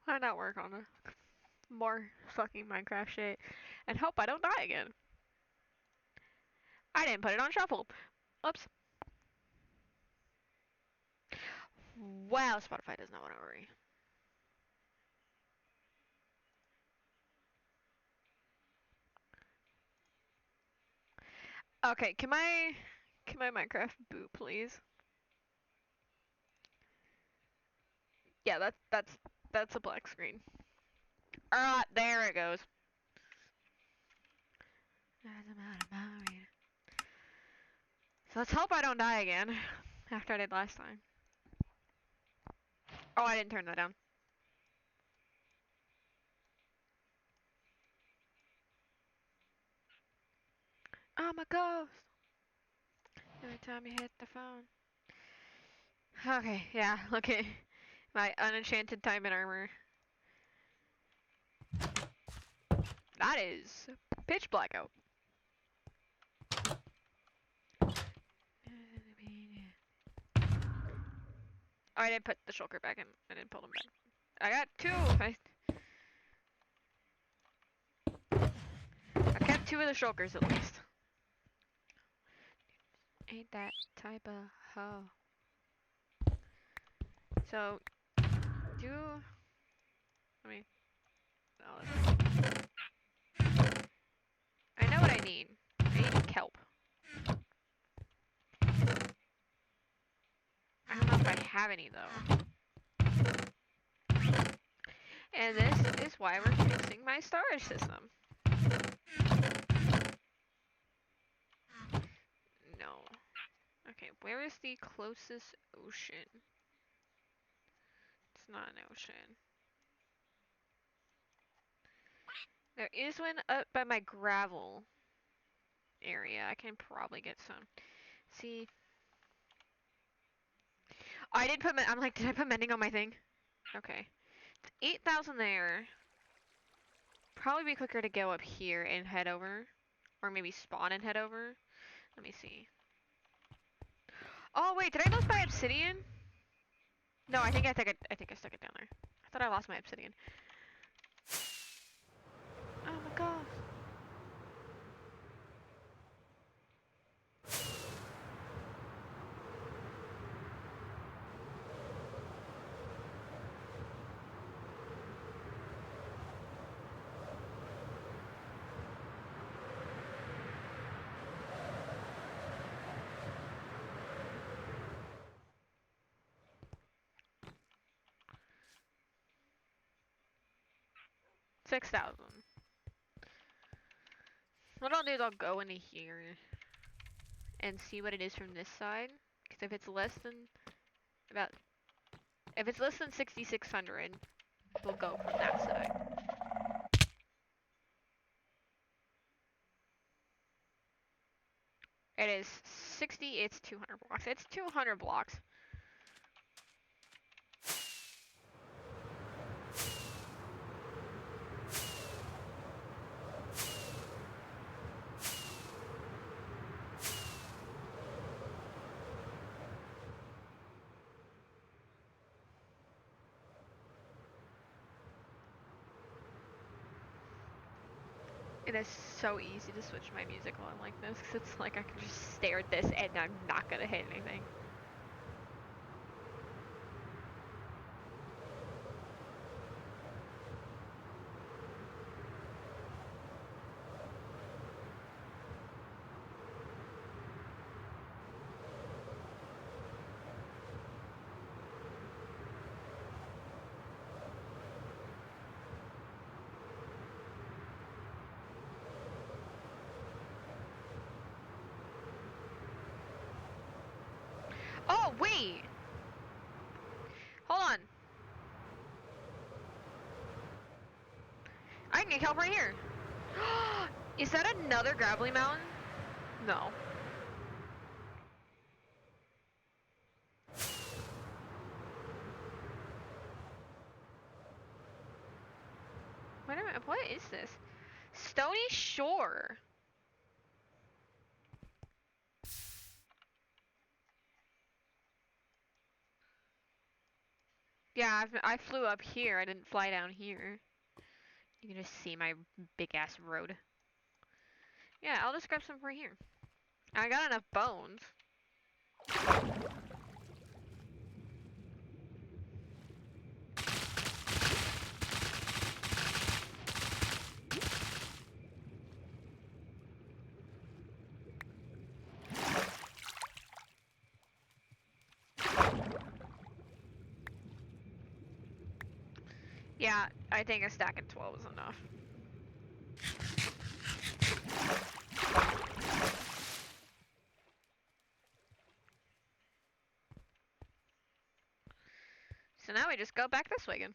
Why not work on more fucking Minecraft shit and hope I don't die again? I didn't put it on shuffle. Oops. Wow, Spotify does not want to worry. Okay, can my Minecraft boot, please? Yeah, that's a black screen. Ah, there it goes. So let's hope I don't die again after I did last time. Oh, I didn't turn that down. I'm a ghost. Every time you hit the phone. Okay, yeah, okay. My unenchanted diamond armor. That is pitch black out. Oh, I didn't put the shulker back in. I didn't pull them back. I got two. I kept two of the shulkers at least. Ain't that type of hoe. So, I mean, no, I know what I need. I need kelp. I don't know if I have any though. And this is why we're fixing my storage system. No. Okay, where is the closest ocean? It's not an ocean. There is one up by my gravel area. I can probably get some. See, I did put. I'm like, did I put mending on my thing? Okay, it's 8,000 there. Probably be quicker to go up here and head over, or maybe spawn and head over. Let me see. Oh wait, did I lose my obsidian? No, I think I stuck it down there. I thought I lost my obsidian. Oh my god. 6,000. What I'll do is I'll go into here and see what it is from this side. Because if it's less than about, if it's less than 6,600, we'll go from that side. It is 60. It's 200 blocks. It's 200 blocks. It is so easy to switch my music while I'm like this, because it's like I can just stare at this and I'm not gonna hit anything. Oh, wait! Hold on. I can get help right here. Is that another gravelly mountain? No. Wait a minute, what is this? Stony Shore. Yeah, I flew up here. I didn't fly down here. You can just see my big ass road. Yeah, I'll just grab some right here. I got enough bones. Yeah, I think a stack of 12 is enough. So now we just go back this way again.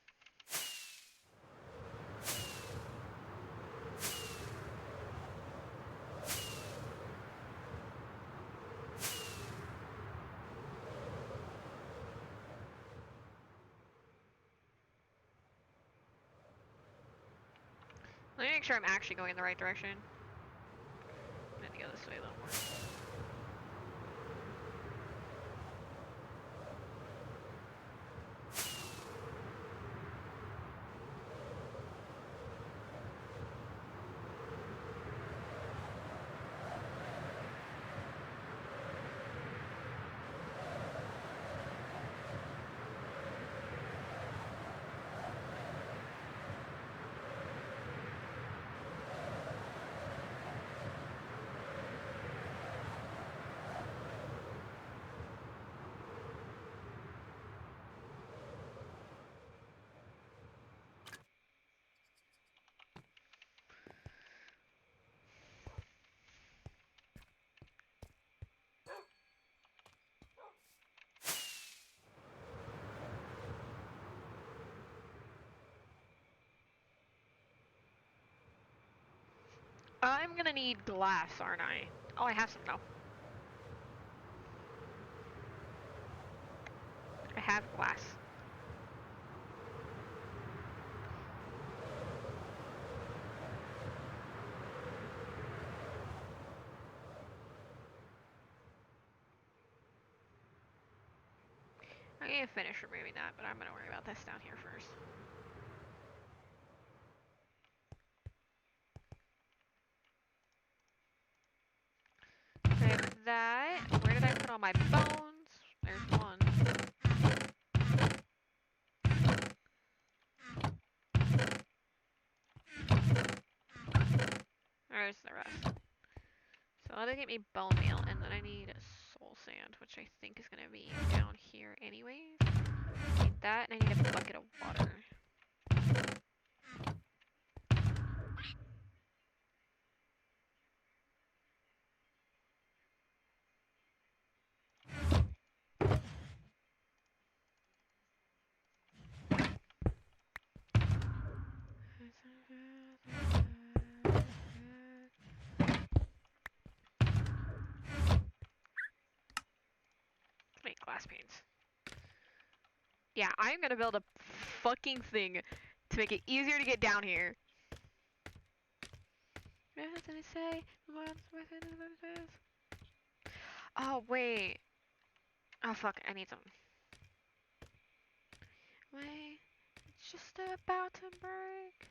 Let me make sure I'm actually going in the right direction. I'm gonna go this way a little more. I'm gonna need glass, aren't I? Oh, I have some now. I have glass. I'm gonna finish removing that, but I'm gonna worry about this down here first. Okay, that. Where did I put all my bones? There's one. There's the rest. So that'll get me bone meal, and then I need soul sand, which I think is gonna be down here anyways. I need that, and I need a bucket of water. Make glass panes. Yeah, I'm gonna build a fucking thing to make it easier to get down here. What did I say? Oh, wait. Oh, fuck. I need some. Wait. It's just about to break.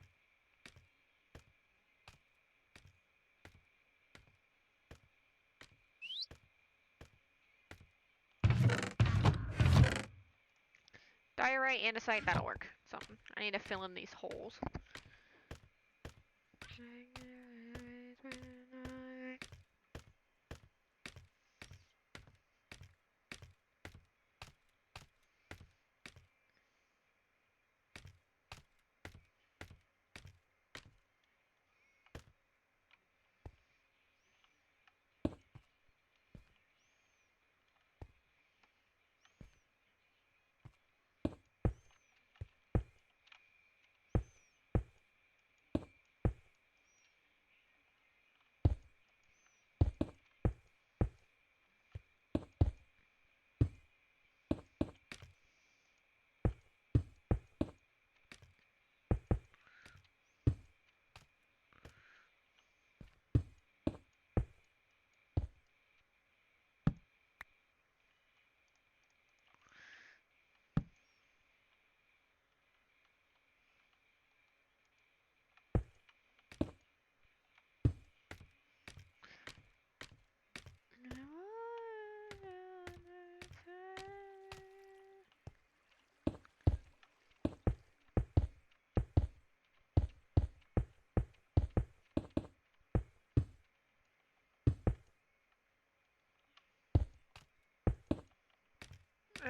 Diorite, andesite, that'll work. So, I need to fill in these holes.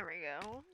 There we go.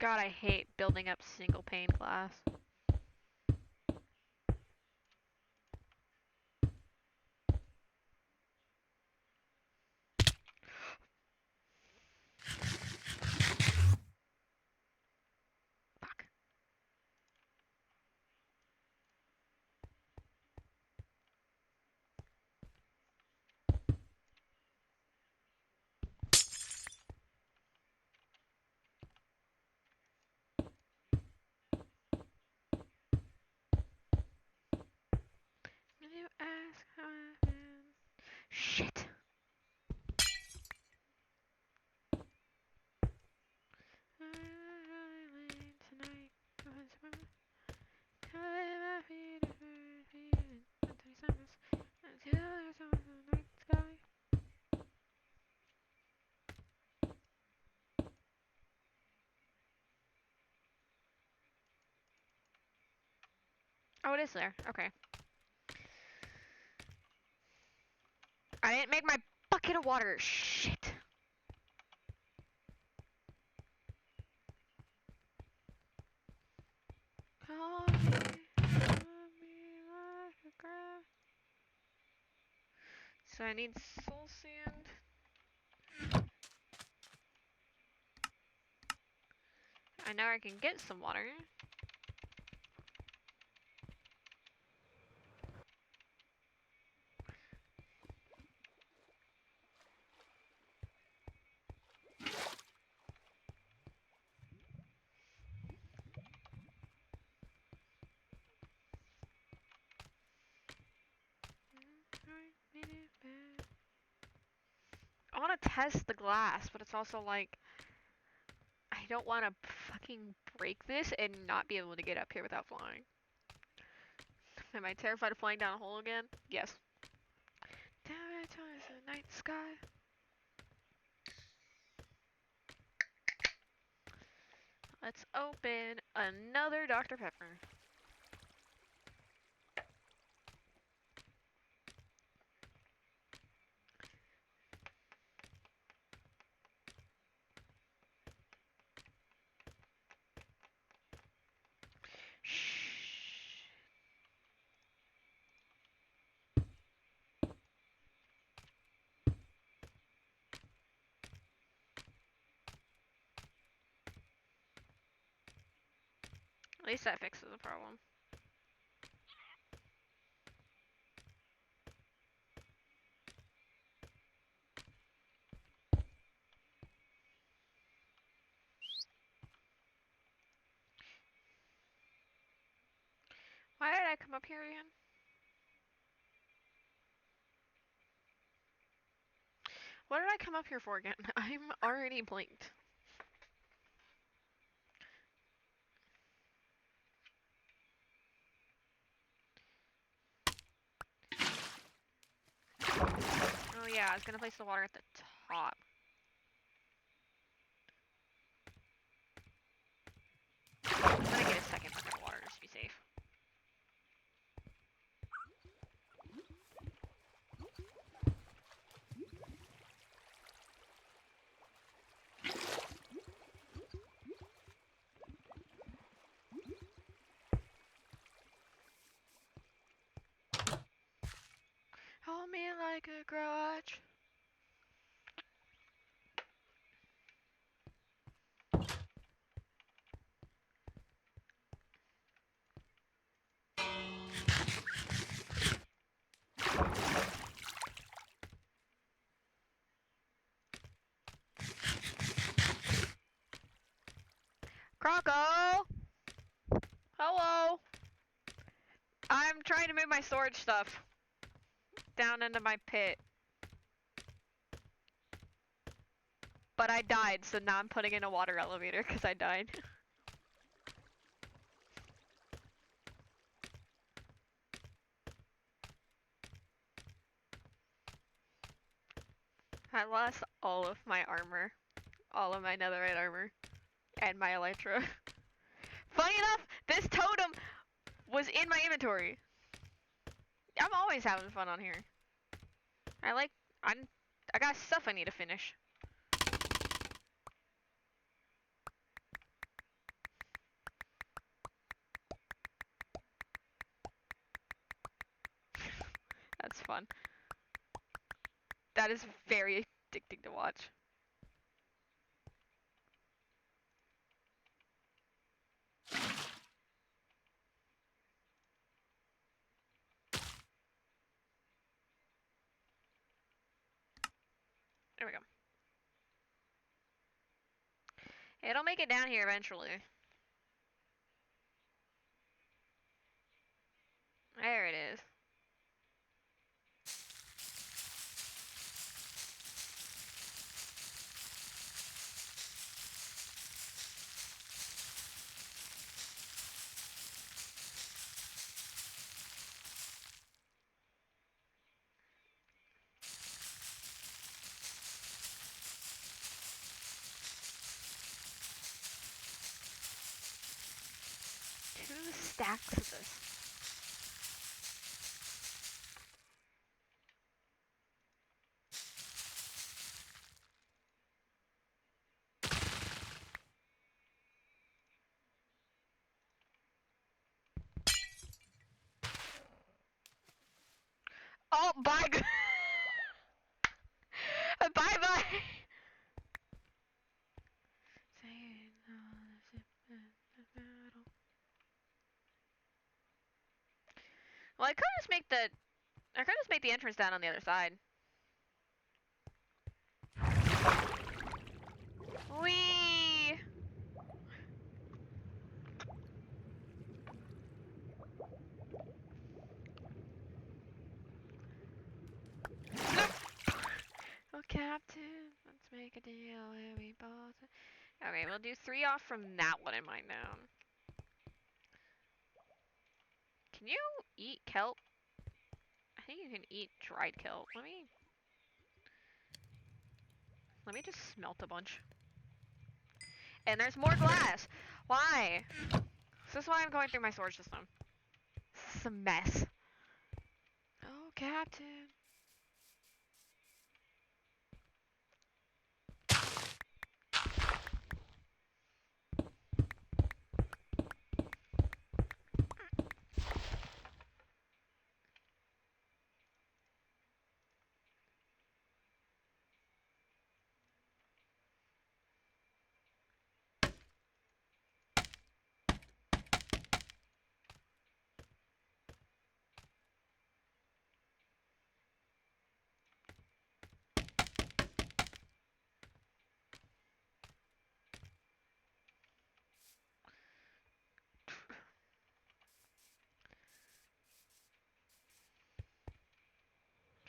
God, I hate building up single pane glass. Fuck. You ask how I've been. Shit. Tonight. Oh, it is there. Okay. I didn't make my bucket of water. Shit. Call me like a girl. So I need soul sand. I know I can get some water. I want to test the glass, but it's also like I don't want to fucking break this and not be able to get up here without flying. Am I terrified of flying down a hole again? Yes. Night sky. Let's open another Dr. Pepper. Shh. At least that fixes the problem. Why did I come up here again? What did I come up here for again? I'm already blinked. Oh yeah, I was gonna place the water at the top. I'm gonna get a second bucket of water just to be safe. Hold me garage. Croco! Hello! I'm trying to move my storage stuff down into my pit. But I died, so now I'm putting in a water elevator because I died. I lost all of my armor. All of my netherite armor. And my elytra. Funny enough, this totem was in my inventory. I'm always having fun on here. I got stuff I need to finish. That's fun. That is very addicting to watch. There we go. It'll make it down here eventually. There it is. Two stacks of this. Oh, bye. Bye bye. Well, I could just make the entrance down on the other side. Whee! Oh, Captain, let's make a deal where we both. Okay, we'll do 3 off from that one in mind now. Can you eat kelp? I think you can eat dried kelp. Let me just smelt a bunch. And there's more glass. Why? This is why I'm going through my storage system. This is a mess. Oh, Captain.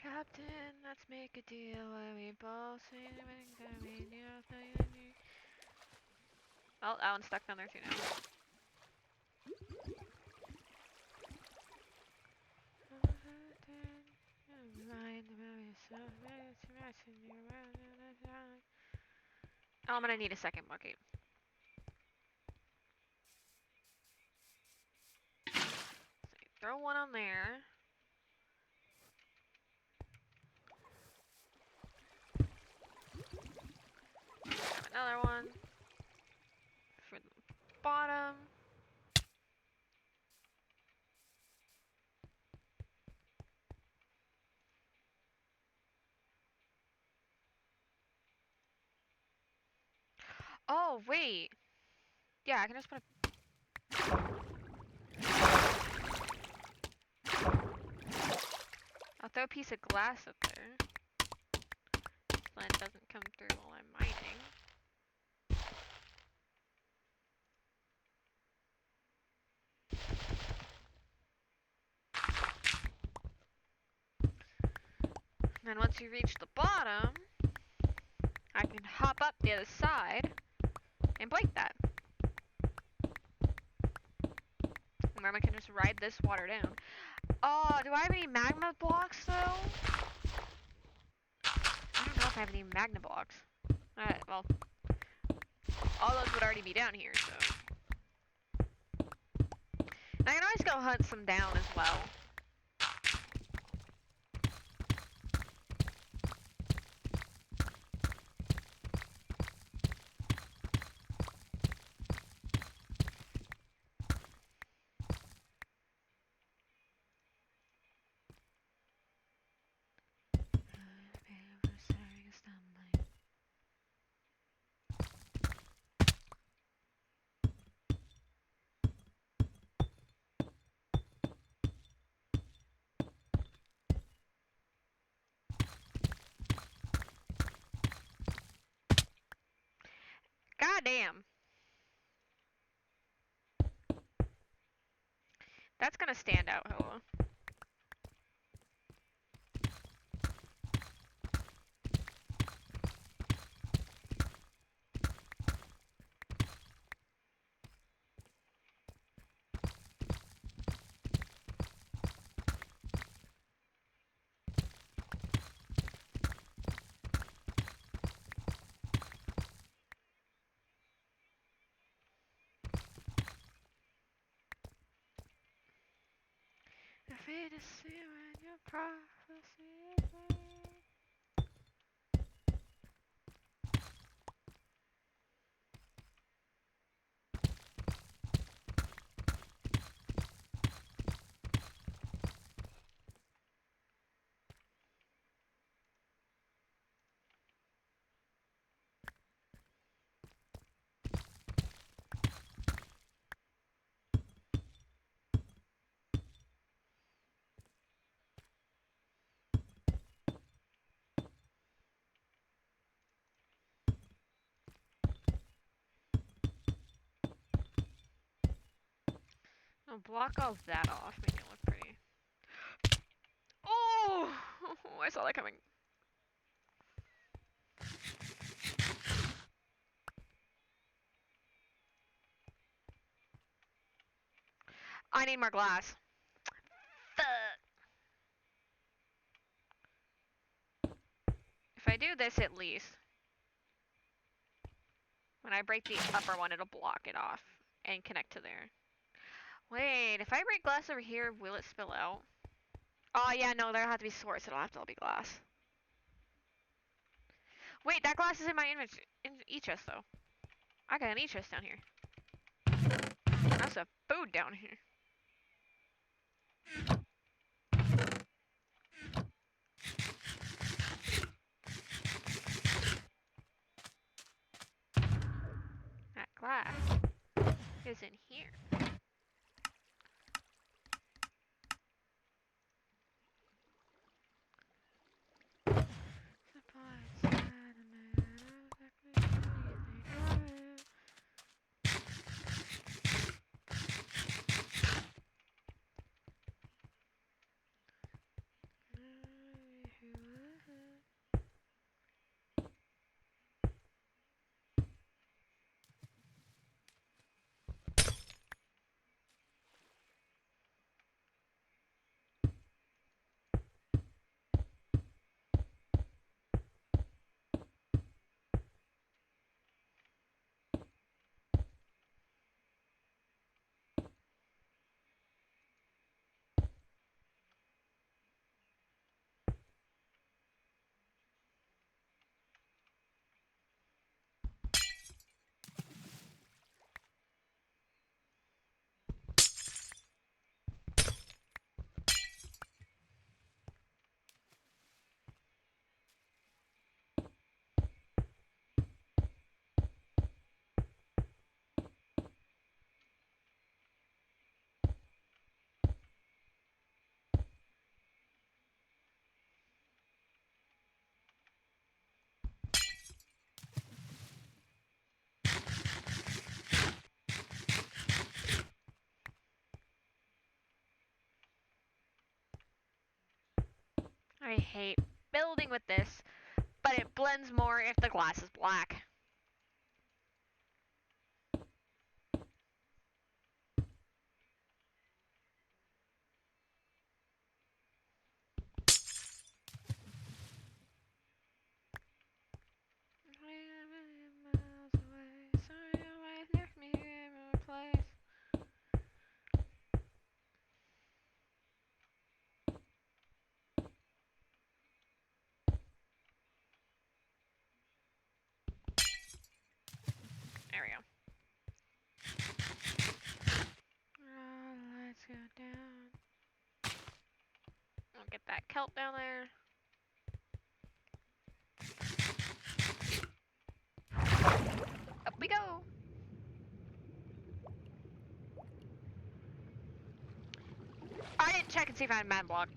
Captain, let's make a deal where we both say anything that we do. Oh, that one's stuck down there too now. Oh, I'm gonna need a second bucket. So throw one on there. Grab another one for the bottom. Oh, wait. Yeah, I can just put a... I'll throw a piece of glass up there. Flint doesn't come through while I'm mining. Then once you reach the bottom, I can hop up the other side and break that. And then I can just ride this water down. Oh, do I have any magma blocks though? I don't know if I have any magma blocks. Alright, well, all those would already be down here, so. And I can always go hunt some down as well. God damn. That's gonna stand out, hello. Afraid to see when your prophecy is made. I'll block all of that off, make it look pretty. Oh! I saw that coming. I need more glass. Fuck. If I do this at least, when I break the upper one, it'll block it off and connect to there. Wait, if I break glass over here, will it spill out? Oh yeah, no, there'll have to be source. It'll have to all be glass. Wait, that glass is in my inventory, in e-chest though. I got an e-chest down here. That's a food down here. That glass is in here. I hate building with this, but it blends more if the glass is black. There we go. Let's go down. I'll get that kelp down there. Up we go. I didn't check and see if I had mad block.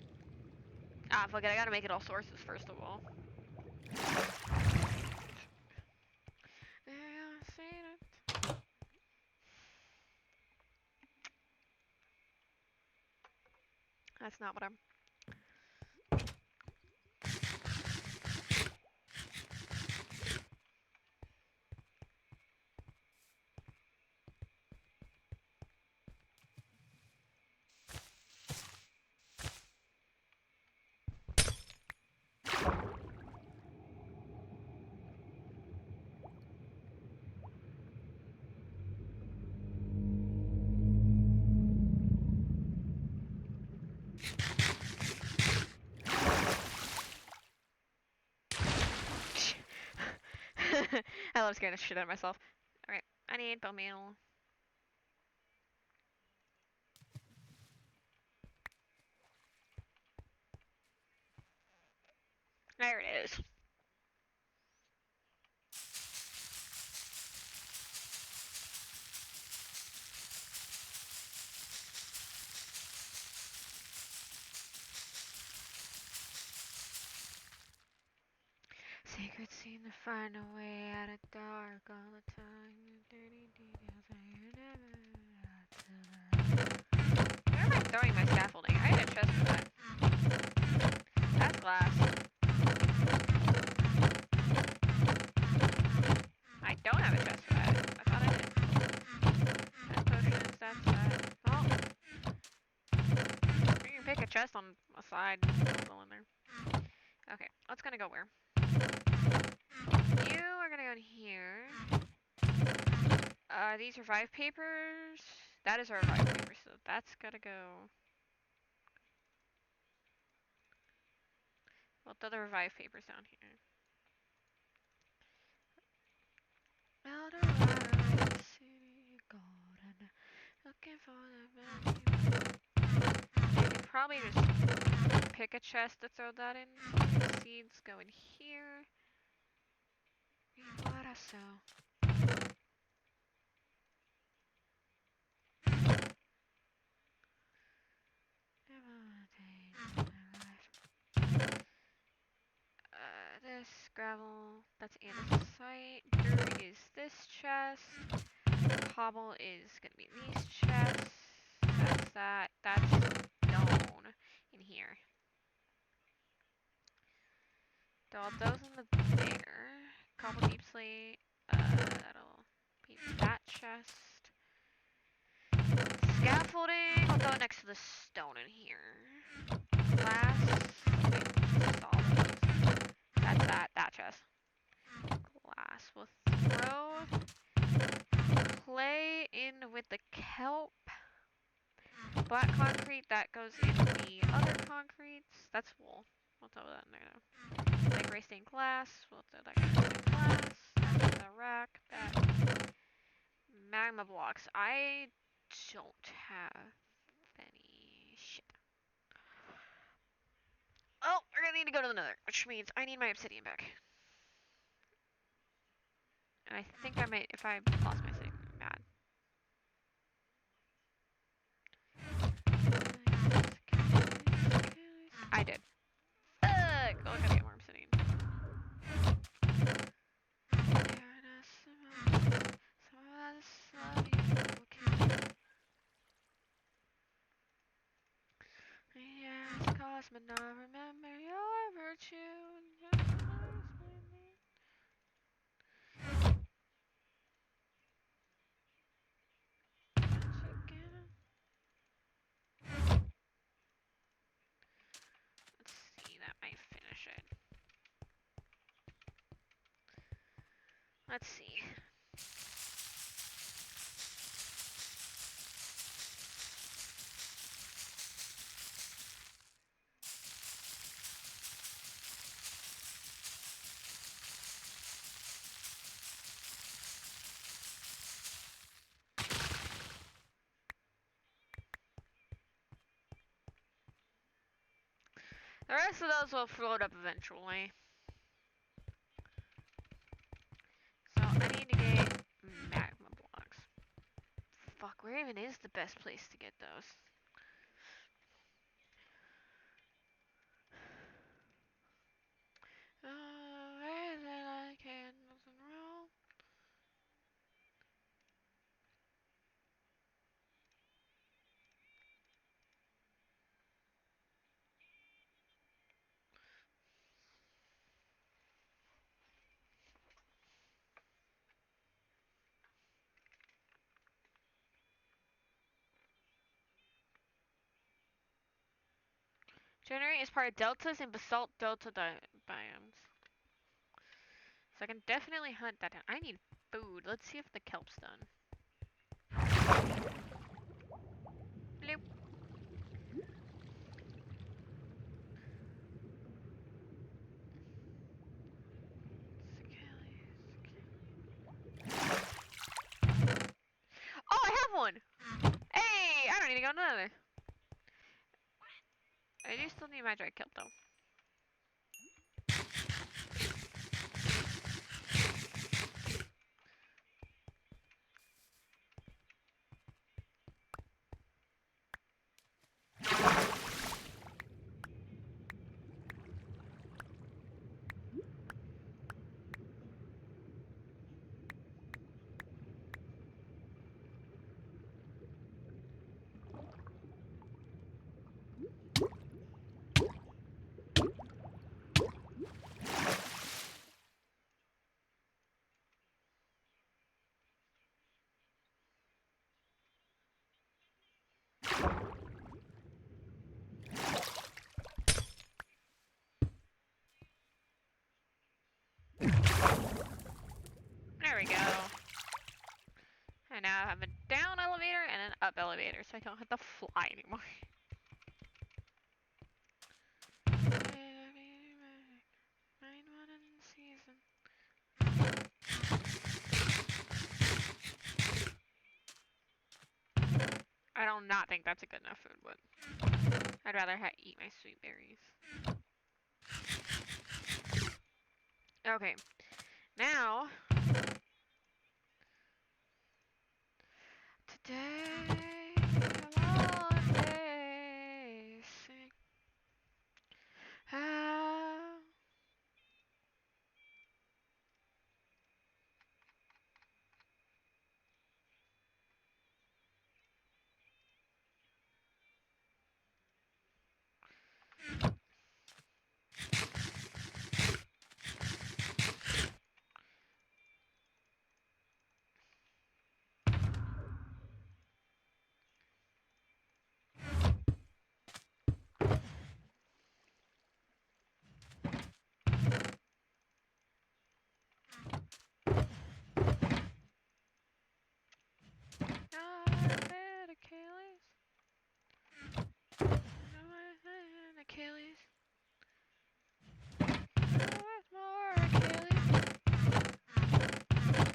Ah, fuck it. I gotta make it all sources first of all. That's not what I'm. I love scaring the shit out of myself. Alright, I need bone meal. There it is. Secret scene to find a way out of dark all the time. Dirty details that you never got to. Where am I throwing my scaffolding? I had a chest for that. That's glass. I don't have a chest for that. I thought I did. That potions, that's that. Well, you can pick a chest on a side. Go in there. Okay, let's gonna go where? You are gonna go in here. These revive papers. That is our revive paper, so that's gotta go. Well, the other revive papers down here. Eldorado City Golden. Looking for the value. You can probably just pick a chest to throw that in. Seeds go in here. What I sell. This gravel, that's andesite. Dirt is this chest. Cobble is gonna be these chests. That's that. That's stone in here. Throw those in the there. Cobble deep slate. That'll be that chest. Scaffolding. I'll throw it next to the stone in here. Glass. That's that chest. Glass. We'll throw clay in with the kelp. Black concrete, that goes in the other concretes. That's wool. We'll throw that in there though. Like gray stained glass. We'll throw that in glass. That's the rack. That. Magma blocks. I don't have any shit. Oh, we're gonna need to go to the nether, which means I need my obsidian back. And I think I might, if I lost my obsidian, I'm mad. I did. Ugh! Oh, I gotta get more obsidian. Yes, cause me not remember your Let's see, that might finish it. Let's see. The rest of those will float up eventually. So I need to get magma blocks. Fuck, where even is the best place to get those? Where is it? I can't roll. Generate is part of deltas and basalt delta biomes. So I can definitely hunt that down. I need food. Let's see if the kelp's done. Bloop. Oh, I have one! Hey! I don't need to go another. I do still need my dry kelp though. There we go. I now have a down elevator and an up elevator, so I don't have to fly anymore. I do not think that's a good enough food, but I'd rather eat my sweet berries. Okay, now today I sing. Achilles. Achilles. What's more Achilles?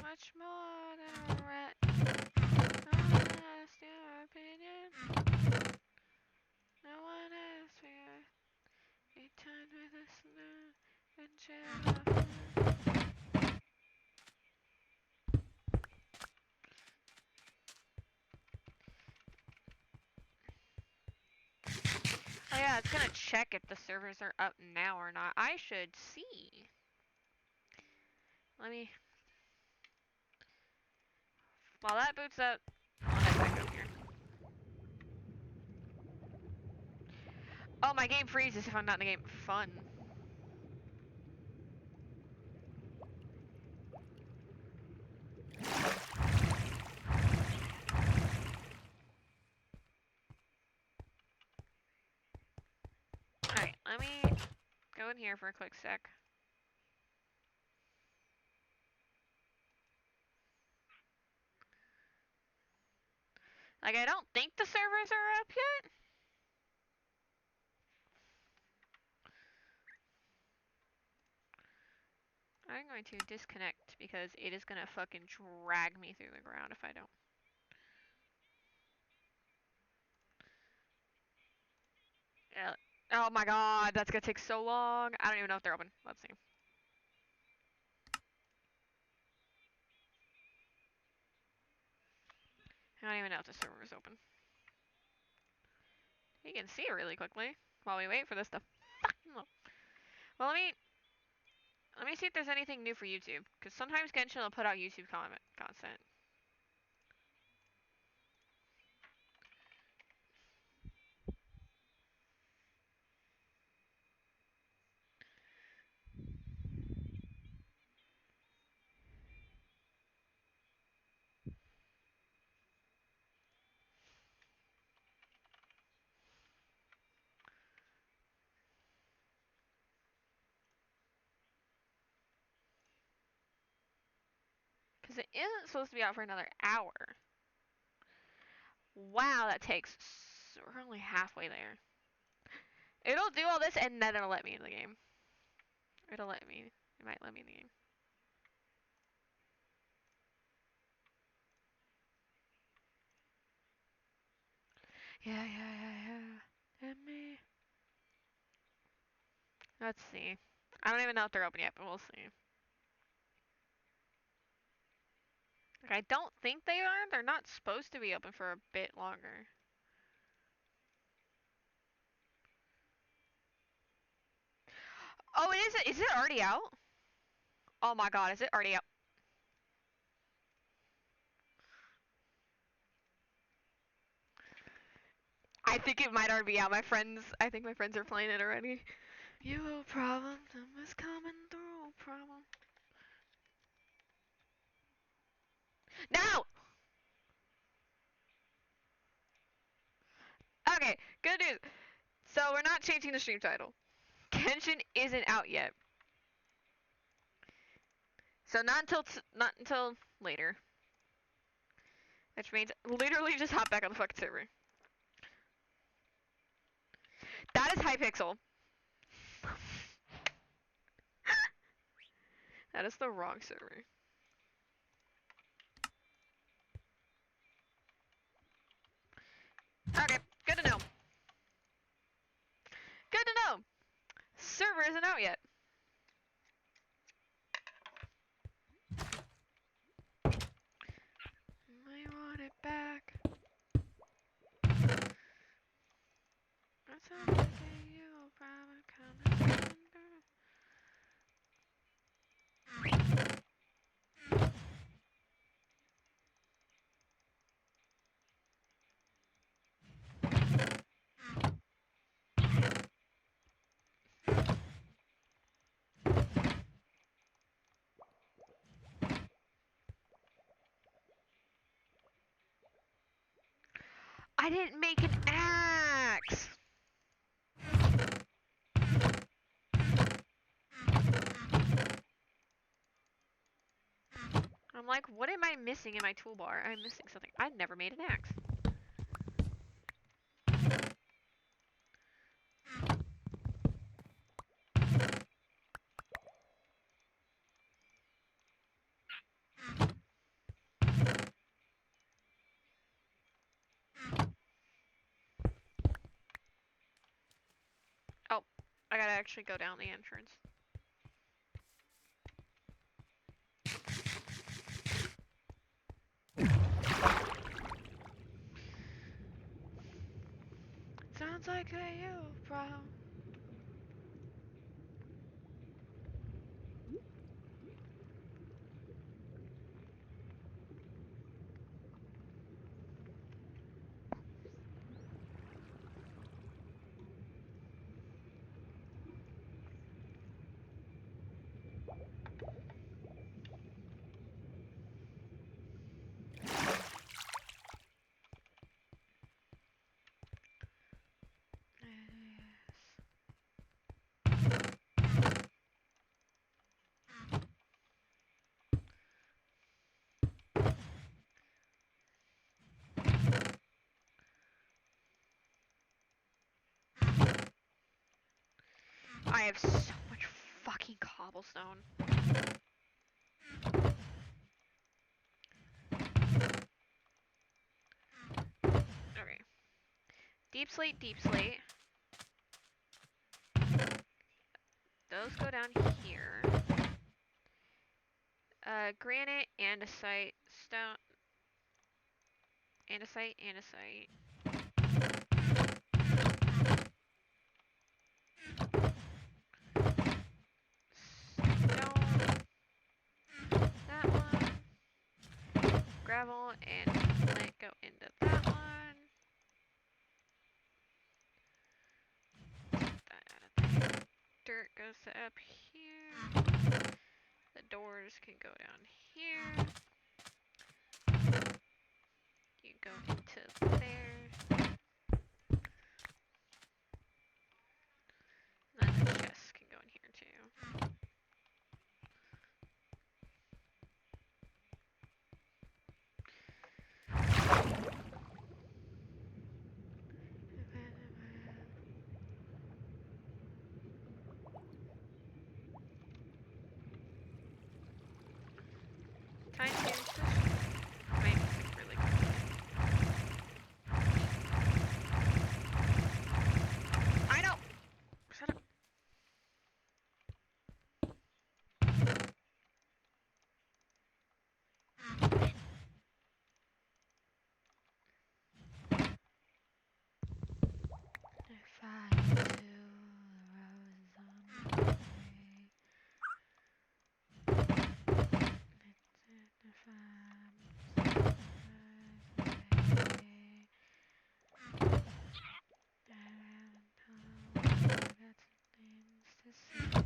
Much more than a rat. Ask your opinion. No one has fear. Be time with a snare and chill. Oh yeah, it's gonna check if the servers are up now or not. I should see. Let me. While that boots up, I'll head back up here. Oh, my game freezes if I'm not in the game. Fun. me go in here for a quick sec. Like, I don't think the servers are up yet. I'm going to disconnect because it is gonna fucking drag me through the ground if I don't. Oh my god, that's gonna take so long. I don't even know if they're open. Let's see. I don't even know if the server is open. You can see it really quickly while we wait for this to fucking load. Well, let me see if there's anything new for YouTube, because sometimes Genshin will put out YouTube content. Because it isn't supposed to be out for another hour. Wow, that takes... We're only halfway there. It'll do all this and then it'll let me in the game. It'll let me. It might let me in the game. Yeah. And me. Let's see. I don't even know if they're open yet, but we'll see. Like, I don't think they are. They're not supposed to be open for a bit longer. Oh, it is. Is it already out? Oh my god, is it already out? I think it might already be out. I think my friends are playing it already. You a problem, something's coming through, problem. No! Okay, good news. So we're not changing the stream title. Genshin isn't out yet. So not until later. Which means literally just hop back on the fucking server. That is Hypixel. That is the wrong server. Okay, good to know. Good to know. Server isn't out yet. I want it back. That's how I say you probably coming through. I didn't make an axe. I'm like, what am I missing in my toolbar? I'm missing something. I never made an axe. Oh, I gotta actually go down the entrance. Sounds like a you problem. It is. have so much fucking cobblestone. Okay. Deep slate, deep slate. Those go down here. Granite, andesite, stone, andesite, andesite. Stone. That one. Gravel and flint go into that one. That out of there. Dirt goes to up here. The doors can go down here. You go into there. And then the chest can go in here too. Time to maybe really quickly. I know! Shut up. If I do the rose on my way, if I'm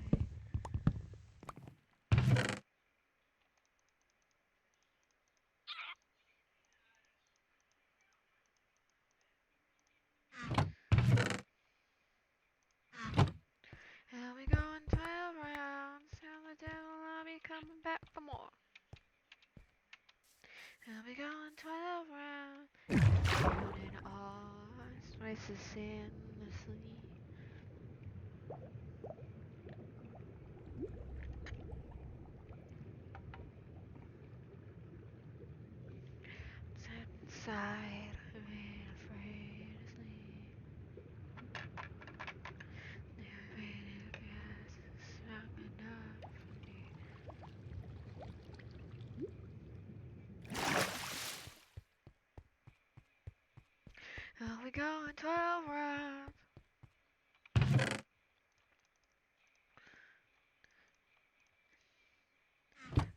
and we going 12 rounds, tell the devil I'll be coming back for more. And we going 12 rounds, counting all spices in the sleep. Sit inside, I'm afraid to sleep. Never made it past, strong enough for me. And we going 12 rounds.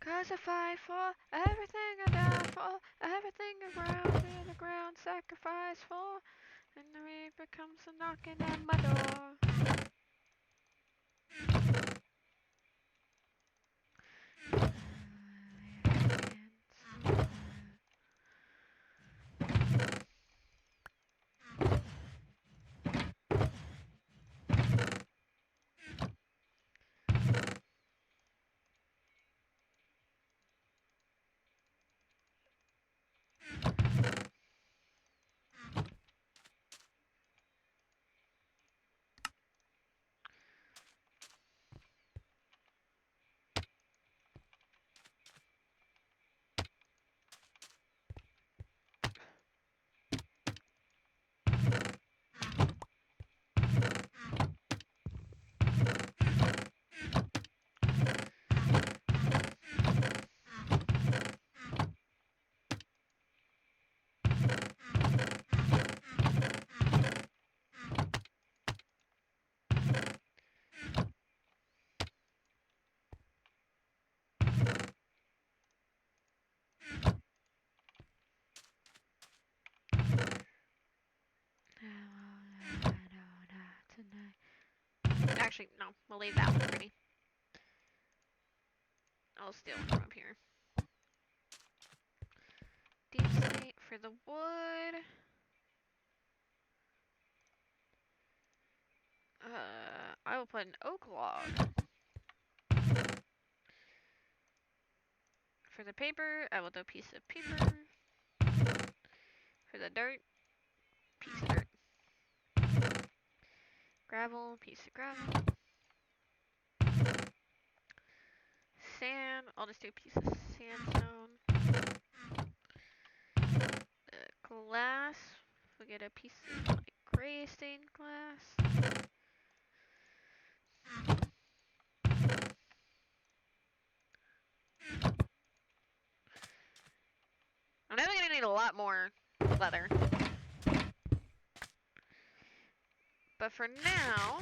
Cause I fight for everything I die for, everything around me the ground sacrifice for, and the reaper comes a knocking at my door. Actually, no, we'll leave that one for me. I'll steal one from up here. Deep slate for the wood. I will put an oak log. For the paper, I will do a piece of paper. For the dirt, piece of dirt. Gravel, piece of gravel. sand. I'll just do a piece of sandstone. Glass. We'll get a piece of like gray stained glass. I'm definitely gonna need a lot more leather. But for now...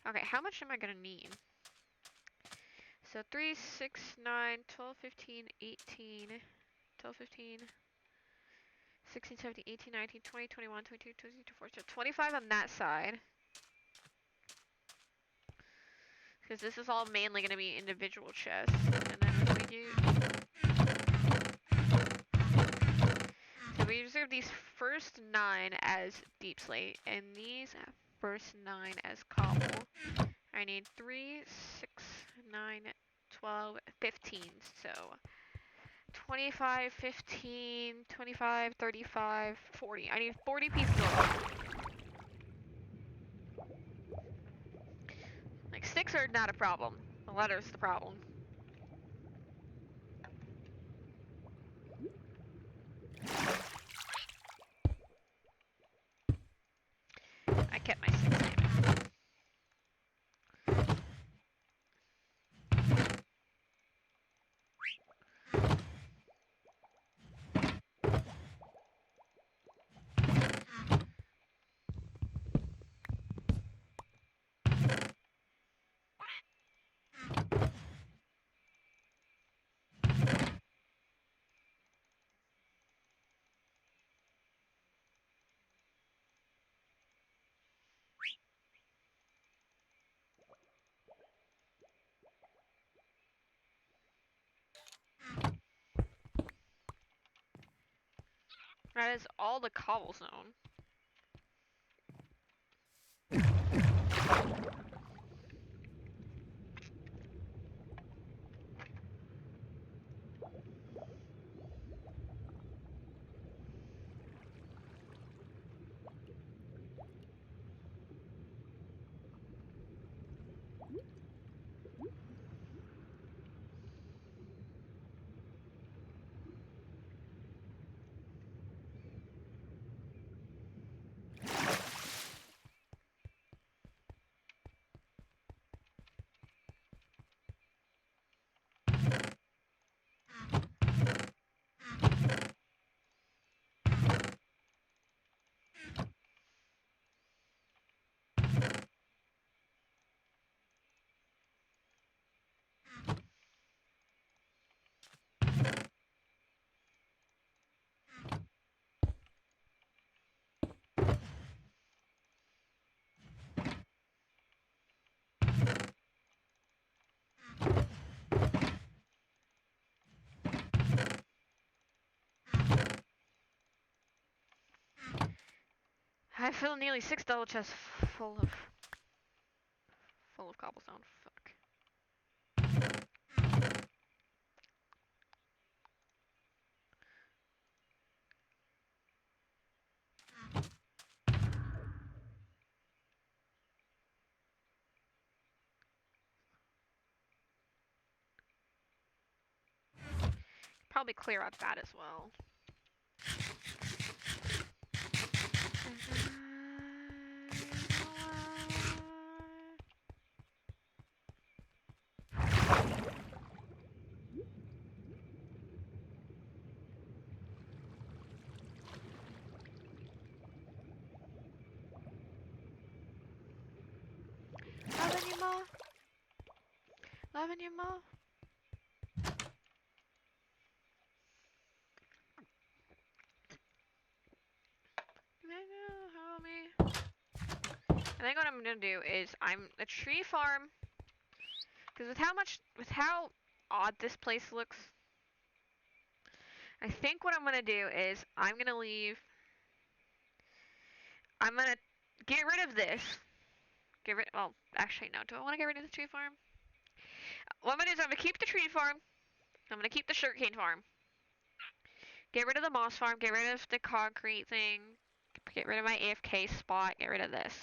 Okay, how much am I gonna need? So 3, 6, 9, 12, 15, 18, 12, 15, 16, 17, 18, 19, 20, 21, 22, 23, 24, so 25 on that side. Because this is all mainly going to be individual chests. And then if we do... So we reserve these first 9 as deep slate, and these first 9 as cobble. I need 3, 6, 9, 12, 15. So 25, 15, 25, 35, 40. I need 40 pieces of like, sticks are not a problem. The letter's the problem. I kept my 6 diamonds. That is all the cobblestone. I filled nearly 6 double chests full of cobblestone. Fuck. Probably clear out that as well. Love anymore? Love anymore? I think what I'm gonna do is I'm a tree farm, because with how odd this place looks, I think what I'm gonna do is I'm gonna get rid of this. Well, actually no, do I want to get rid of the tree farm? What I'm gonna do is I'm gonna keep the tree farm. I'm gonna keep the sugarcane farm. Get rid of the moss farm, get rid of the concrete thing, get rid of my AFK spot, get rid of this.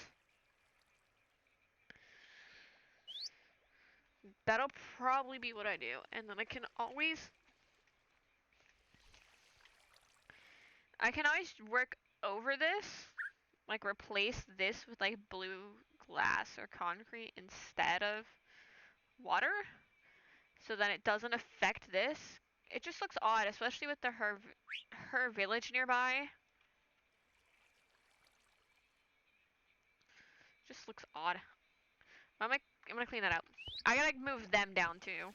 That'll probably be what I do. And then I can always work over this. Like replace this with like blue glass or concrete instead of water. So then it doesn't affect this. It just looks odd, especially with her village nearby. Just looks odd. I'm gonna clean that out. I gotta move them down too.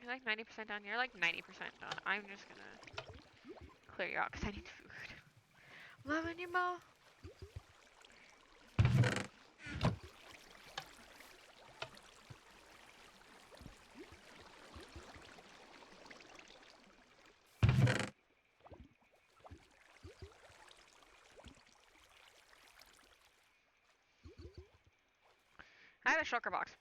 You're like 90% done. You're like 90% done. I'm just gonna clear you out because I need food. Loving you more. I have a shulker box.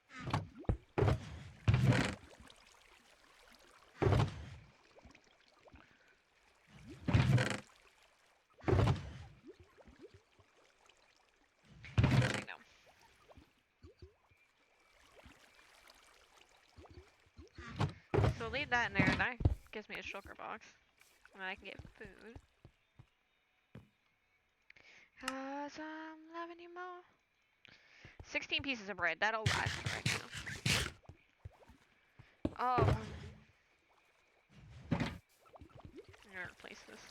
Actually, no. So leave that in there, and that gives me a shulker box. And then I can get food. Cause I'm loving you more. 16 pieces of bread. That'll last me right now. Oh. I'm gonna replace this.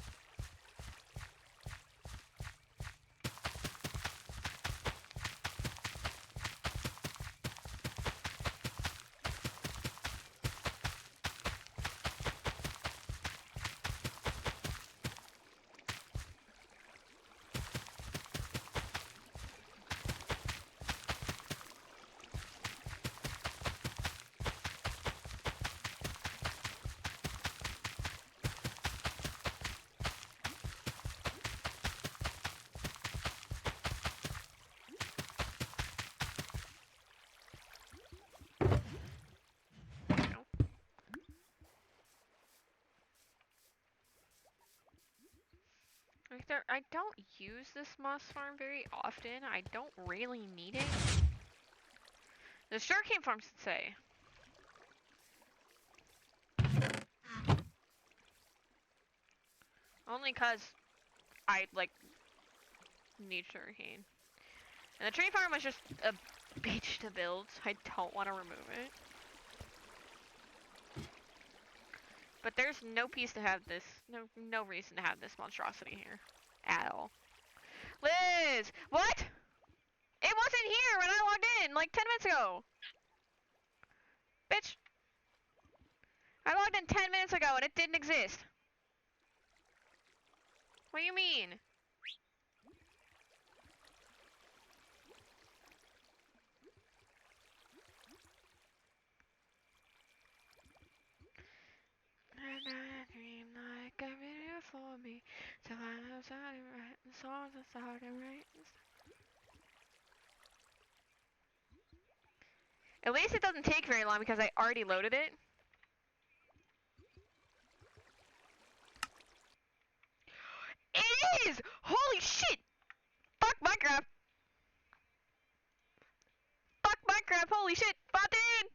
I don't use this moss farm very often. I don't really need it. The sugarcane farm should say. Only cause I like need sugarcane. And the tree farm was just a bitch to build, so I don't want to remove it. But there's no piece to have this, no reason to have this monstrosity here. At all. Liz! What? It wasn't here when I logged in, like 10 minutes ago! Bitch! I logged in 10 minutes ago and it didn't exist. What do you mean? And I dream like a video for me. So I started writing songs, I started writing. At least it doesn't take very long because I already loaded it. It is! Holy shit! Fuck Minecraft! Fuck Minecraft! Holy shit! Button!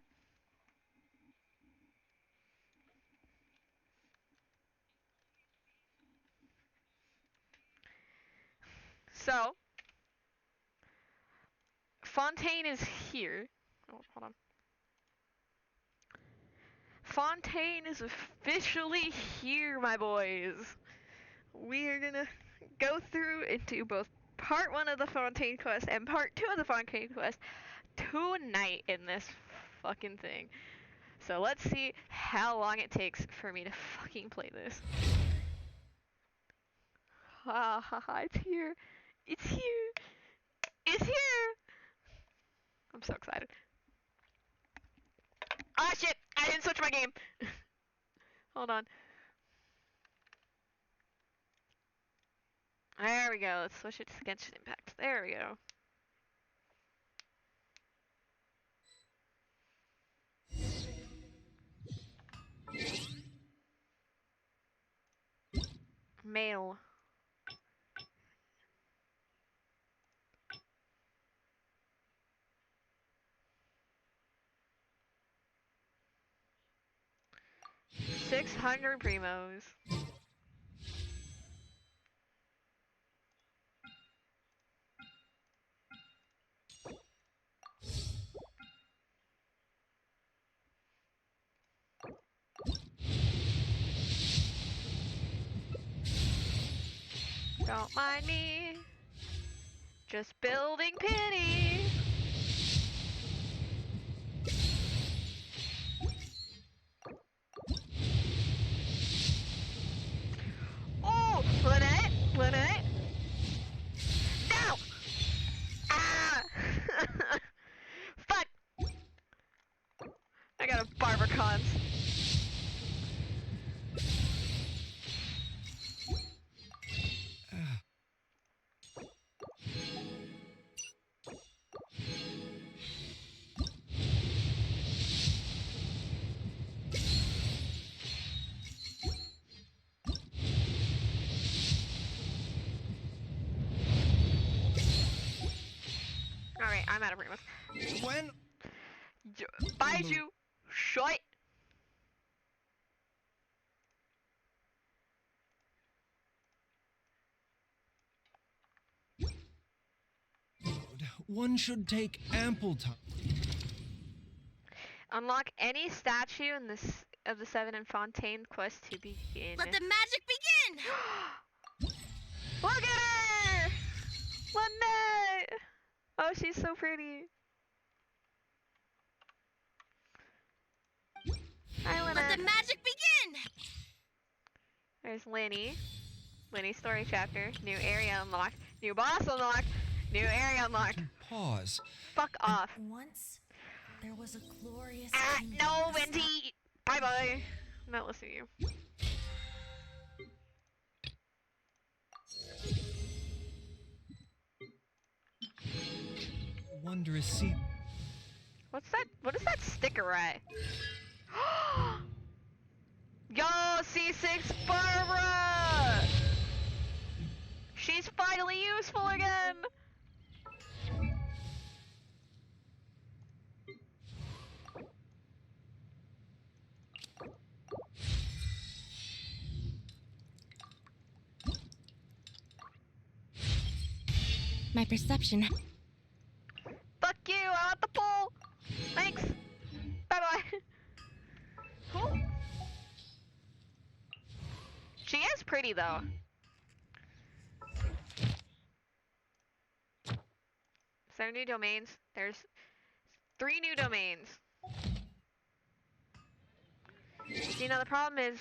So, Fontaine is here. Oh, hold on. Fontaine is officially here, my boys. We are gonna go through and do both part 1 of the Fontaine quest and part 2 of the Fontaine quest tonight in this fucking thing. So let's see how long it takes for me to fucking play this. Ha ha ha, it's here. It's here. It's here. I'm so excited. Ah shit, I didn't switch my game. Hold on. There we go. Let's switch it to Genshin Impact. There we go. Mail. 600 primos. Don't mind me, just building pity. Oh, Lynette, Lynette. No! Ah! Fuck! I got a Barbercons. Alright, I'm out of primos. When? Baiju! Shut! One should take ample time. Unlock any statue in this of the Seven and Fontaine quest to begin. Let the magic begin! Look at her! Lynette! Oh, she's so pretty. Hi, Lynette. Let the magic begin! There's Linny. Linny story chapter. New area unlocked. New boss unlocked. New area unlocked. Pause. Fuck off. Once, there was a glorious kingdom No, in the Venti! Bye bye. I'm not listening to you. Wondrous sea. What's that? What is that sticker at? Yo, C6 Barbara! She's finally useful again! My perception. Fuck you, I want the pole! Thanks! Bye bye! Cool. She is pretty though. So new domains. There's 3 new domains. You know, the problem is,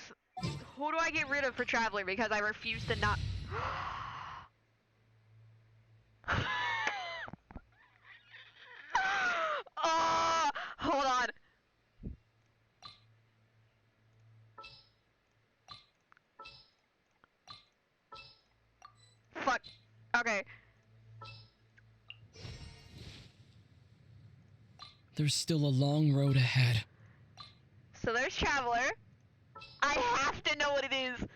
who do I get rid of for Traveler because I refuse to not... Oh, hold on. Fuck. Okay. There's still a long road ahead. So there's Traveler. I have to know what it is.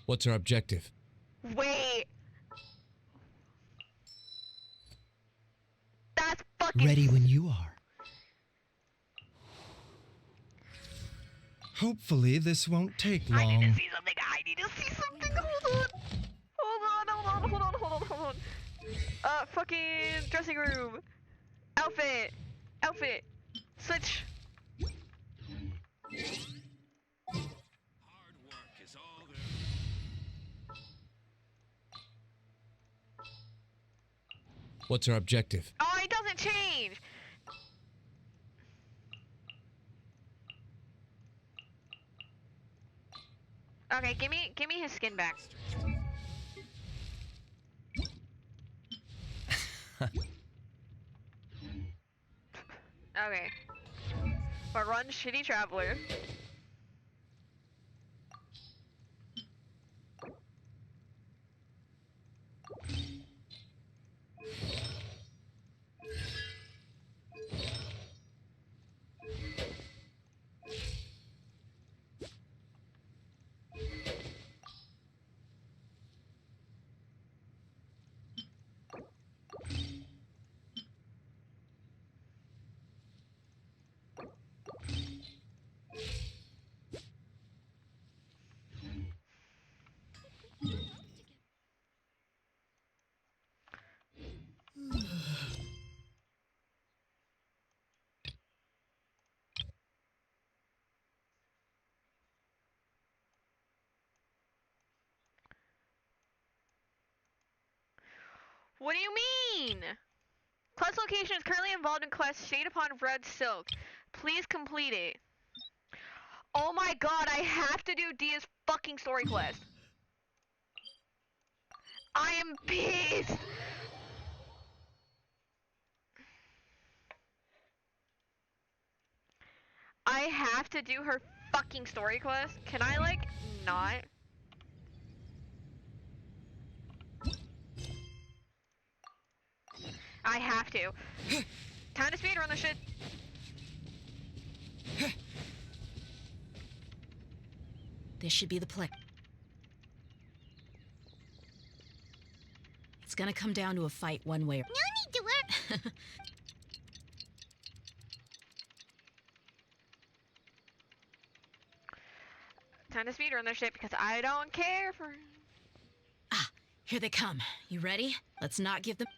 What's our objective? Wait. That's fucking... Ready when you are. Hopefully this won't take long. I need to see something. I need to see something. Hold on. Hold on, hold on, hold on, hold on, hold on. Fucking dressing room. Outfit. Outfit. Switch. Hard work is all there. What's our objective? Oh, it doesn't change. Okay, give me his skin back. Okay. But run shitty Traveler. What do you mean? Quest location is currently involved in quest Shade Upon Red Silk. Please complete it. Oh my god, I have to do Dia's fucking story quest. I am pissed. I have to do her fucking story quest. Can I, like, not? I have to. Time to speedrun this shit. This should be the play. It's gonna come down to a fight one way. No need to work. Time to speedrun this shit because I don't care for... Ah, here they come. You ready? Let's not give them.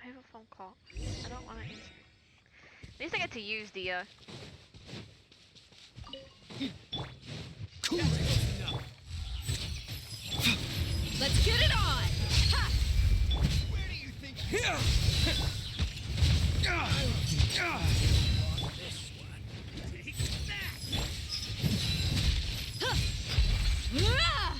I have a phone call. I don't want to answer. At least I get to use Dia. Let's get it on! Ha! Where do you think? Here! Take that! Ah!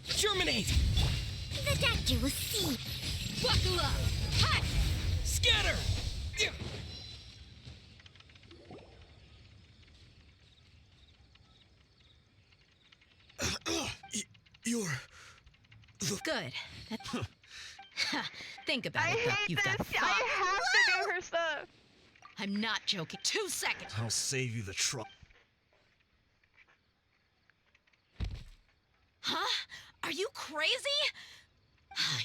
Germinate! The doctor will see. Buckle up! Ha! Scatter! You're... Good. Think about I it, though. hate You've this. got I five. have to do her stuff. I'm not joking. 2 seconds. I'll save you the trouble. Huh? Are you crazy?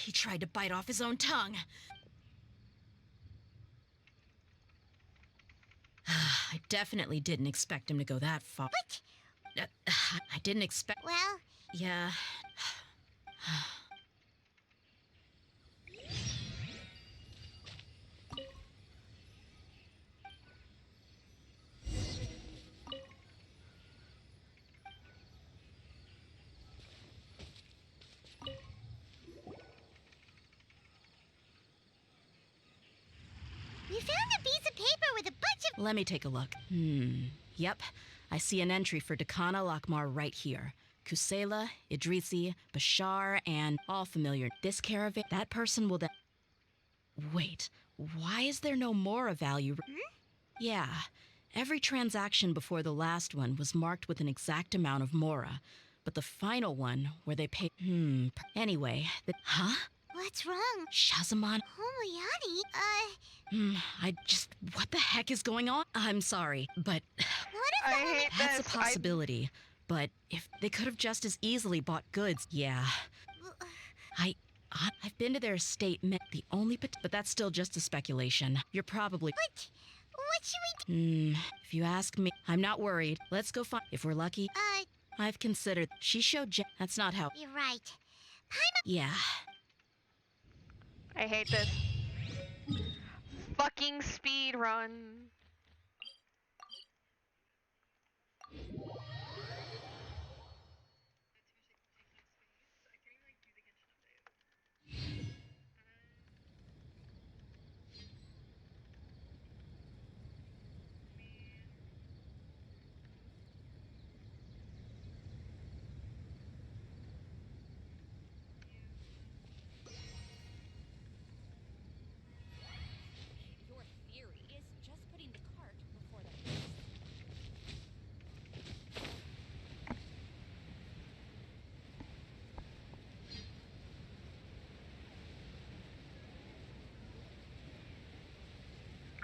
He tried to bite off his own tongue. I definitely didn't expect him to go that far. What? I didn't expect. Well, Yeah. we found a piece of paper with a bunch of. Let me take a look. Yep. I see an entry for Dakana Lakmar right here. Kusela, Idrisi, Bashar, and all familiar. This caravan, that person will then. Wait, why is there no Mora value? Yeah, every transaction before the last one was marked with an exact amount of Mora. But the final one, where they pay. Anyway, huh? What's wrong? Shazamon. Homoyani? What the heck is going on? I'm sorry, but What if I hate that's a this. possibility. But if they could have just as easily bought goods, yeah. I've been to their estate, the only, but that's still just a speculation. You're probably. What should we do? If you ask me, I'm not worried. Let's go find. If we're lucky, I've considered. She showed. That's not how. You're right. Yeah. I hate this. Fucking speed run. Your theory is just putting the cart before the horse.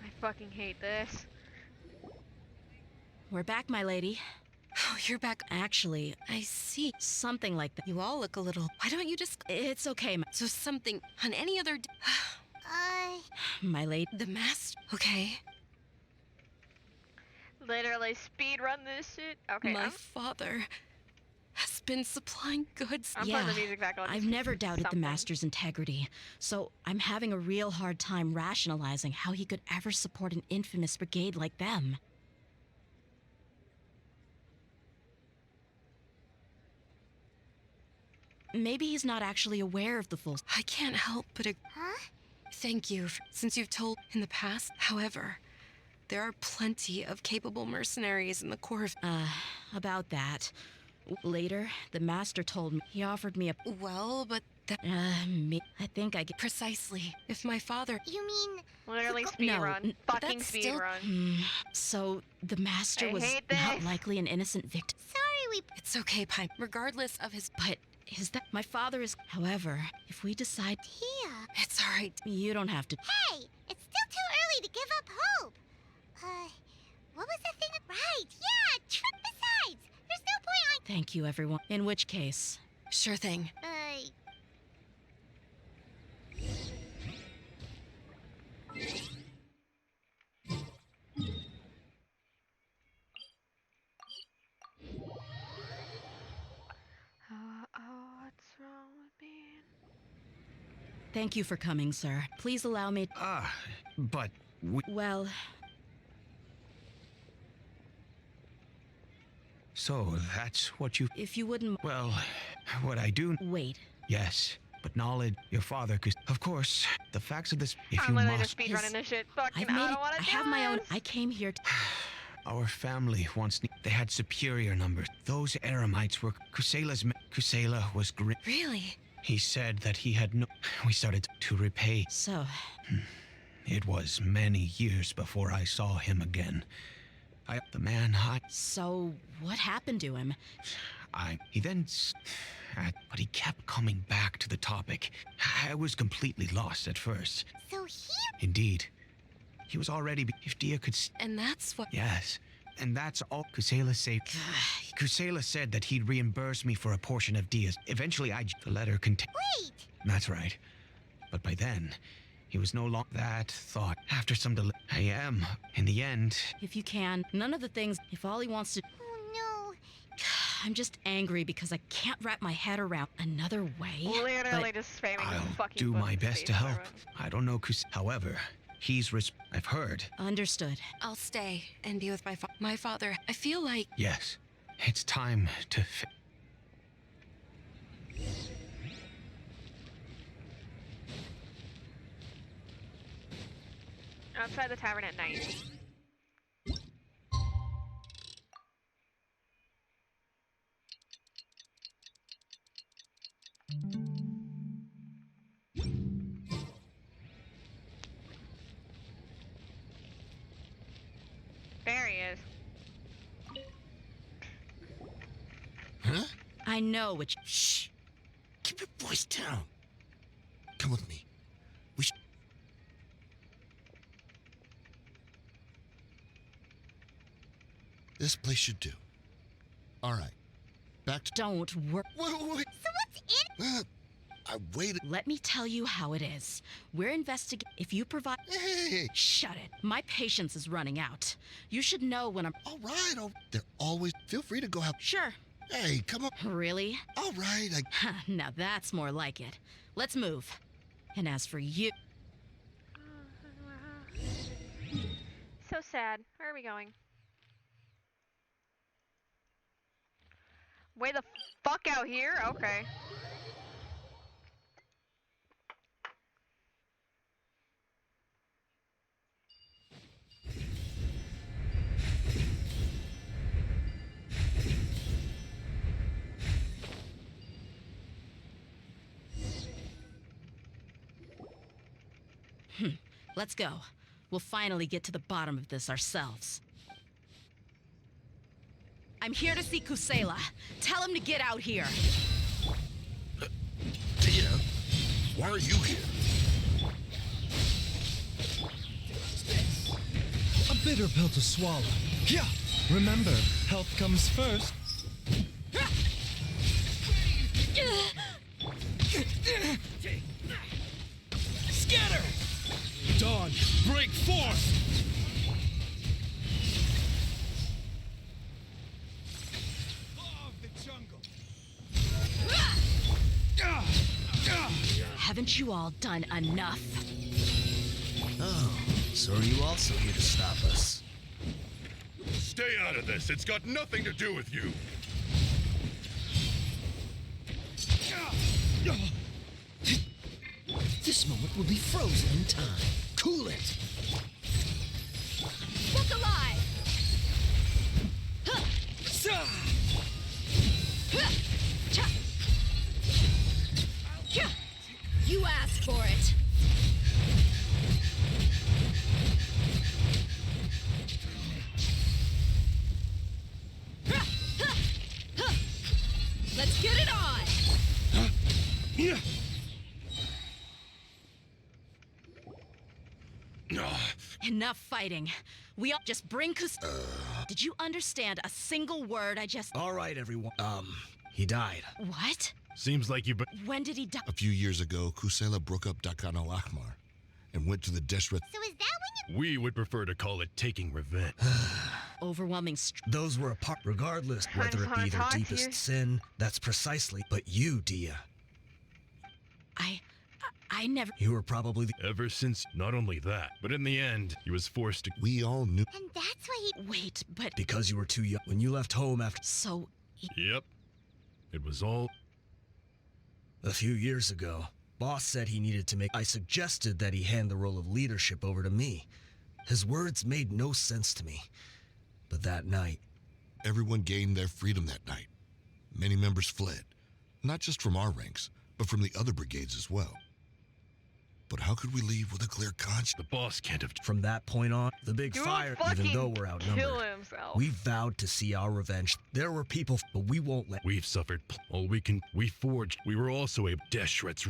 I fucking hate this. We're back, my lady. Oh, you're back. Actually, I see. something like that. You all look a little. Why don't you just. It's okay, So something on any other. my lady. The mask? Okay. Literally speed run this shit. Okay, My I'm father has been supplying goods. playing Yeah, the music back on. I've never doubted something. the Master's integrity, so I'm having a real hard time rationalizing how he could ever support an infamous brigade like them. Maybe he's not actually aware of the full... I can't help but Huh? thank you since you've told in the past. However, there are plenty of capable mercenaries in the Corps of... About that. Later, the master told me he offered me a... Well, but that... I think I get... Precisely. If my father... You mean Literally No, speed run. n- Fucking that's speed still- run. So, the master I was hate not this. likely an innocent victim. sorry we It's okay, Pine. Regardless of his... But is that... My father is... However, if we decide... Tia? It's alright. You don't have to... Hey, it's still too early to give up hope. What was the thing? Right, yeah, besides, there's no point Thank you, everyone. In which case... Sure thing. What's wrong with me? Thank you for coming, sir. Please allow me... But we... Well, So that's what you... if you wouldn't... Well, what I do... Wait. Yes, but knowledge, your father, because... Of course, the facts of this... If I'm you literally must... just speed running this shit. Fucking, I've made I it... don't want to I do have my own... this. I came here to... Our family once... They had superior numbers. Those Eremites were... Kusela was grim. Really? He said that he had no... We started to repay. So, It was many years before I saw him again. The man so what happened to him? he then... But he kept coming back to the topic. I was completely lost at first. so he... Indeed. He was already... If Dia could... And that's what... Yes. And that's all Kusela said. Kusela said that he'd reimburse me for a portion of Dia's. Eventually, the letter contained... Wait! That's right. But by then, he was no longer... That thought. After some delay... I am. In the end... If you can, none of the things... If all he wants to... Oh I'm just angry because I can't wrap my head around another way. Literally But just spamming I'll the fucking do my button best to space help. bar. I don't know However, he's... I've heard. understood. I'll stay and be with my father. I feel like... Yes. It's time to... Outside the tavern at night. There he is. Huh? I know which... Shh! Keep your voice down. Come with me. We should... This place should do. All right. Back to... Don't worry. Wait, wait. So what's in... I waited... Let me tell you how it is. We're investigating... If you provide... Hey! Shut it. My patience is running out. You should know when I'm... All right. They're always... Feel free to go have... Sure. Hey, come on. Really? All right. Now that's more like it. Let's move. And as for you... So sad. Where are we going? Way the fuck out here? Okay. Let's go. We'll finally get to the bottom of this ourselves. I'm here to see Kusela. Tell him to get out here. Tia, why are you here? A bitter pill to swallow. Yeah. Remember, health comes first. Scatter! Dawn, break forth! Of the jungle. Haven't you all done enough? Oh, so are you also here to stop us? Stay out of this. It's got nothing to do with you. This moment will be frozen in time. Cool it! Look alive! You asked for it. Let's get it on! Enough fighting. We all just bring Did you understand a single word I just... All right, everyone. He died. What? Seems like you've been. When did he die? A few years ago, Kusela broke up Dakana Lakmar and went to the Deshret. So is that when you... We would prefer to call it taking revenge. Overwhelming Those were apart. Regardless, I whether just it wanna be their talk to deepest you. sin, that's precisely. But you, Dia, I never... you were probably the... Ever since, not only that, but in the end, he was forced to. We all knew. And that's why he... Wait, but... Because you were too young. When you left home after... So... Yep. It was all. A few years ago, Boss said he needed to make... I suggested that he hand the role of leadership over to me. His words made no sense to me. But that night... Everyone gained their freedom that night. Many members fled, not just from our ranks, but from the other brigades as well. But how could we leave with a clear conscience? The boss can't have. From that point on, the big You fire, will even fucking though we're outnumbered, kill himself. we vowed to see our revenge. There were people, but we won't let... We've suffered. All we can. We forged. We were also a Deshret's.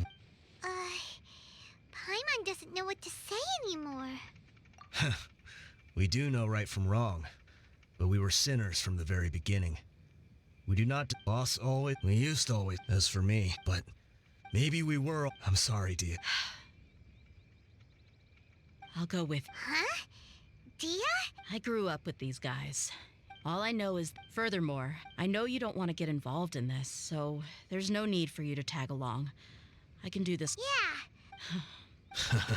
Paimon doesn't know what to say anymore. We do know right from wrong, but we were sinners from the very beginning. We do not... Boss always... We used to always... As for me, but maybe we were... I'm sorry, Dia. I'll go with... Huh? Dia? I grew up with these guys. All I know is... Furthermore, I know you don't want to get involved in this, so there's no need for you to tag along. I can do this. Yeah.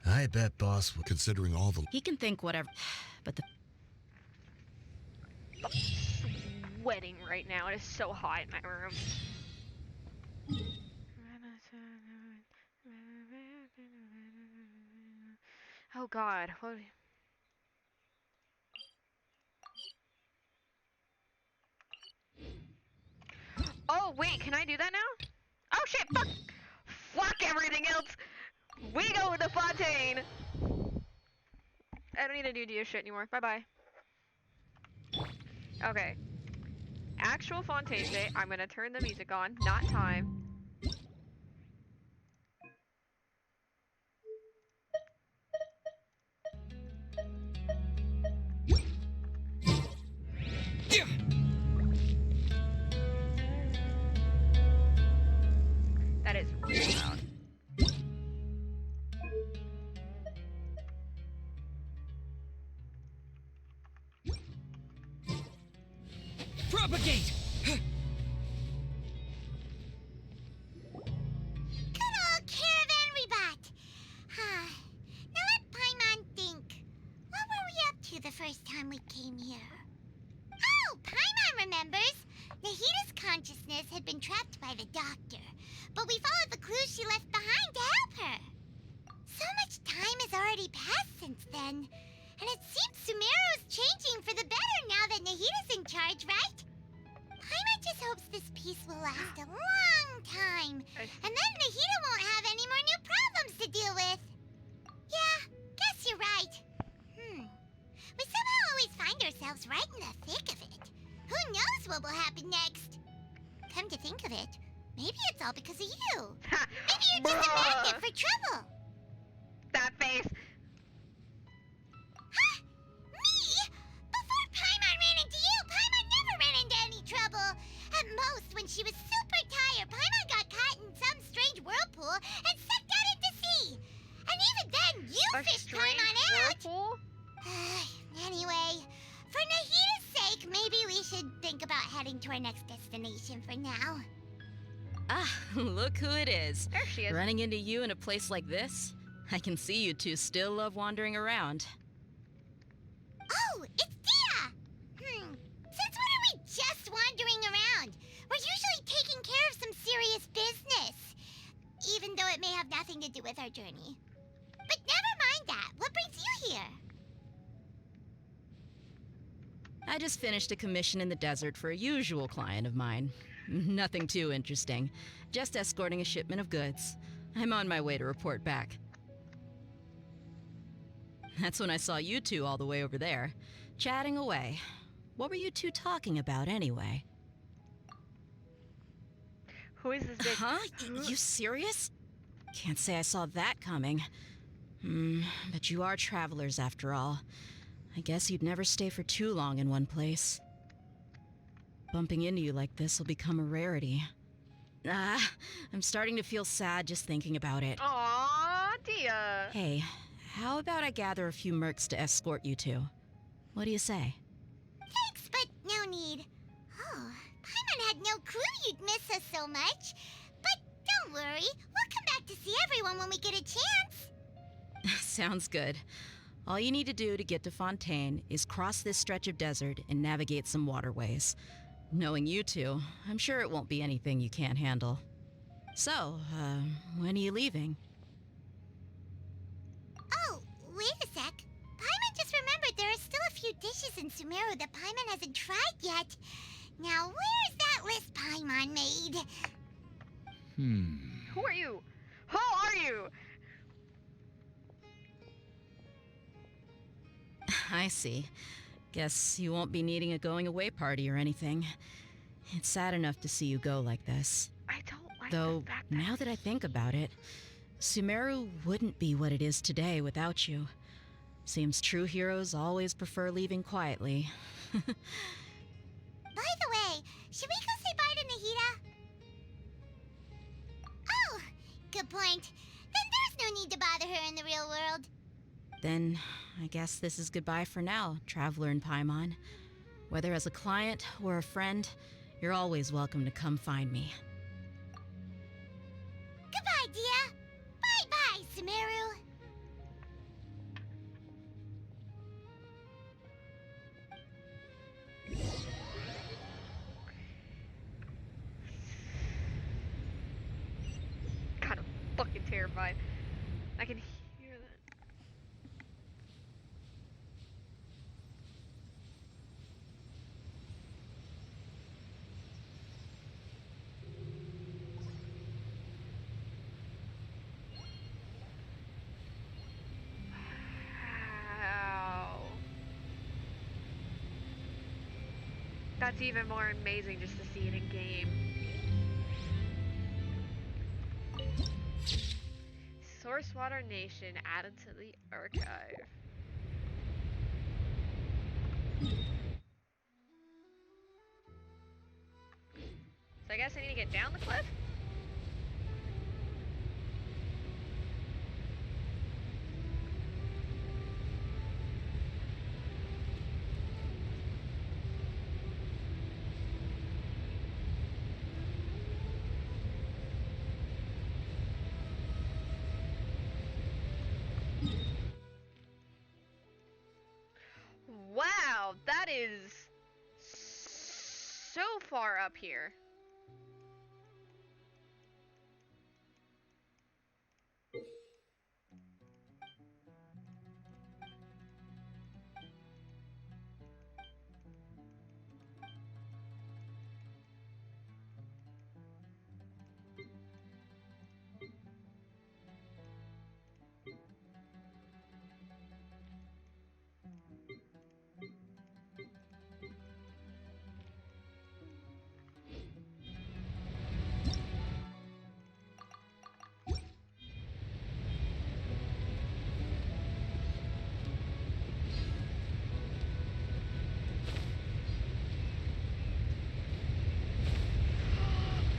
I bet Boss would... Considering all the... He can think whatever... But the... Sweating right now. It is so hot in my room. Oh God. What? Oh wait, can I do that now? Oh shit! Fuck! Fuck everything else. We go with the Fontaine. I don't need to do Dia shit anymore. Bye bye. Okay. Actual Fontaine Day. I'm gonna turn the music on, not time. That is really loud. Propagate! Good old caravan rebot. Now let Paimon think. What were we up to the first time we came here? Oh, Paimon remembers. Nahita's consciousness had been trapped by the doctor, but we followed the clues she left behind to help her. So much time has already passed since then, and it seems Sumeru's changing for the better now that Nahita's in charge, right? Paimon just hopes this peace will last a long time, and then Nahita won't have any more new problems to deal with. Yeah, guess you're right. We somehow always find ourselves right in the thick of it. Who knows what will happen next? Come to think of it, maybe it's all because of you. Maybe you're just a magnet for trouble. That face. Huh? Me? Before Paimon ran into you, Paimon never ran into any trouble. At most, when she was super tired, Paimon got caught in some strange whirlpool and sucked out into sea. And even then, you A fished strange Paimon out. whirlpool? Anyway, for Nahita's sake, maybe we should think about heading to our next destination for now. Ah, look who it is. There she is. Running into you in a place like this? I can see you two still love wandering around. Oh, it's Dia! Since when are we just wandering around? We're usually taking care of some serious business, even though it may have nothing to do with our journey. But never mind that. What brings you here? I just finished a commission in the desert for a usual client of mine. Nothing too interesting. Just escorting a shipment of goods. I'm on my way to report back. That's when I saw you two all the way over there, chatting away. What were you two talking about anyway? Who is this big? Huh? You serious? Can't say I saw that coming. But you are travelers after all. I guess you'd never stay for too long in one place. Bumping into you like this will become a rarity. I'm starting to feel sad just thinking about it. Aw, Dia. Hey, how about I gather a few mercs to escort you two? What do you say? Thanks, but no need. Oh, Paimon had no clue you'd miss us so much. But don't worry, we'll come back to see everyone when we get a chance. Sounds good. All you need to do to get to Fontaine is cross this stretch of desert and navigate some waterways. Knowing you two, I'm sure it won't be anything you can't handle. So, when are you leaving? Oh, wait a sec. Paimon just remembered there are still a few dishes in Sumeru that Paimon hasn't tried yet. Now, where's that list Paimon made? Who are you? Who are you? I see. Guess you won't be needing a going-away party or anything. It's sad enough to see you go like this. I don't like Though, the fact that now that I think about it, Sumeru wouldn't be what it is today without you. Seems true heroes always prefer leaving quietly. By the way, should we go say bye to Nahida? Oh, good point. Then there's no need to bother her in the real world. Then, I guess this is goodbye for now, Traveler in Paimon. Whether as a client or a friend, you're always welcome to come find me. Goodbye, Dia. Bye-bye, Sumeru. kind of fucking terrified. I can hear that. Wow. That's even more amazing just to see it in game. Sourcewater Nation added to the archive. So I guess I need to get down the cliff? Wow, that is so far up here.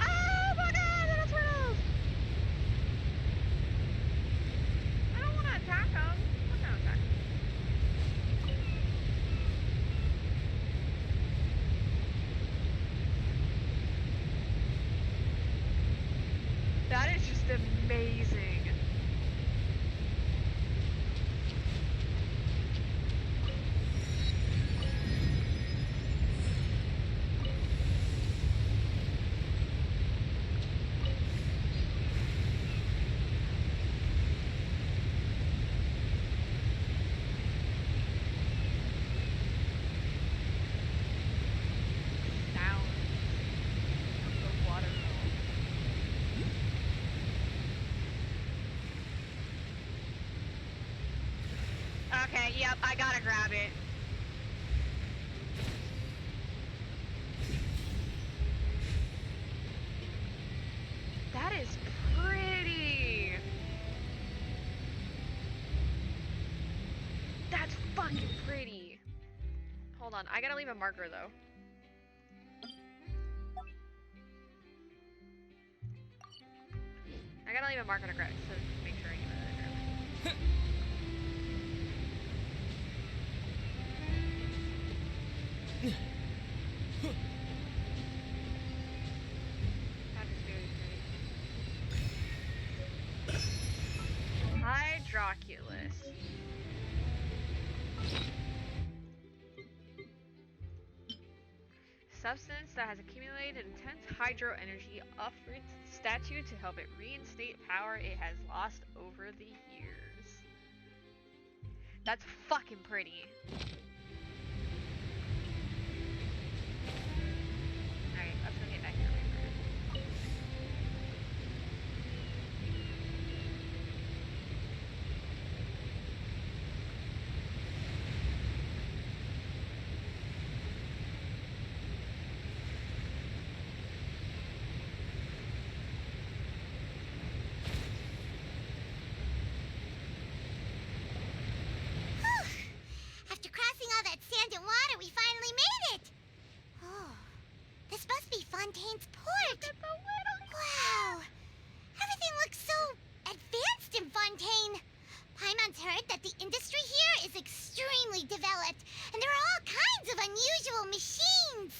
Oh my god, little turtles! I don't want to attack them. I'm not gonna attack them. That is just amazing. Yep, I gotta grab it. That is pretty. That's fucking pretty. Hold on, I gotta leave a marker though. I gotta leave a marker to grab so to make sure I get it. That is very pretty. Hydroculus. Substance that has accumulated intense hydro energy offers its statue to help it reinstate power it has lost over the years. That's fucking pretty. Alright, let's go get back here. After crossing all that sand and water, we finally made it! Oh, this must be Fontaine's port! Look at the little... Wow! Everything looks so advanced in Fontaine! Paimon's heard that the industry here is extremely developed, and there are all kinds of unusual machines!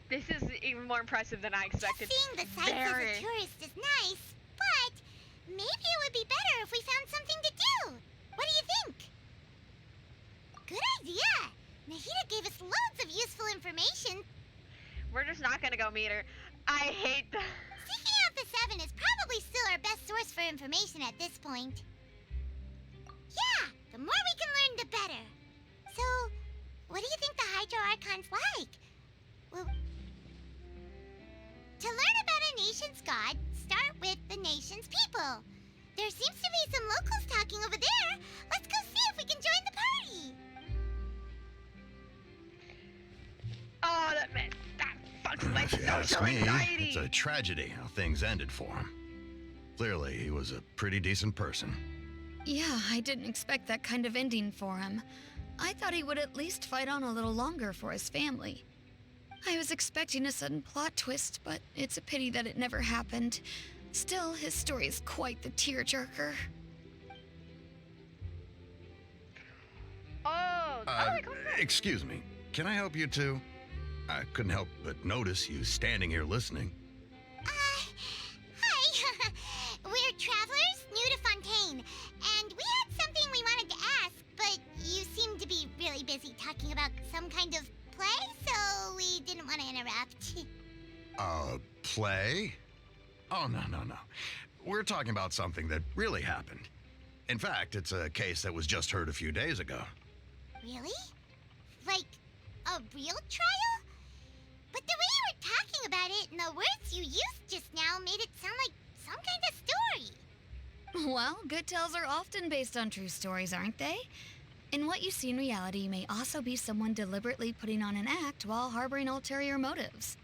This is even more impressive than I expected. Seeing the sights as a tourist is nice, but maybe it would be better if we found something to do. What do you think? Good idea. Nahida gave us loads of useful information. We're just not gonna go meet her. I hate that. Seeking out the Seven is probably still our best source for information at this point. Yeah, the more we can learn, the better. So, what do you think the Hydro Archon's like? Well, to learn about a nation's god, start with the nation's people. There seems to be some locals talking over there. Let's go see if we can join the party. Oh, that fucks my If you ask social me, anxiety. it's a tragedy how things ended for him. Clearly, he was a pretty decent person. Yeah, I didn't expect that kind of ending for him. I thought he would at least fight on a little longer for his family. I was expecting a sudden plot twist, but it's a pity that it never happened. Still, his story is quite the tearjerker. Oh, Excuse me, can I help you too? I couldn't help but notice you standing here listening. Hi. We're travelers new to Fontaine, and we had something we wanted to ask, but you seem to be really busy talking about some kind of play, so we didn't want to interrupt. Play? Oh, no. We're talking about something that really happened. In fact, it's a case that was just heard a few days ago. Really? Like, a real trial? But the way you were talking about it and the words you used just now made it sound like some kind of story. Well, good tales are often based on true stories, aren't they? And what you see in reality may also be someone deliberately putting on an act while harboring ulterior motives.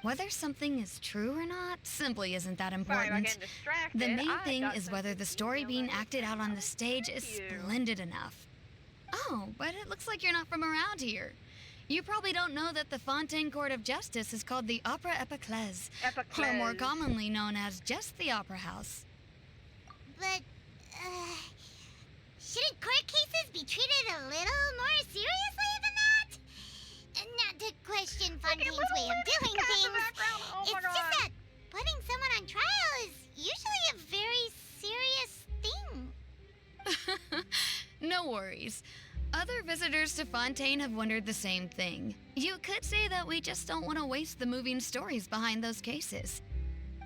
Whether something is true or not simply isn't that Sorry about important. getting distracted. The main I thing got is whether something the to story email being that acted out on the stage is you. splendid enough. Oh, but it looks like you're not from around here. You probably don't know that the Fontaine Court of Justice is called the Opera Epiclese, or more Epiclese. commonly known as just the Opera House. But, shouldn't court cases be treated a little more seriously than that? Not to question Fontaine's way of doing things. Oh It's my just god. that putting someone on trial is usually a very serious thing. No worries. Other visitors to Fontaine have wondered the same thing. You could say that we just don't want to waste the moving stories behind those cases.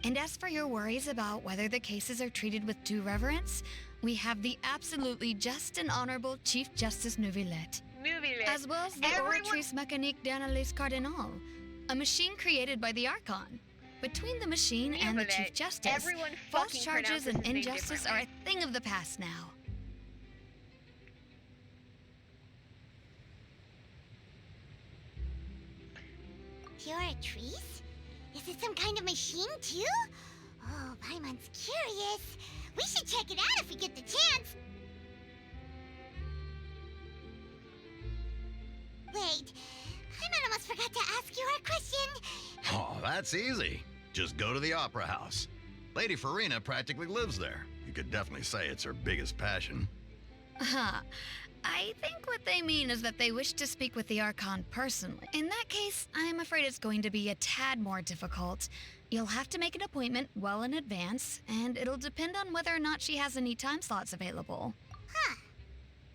And as for your worries about whether the cases are treated with due reverence, we have the absolutely just and honorable Chief Justice Neuvillette, as well as the Oratrice Mécanique d'Analyse Cardinal, a machine created by the Archon. Between the machine and the Chief Neuvillette. Justice, Everyone false fucking charges pronounces and his name injustice are a differently. thing of the past now. You're a Trees? Is it some kind of machine, too? Oh, Paimon's curious. We should check it out if we get the chance. Wait, Paimon almost forgot to ask you our question. Oh, that's easy. Just go to the Opera House. Lady Farina practically lives there. You could definitely say it's her biggest passion. Huh. I think what they mean is that they wish to speak with the Archon personally. In that case, I'm afraid it's going to be a tad more difficult. You'll have to make an appointment well in advance, and it'll depend on whether or not she has any time slots available. Huh.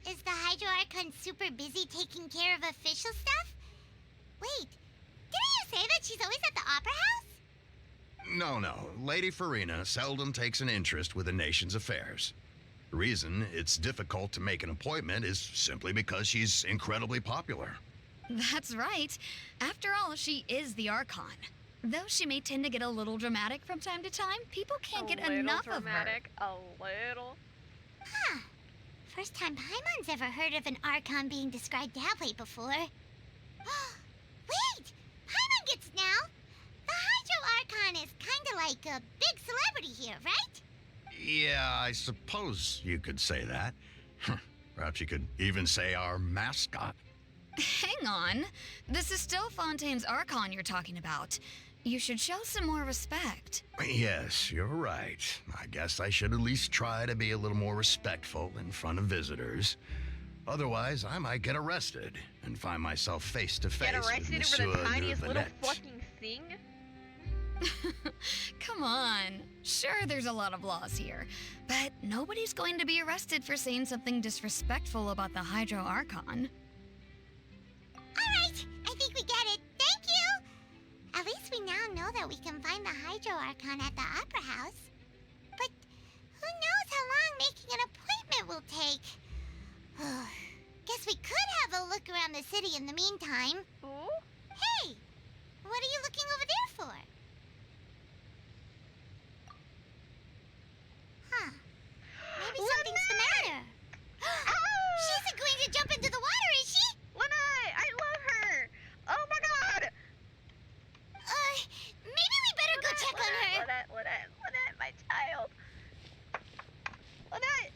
Is the Hydro Archon super busy taking care of official stuff? Wait, didn't you say that she's always at the Opera House? No. Lady Farina seldom takes an interest with the nation's affairs. The reason it's difficult to make an appointment is simply because she's incredibly popular. That's right. After all, she is the Archon. Though she may tend to get a little dramatic from time to time, people can't get enough of her. A little. Huh. First time Paimon's ever heard of an Archon being described that way before. Wait! Paimon gets now! The Hydro Archon is kinda like a big celebrity here, right? Yeah, I suppose you could say that. Perhaps you could even say our mascot. Hang on. This is still Fontaine's Archon you're talking about. You should show some more respect. Yes, you're right. I guess I should at least try to be a little more respectful in front of visitors. Otherwise, I might get arrested and find myself face to face Get with arrested Monsieur over the tiniest little Neuvillette. fucking thing? Come on. Sure, there's a lot of laws here, but nobody's going to be arrested for saying something disrespectful about the Hydro Archon. Alright, I think we get it. Thank you! At least we now know that we can find the Hydro Archon at the Opera House. But who knows how long making an appointment will take? Guess we could have a look around the city in the meantime. Ooh? Hey! What are you looking over there for? Huh. Maybe something's the matter. She isn't going to jump into the water, is she? Lynette, I love her! Oh my god! Maybe we better go check on her. Lynette, my child. Lynette!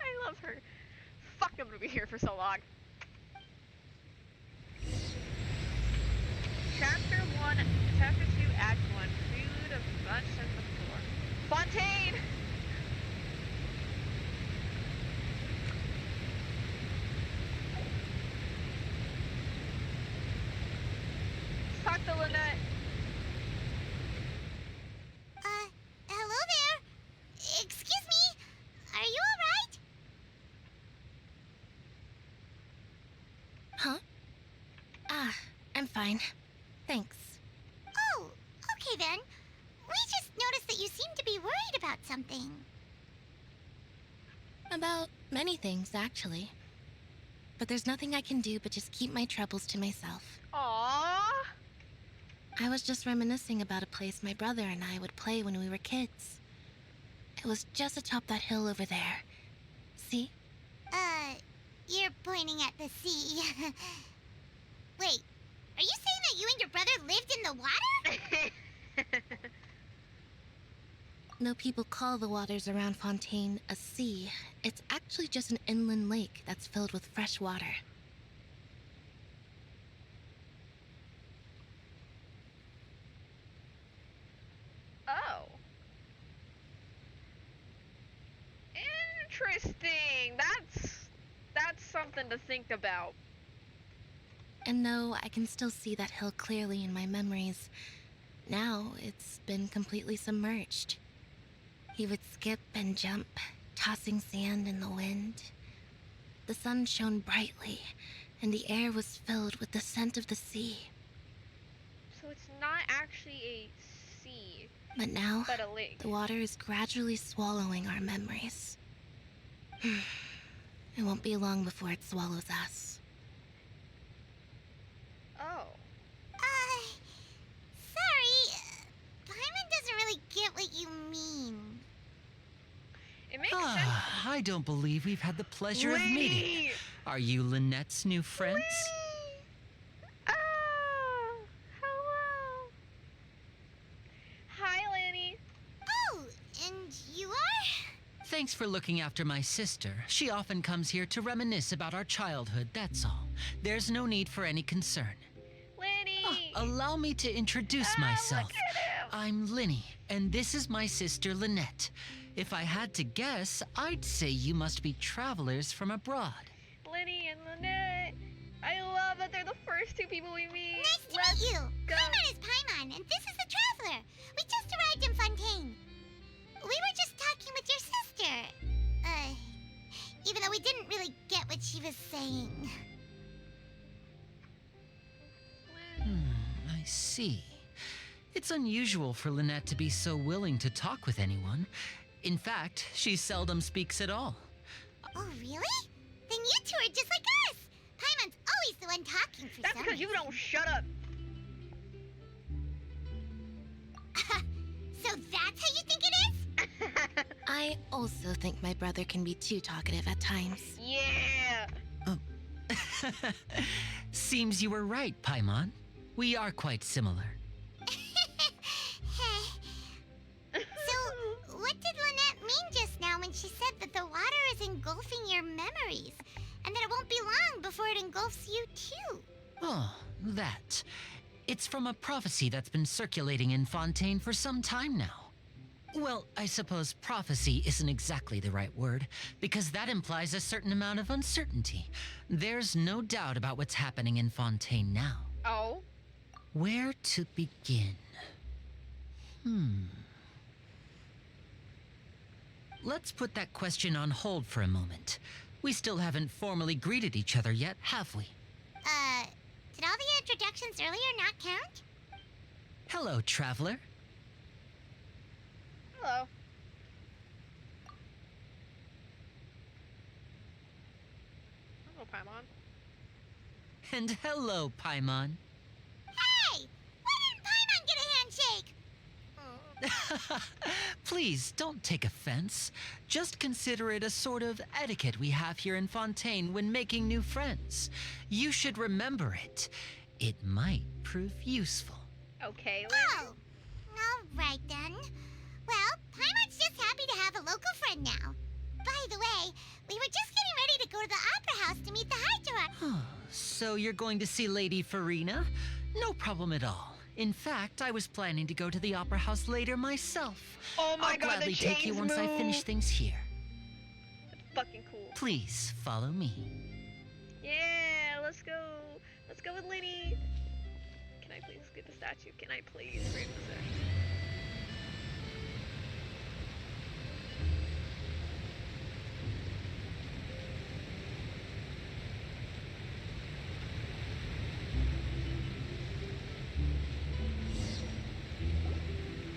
I love her. Fuck, I'm gonna be here for so long. Chapter 1, Chapter 2, Act 1, Prelude of Bunch and the Floor. Fontaine! Let's talk to Lynette. Hello there. Excuse me. Are you alright? Huh? I'm fine. Thanks. Oh, okay then. We just noticed that you seem to be worried about something. About many things, actually. But there's nothing I can do but just keep my troubles to myself. Aww. I was just reminiscing about a place my brother and I would play when we were kids. It was just atop that hill over there. See? You're pointing at the sea. Wait, are you saying that you and your brother lived in the water? Though people call the waters around Fontaine a sea, it's actually just an inland lake that's filled with fresh water. Oh. Interesting. That's something to think about. And though I can still see that hill clearly in my memories, now it's been completely submerged. He would skip and jump, tossing sand in the wind. The sun shone brightly, and the air was filled with the scent of the sea. So it's not actually a sea, But now, but a lake. the water is gradually swallowing our memories. It won't be long before it swallows us. Oh. Sorry. Paimon doesn't really get what you mean. It makes sense. I don't believe we've had the pleasure of meeting. Lady! Are you Lynette's new friends? Oh! Thanks for looking after my sister. She often comes here to reminisce about our childhood, that's all. There's no need for any concern. Lenny! Allow me to introduce myself. Look at him! I'm Linny, and this is my sister Lynette. If I had to guess, I'd say you must be travelers from abroad. Lenny and Lynette. I love that they're the first two people we meet. Nice to meet you. Go. Paimon is Paimon, and this is the Traveler. We just arrived in Fontaine. We were just talking with your sister. Even though we didn't really get what she was saying. I see. It's unusual for Lynette to be so willing to talk with anyone. In fact, she seldom speaks at all. Oh, really? Then you two are just like us. Paimon's always the one talking for That's some because you reason. don't shut up. So that's how you think it is? I also think my brother can be too talkative at times. Yeah. Seems you were right, Paimon. We are quite similar. So, what did Lynette mean just now when she said that the water is engulfing your memories? And that it won't be long before it engulfs you too? Oh, that. It's from a prophecy that's been circulating in Fontaine for some time now. Well, I suppose prophecy isn't exactly the right word, because that implies a certain amount of uncertainty. There's no doubt about what's happening in Fontaine now. Oh? Where to begin? Let's put that question on hold for a moment. We still haven't formally greeted each other yet, have we? Did all the introductions earlier not count? Hello, traveler. Hello. Hello, Paimon. And hello, Paimon. Hey! Why didn't Paimon get a handshake? Please, don't take offense. Just consider it a sort of etiquette we have here in Fontaine when making new friends. You should remember it. It might prove useful. Okay, Lenny. Oh! Alright then. Well, Paimon's just happy to have a local friend now. By the way, we were just getting ready to go to the Opera House to meet the Hydra. So you're going to see Lady Farina? No problem at all. In fact, I was planning to go to the Opera House later myself. Oh my I'll god, gladly the take you chains once I move. finish things here. That's fucking cool. Please, follow me. Yeah, let's go. Let's go with Lenny. Can I please get the statue? Can I please grab the statue?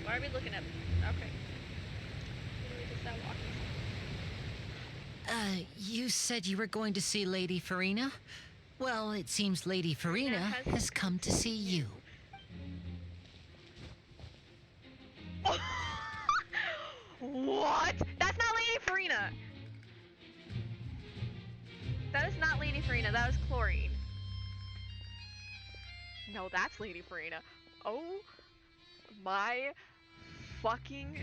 Why are we looking at? Okay. Literally just that walking. You said you were going to see Lady Farina? Well, it seems Lady Farina has come to see you. What? That's not Lady Farina. That is not Lady Farina. That was Chlorine. No, that's Lady Farina. Oh my fucking.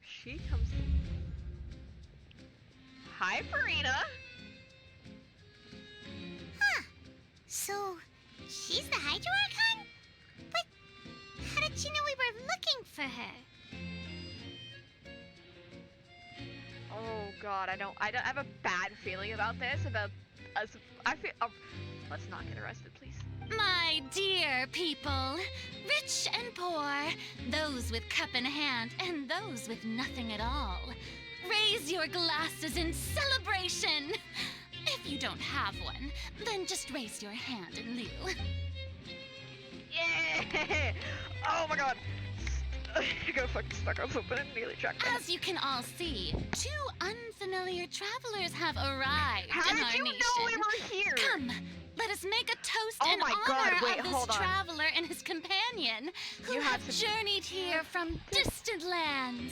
She comes. Hi, Farina. Huh. So, she's the Hydra Archon? But how did she know we were looking for her? Oh god, I have a bad feeling about this. About us. I feel. Oh, let's not get arrested, please. My dear people, rich and poor, those with cup in hand and those with nothing at all, raise your glasses in celebration. If you don't have one, then just raise your hand in lieu. Yeah! Oh my god! I got fucking stuck on something and nearly tracked down. As you can all see, two unfamiliar travelers have arrived How in did our you nation. know we were here? Come, let us make a toast Oh in my honor God, wait, of this hold on. traveler and his companion who You have have to- journeyed here from distant lands.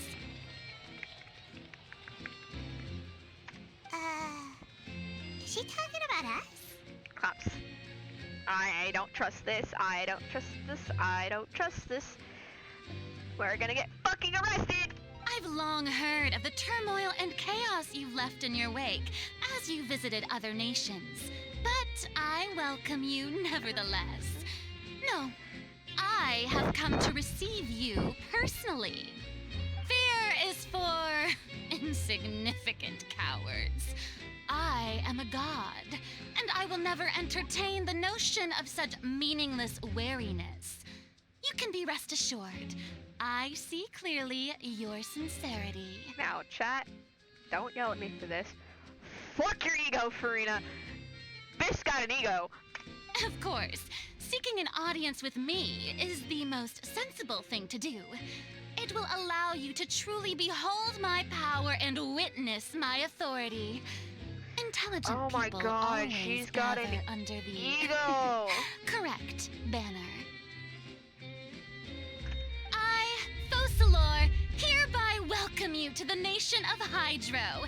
Is she talking about us? Cops. I don't trust this. I don't trust this. I don't trust this. We're gonna get fucking arrested! I've I've long heard of the turmoil and chaos you've left in your wake as you visited other nations, but I welcome you nevertheless. No, I have come to receive you personally. Fear is for insignificant cowards. I am a god, and I will never entertain the notion of such meaningless wariness. You can be rest assured, I see clearly your sincerity. Now, chat, don't yell at me for this. Fuck your ego, Farina. Bitch got an ego. Of course, seeking an audience with me is the most sensible thing to do. It will allow you to truly behold my power and witness my authority. Intelligent Oh my people god, always she's got gather an under the ego. Correct, Banner. I, Focalor, hereby welcome you to the nation of Hydro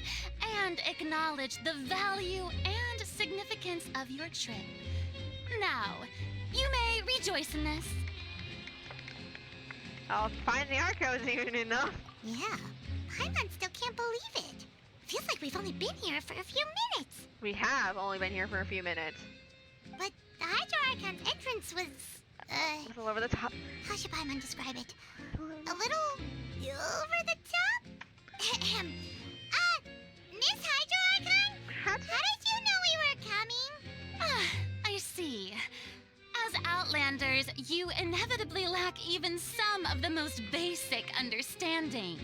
and acknowledge the value and significance of your trip. Now, you may rejoice in this. Oh, find the Arco isn't even enough. Yeah, Paimon still can't believe it. Feels like we've only been here for a few minutes. We have only been here for a few minutes. But the Hydro Archon's entrance was, It's all over the top. how should Paimon describe it? A little over the top? Miss Hydro Archon? How did you know we were coming? Ah, I see. As Outlanders, you inevitably lack even some of the most basic understanding.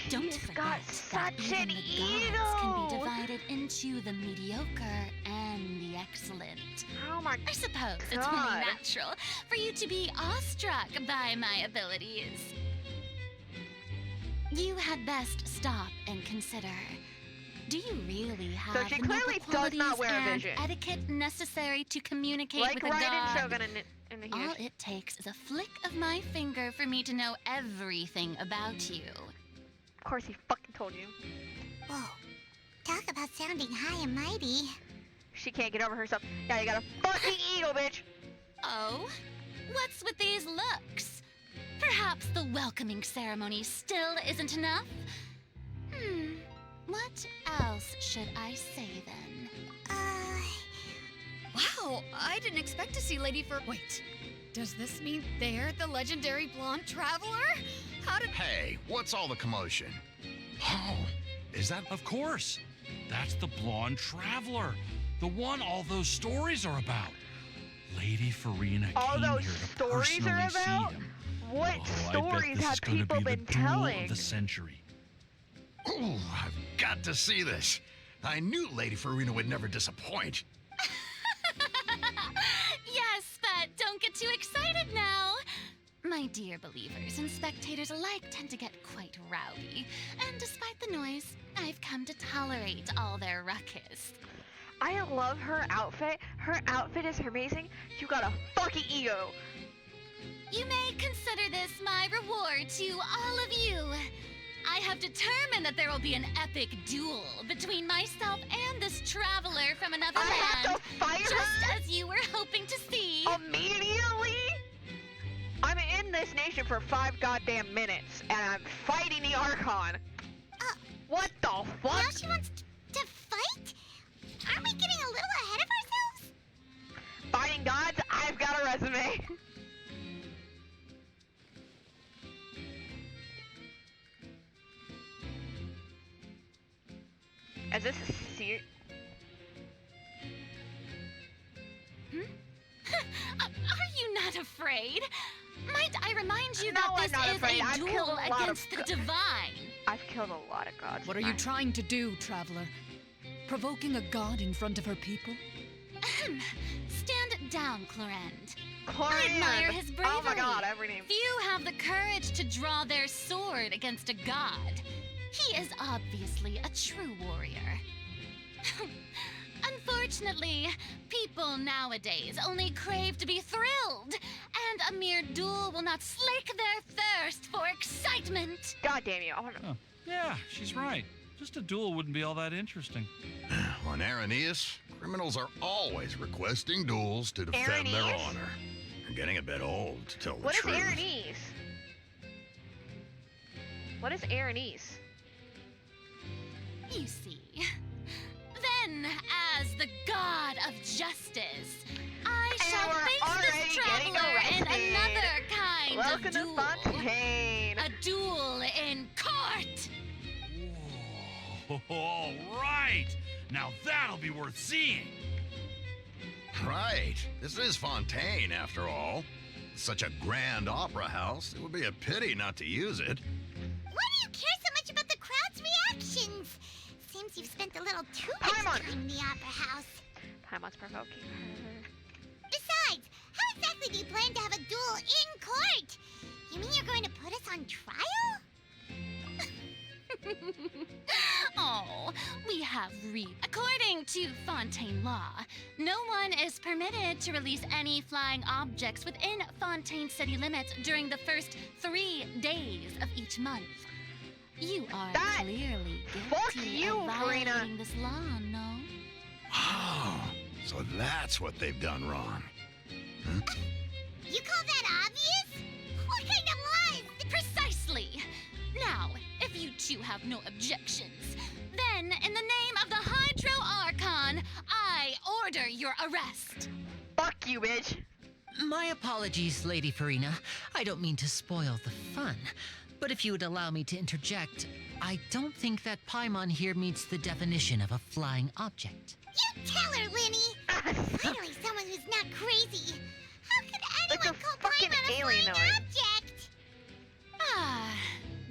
Don't forget got that such even an the gods can be ego. divided into the mediocre and the excellent. Oh my I suppose it's God. only natural for you to be awestruck by my abilities. You had best stop and consider. Do you really have So she the noble clearly does qualities not wear a and vision. etiquette necessary to communicate Like with a Raiden god? Shogun in the All huge. it takes is a flick of my finger for me to know everything about you. Of course he fucking told you. Whoa, talk about sounding high and mighty. She can't get over herself. Yeah, you got a fucking ego, bitch. Oh? What's with these looks? Perhaps the welcoming ceremony still isn't enough? What else should I say then? Wow, I didn't expect to see Lady for. Wait, does this mean they're the legendary blonde traveler? How did. Hey, what's all the commotion? Oh, is that. Of course. That's the blonde traveler. The one all those stories are about. Lady Farina All came those here to stories are personally about? see him. What I bet stories this have is gonna people be been the duel telling? of the century. Ooh, I've got to see this. I knew Lady Farina would never disappoint. Yes, but don't get too excited now. My dear believers and spectators alike tend to get quite rowdy, and despite the noise, I've come to tolerate all their ruckus. I love her outfit. Her outfit is amazing. You got a fucking ego. You may consider this my reward to all of you. I have determined that there will be an epic duel between myself and this traveler from another I have land, to fight just her? as you were hoping to see. Immediately? I'm in this nation for 5 goddamn minutes, and I'm fighting the Archon. What the fuck? Now she wants to fight? Aren't we getting a little ahead of ourselves? Fighting gods? I've got a resume. Is this a serious? Are you not afraid? Might I remind you No, that I'm this not is afraid. a I've killed duel a lot of against the divine? I've killed a lot of gods. What are you trying to do, traveler? Provoking a god in front of her people? Ahem. Stand down, Clorend. I Clorend. admire his bravery. Oh my god, every name. Few have the courage to draw their sword against a god. He is obviously a true warrior. Unfortunately, people nowadays only crave to be thrilled, and a mere duel will not slake their thirst for excitement. God damn you. I wanna... Oh, yeah, she's right. Just a duel wouldn't be all that interesting. On Araneus, criminals are always requesting duels to defend their Araneus? honor. They're getting a bit old, to tell the What is truth. Aranese? What is Aranese? You see. Then, as the god of justice, I shall face this traveler in another kind Welcome of duel. to Fontaine. A duel in court. Whoa, all right. Now that'll be worth seeing. Right. This is Fontaine, after all. Such a grand opera house. It would be a pity not to use it. Why do you care so much about the crowd's reactions? Seems you've spent a little too much time in the opera house. Paimon's provoking her. Besides, how exactly do you plan to have a duel in court? You mean you're going to put us on trial? Oh, we have According to Fontaine law, no one is permitted to release any flying objects within Fontaine city limits during the first 3 days of each month. You are clearly guilty of violating this law, no? Oh, so that's what they've done wrong. Huh? You call that obvious? What kind of lies? Precisely. Now, if you two have no objections, then in the name of the Hydro Archon, I order your arrest. Fuck you, bitch. My apologies, Lady Farina. I don't mean to spoil the fun. But if you would allow me to interject, I don't think that Paimon here meets the definition of a flying object. You tell her, Linny! Finally, someone who's not crazy. How could anyone call Paimon a flying object? Ah,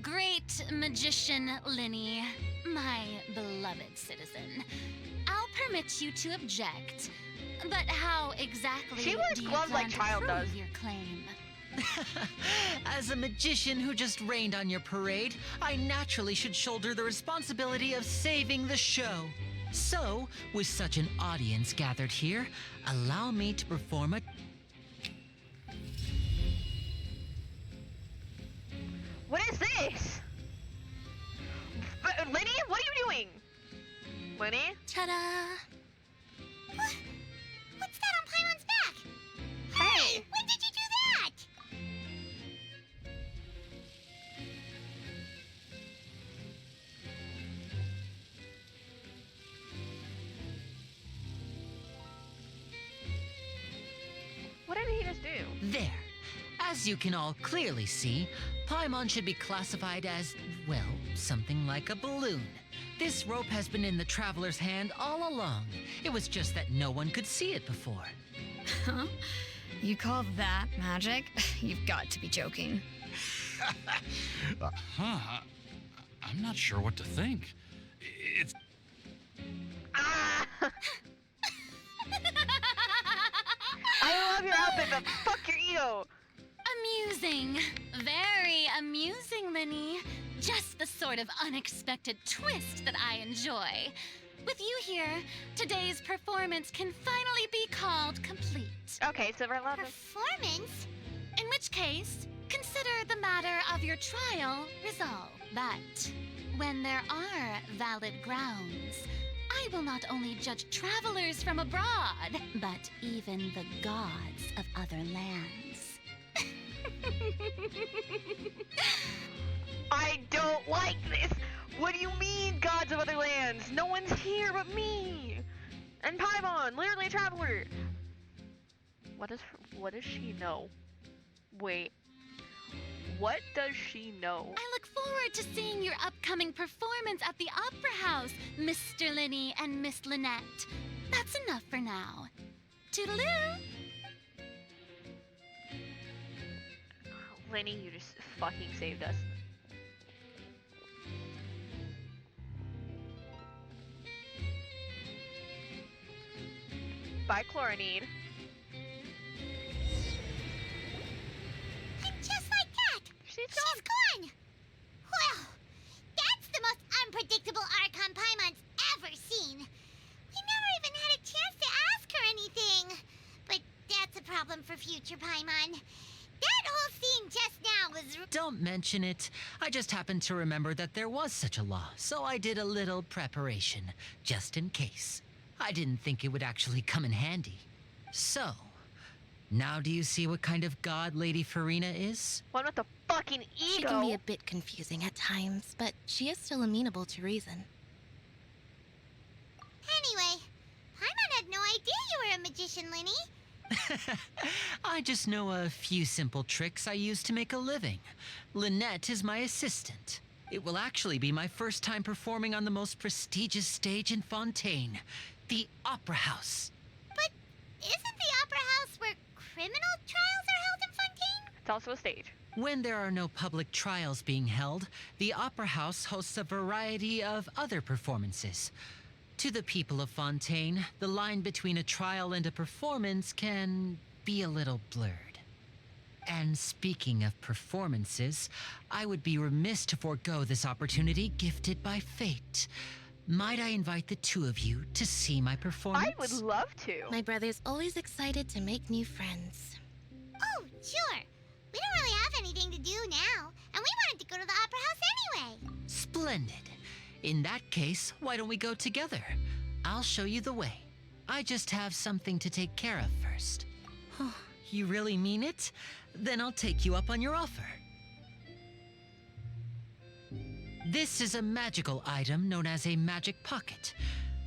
great magician Linny, my beloved citizen. I'll permit you to object, but how exactly She wears do you gloves plan like to Child prove does. your claim? As a magician who just rained on your parade, I naturally should shoulder the responsibility of saving the show. So, with such an audience gathered here, allow me to perform a... What is this? Linny, what are you doing? Linny? Ta-da! What's that on Paimon's back? Hey! When did you do that? What did he just do? There. As you can all clearly see, Paimon should be classified as, well, something like a balloon. This rope has been in the traveler's hand all along. It was just that no one could see it before. Huh? You call that magic? You've got to be joking. Huh? I'm not sure what to think. It's... I love your outfit, but fuck your ego. Amusing. Very amusing, Linny. Just the sort of unexpected twist that I enjoy. With you here, today's performance can finally be called complete. Okay, so we're allowed to... Performance? In which case, consider the matter of your trial resolved. But when there are valid grounds, I will not only judge travelers from abroad, but even the gods of other lands. I don't like this. What do you mean, gods of other lands? No one's here but me. And Paimon, literally a traveler. What does she know? Wait. What does she know? I look forward to seeing your upcoming performance at the Opera House, Mr. Linny and Miss Lynette. That's enough for now. Toodaloo! Linny, you just fucking saved us. Bye, Chlorinide. And just like that, She's gone. Well, that's the most unpredictable Archon Paimon's ever seen. We never even had a chance to ask her anything. But that's a problem for future Paimon. That whole scene just now was... Don't mention it. I just happened to remember that there was such a law, so I did a little preparation, just in case. I didn't think it would actually come in handy. So, Now do you see what kind of god Lady Farina is? One with the fucking ego. She can be a bit confusing at times, but she is still amenable to reason. Anyway, Paimon had no idea you were a magician, Linny. I just know a few simple tricks I use to make a living. Lynette is my assistant. It will actually be my first time performing on the most prestigious stage in Fontaine, the Opera House. But isn't the Opera House where criminal trials are held in Fontaine? It's also a stage. When there are no public trials being held, the Opera House hosts a variety of other performances. To the people of Fontaine, the line between a trial and a performance can be a little blurred. And speaking of performances, I would be remiss to forego this opportunity gifted by fate. Might I invite the two of you to see my performance? I would love to. My brother's always excited to make new friends. Oh, sure. We don't really have anything to do now, and we wanted to go to the Opera House anyway. Splendid. In that case, why don't we go together? I'll show you the way. I just have something to take care of first. You really mean it? Then I'll take you up on your offer. This is a magical item known as a magic pocket.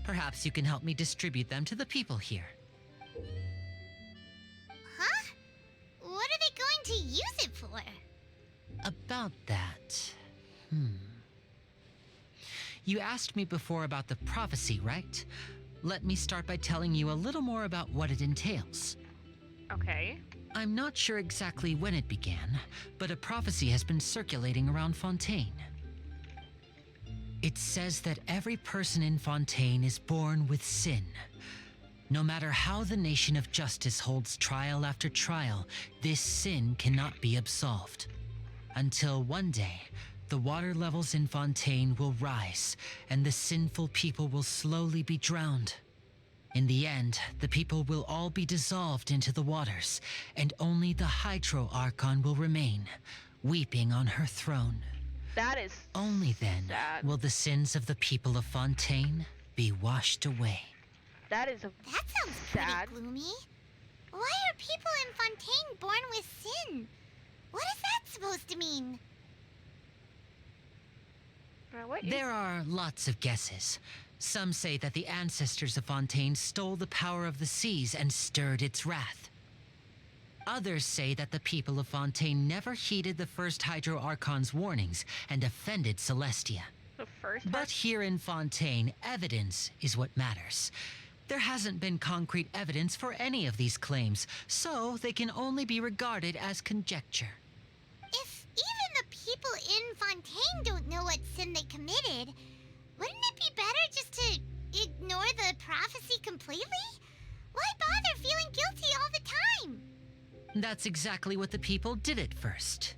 Perhaps you can help me distribute them to the people here. Huh? What are they going to use it for? About that... You asked me before about the prophecy, right? Let me start by telling you a little more about what it entails. Okay. I'm not sure exactly when it began, but a prophecy has been circulating around Fontaine. It says that every person in Fontaine is born with sin. No matter how the nation of justice holds trial after trial, this sin cannot be absolved. Until one day, the water levels in Fontaine will rise, and the sinful people will slowly be drowned. In the end, the people will all be dissolved into the waters, and only the Hydro Archon will remain, weeping on her throne. That is Only then sad. will the sins of the people of Fontaine be washed away. That sounds sad. Pretty gloomy. Why are people in Fontaine born with sin? What is that supposed to mean? There are lots of guesses. Some say that the ancestors of Fontaine stole the power of the seas and stirred its wrath. Others say that the people of Fontaine never heeded the first Hydro Archon's warnings and offended Celestia. But here in Fontaine, evidence is what matters. There hasn't been concrete evidence for any of these claims, so they can only be regarded as conjecture. If even the people in Fontaine don't know what sin they committed, wouldn't it be better just to ignore the prophecy completely? Why bother feeling guilty all the time? That's exactly what the people did at first.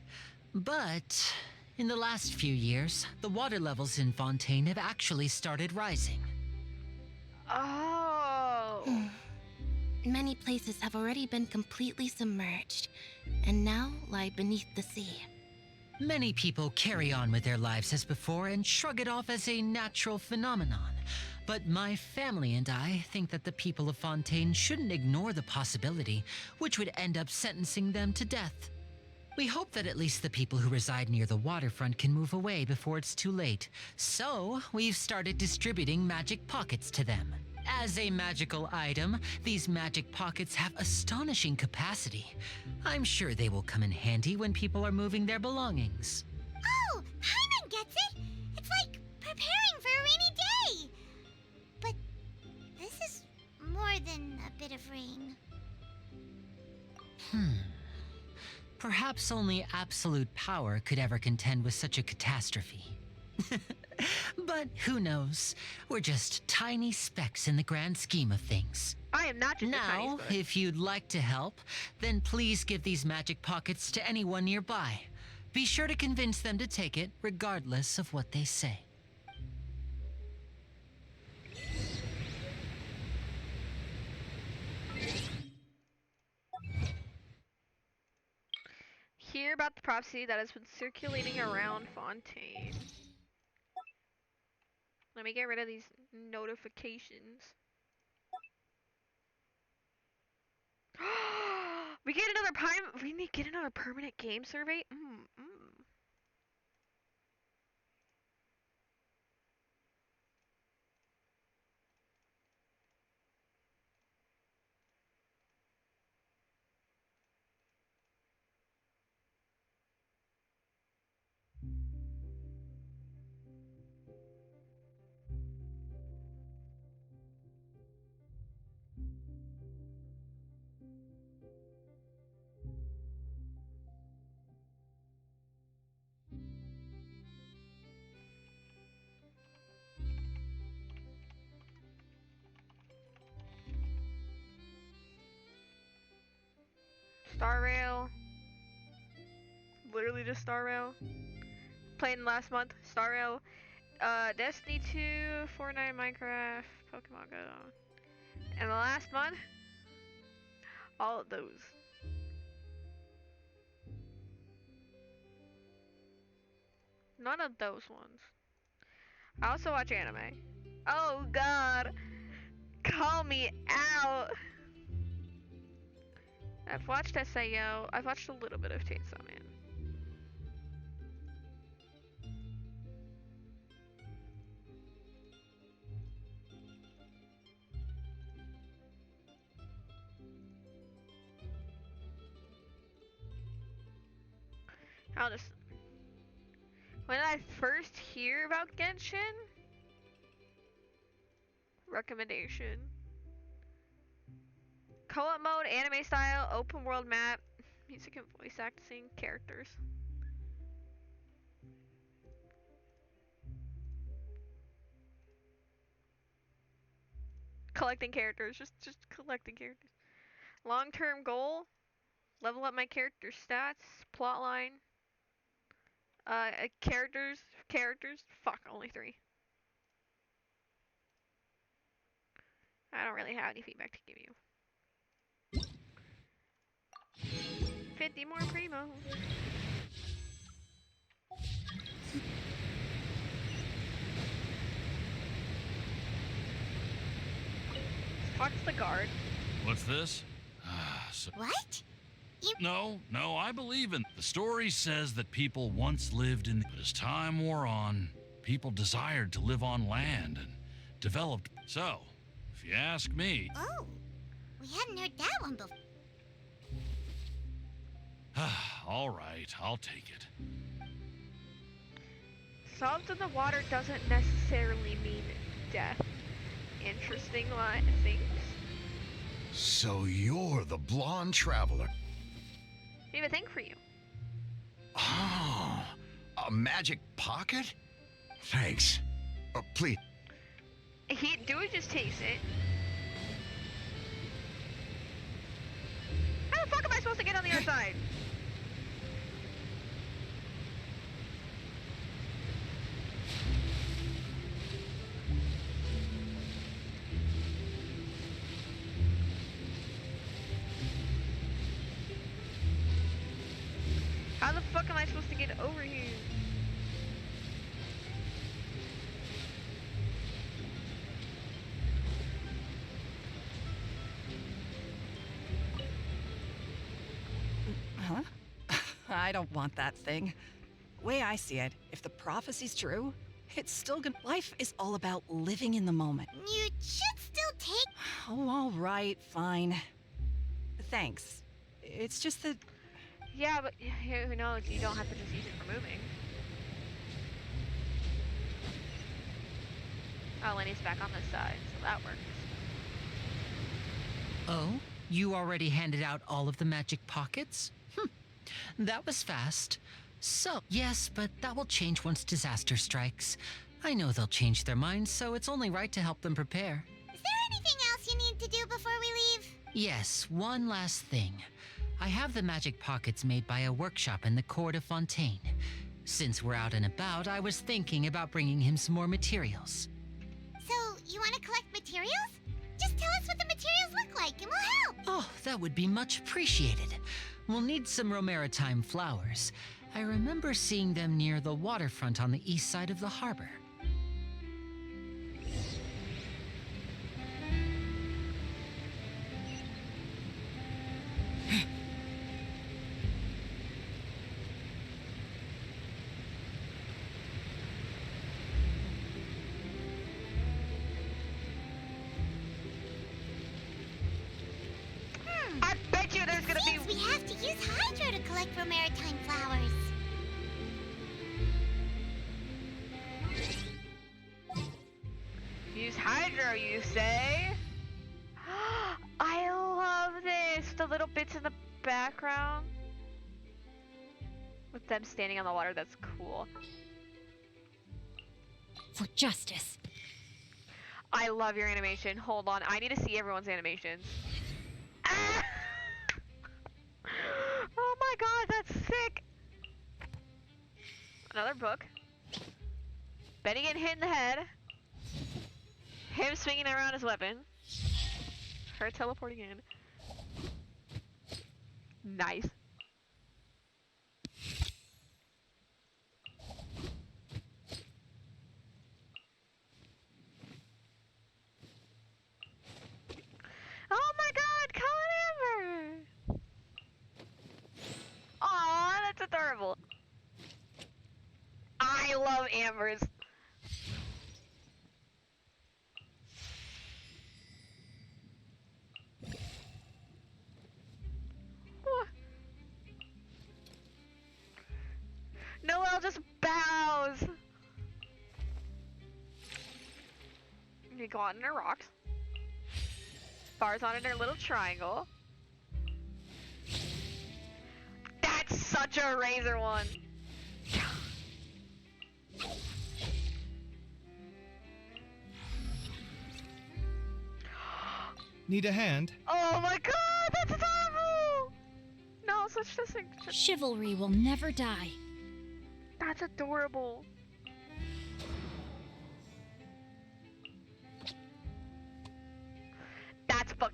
But in the last few years, the water levels in Fontaine have actually started rising. Oh. Many places have already been completely submerged, and now lie beneath the sea. Many people carry on with their lives as before and shrug it off as a natural phenomenon. But my family and I think that the people of Fontaine shouldn't ignore the possibility, which would end up sentencing them to death. We hope that at least the people who reside near the waterfront can move away before it's too late. So, we've started distributing magic pockets to them. As a magical item, these magic pockets have astonishing capacity. I'm sure they will come in handy when people are moving their belongings. Oh, Paimon gets it! It's like preparing for a rainy day! But this is more than a bit of rain. Perhaps only absolute power could ever contend with such a catastrophe. But who knows? We're just tiny specks in the grand scheme of things. I am not just a tiny Now, speck. if you'd like to help, then please give these magic pockets to anyone nearby. Be sure to convince them to take it, regardless of what they say. Hear about the prophecy that has been circulating around Fontaine. Let me get rid of these notifications. We get another we need to get another permanent game survey. Star Rail. Literally just Star Rail. Playing last month, Star Rail. Destiny 2, Fortnite, Minecraft, Pokemon Go. And the last month, all of those. None of those ones. I also watch anime. Oh god. Call me out. I've watched SAO. I've watched a little bit of Chainsaw Man. I'll just... When did I first hear about Genshin? Recommendation. Co-op mode, anime style, open world map, music and voice acting, characters. Collecting characters, just collecting characters. Long-term goal, level up my character stats, plotline. Characters, fuck, only 3. I don't really have any feedback to give you. 50 more primos. Fuck's the guard. What's this? What? No, I believe in. The story says that people once lived in. But as time wore on, people desired to live on land and developed. So, if you ask me. Oh, we hadn't heard that one before. All right, I'll take it. Salt in the water doesn't necessarily mean death. Interesting line of things. So you're the blonde traveler. We have a thing for you. Oh, a magic pocket? Thanks. Please. Do we just taste it? How the fuck am I supposed to get on the other side? How the fuck am I supposed to get over here? Huh? I don't want that thing. Way I see it, if the prophecy's true, it's still gonna. Life is all about living in the moment. You should still take. Oh, all right, fine. Thanks. It's just that. Yeah, but who knows? You don't have to just use it for moving. Oh, Lenny's back on this side, so that works. Oh? You already handed out all of the magic pockets? That was fast. So, yes, but that will change once disaster strikes. I know they'll change their minds, so it's only right to help them prepare. Is there anything else you need to do before we leave? Yes, one last thing. I have the magic pockets made by a workshop in the court of Fontaine. Since we're out and about, I was thinking about bringing him some more materials. So, you want to collect materials? Just tell us what the materials look like and we'll help! Oh, that would be much appreciated. We'll need some Romaritime flowers. I remember seeing them near the waterfront on the east side of the harbor. use Hydro to collect for maritime flowers. Use Hydro, you say? I love this! The little bits in the background. With them standing on the water, that's cool. For justice. I love your animation. Hold on, I need to see everyone's animations. Ah! Oh my god, that's sick! Another book. Benny getting hit in the head. Him swinging around his weapon. Her teleporting in. Nice. Oh my god, Colin Amber! Aw, that's adorable. I love Ambers. Noelle just bows. You go on in her rocks. Bars on in her little triangle. That's such a Razor one. Need a hand? Oh my god, that's adorable! No, such a Chivalry will never die. That's adorable. That's fuck.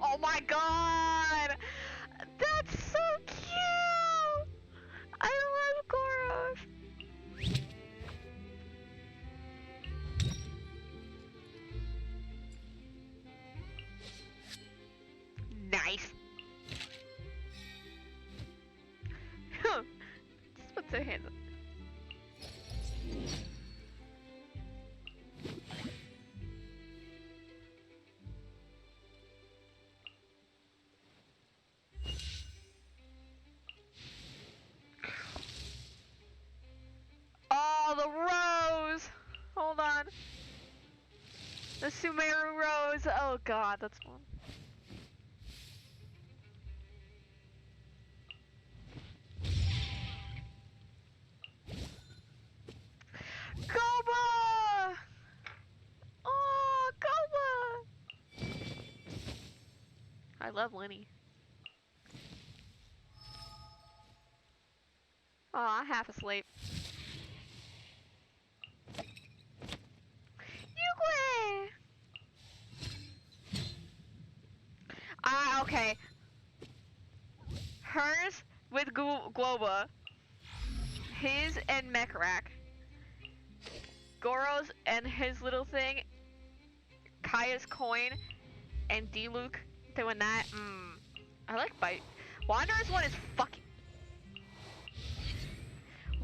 Oh my god! That's so cute! I love Goros. Nice. Just put their hands up. Oh, the rose! Hold on. The Sumeru rose. Oh god, that's fun. Koba! Oh, Koba! I love Lenny. Oh, I'm half asleep. Yugwe! Ah, okay. Hers with Globa. His and Mekrak. Goro's and his little thing. Kaya's coin. And D-Luke doing that. I like Bite. Wanderer's one is fucking...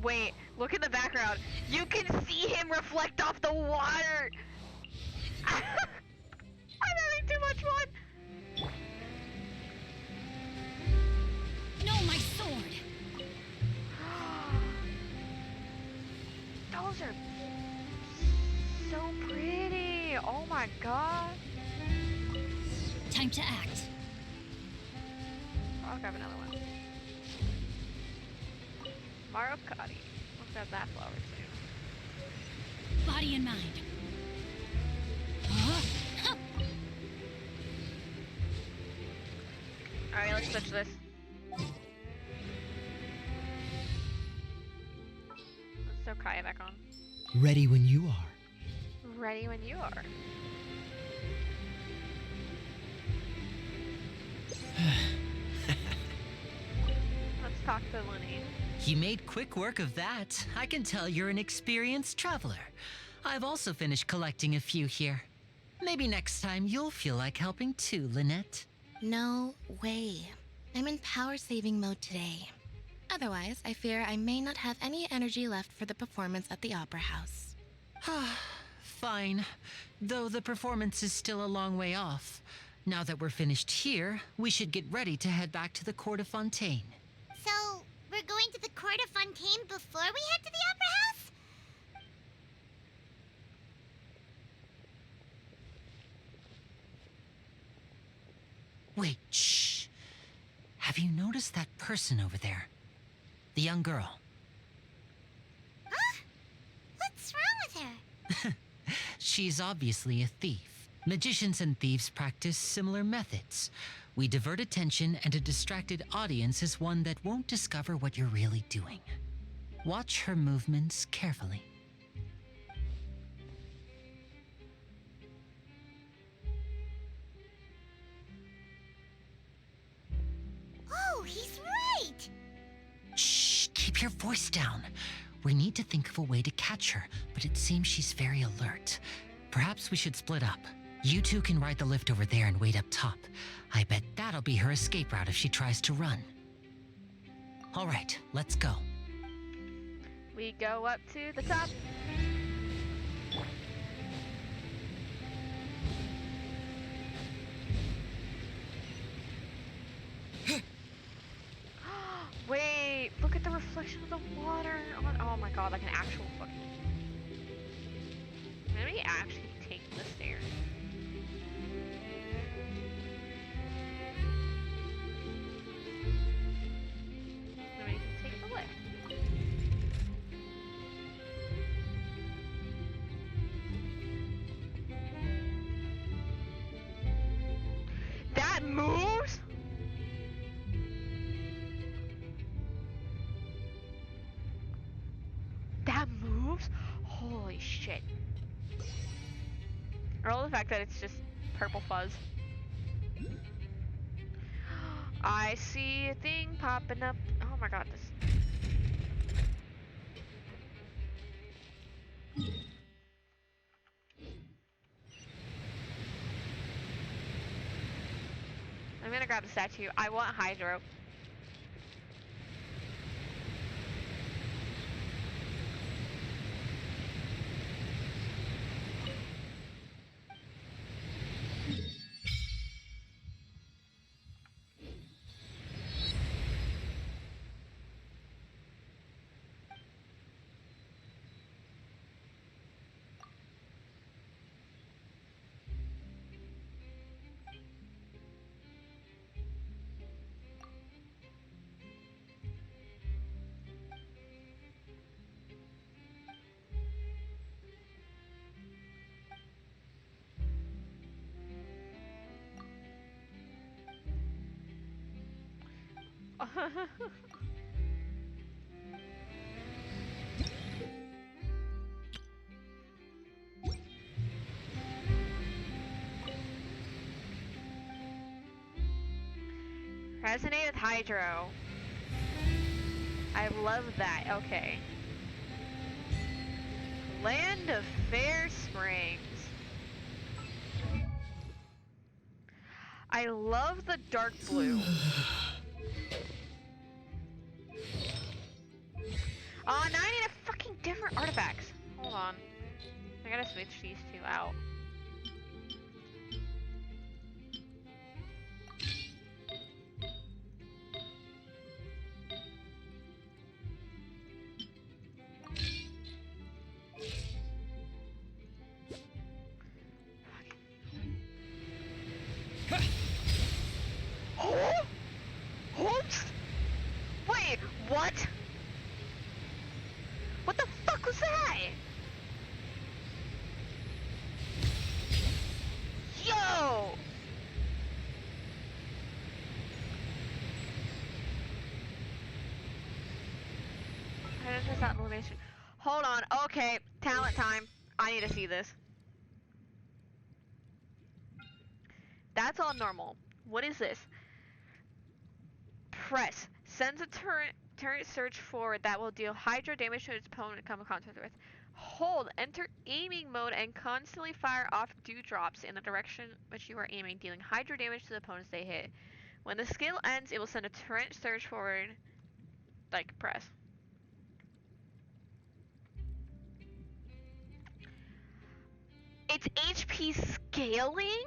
Wait, look in the background. You can see him reflect off the water. I'm having too much fun. No, my sword. Those are so pretty. Oh my god. Time to act. I'll grab another one. Marokati. I'll grab that flower too. Body and mind. Alright, let's switch this. Let's throw Kaya back on. Ready when you are. Ready when you are. Let's talk to Lenny. You made quick work of that. I can tell you're an experienced traveler. I've also finished collecting a few here. Maybe next time you'll feel like helping too, Lynette. No way. I'm in power saving mode today. Otherwise, I fear I may not have any energy left for the performance at the Opera House. Fine. Though the performance is still a long way off. Now that we're finished here, we should get ready to head back to the Court of Fontaine. So, we're going to the Court of Fontaine before we head to the Opera House? Wait, shh. Have you noticed that person over there? The young girl. Huh? What's wrong with her? She's obviously a thief. Magicians and thieves practice similar methods. We divert attention, and a distracted audience is one that won't discover what you're really doing. Watch her movements carefully. Oh, he's right! Shh, keep your voice down. We need to think of a way to catch her, but it seems she's very alert. Perhaps we should split up. You two can ride the lift over there and wait up top. I bet that'll be her escape route if she tries to run. All right, let's go. We go up to the top. Wait, look at the reflection of the water on. Oh my god, like an actual fucking. Maybe actually take the stairs. Maybe you can take the lift. That moves? That moves? Holy shit. Or all the fact that it's just purple fuzz. I see a thing popping up. Oh my god, this. I'm gonna grab the statue. I want Hydro. Resonate with Hydro. I love that. Okay. Land of Fair Springs. I love the dark blue. Oh, now I need a fucking different artifacts. Hold on. I gotta switch these two out. Oops! Wait, what? What the fuck was that? Yo! How does that elimination? Hold on. Okay, talent time. I need to see this. That's all normal. What is this? Press. Sends a turret surge forward that will deal hydro damage to its opponent come in contact with. Hold. Enter aiming mode and constantly fire off dewdrops in the direction which you are aiming, dealing hydro damage to the opponents they hit. When the skill ends, it will send a torrent surge forward. Like, press. It's HP scaling?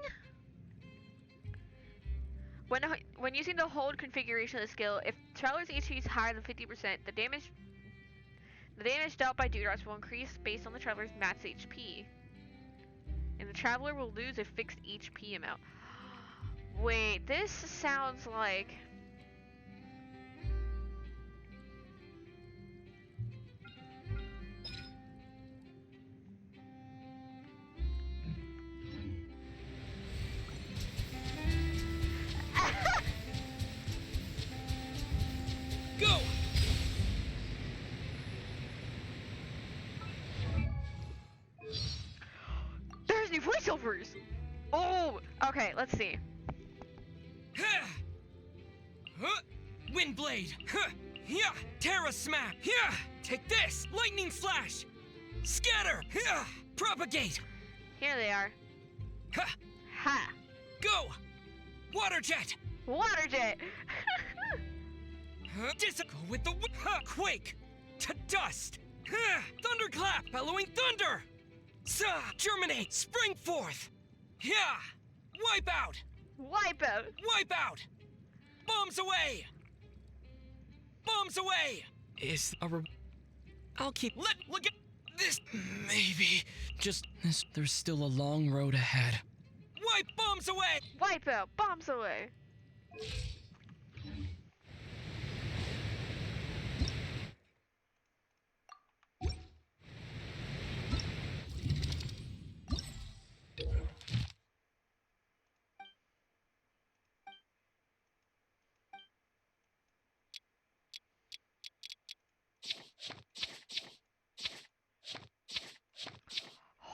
When using the hold configuration of the skill, if Traveler's HP is higher than 50%, the damage dealt by Dewdrops will increase based on the Traveler's max HP. And the Traveler will lose a fixed HP amount. Wait, this sounds like... Go! There's new voiceovers! Oh! Okay, let's see. Windblade! Yeah! Terra Smack! Yeah! Take this! Lightning Slash! Scatter! Yeah! Propagate! Here they are. Ha! Ha! Go! Water Jet! Water Jet! Go with the Quake! To dust! Thunderclap! Bellowing Thunder! Germinate! Spring forth! Yeah! Wipe out! Wipe out! Wipe out! Bombs away! Bombs away! Is I'll keep look at this. Maybe just this. There's still a long road ahead. Wipe bombs away! Wipe out! Bombs away!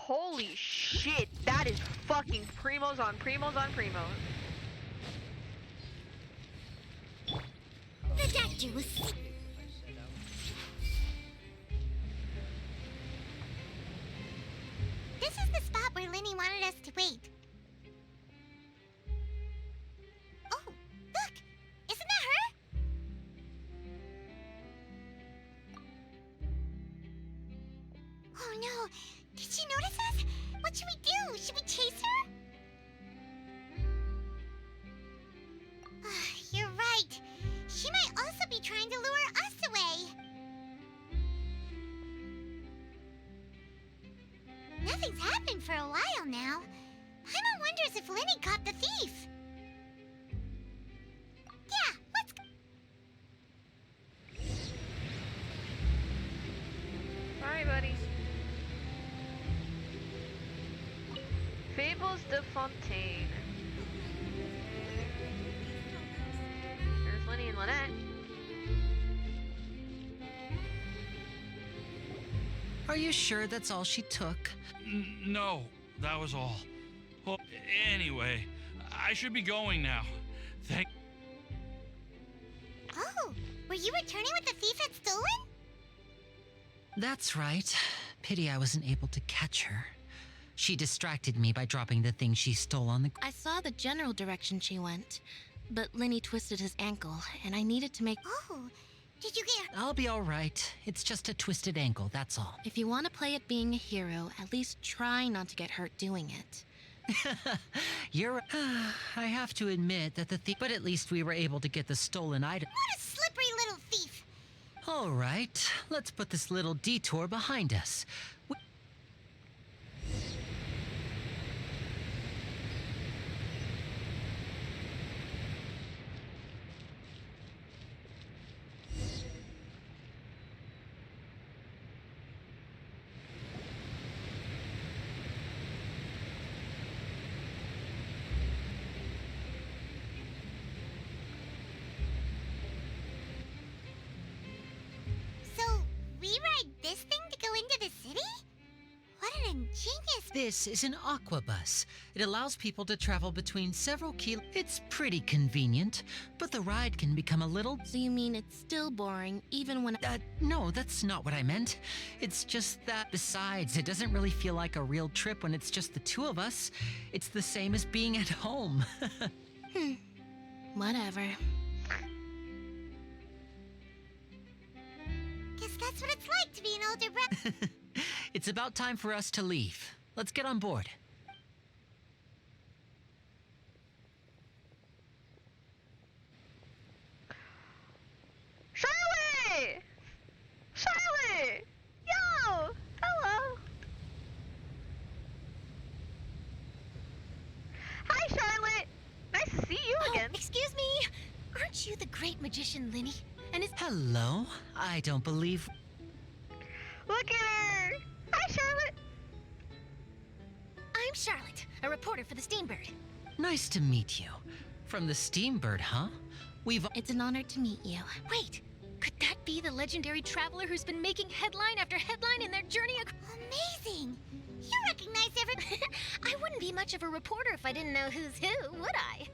Holy shit, that is fucking primos on primos on primos. The doctor was sick. This is the spot where Lenny wanted us to wait. Oh, look! Isn't that her? Oh no! Did she notice us? What should we do? Should we chase her? You're right. She might also be trying to lure us away. Nothing's happened for a while now. Paimon wonders if Lenny caught the thief. Yeah, let's go. Sorry, buddy. Fables de Fontaine. There's Lenny and Lynette. Are you sure that's all she took? No, that was all. Well, anyway, I should be going now. Thank. Oh, were you returning what the thief had stolen? That's right. Pity I wasn't able to catch her. She distracted me by dropping the thing she stole on the... I saw the general direction she went, but Lenny twisted his ankle, and I needed to make... Oh, did you get... I'll be all right. It's just a twisted ankle, that's all. If you want to play at being a hero, at least try not to get hurt doing it. You're... I have to admit that the thief... But at least we were able to get the stolen item. What a slippery little thief! All right, let's put this little detour behind us. This thing to go into the city? What an ingenious... This is an aquabus. It allows people to travel between several It's pretty convenient, but the ride can become a little... So you mean it's still boring, even when... No, that's not what I meant. It's just that, besides, it doesn't really feel like a real trip when it's just the two of us. It's the same as being at home. Whatever. Guess that's what it's like to be an older brother. It's about time for us to leave. Let's get on board. Charlotte! Charlotte! Yo! Hello! Hi, Charlotte! Nice to see you again. Excuse me. Aren't you the great magician, Linny? And is Hello? I don't believe... Look at her! Hi, Charlotte! I'm Charlotte, a reporter for the Steambird. Nice to meet you. From the Steambird, huh? It's an honor to meet you. Wait, could that be the legendary traveler who's been making headline after headline in their journey Amazing! You recognize every... I wouldn't be much of a reporter if I didn't know who's who, would I?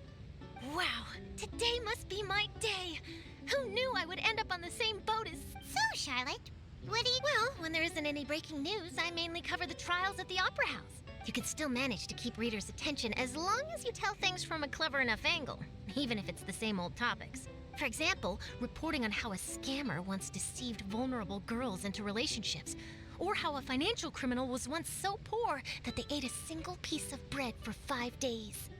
Wow, today must be my day. Who knew I would end up on the same boat as... So, Charlotte, what do you... Well, when there isn't any breaking news, I mainly cover the trials at the Opera House. You can still manage to keep readers' attention as long as you tell things from a clever enough angle, even if it's the same old topics. For example, reporting on how a scammer once deceived vulnerable girls into relationships, or how a financial criminal was once so poor that they ate a single piece of bread for 5 days.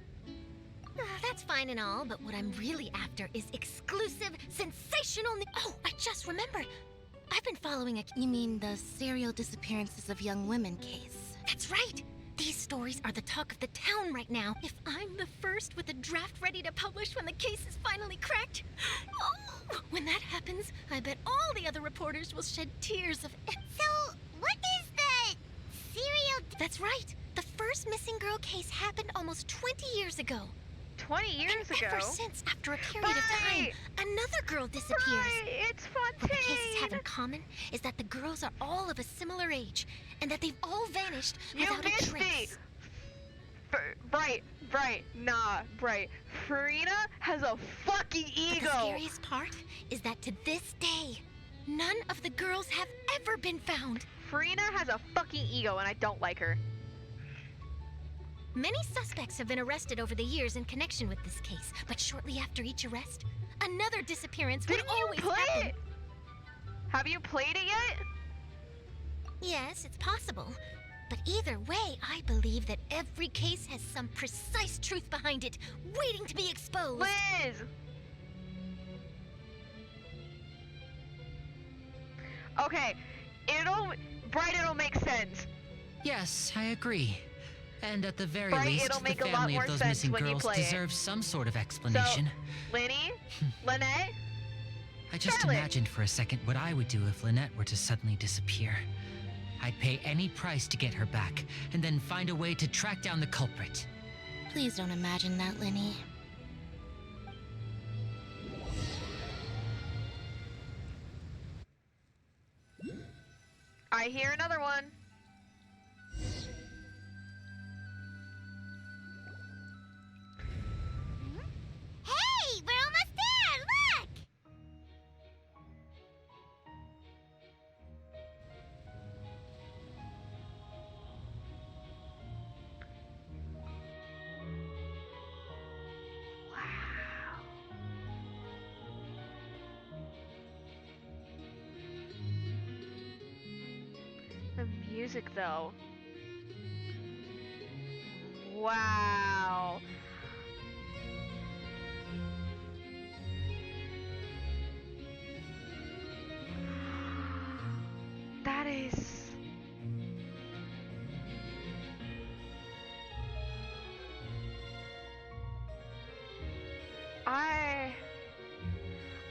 That's fine and all, but what I'm really after is exclusive, sensational Oh, I just remembered. I've been following a... You mean the serial disappearances of young women case? That's right! These stories are the talk of the town right now. If I'm the first with a draft ready to publish when the case is finally cracked... Oh, when that happens, I bet all the other reporters will shed tears of... So, what is the serial... That's right! The first missing girl case happened almost 20 years ago. 20 years ago? Ever since, after a period of time, another girl disappears. It's Fontaine! What the cases have in common is that the girls are all of a similar age, and that they've all vanished without a trace. Bright, nah, Bright. Farina has a fucking ego! But the scariest part is that to this day, none of the girls have ever been found. Farina has a fucking ego, and I don't like her. Many suspects have been arrested over the years in connection with this case, but shortly after each arrest, another disappearance would always happen. It? Have you played it yet? Yes, it's possible. But either way, I believe that every case has some precise truth behind it, waiting to be exposed. Liz! Okay, it'll make sense. Yes, I agree. And at the very Bright, least, it'll the make a lot family more of those sense missing when you girls play it. deserves some sort of explanation. So, Lynette? I just Charlotte. imagined for a second what I would do if Lynette were to suddenly disappear. I'd pay any price to get her back, and then find a way to track down the culprit. Please don't imagine that, Linny. I hear another one. Hey, we're almost there! Look! The music, though. Wow. That is...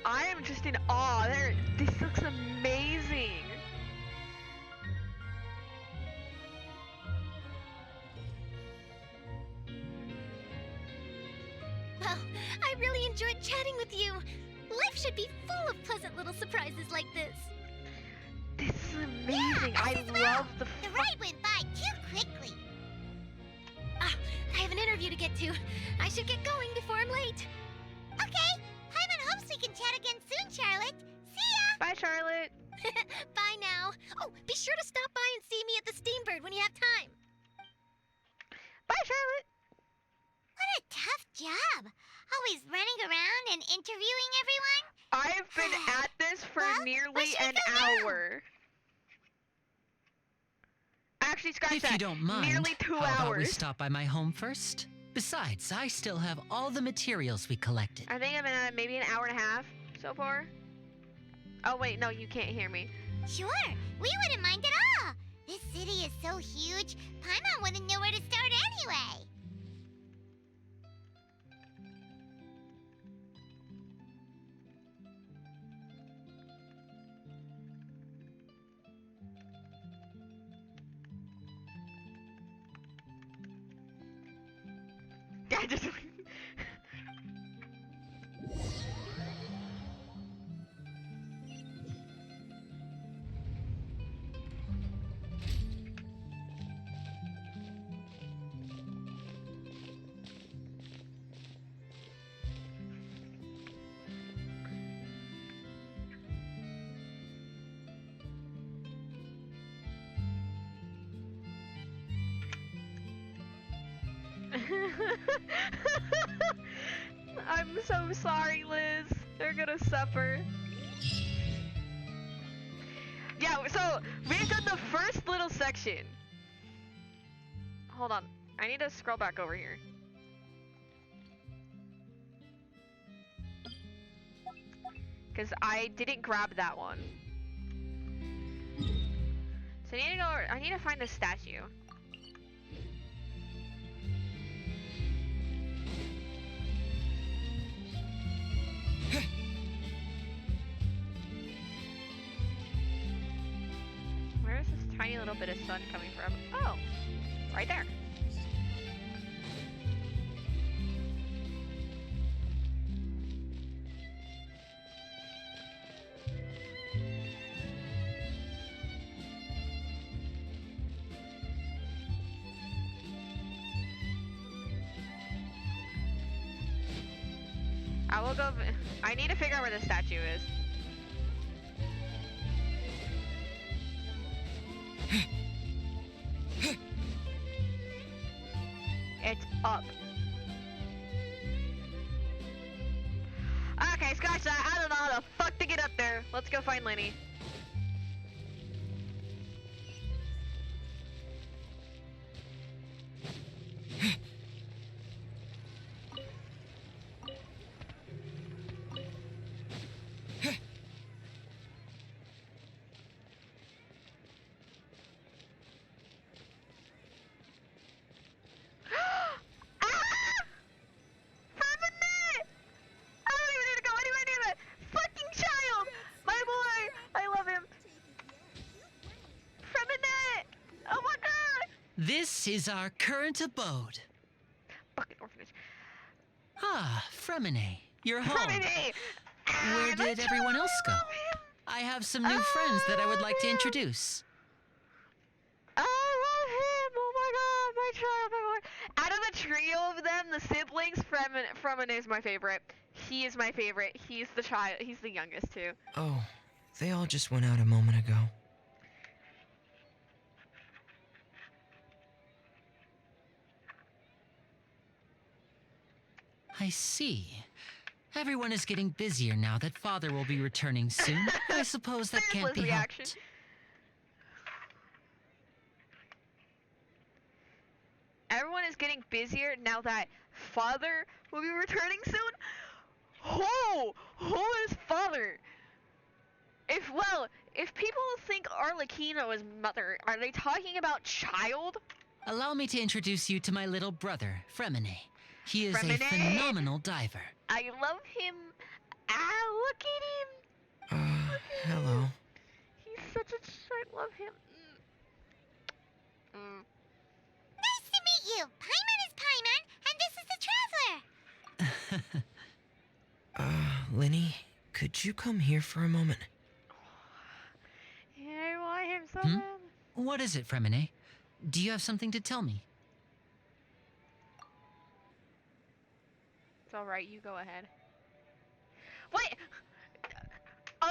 I am just in awe. This looks amazing. Well, I really enjoyed chatting with you. Life should be full of pleasant little surprises like this. This is amazing. Yeah, I love the... The ride went by too quickly. I have an interview to get to. I should get going before I'm late. Okay. Paimon hopes we can chat again soon, Charlotte. See ya! Bye, Charlotte. Bye now. Oh, be sure to stop by and see me at the Steambird when you have time. Bye, Charlotte. What a tough job. Always running around and interviewing everyone. I've been at this for Well, where nearly should we an go now? hour. actually scratch If that. you don't mind, Nearly 2 how about we hours. stop by my home first? Besides, I still have all the materials we collected. I think I'm at maybe an hour and a half so far. Oh wait, no, you can't hear me. Sure, we wouldn't mind at all. This city is so huge, Paimon wouldn't know where to start anyway. Yeah, just. I'm so sorry, Liz. They're gonna suffer. Yeah, so we've done the first little section. Hold on. I need to scroll back over here. Because I didn't grab that one. So I need to find the statue. Where is this tiny little bit of sun coming from? Oh, right there. I will go. I need to figure out where the statue is. It's up. Okay, scratch that. I don't know how the fuck to get up there. Let's go find Lenny. This is our current abode. Fucking orphanage. Ah, Fremine, you're home. Fremine! Where did everyone else go? I have some new friends that I would like to introduce. I love him! Oh my god, my child, my boy. Out of the trio of them, the siblings, Fremine is my favorite. He is my favorite. He's the child. He's the youngest too. Oh, they all just went out a moment ago. I see. Everyone is getting busier now that Father will be returning soon. I suppose that can't be reaction. helped. Everyone is getting busier now that Father will be returning soon? Who is Father? If people think Arlecchino is Mother, are they talking about child? Allow me to introduce you to my little brother, Fremine. He is Fremine? a phenomenal diver. I love him. Look at him. Hello. He's such a I love him. Nice to meet you. Paimon is Paimon, and this is the Traveler. Lenny, could you come here for a moment? Yeah, I want him so bad. What is it, Fremine? Do you have something to tell me? It's alright, you go ahead. What?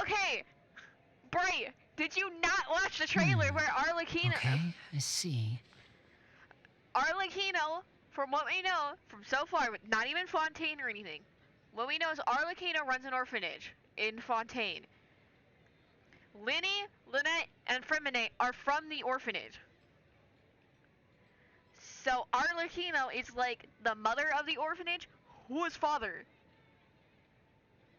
Okay. Bray, did you not watch the trailer where Arlecchino... Okay, I see. Arlecchino, from what we know, from so far, not even Fontaine or anything, what we know is Arlecchino runs an orphanage in Fontaine. Linny, Lynette, and Fremine are from the orphanage. So Arlecchino is like the mother of the orphanage. Who is father?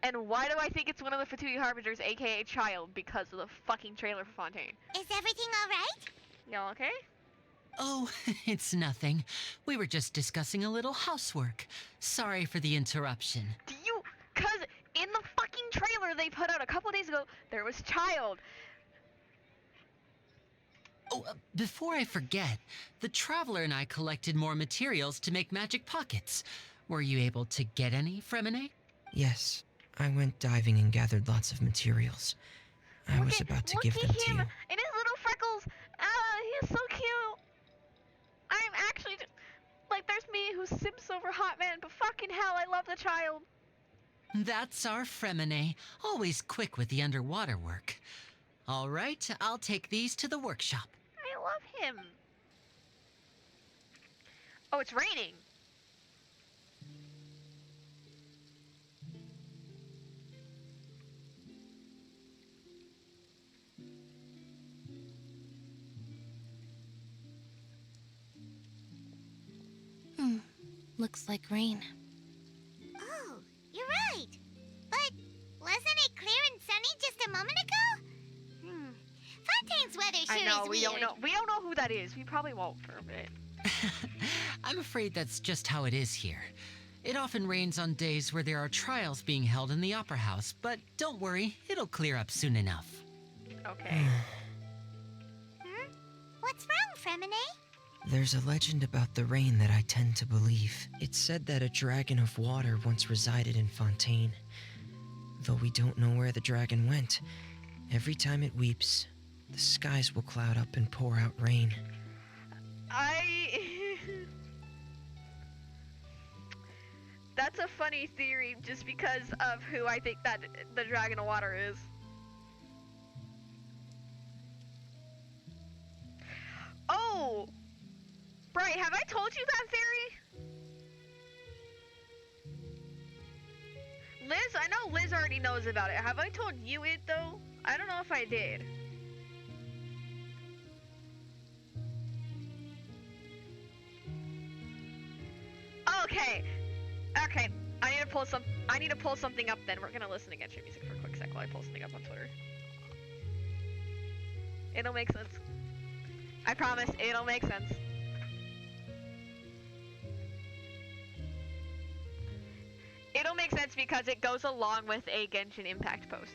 And why do I think it's one of the Fatui Harbingers, aka Child? Because of the fucking trailer for Fontaine. Is everything alright? Y'all okay? Oh, it's nothing. We were just discussing a little housework. Sorry for the interruption. Do you... Cause in the fucking trailer they put out a couple days ago, there was Child. Oh, before I forget, the Traveler and I collected more materials to make magic pockets. Were you able to get any, Fremine? Yes, I went diving and gathered lots of materials. I was about to give them to you. And his little freckles. He is so cute. I'm actually like, there's me who simps over Hot Man, but fucking hell, I love the Child. That's our Fremine, always quick with the underwater work. All right, I'll take these to the workshop. I love him. Oh, it's raining. Looks like rain. Oh, you're right. But wasn't it clear and sunny just a moment ago? Fontaine's weather sure I know, is we weird. don't know. We don't know who that is. We probably won't for a bit. I'm afraid that's just how it is here. It often rains on days where there are trials being held in the Opera House, but don't worry, it'll clear up soon enough. Okay. What's wrong, Fremine? There's a legend about the rain that I tend to believe. It's said that a dragon of water once resided in Fontaine. Though we don't know where the dragon went, every time it weeps, the skies will cloud up and pour out rain. That's a funny theory just because of who I think that the Dragon of Water is. Oh! Bright, have I told you that theory? Liz, I know Liz already knows about it. Have I told you it though? I don't know if I did. Okay. Okay. I need to pull something up then. We're gonna listen to Genshin music for a quick sec while I pull something up on Twitter. It'll make sense. I promise, it'll make sense. It'll make sense because it goes along with a Genshin Impact post.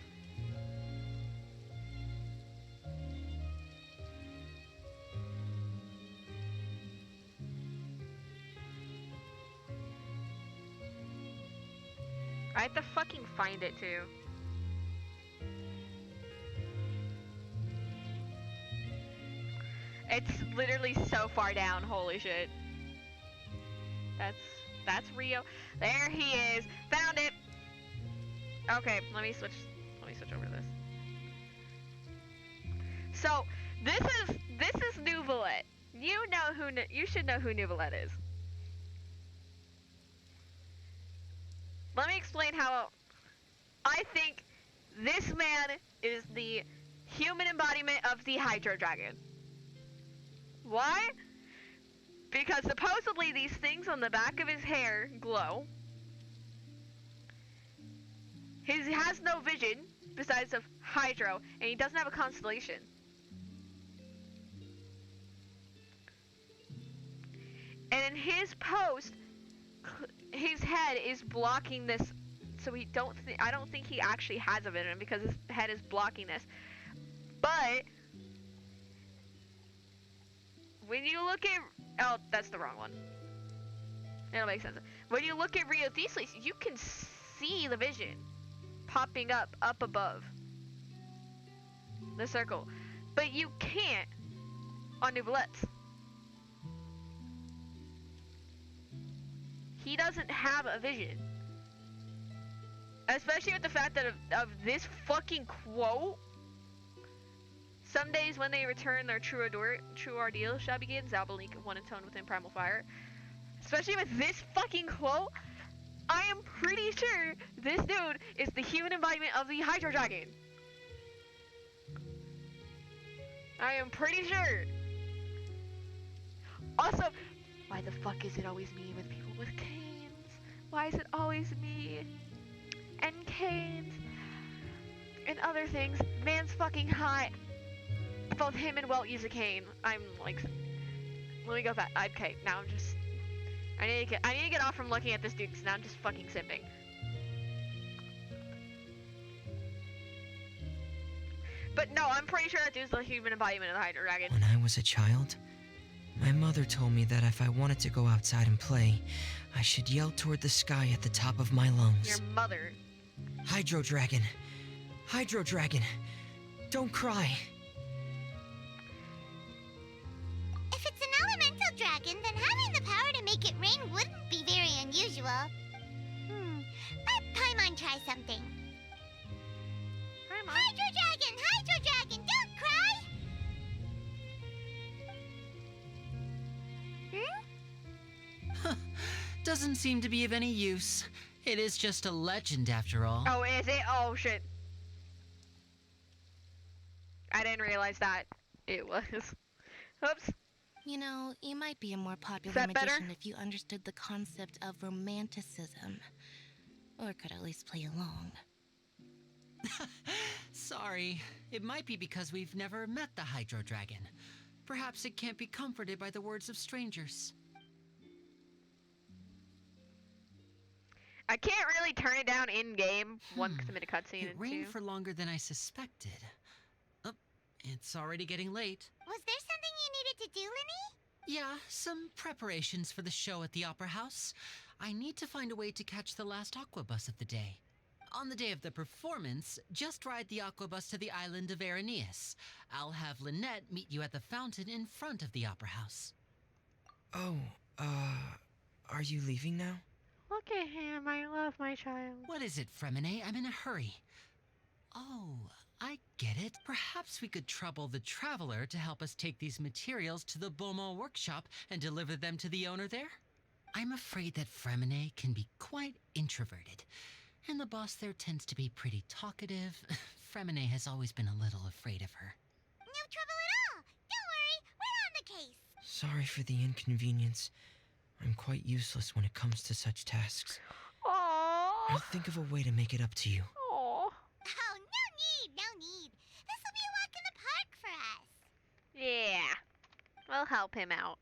I have to fucking find it too. It's literally so far down, holy shit. That's Rio. There he is. Found it. Okay, let me switch over to this. So, this is Nouvelette. You should know who Nouvelette is. Let me explain how I think this man is the human embodiment of the Hydro Dragon. Why? Because supposedly these things on the back of his hair glow. He has no vision besides of Hydro, and he doesn't have a constellation. And in his post, his head is blocking this, so I don't think he actually has a vision because his head is blocking this. But when you look at, oh, that's the wrong one. It'll make sense. When you look at Rio Theseus, you can see the vision popping up above the circle, but you can't on Nouvelette's. He doesn't have a vision. Especially with the fact that of this fucking quote. Some days when they return, their true ordeal shall begin. Zalbalink, one in tone within Primal Fire. Especially with this fucking quote, I am pretty sure this dude is the human embodiment of the Hydro Dragon. I am pretty sure. Also, Why the fuck is it always me with people with canes? Why is it always me? And canes. And other things. Man's fucking hot. Both him and Welt use a cane. I'm like, let me go back. Okay, now I'm just. I need to get off from looking at this dude because now I'm just fucking sipping. But no, I'm pretty sure that dude's the human embodiment of the Hydro Dragon. When I was a child, my mother told me that if I wanted to go outside and play, I should yell toward the sky at the top of my lungs. Your mother. Hydro Dragon! Hydro Dragon! Don't cry! If it's an elemental dragon, then having the power to make it rain wouldn't be very unusual. Let Paimon try something. Paimon. Hydro Dragon, don't cry! Doesn't seem to be of any use. It is just a legend after all. Oh, is it? Oh, shit. I didn't realize that it was. Oops. You know, you might be a more popular that better? magician if you understood the concept of romanticism. Or could at least play along. Sorry. It might be because we've never met the Hydro Dragon. Perhaps it can't be comforted by the words of strangers. I can't really turn it down in-game once I'm in a cutscene. It rained for longer than I suspected. Oh, it's already getting late. Was there something you needed to do, Linny? Yeah, some preparations for the show at the Opera House. I need to find a way to catch the last aqua bus of the day. On the day of the performance, just ride the aqua bus to the island of Araneus. I'll have Lynette meet you at the fountain in front of the Opera House. Oh, are you leaving now? Look at him. I love my child. What is it, Fremine? I'm in a hurry. Oh, I get it. Perhaps we could trouble the Traveler to help us take these materials to the Beaumont workshop and deliver them to the owner there? I'm afraid that Fremine can be quite introverted, and the boss there tends to be pretty talkative. Fremine has always been a little afraid of her. No trouble at all. Don't worry, we're on the case. Sorry for the inconvenience. I'm quite useless when it comes to such tasks. Aww. I'll think of a way to make it up to you. Aww. Oh, no need. This will be a walk in the park for us. Yeah. We'll help him out.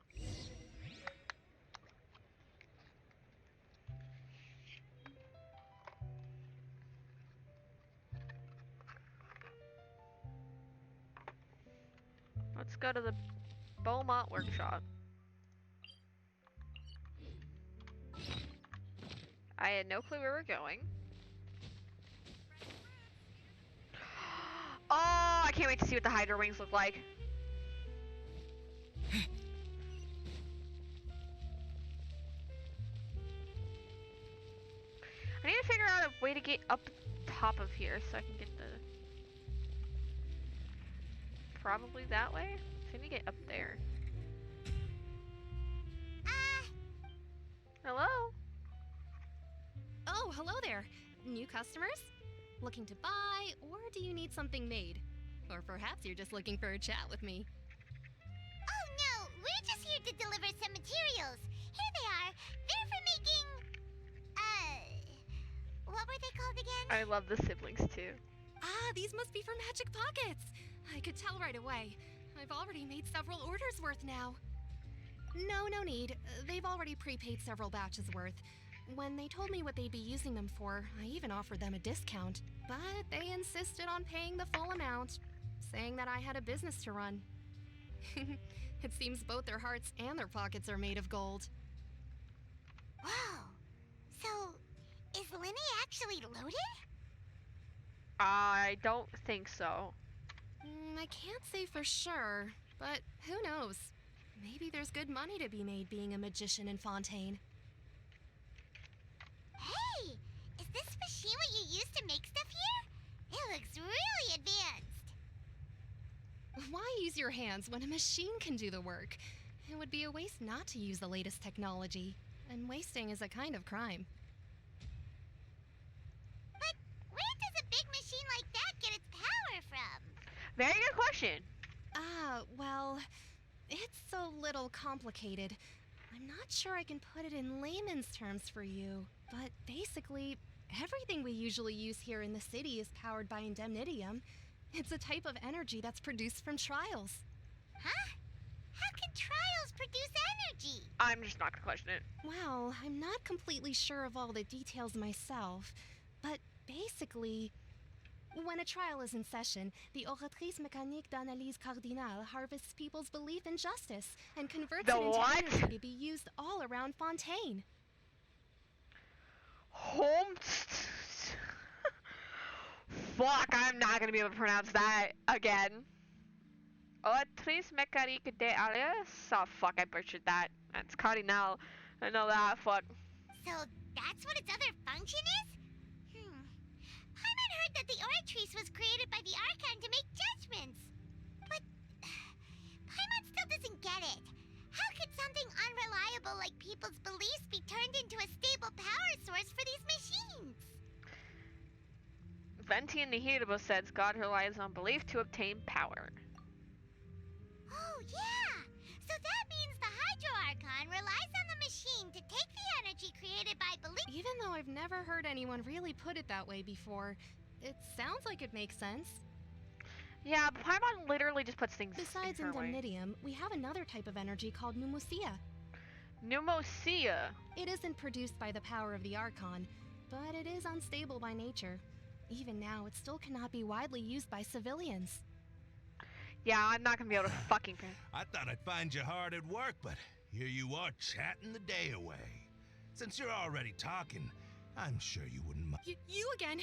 Let's go to the Beaumont workshop. I had no clue where we're going. Oh, I can't wait to see what the Hydra wings look like. I need to figure out a way to get up top of here so I can get the... Probably that way? So I need to get up there. Hello? Oh, hello there. New customers? Looking to buy, or do you need something made? Or perhaps you're just looking for a chat with me. Oh no, we're just here to deliver some materials. Here they are. They're for making... what were they called again? I love the siblings too. Ah, these must be for Magic Pockets. I could tell right away. I've already made several orders worth now. No need. They've already prepaid several batches worth. When they told me what they'd be using them for, I even offered them a discount. But they insisted on paying the full amount, saying that I had a business to run. It seems both their hearts and their pockets are made of gold. Whoa. So, is Linny actually loaded? I don't think so. I can't say for sure, but who knows? Maybe there's good money to be made being a magician in Fontaine. Hey! Is this machine what you use to make stuff here? It looks really advanced. Why use your hands when a machine can do the work? It would be a waste not to use the latest technology, and wasting is a kind of crime. But where does a big machine like that get its power from? Very good question. Well, it's a little complicated. I'm not sure I can put it in layman's terms for you, but basically, everything we usually use here in the city is powered by indemnitium. It's a type of energy that's produced from trials. Huh? How can trials produce energy? I'm just not gonna question it. Well, I'm not completely sure of all the details myself, but basically, when a trial is in session, the Oratrice Mécanique d'Analyse Cardinale harvests people's belief in justice and converts The it into what? energy to be used all around Fontaine. Home. Fuck, I'm not gonna be able to pronounce that again. Oratrice mécanique d'Alias? Oh fuck, I butchered that. That's Cardinal. I know that, fuck. So that's what its other function is? Paimon heard that the Oratrice was created by the Archon to make judgments. But Paimon still doesn't get it. How could something unreliable like people's beliefs be turned into a stable power source for these machines? Venti and Nihirabo says God relies on belief to obtain power. Oh, yeah! So that means the Hydro Archon relies on the machine to take the energy created by belief. Even though I've never heard anyone really put it that way before, it sounds like it makes sense. Yeah, Paimon literally just puts things Besides in her way. indemnitium, we have another type of energy called pneumosia. Pneumosia? It isn't produced by the power of the Archon, but it is unstable by nature. Even now, it still cannot be widely used by civilians. Yeah, I'm not gonna be able to fucking... I thought I'd find you hard at work, but here you are chatting the day away. Since you're already talking, I'm sure you wouldn't mind. You again?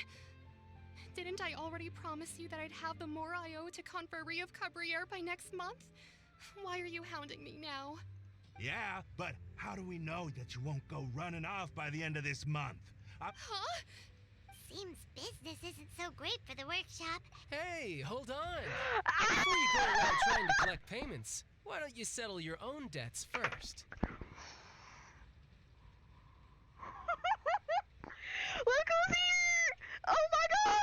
Didn't I already promise you that I'd have the more I owe to Confrérie of Cabriere by next month? Why are you hounding me now? Yeah, but how do we know that you won't go running off by the end of this month? Huh? Seems business isn't so great for the workshop. Hey, hold on. Before you go around trying to collect payments, why don't you settle your own debts first? Look who's here! Oh my god!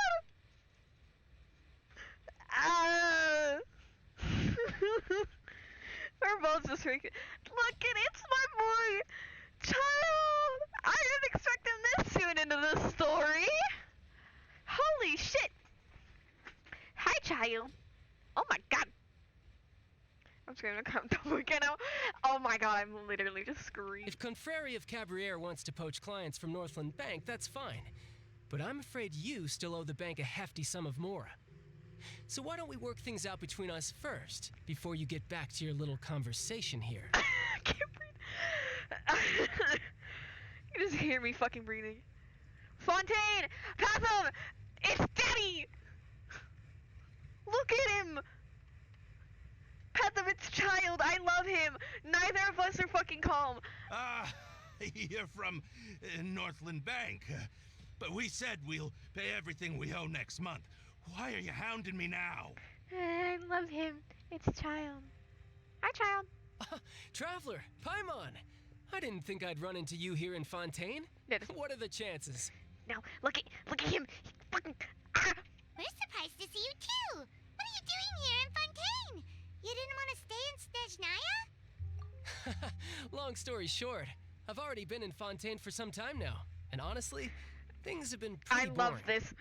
We're both just freaking. Look it, it's my boy! Child! I didn't expect him this soon into the story! Holy shit! Hi, child! Oh my god! I'm screaming uncomfortable again now. Oh my god, I'm literally just screaming. If Confrérie of Cabriere wants to poach clients from Northland Bank, that's fine. But I'm afraid you still owe the bank a hefty sum of mora. So why don't we work things out between us first, before you get back to your little conversation here? I can't breathe. You just hear me fucking breathing. Fontaine! Pathum! It's Daddy! Look at him! Pathum, it's Child! I love him! Neither of us are fucking calm. You're from Northland Bank. But we said we'll pay everything we owe next month. Why are you hounding me now? I love him. It's Child. Hi, Child. Traveler, Paimon! I didn't think I'd run into you here in Fontaine. What are the chances? No, look at him. He's fucking... We're surprised to see you too. What are you doing here in Fontaine? You didn't want to stay in Snezhnaya? Long story short, I've already been in Fontaine for some time now. And honestly, things have been pretty boring. I love this.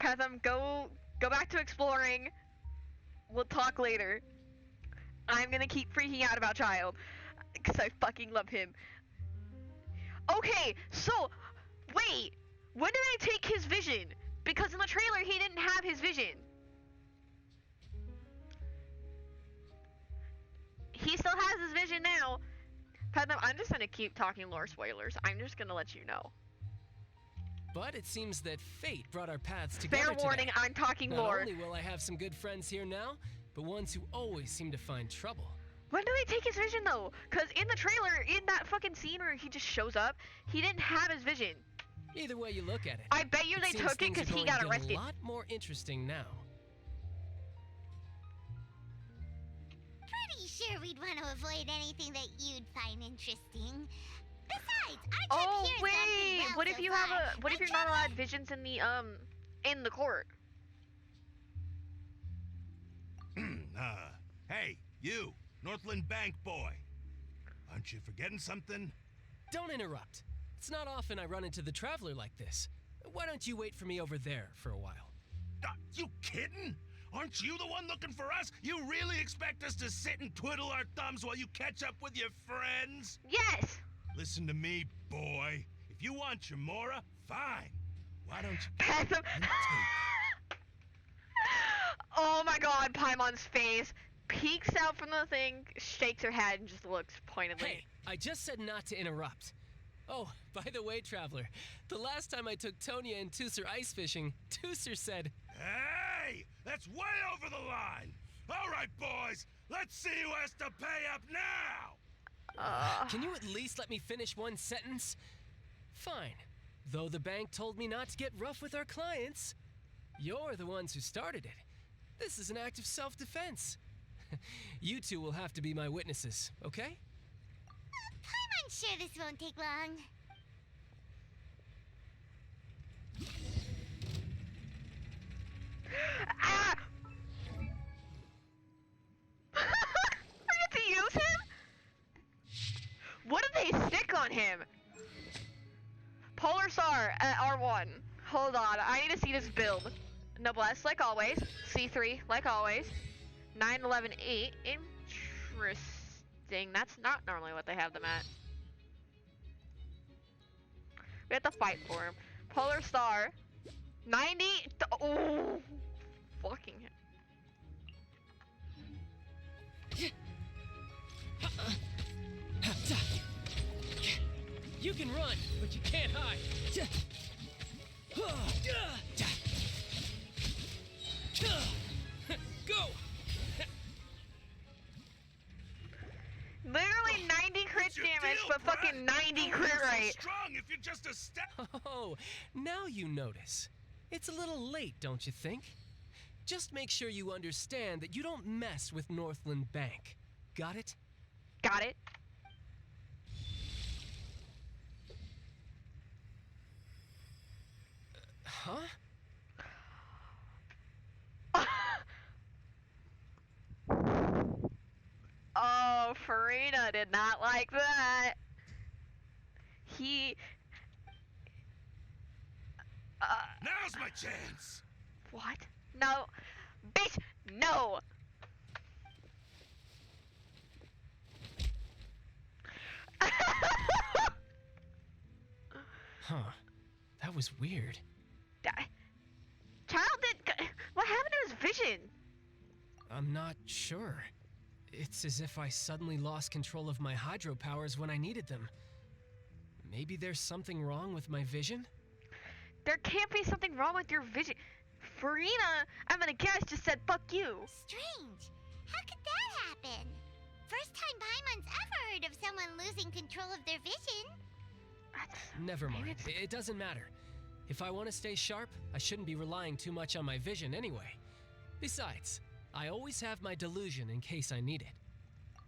Pathum, go back to exploring. We'll talk later. I'm gonna keep freaking out about Child. Because I fucking love him. Okay, so, wait. When did I take his vision? Because in the trailer, he didn't have his vision. He still has his vision now. Pathum, I'm just gonna keep talking lore spoilers. I'm just gonna let you know. But it seems that fate brought our paths together Fair warning, today. I'm talking Not lore. only will I have some good friends here now, but ones who always seem to find trouble. When did they take his vision though? Cause in the trailer, in that fucking scene where he just shows up, he didn't have his vision. Either way you look at it. I bet you they seems took it things are because he going got to get arrested. A lot more interesting now. Pretty sure we'd want to avoid anything that you'd find interesting. Besides, our trip Oh here has gone pretty wait, well what if so you far. have a? What if you're not allowed visions in the court? Hey, you, Northland Bank boy. Aren't you forgetting something? Don't interrupt. It's not often I run into the Traveler like this. Why don't you wait for me over there for a while? You kidding? Aren't you the one looking for us? You really expect us to sit and twiddle our thumbs while you catch up with your friends? Yes! Listen to me, boy. If you want Chamora, fine. Why don't you... Pass him. Oh my god, Paimon's face peeks out from the thing, shakes her head, and just looks pointedly. Hey, I just said not to interrupt. Oh, by the way, Traveler, the last time I took Tonya and Tusser ice fishing, Tusser said... Hey! That's way over the line! All right, boys, let's see who has to pay up now! Can you at least let me finish one sentence? Fine. Though the bank told me not to get rough with our clients, you're the ones who started it. This is an act of self-defense. You two will have to be my witnesses, okay? I'm sure this won't take long. Ah! I get to use him? What did they stick on him? Polar Star at R1. Hold on, I need to see this build. Noblesse, like always. C3, like always. 9, 11, 8. Interesting. That's not normally what they have them at. We have to fight for him. Polar Star. 90. Oh, fucking him. You can run, but you can't hide. Go! Literally 90 crit damage, but fucking 90 crit rate. Strong if you're just a step. Oh, now you notice. It's a little late, don't you think? Just make sure you understand that you don't mess with Northland Bank. Got it? Got it. Huh? Oh, Farina did not like that. He... Now's my chance. What? No. Bitch, no. Huh. That was weird. Child did... What happened to his vision? I'm not sure. It's as if I suddenly lost control of my hydro powers when I needed them. Maybe there's something wrong with my vision? There can't be something wrong with your vision. Farina, I'm gonna guess, just said fuck you. Strange. How could that happen? First time Paimon's ever heard of someone losing control of their vision. Never mind. It doesn't matter. If I want to stay sharp, I shouldn't be relying too much on my vision anyway. Besides, I always have my delusion in case I need it.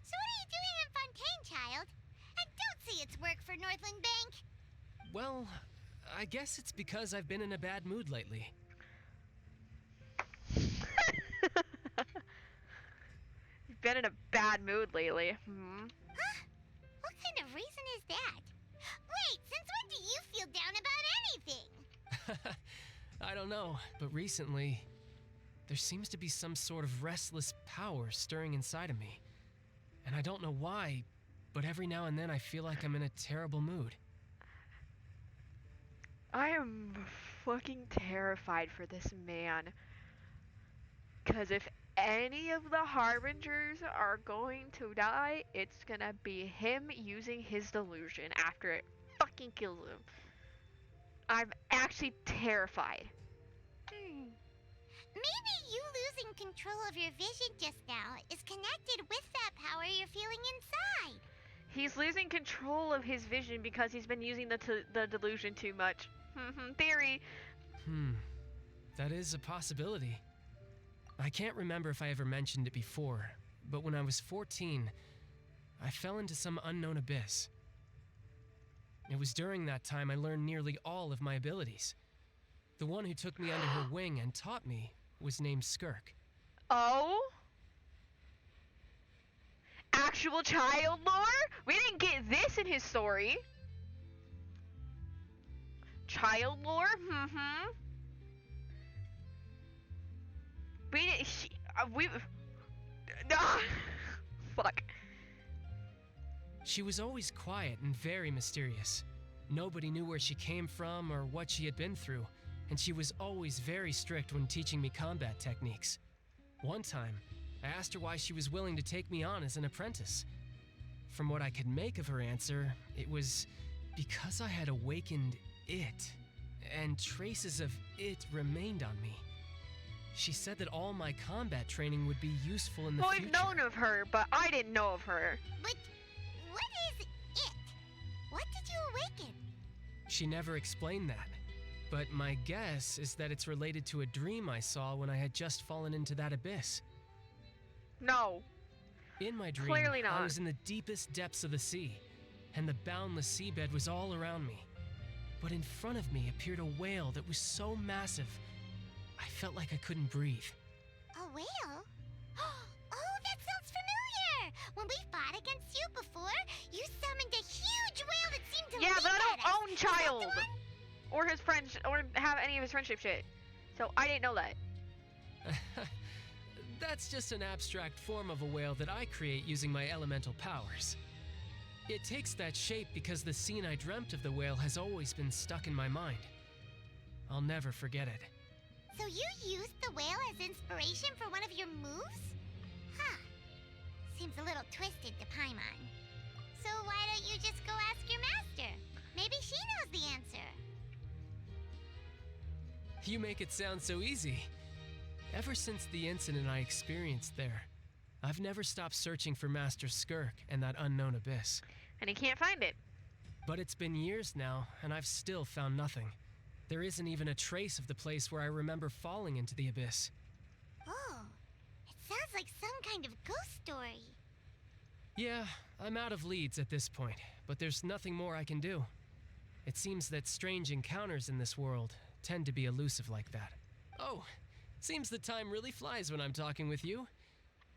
So what are you doing in Fontaine, child? And don't say it's work for Northland Bank. Well, I guess it's because I've been in a bad mood lately. You've been in a bad mood lately. Hmm. Huh? What kind of reason is that? Wait, since when do you feel down about anything? I don't know, but recently, there seems to be some sort of restless power stirring inside of me. And I don't know why, but every now and then I feel like I'm in a terrible mood. I am fucking terrified for this man. Because if any of the Harbingers are going to die, it's gonna be him using his delusion after it fucking kills him. I'm actually terrified. Maybe you losing control of your vision just now is connected with that power you're feeling inside. He's losing control of his vision because he's been using the delusion too much. Theory. That is a possibility. I can't remember if I ever mentioned it before, but when I was 14, I fell into some unknown abyss. It was during that time I learned nearly all of my abilities. The one who took me under her wing and taught me was named Skirk. Oh? actual child lore? We didn't get this in his story. Child lore? Mm-hmm. We didn't. We. Fuck. She was always quiet and very mysterious. Nobody knew where she came from or what she had been through, and she was always very strict when teaching me combat techniques. One time, I asked her why she was willing to take me on as an apprentice. From what I could make of her answer, it was because I had awakened it, and traces of it remained on me. She said that all my combat training would be useful in the future. I've known of her, but I didn't know of her. But what is it? What did you awaken? She never explained that, but my guess is that it's related to a dream I saw when I had just fallen into that abyss. No. In my dream, Clearly not. I was in the deepest depths of the sea, and the boundless seabed was all around me. But in front of me appeared a whale that was so massive, I felt like I couldn't breathe. A whale? Oh, that sounds familiar! When we fought against you before, you summoned a huge whale that seemed to Yeah, leap but I at us. don't own Child. Or his friends, or have any of his friendship shit. So I didn't know that. That's just an abstract form of a whale that I create using my elemental powers. It takes that shape because the scene I dreamt of the whale has always been stuck in my mind. I'll never forget it. So you used the whale as inspiration for one of your moves? Huh. Seems a little twisted to Paimon. So why don't you just go ask your master? Maybe she knows the answer. You make it sound so easy. Ever since the incident I experienced there, I've never stopped searching for Master Skirk and that unknown abyss. And he can't find it. But it's been years now, and I've still found nothing. There isn't even a trace of the place where I remember falling into the abyss. Oh, it sounds like some kind of ghost story. Yeah, I'm out of leads at this point, but there's nothing more I can do. It seems that strange encounters in this world tend to be elusive like that. Oh, seems the time really flies when I'm talking with you.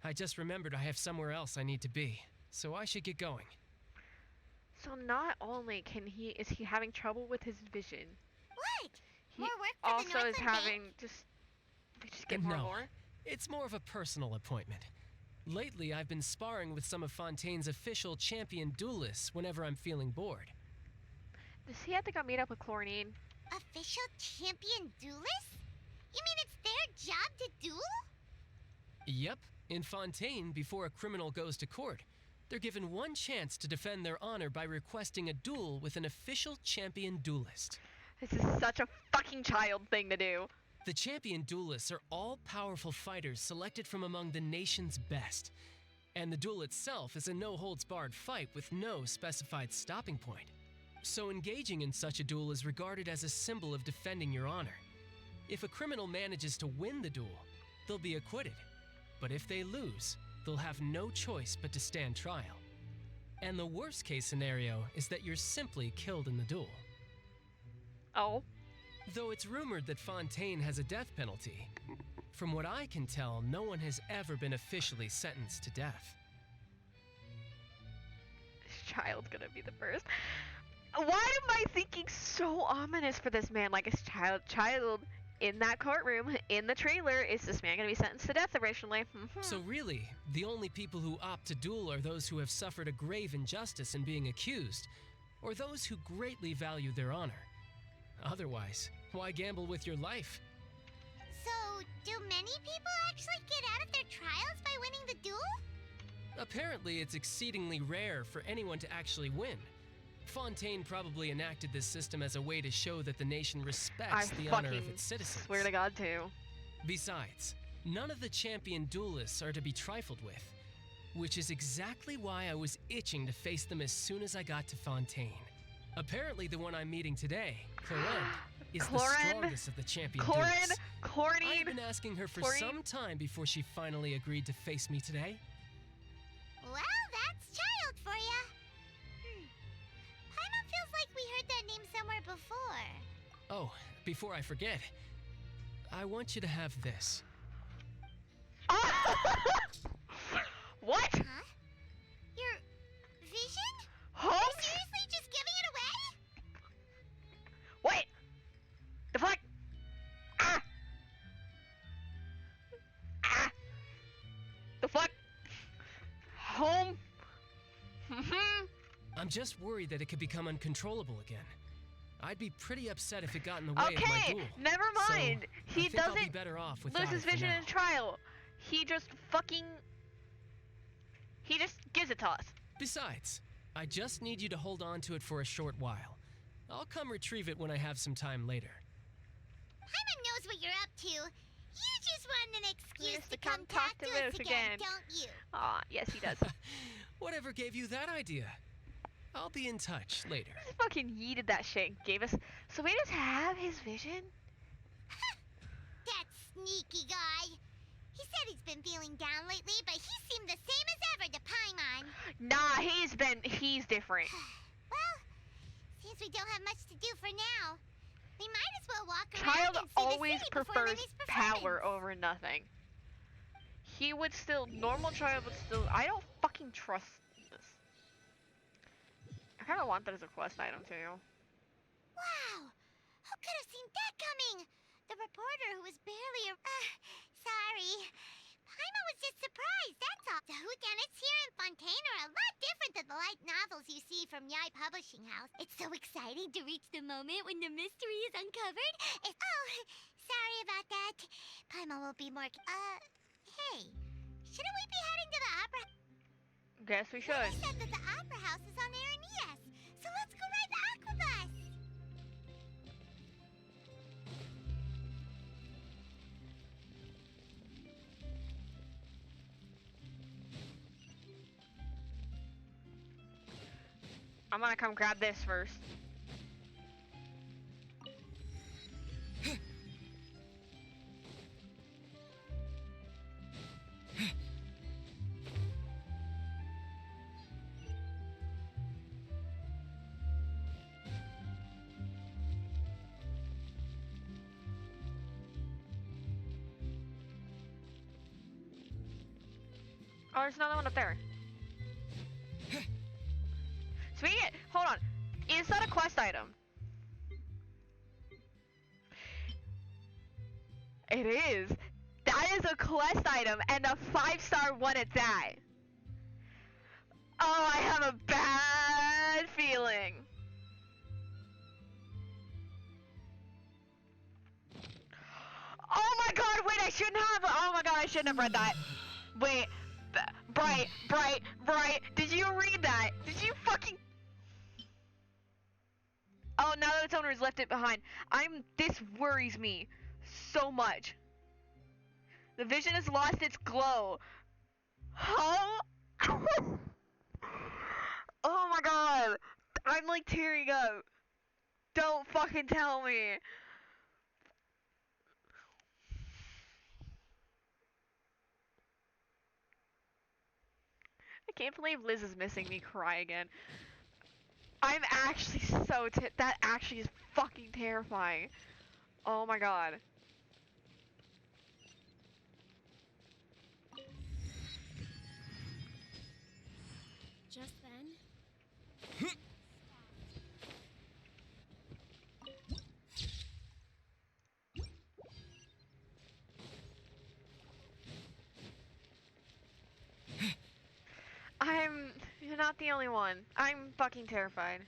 I just remembered I have somewhere else I need to be, so I should get going. So not only is he having trouble with his vision. What? He More work for the also is Northland having Bank? just get more No, lore. it's more of a personal appointment. Lately, I've been sparring with some of Fontaine's official champion duelists whenever I'm feeling bored. Does he have to go meet up with Chlorine? Official champion duelists? You mean it's their job to duel? Yep, in Fontaine, before a criminal goes to court, they're given one chance to defend their honor by requesting a duel with an official champion duelist. This is such a fucking child thing to do. The champion duelists are all-powerful fighters selected from among the nation's best. And the duel itself is a no-holds-barred fight with no specified stopping point. So engaging in such a duel is regarded as a symbol of defending your honor. If a criminal manages to win the duel, they'll be acquitted. But if they lose, they'll have no choice but to stand trial. And the worst-case scenario is that you're simply killed in the duel. Oh? Though it's rumored that Fontaine has a death penalty, from what I can tell, no one has ever been officially sentenced to death. This child's gonna be the first. Why am I thinking so ominous for this man? Like his child in that courtroom, in the trailer, is this man gonna be sentenced to death originally? So really, the only people who opt to duel are those who have suffered a grave injustice in being accused, or those who greatly value their honor. Otherwise, why gamble with your life? So, do many people actually get out of their trials by winning the duel? Apparently, it's exceedingly rare for anyone to actually win. Fontaine probably enacted this system as a way to show that the nation respects the honor of its citizens. Swear to God, too. Besides, none of the champion duelists are to be trifled with, which is exactly why I was itching to face them as soon as I got to Fontaine. Apparently, the one I'm meeting today, Clorinde, is the strongest of the champion duelists. I've been asking her for some time before she finally agreed to face me today. Well, that's child for ya. Paimon feels like we heard that name somewhere before. Oh, before I forget, I want you to have this. What? Huh? I'm just worried that it could become uncontrollable again. I'd be pretty upset if it got in the way of my Okay, duel. never mind. So, He I think I'll be doesn't better off without lose his it for vision now. in trial. He just fucking... He just gives it to us. Besides, I just need you to hold on to it for a short while. I'll come retrieve it when I have some time later. Paimon knows what you're up to. You just want an excuse to come talk to us again, don't you? Aw, yes he does. Whatever gave you that idea? I'll be in touch later. He fucking yeeted that shit and gave us... So we just have his vision? That sneaky guy. He said he's been feeling down lately, but he seemed the same as ever to Paimon. Nah, he's different. Well, since we don't have much to do for now, we might as well walk around Child and see always the city before prefers Lily's performance. power over nothing. He would still... Normal Child would still... I don't fucking trust this. I kinda want that as a quest item too. Wow! Who could have seen that coming? The reporter who was barely a... sorry. Paimon was just surprised, that's all. The whodunits here in Fontaine are a lot different than the light novels you see from Yai Publishing House. It's so exciting to reach the moment when the mystery is uncovered. Oh, sorry about that. Paimon will be more... hey. Shouldn't we be heading to the opera? Guess we should. Lily said that the opera house is on Aranias, so let's go ride the aquabus. I'm gonna come grab this first. Oh, there's another one up there. Sweet! Hold on. Is that a quest item? It is. That is a quest item and a 5-star one at that. Oh, I have a bad feeling. Oh my god, wait, I shouldn't have. Oh my god, I shouldn't have read that. Wait. Bright. Did you read that? Did you fucking... Oh, now that its owner has left it behind. This worries me so much. The vision has lost its glow. How? Oh my god. I'm like tearing up. Don't fucking tell me. I can't believe Liz is missing me cry again. I'm actually so that actually is fucking terrifying. Oh my god. Just then, You're not the only one. I'm fucking terrified.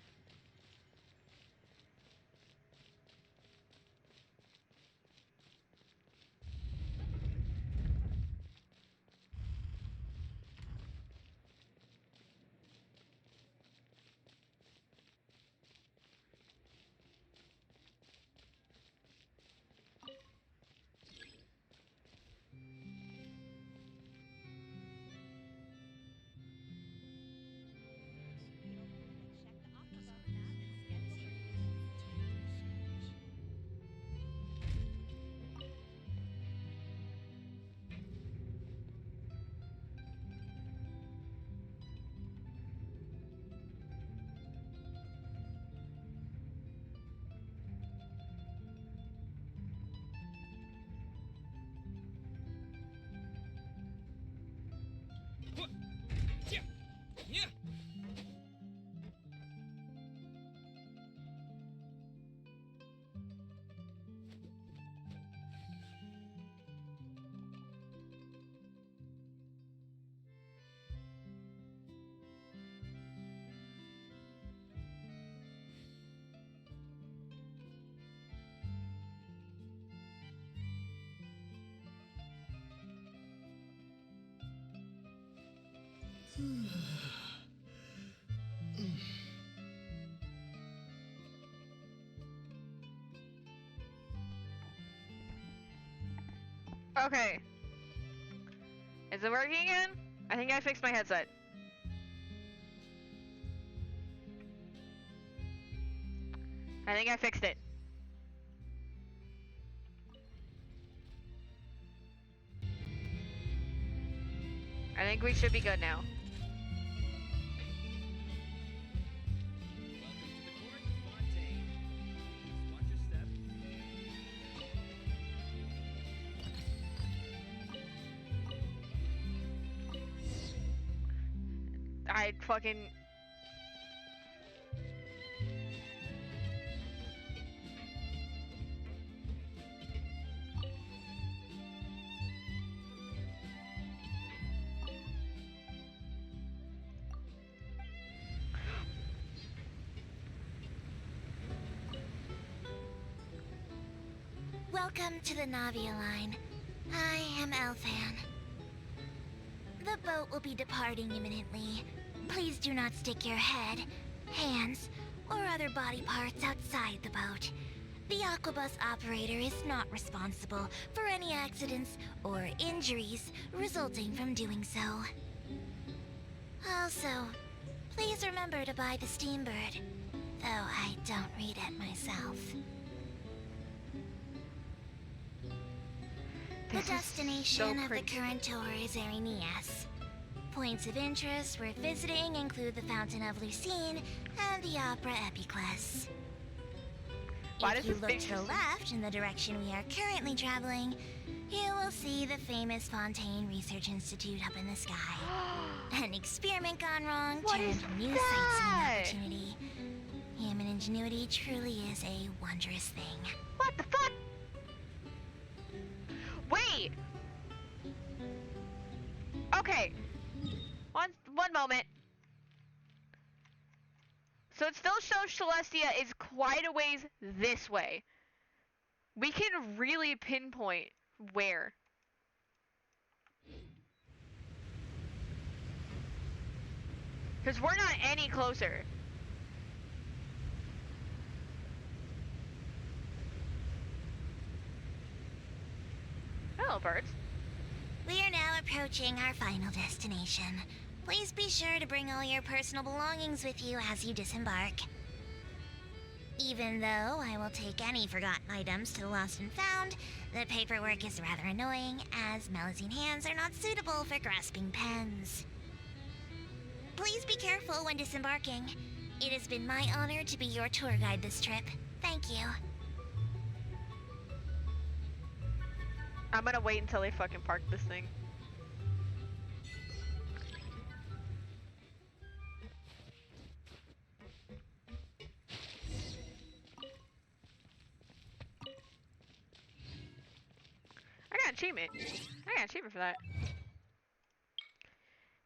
Okay. Is it working again? I think I fixed my headset. I think I fixed it. I think we should be good now. I fucking... Welcome to the Navia line. I am Elfan. The boat will be departing imminently. Please do not stick your head, hands, or other body parts outside the boat. The Aquabus operator is not responsible for any accidents or injuries resulting from doing so. Also, please remember to buy the Steambird, though I don't read it myself. The destination of the current tour is Arenias. Points of interest worth visiting include the Fountain of Lucine and the Opera Epiclese. If you look to the left in the direction we are currently traveling, you will see the famous Fontaine Research Institute up in the sky. An experiment gone wrong turned a new sightseeing opportunity. Human ingenuity truly is a wondrous thing. What the fuck? Wait! Okay. One moment. So it still shows Celestia is quite a ways this way. We can really pinpoint where. Because we're not any closer. Hello, birds. We are now approaching our final destination. Please be sure to bring all your personal belongings with you as you disembark. Even though I will take any forgotten items to the lost and found, the paperwork is rather annoying, as Melusine hands are not suitable for grasping pens. Please be careful when disembarking. It has been my honor to be your tour guide this trip. Thank you. I'm gonna wait until they fucking park this thing. I got an achievement. I got an achievement for that.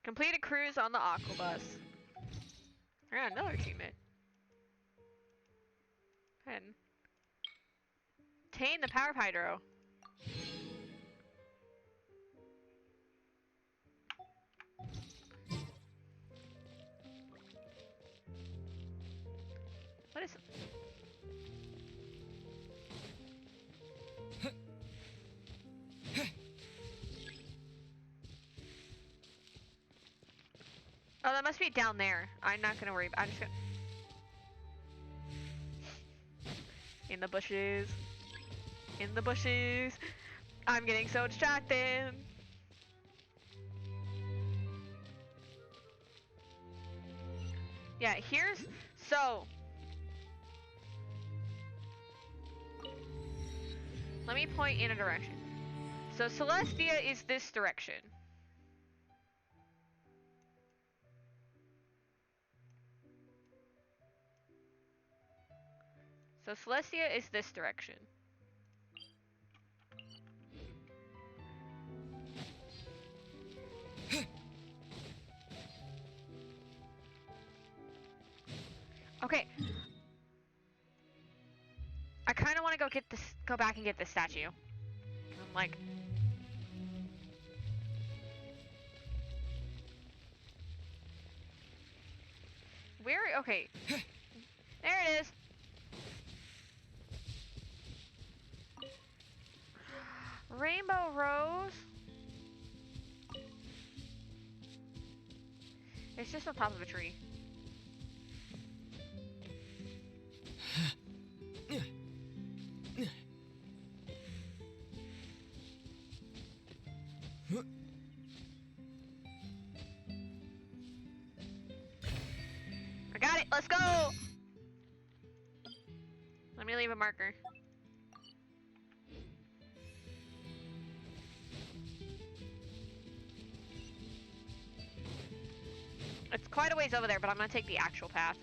Complete a cruise on the Aquabus. I got another achievement. And tame the power hydro. What is it? Oh, that must be down there. I'm not gonna worry. I'm just gonna... In the bushes. In the bushes. I'm getting so distracted. Yeah, here's... So... Let me point in a direction. So Celestia is this direction. So Celestia is this direction. Okay. I kind of want to go back and get this statue. I'm like... Where? Okay. There it is. Rainbow Rose. It's just on top of a tree. I got it. Let's go. Let me leave a marker. It's quite a ways over there, but I'm gonna take the actual path.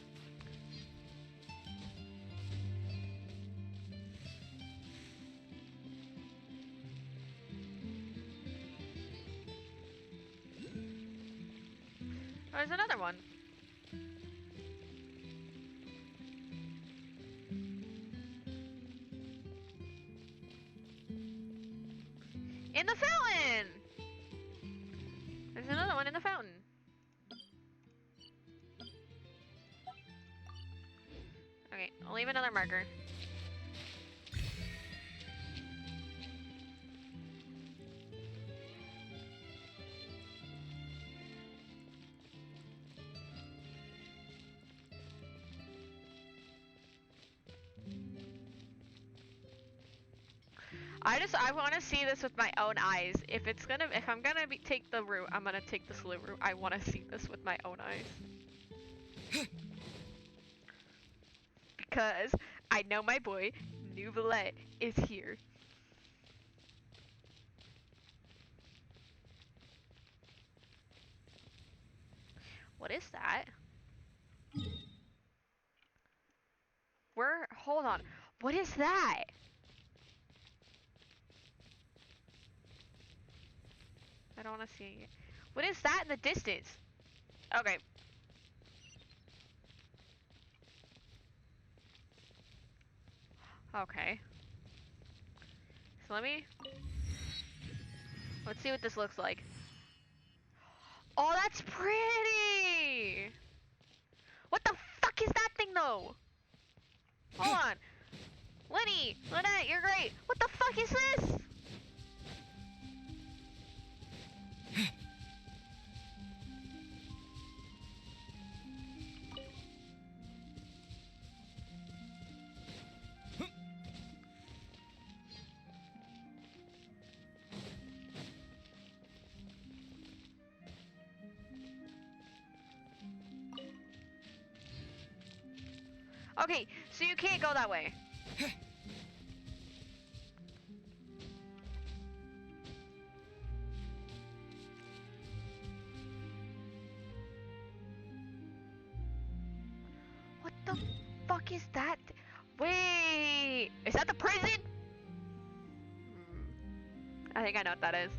Oh, there's another one. In the fountain! There's another one in the fountain. Okay, I'll leave another marker. I want to see this with my own eyes. If I'm gonna take the route, I'm gonna take the slow route. I want to see this with my own eyes. Because I know my boy, Nouvellette, is here. What is that? Hold on. What is that? I don't want to see it. What is that in the distance? Okay. Okay. So let's see what this looks like. Oh, that's pretty! What the fuck is that thing though? Hold on. Lynette, you're great. What the fuck is this? Okay, so you can't go that way. What the fuck is that? Wait, is that the prison? I think I know what that is.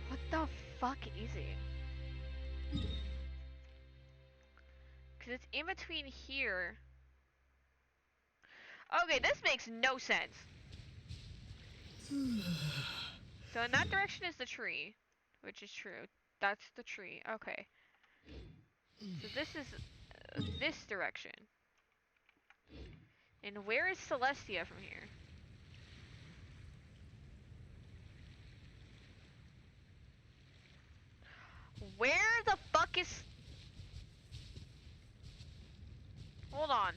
What the fuck is it? Because it's in between here. Okay, this makes no sense. So in that direction is the tree, which is true. That's the tree. Okay. So this is this direction. And where is Celestia from here? Where the fuck is... Hold on.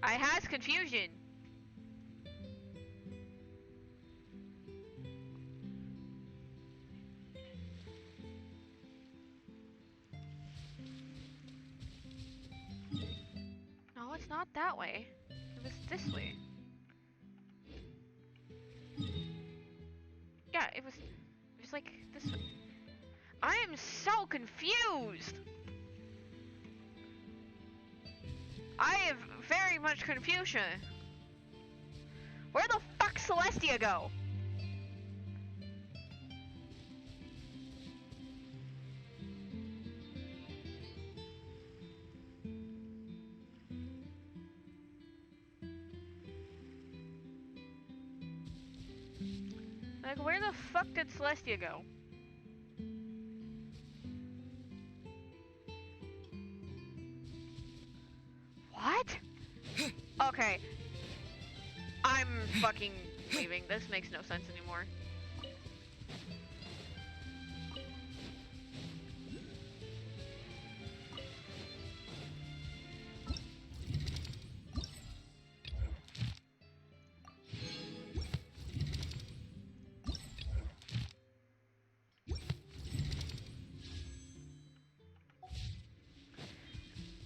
I has confusion. No, it's not that way. It was this way. Yeah, it was like this way. I am so confused. I have very much confusion. Where the fuck Celestia go? Like, where the fuck did Celestia go? What? Okay. I'm fucking leaving. This makes no sense anymore.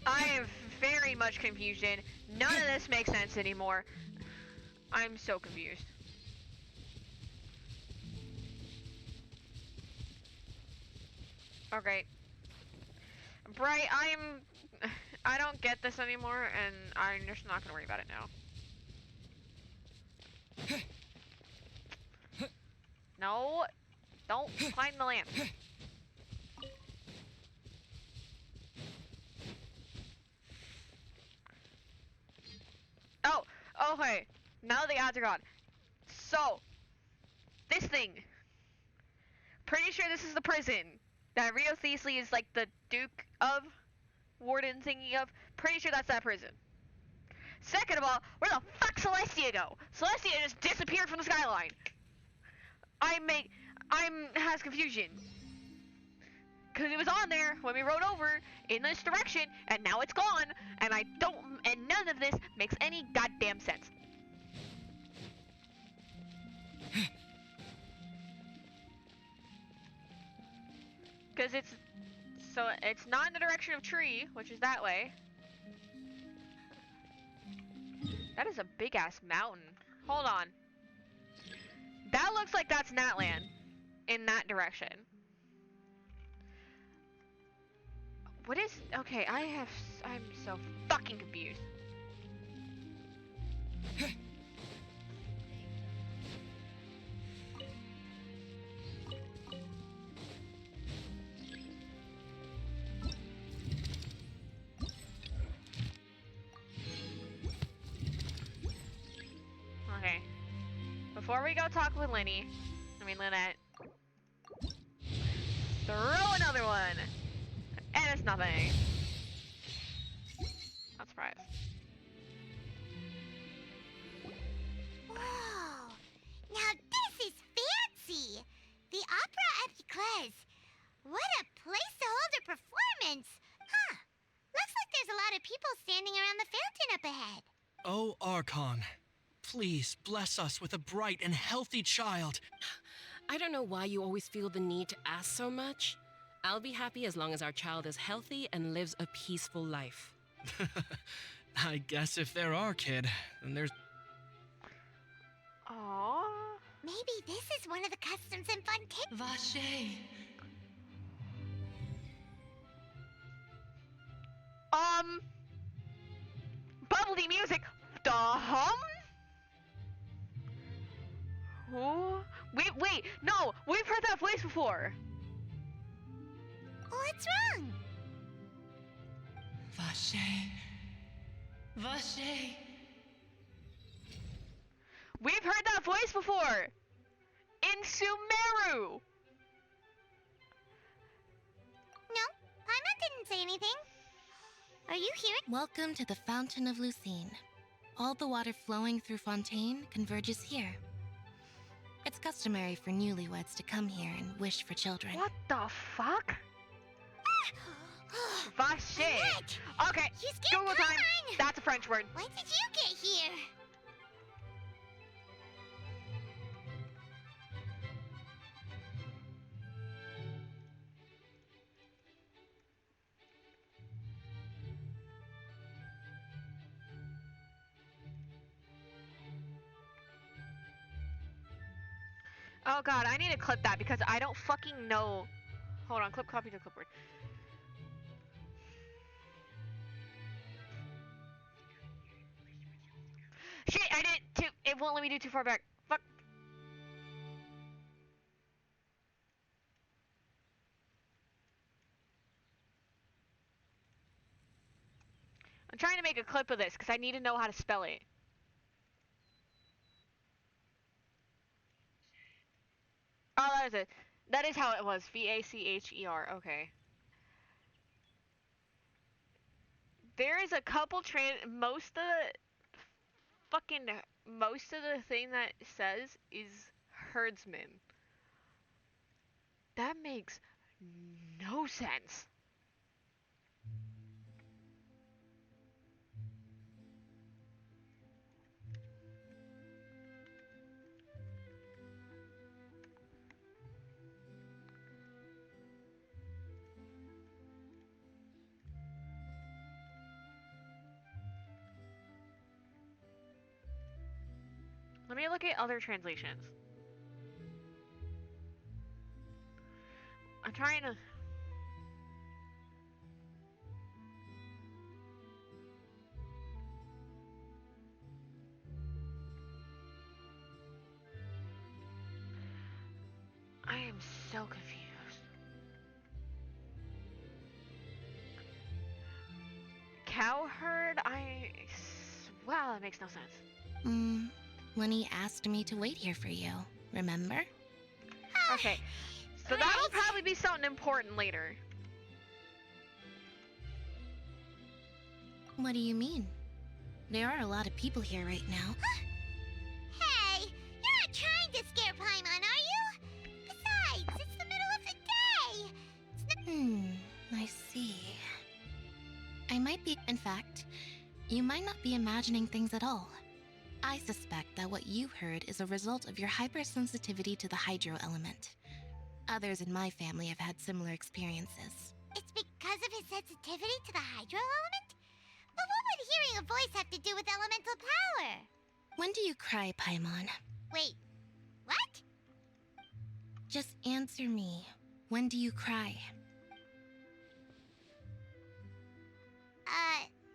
I have very much confusion. None of this makes sense anymore. I'm so confused. Okay. Bright, I don't get this anymore, and I'm just not gonna worry about it now. No, don't climb the lamp. Oh, okay. Now the odds are gone. So, this thing. Pretty sure this is the prison that Rio Thesley is like the Duke of Warden thingy of. Pretty sure that's that prison. Second of all, where the fuck Celestia go? Celestia just disappeared from the skyline. Has confusion. Cause it was on there when we rode over in this direction, and now it's gone, and none of this makes any goddamn sense. Cause it's not in the direction of tree, which is that way. That is a big ass mountain. Hold on. That looks like that's Natland in that direction. What is, okay, I'm so fucking confused. Okay. Before we go talk with Lynette, throw another one. And it's nothing. Not surprised. Whoa! Now this is fancy! The Opera Epiclese. What a place to hold a performance! Huh. Looks like there's a lot of people standing around the fountain up ahead. Oh, Archon, please bless us with a bright and healthy child. I don't know why you always feel the need to ask so much. I'll be happy as long as our child is healthy and lives a peaceful life. I guess if there are, kid, then there's... Aww. Maybe this is one of the customs in Fontaine. Vache. Bubbly music. The hum? Who? Wait, no, we've heard that voice before. What's wrong? Vache. Vache. We've heard that voice before. In Sumeru. No, Paimon didn't say anything. Are you hearing? Welcome to the Fountain of Lucine. All the water flowing through Fontaine converges here. It's customary for newlyweds to come here and wish for children. What the fuck? Va shit. Annette! Okay, You scared Google time. Paimon! That's a French word. When did you get here? Oh god, I need to clip that because I don't fucking know. Hold on, clip copy to clipboard. Shit, I did too. It won't let me do too far back. Fuck. I'm trying to make a clip of this because I need to know how to spell it. Oh, that is it. That is how it was. Vacher. Okay. There is a couple most of the thing that it says is herdsman. That makes no sense. Let me look at other translations. I'm trying to... I am so confused. Cowherd? Wow, that makes no sense. When he asked me to wait here for you, remember? Okay, so that'll probably be something important later. What do you mean? There are a lot of people here right now. Hey, you're not trying to scare Paimon, are you? Besides, it's the middle of the day. I see. I might be. In fact, you might not be imagining things at all. I suspect that what you heard is a result of your hypersensitivity to the hydro element. Others in my family have had similar experiences. It's because of his sensitivity to the hydro element? But what would hearing a voice have to do with elemental power? When do you cry, Paimon? Wait, what? Just answer me. When do you cry?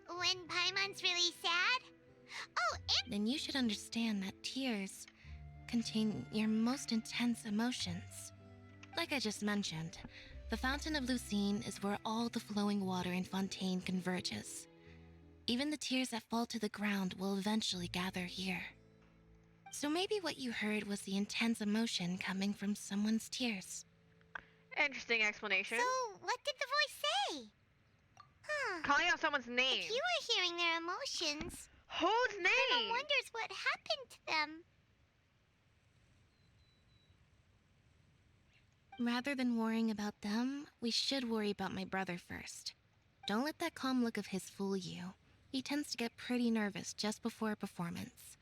When Paimon's really sad? Oh, and Then you should understand that tears contain your most intense emotions. Like I just mentioned, the Fountain of Lucine is where all the flowing water in Fontaine converges. Even the tears that fall to the ground will eventually gather here. So maybe what you heard was the intense emotion coming from someone's tears. Interesting explanation. so what did the voice say? Huh. Calling out someone's name. If you were hearing their emotions, Whose name? Paimon wonders what happened to them. Rather than worrying about them, we should worry about my brother first. Don't let that calm look of his fool you. He tends to get pretty nervous just before a performance.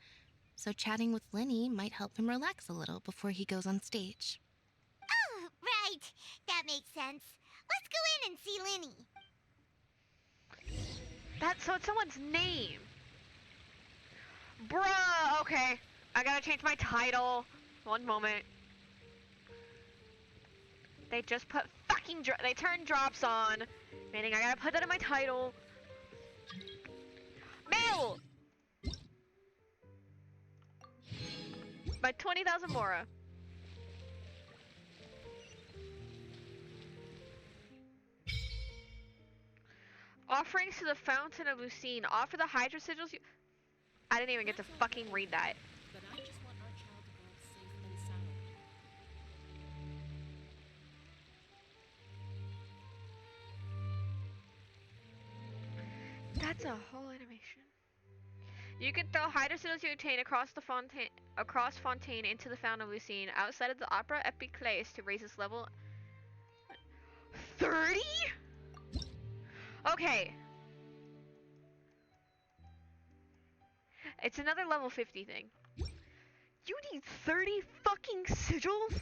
So chatting with Linny might help him relax a little before he goes on stage. Oh, right. That makes sense. Let's go in and see Linny. So it's someone's name. Bruh, okay. I gotta change my title. One moment. They just put fucking they turned drops on, meaning I gotta put that in my title. Mail! By 20,000 Mora. Offerings to the Fountain of Lucine. Offer the Hydra Sigils you... I didn't even get to fucking read that. But I just want our child to grow up safe and sound. That's a whole animation. You can throw Hydra Sigils you obtain across Fontaine into the Fountain of Lucine outside of the Opera Epic Place to raise its level 30? Okay. It's another level 50 thing. You need 30 fucking sigils?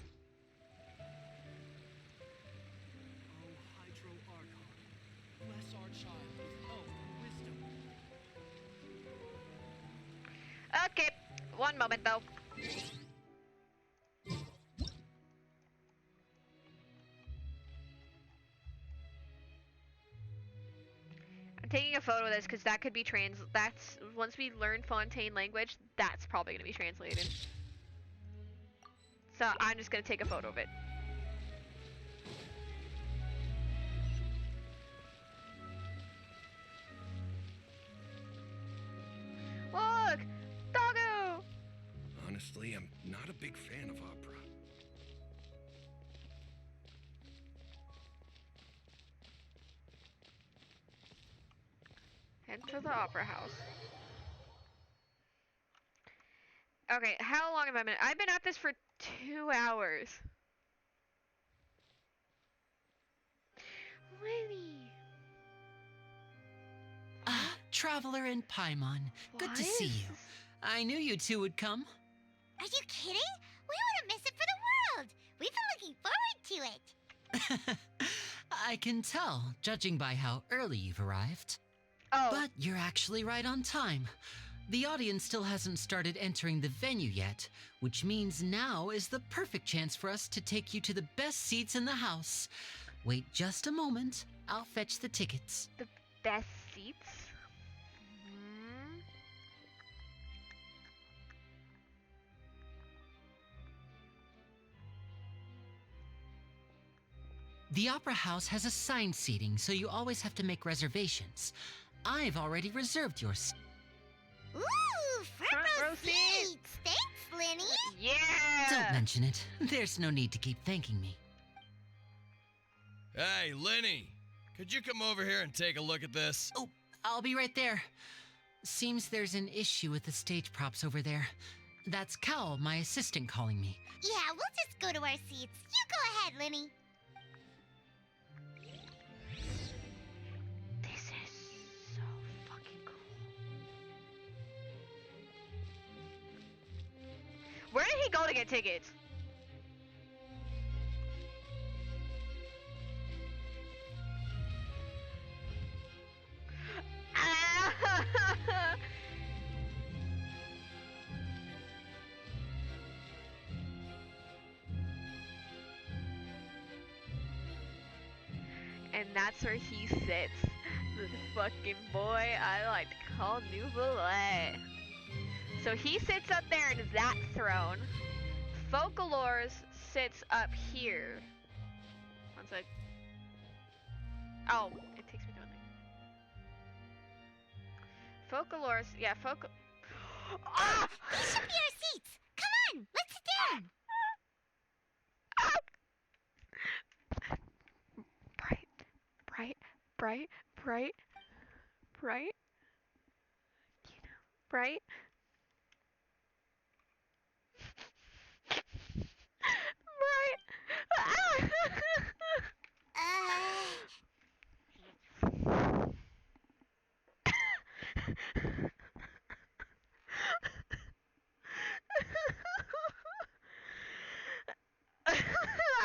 Okay, one moment though. I'm taking a photo of this because that could be that's once we learn Fontaine language, that's probably gonna be translated. So I'm just gonna take a photo of it. Look! Doggo! Honestly, I'm not a big fan of opera. Enter the opera house. Okay, how long have I been? I've been at this for 2 hours. Lenny. Ah, Traveler and Paimon. Good to see you. I knew you two would come. Are you kidding? We wouldn't miss it for the world. We've been looking forward to it. I can tell, judging by how early you've arrived. Oh. But you're actually right on time. The audience still hasn't started entering the venue yet, which means now is the perfect chance for us to take you to the best seats in the house. Wait just a moment. I'll fetch the tickets. The best seats? Hmm. The Opera House has assigned seating, so you always have to make reservations. I've already reserved your seat. Ooh, front row seats. Thanks, Lenny. Yeah. Don't mention it. There's no need to keep thanking me. Hey, Lenny, could you come over here and take a look at this? Oh, I'll be right there. Seems there's an issue with the stage props over there. That's Cal, my assistant, calling me. Yeah, we'll just go to our seats. You go ahead, Lenny. This is so fucking cool. Where did he go to get tickets? And that's where he sits. The fucking boy I like to call Nouvelet. So he sits up there in that throne. Focalors sits up here. One sec. Oh, it takes me to one thing. Focalors, yeah, Ah! These should be our seats. Come on, let's sit down. Bright, bright, bright, bright. You know, bright. Bright.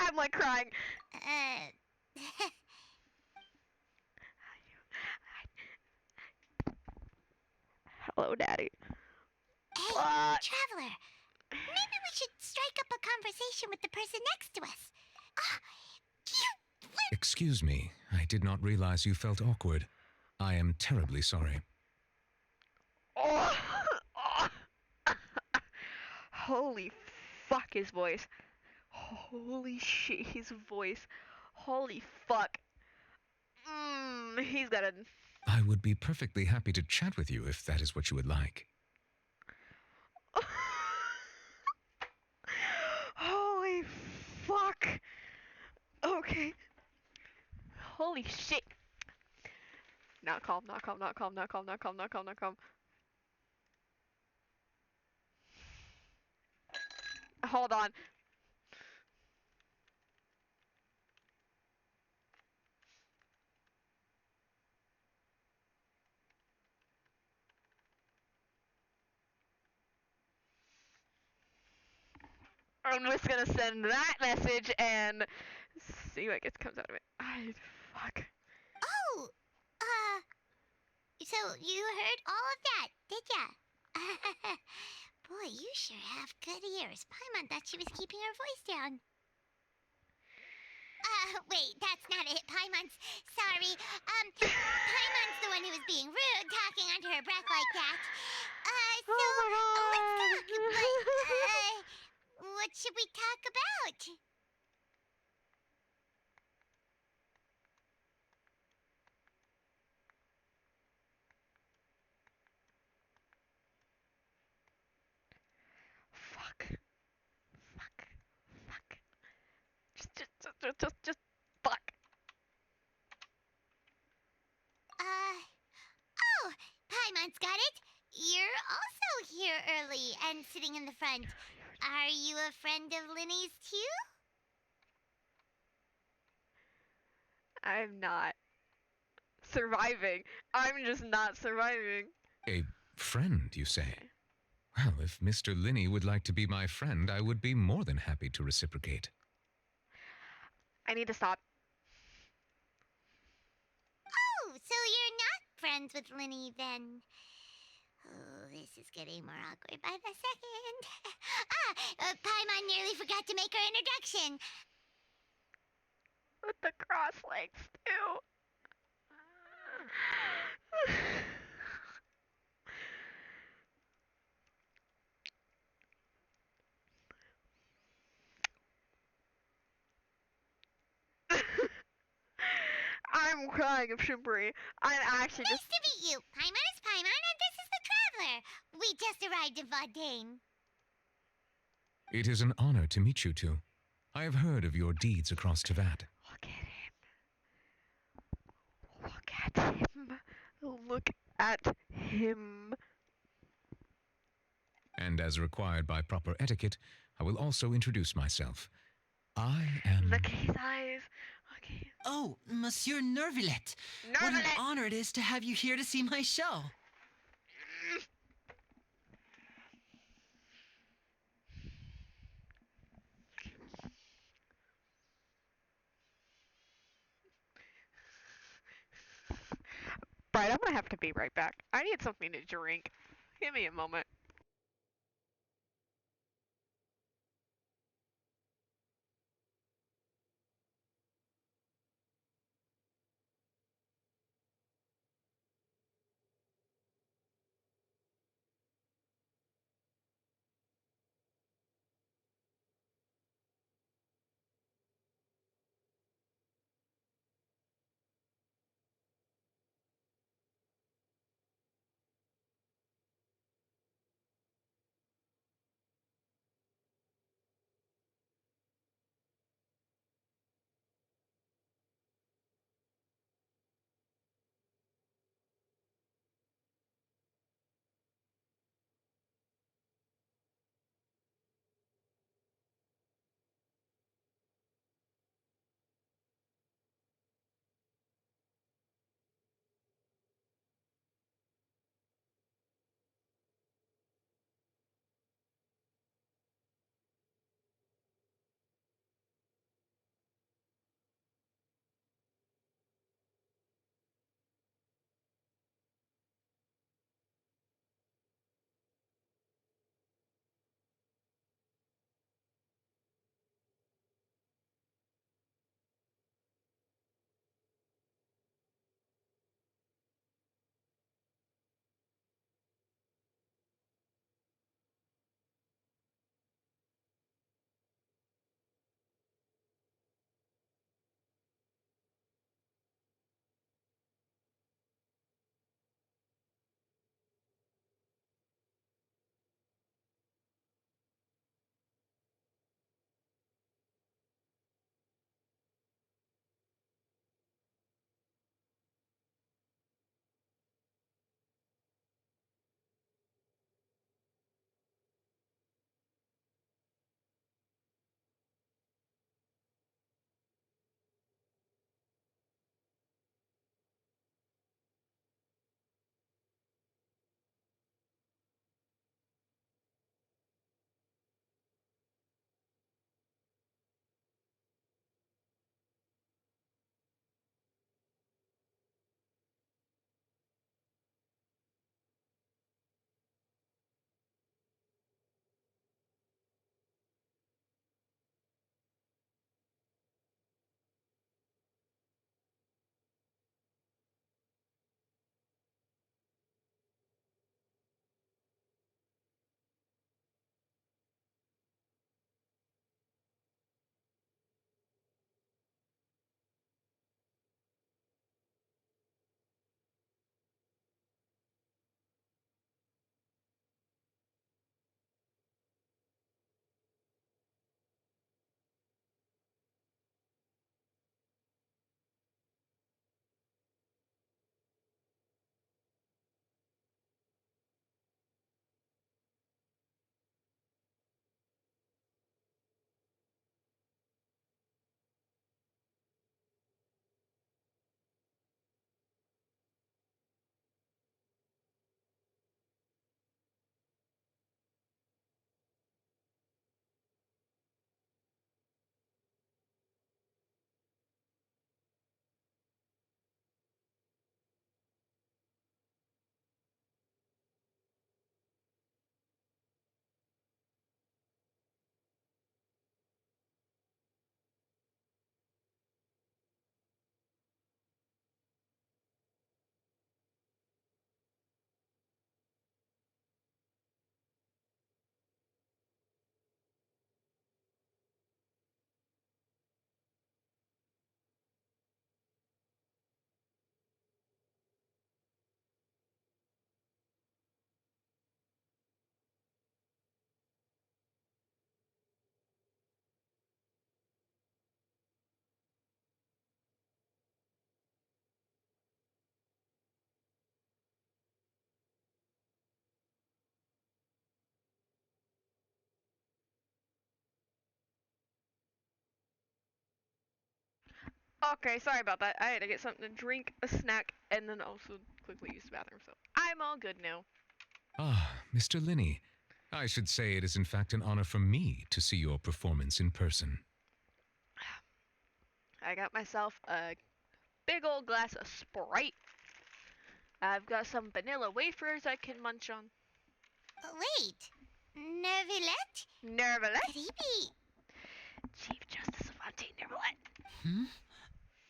I'm like crying. Hello, Daddy. Hey, What? Traveler. Maybe we should strike up a conversation with the person next to us. Excuse me, I did not realize you felt awkward. I am terribly sorry. Oh. Holy fuck, his voice. Holy shit, his voice. Holy fuck. He's got a... I would be perfectly happy to chat with you if that is what you would like. Holy fuck. Okay. Holy shit. Not calm, not calm, not calm, not calm, not calm, not calm, not calm. Hold on. I'm just gonna send that message and see what gets comes out of it. Fuck. Oh, so you heard all of that, did ya? Boy, you sure have good ears. Paimon thought she was keeping her voice down. Wait, that's not it. Paimon's sorry. Paimon's the one who was being rude, talking under her breath like that. Let's talk. But, what should we talk about? Fuck. Fuck. Fuck. Just fuck. Oh, Paimon's got it. You're also here early and sitting in the front. Are you a friend of Linny's too? I'm not surviving. I'm just not surviving. A friend, you say? Well, if Mr. Linney would like to be my friend, I would be more than happy to reciprocate. I need to stop. Oh, so you're not friends with Linny then? Oh, this is getting more awkward by the second. Paimon nearly forgot to make her introduction. With the cross legs, too. I'm crying of shimmery. I'm actually Nice just. to meet you. Paimon is Paimon, and this is the Traveler. We just arrived in Vaudain. It is an honor to meet you two. I have heard of your deeds across Tevat. Look at him. Look at him. And as required by proper etiquette, I will also introduce myself. I am... Look at his eyes. Okay. Oh, Monsieur Nervillet. What an honor it is to have you here to see my show. Right, I'm gonna have to be right back. I need something to drink. Give me a moment. Okay, sorry about that. I had to get something to drink, a snack, and then also quickly use the bathroom. So I'm all good now. Ah, Mr. Linney. I should say it is in fact an honor for me to see your performance in person. I got myself a big old glass of Sprite. I've got some vanilla wafers I can munch on. Wait, Nervilette? Nervilette? Could he be? Chief Justice of Fontaine Nervilette. Hmm?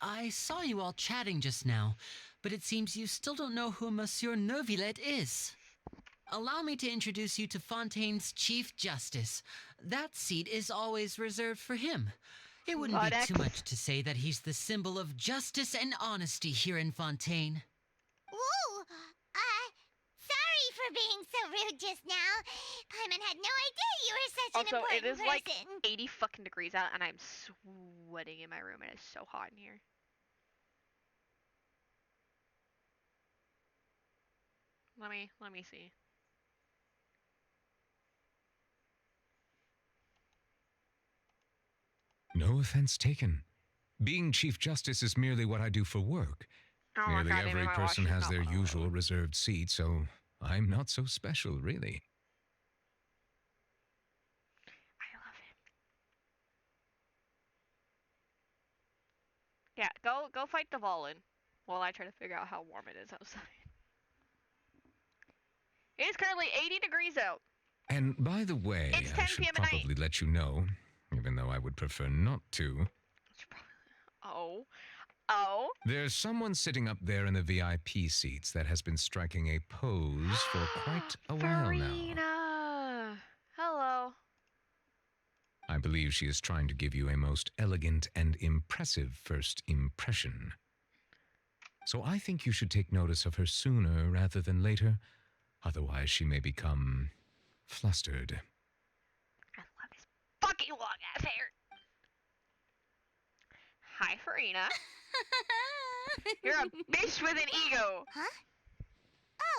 I saw you all chatting just now, but it seems you still don't know who Monsieur Neuvillette is. Allow me to introduce you to Fontaine's Chief Justice. That seat is always reserved for him. It wouldn't be too much to say that he's the symbol of justice and honesty here in Fontaine. Whoa! Sorry for being so rude just now. Paimon had no idea you were such an Also, important it is person. like 80 fucking degrees out, and I'm sweating in my room. It is so hot in here. Let me see. No offense taken. Being Chief Justice is merely what I do for work. Oh my Nearly God, every person has their usual reserved seat, so I'm not so special, really. I love it. Yeah, go fight the Volin while I try to figure out how warm it is outside. It is currently 80 degrees out. And by the way, It's I 10 should p.m. at night. probably let you know, even though I would prefer not to. Oh. Oh. There's someone sitting up there in the VIP seats that has been striking a pose for quite a while now. Farina. Hello. I believe she is trying to give you a most elegant and impressive first impression. So I think you should take notice of her sooner rather than later. Otherwise, she may become flustered. I love his fucking long ass hair. Hi, Farina. You're a bitch with an ego. Huh?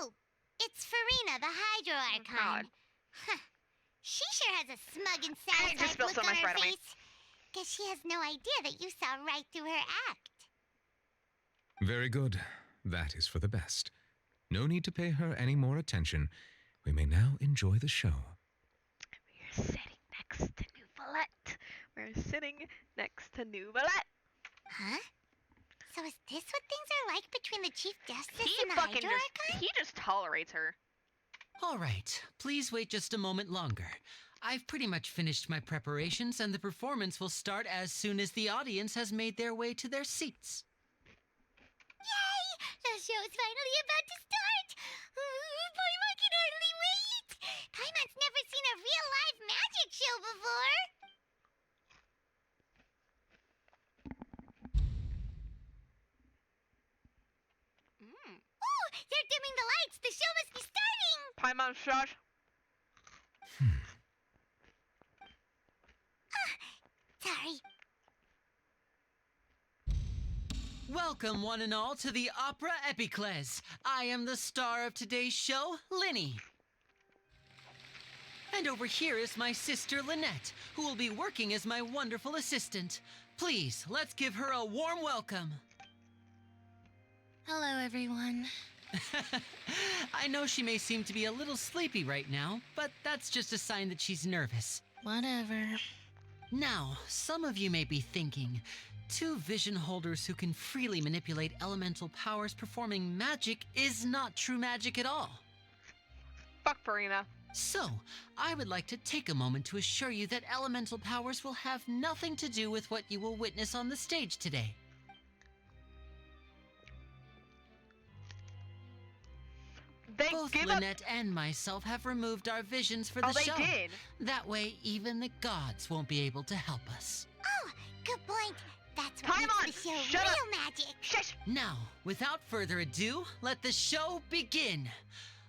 Oh, it's Farina, the Hydro Archon. Huh. She sure has a smug and I just satisfied spilled look so on much her right on me. face. Guess she has no idea that you saw right through her act. Very good. That is for the best. No need to pay her any more attention. We may now enjoy the show. We're sitting next to Nouvelette. We're sitting next to Nouvelette. Huh? So is this what things are like between the Chief Justice He and the fucking Hydro Archon? he just tolerates her. All right, please wait just a moment longer. I've pretty much finished my preparations, and the performance will start as soon as the audience has made their way to their seats. Yay! The show's finally about to start! Paimon can hardly wait! Paimon's never seen a real live magic show before! Ooh! They're dimming the lights! The show must be starting! Paimon, shush. Sorry. Welcome, one and all, to the Opera Epiclese. I am the star of today's show, Linny. And over here is my sister, Lynette, who will be working as my wonderful assistant. Please, let's give her a warm welcome. Hello, everyone. I know she may seem to be a little sleepy right now, but that's just a sign that she's nervous. Whatever. Now, some of you may be thinking, two vision holders who can freely manipulate elemental powers performing magic is not true magic at all. Fuck Farina. So, I would like to take a moment to assure you that elemental powers will have nothing to do with what you will witness on the stage today. Both Lynette and myself have removed our visions for the show. They did? That way, even the gods won't be able to help us. Oh, good point. That's what makes the show real magic. Shush! Now, without further ado, let the show begin.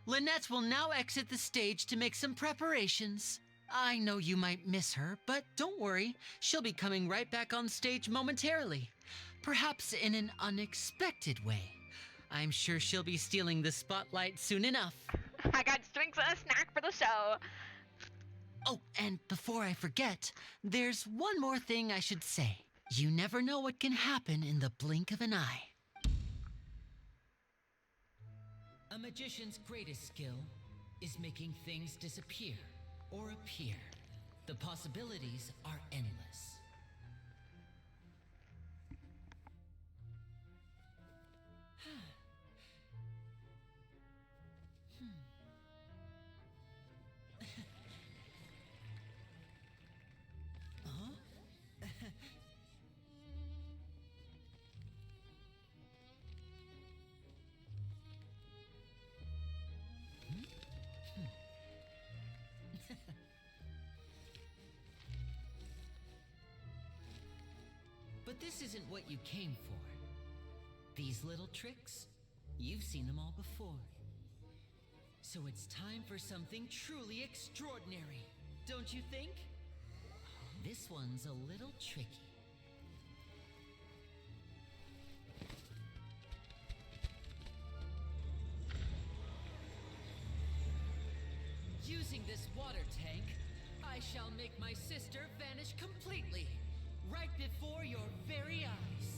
Lynette will now exit the stage to make some preparations. I know you might miss her, but don't worry. She'll be coming right back on stage momentarily. Perhaps in an unexpected way. I'm sure she'll be stealing the spotlight soon enough. I got drinks and a snack for the show. Oh, and before I forget, there's one more thing I should say. You never know what can happen in the blink of an eye. A magician's greatest skill is making things disappear or appear. The possibilities are endless. But this isn't what you came for. These little tricks, you've seen them all before. So it's time for something truly extraordinary, don't you think? This one's a little tricky. Using this water tank, I shall make my sister vanish completely, right before your very eyes.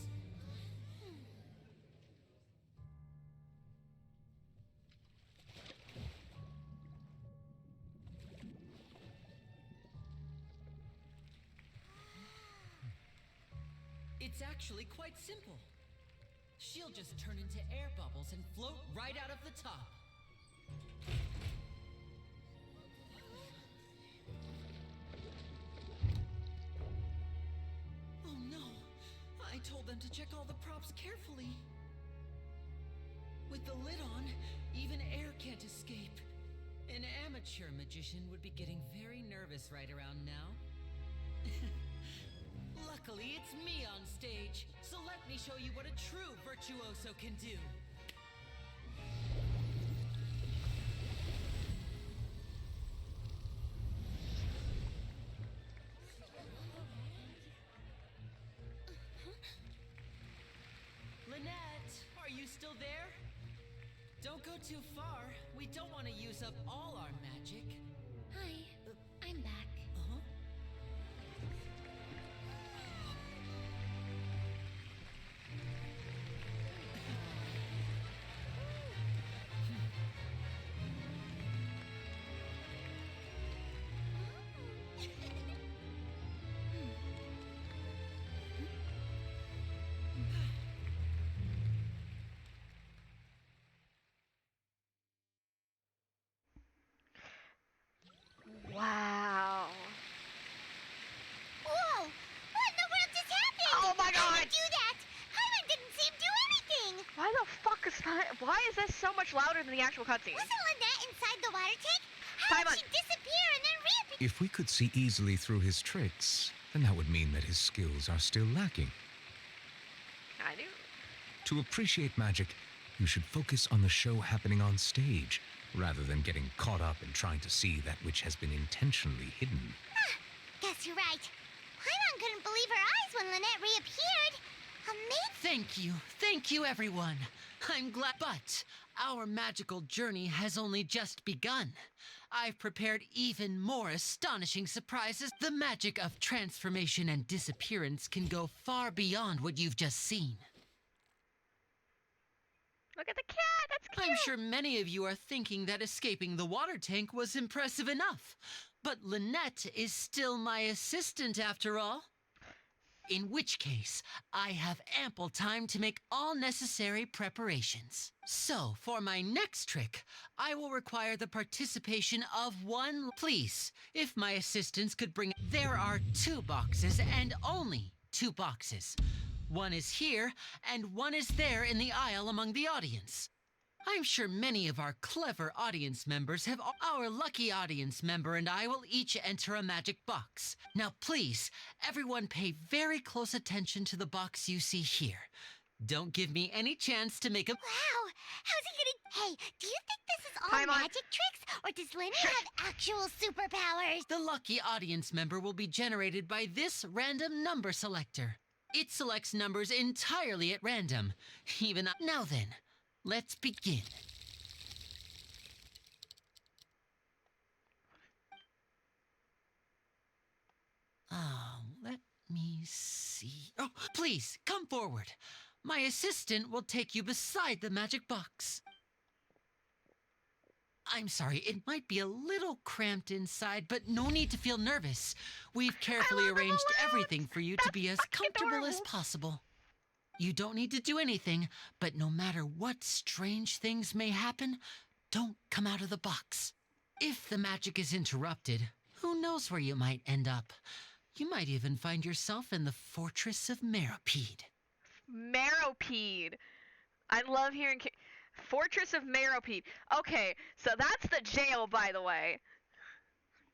It's actually quite simple. She'll just turn into air bubbles and float right out of the top. Oh no! I told them to check all the props carefully. With the lid on, even air can't escape. An amateur magician would be getting very nervous right around now. Luckily, it's me on stage, so let me show you what a true virtuoso can do. Lynette, are you still there? Don't go too far. We don't want to use up all our magic. Hi, I'm back. Wow. Whoa! What in the world just happened? Oh my I god! didn't do that! Paimon didn't see him do anything! Why the fuck is why is this so much louder than the actual cutscene? Wasn't Lynette inside the water tank? How did Paimon! she disappear and then reappear? If we could see easily through his tricks, then that would mean that his skills are still lacking. I do. To appreciate magic, you should focus on the show happening on stage, rather than getting caught up in trying to see that which has been intentionally hidden. Guess you're right. Paimon couldn't believe her eyes when Lynette reappeared. Amazing! Thank you everyone. I'm glad, but our magical journey has only just begun. I've prepared even more astonishing surprises. The magic of transformation and disappearance can go far beyond what you've just seen. Look at the cat! That's cute! I'm sure many of you are thinking that escaping the water tank was impressive enough. But Lynette is still my assistant after all. In which case, I have ample time to make all necessary preparations. So, for my next trick, I will require the participation of one. Please, if my assistants could bring. There are 2 boxes and only 2 boxes. One is here, and one is there in the aisle among the audience. I'm sure many of our clever audience members have. Our lucky audience member and I will each enter a magic box. Now please, everyone pay very close attention to the box you see here. Don't give me any chance to make a. Wow! How's he gonna. Hey, do you think this is all Paimon. magic tricks? Or does Lynette have actual superpowers? The lucky audience member will be generated by this random number selector. It selects numbers entirely at random. Now then, let's begin. Let me see. Oh, Please, come forward. My assistant will take you beside the magic box. I'm sorry, it might be a little cramped inside, but no need to feel nervous. We've carefully arranged everything for you to be as comfortable as possible. You don't need to do anything, but no matter what strange things may happen, don't come out of the box. If the magic is interrupted, who knows where you might end up? You might even find yourself in the Fortress of Meropide. Meropide. I love hearing Fortress of Meropide. Okay, so that's the jail, by the way.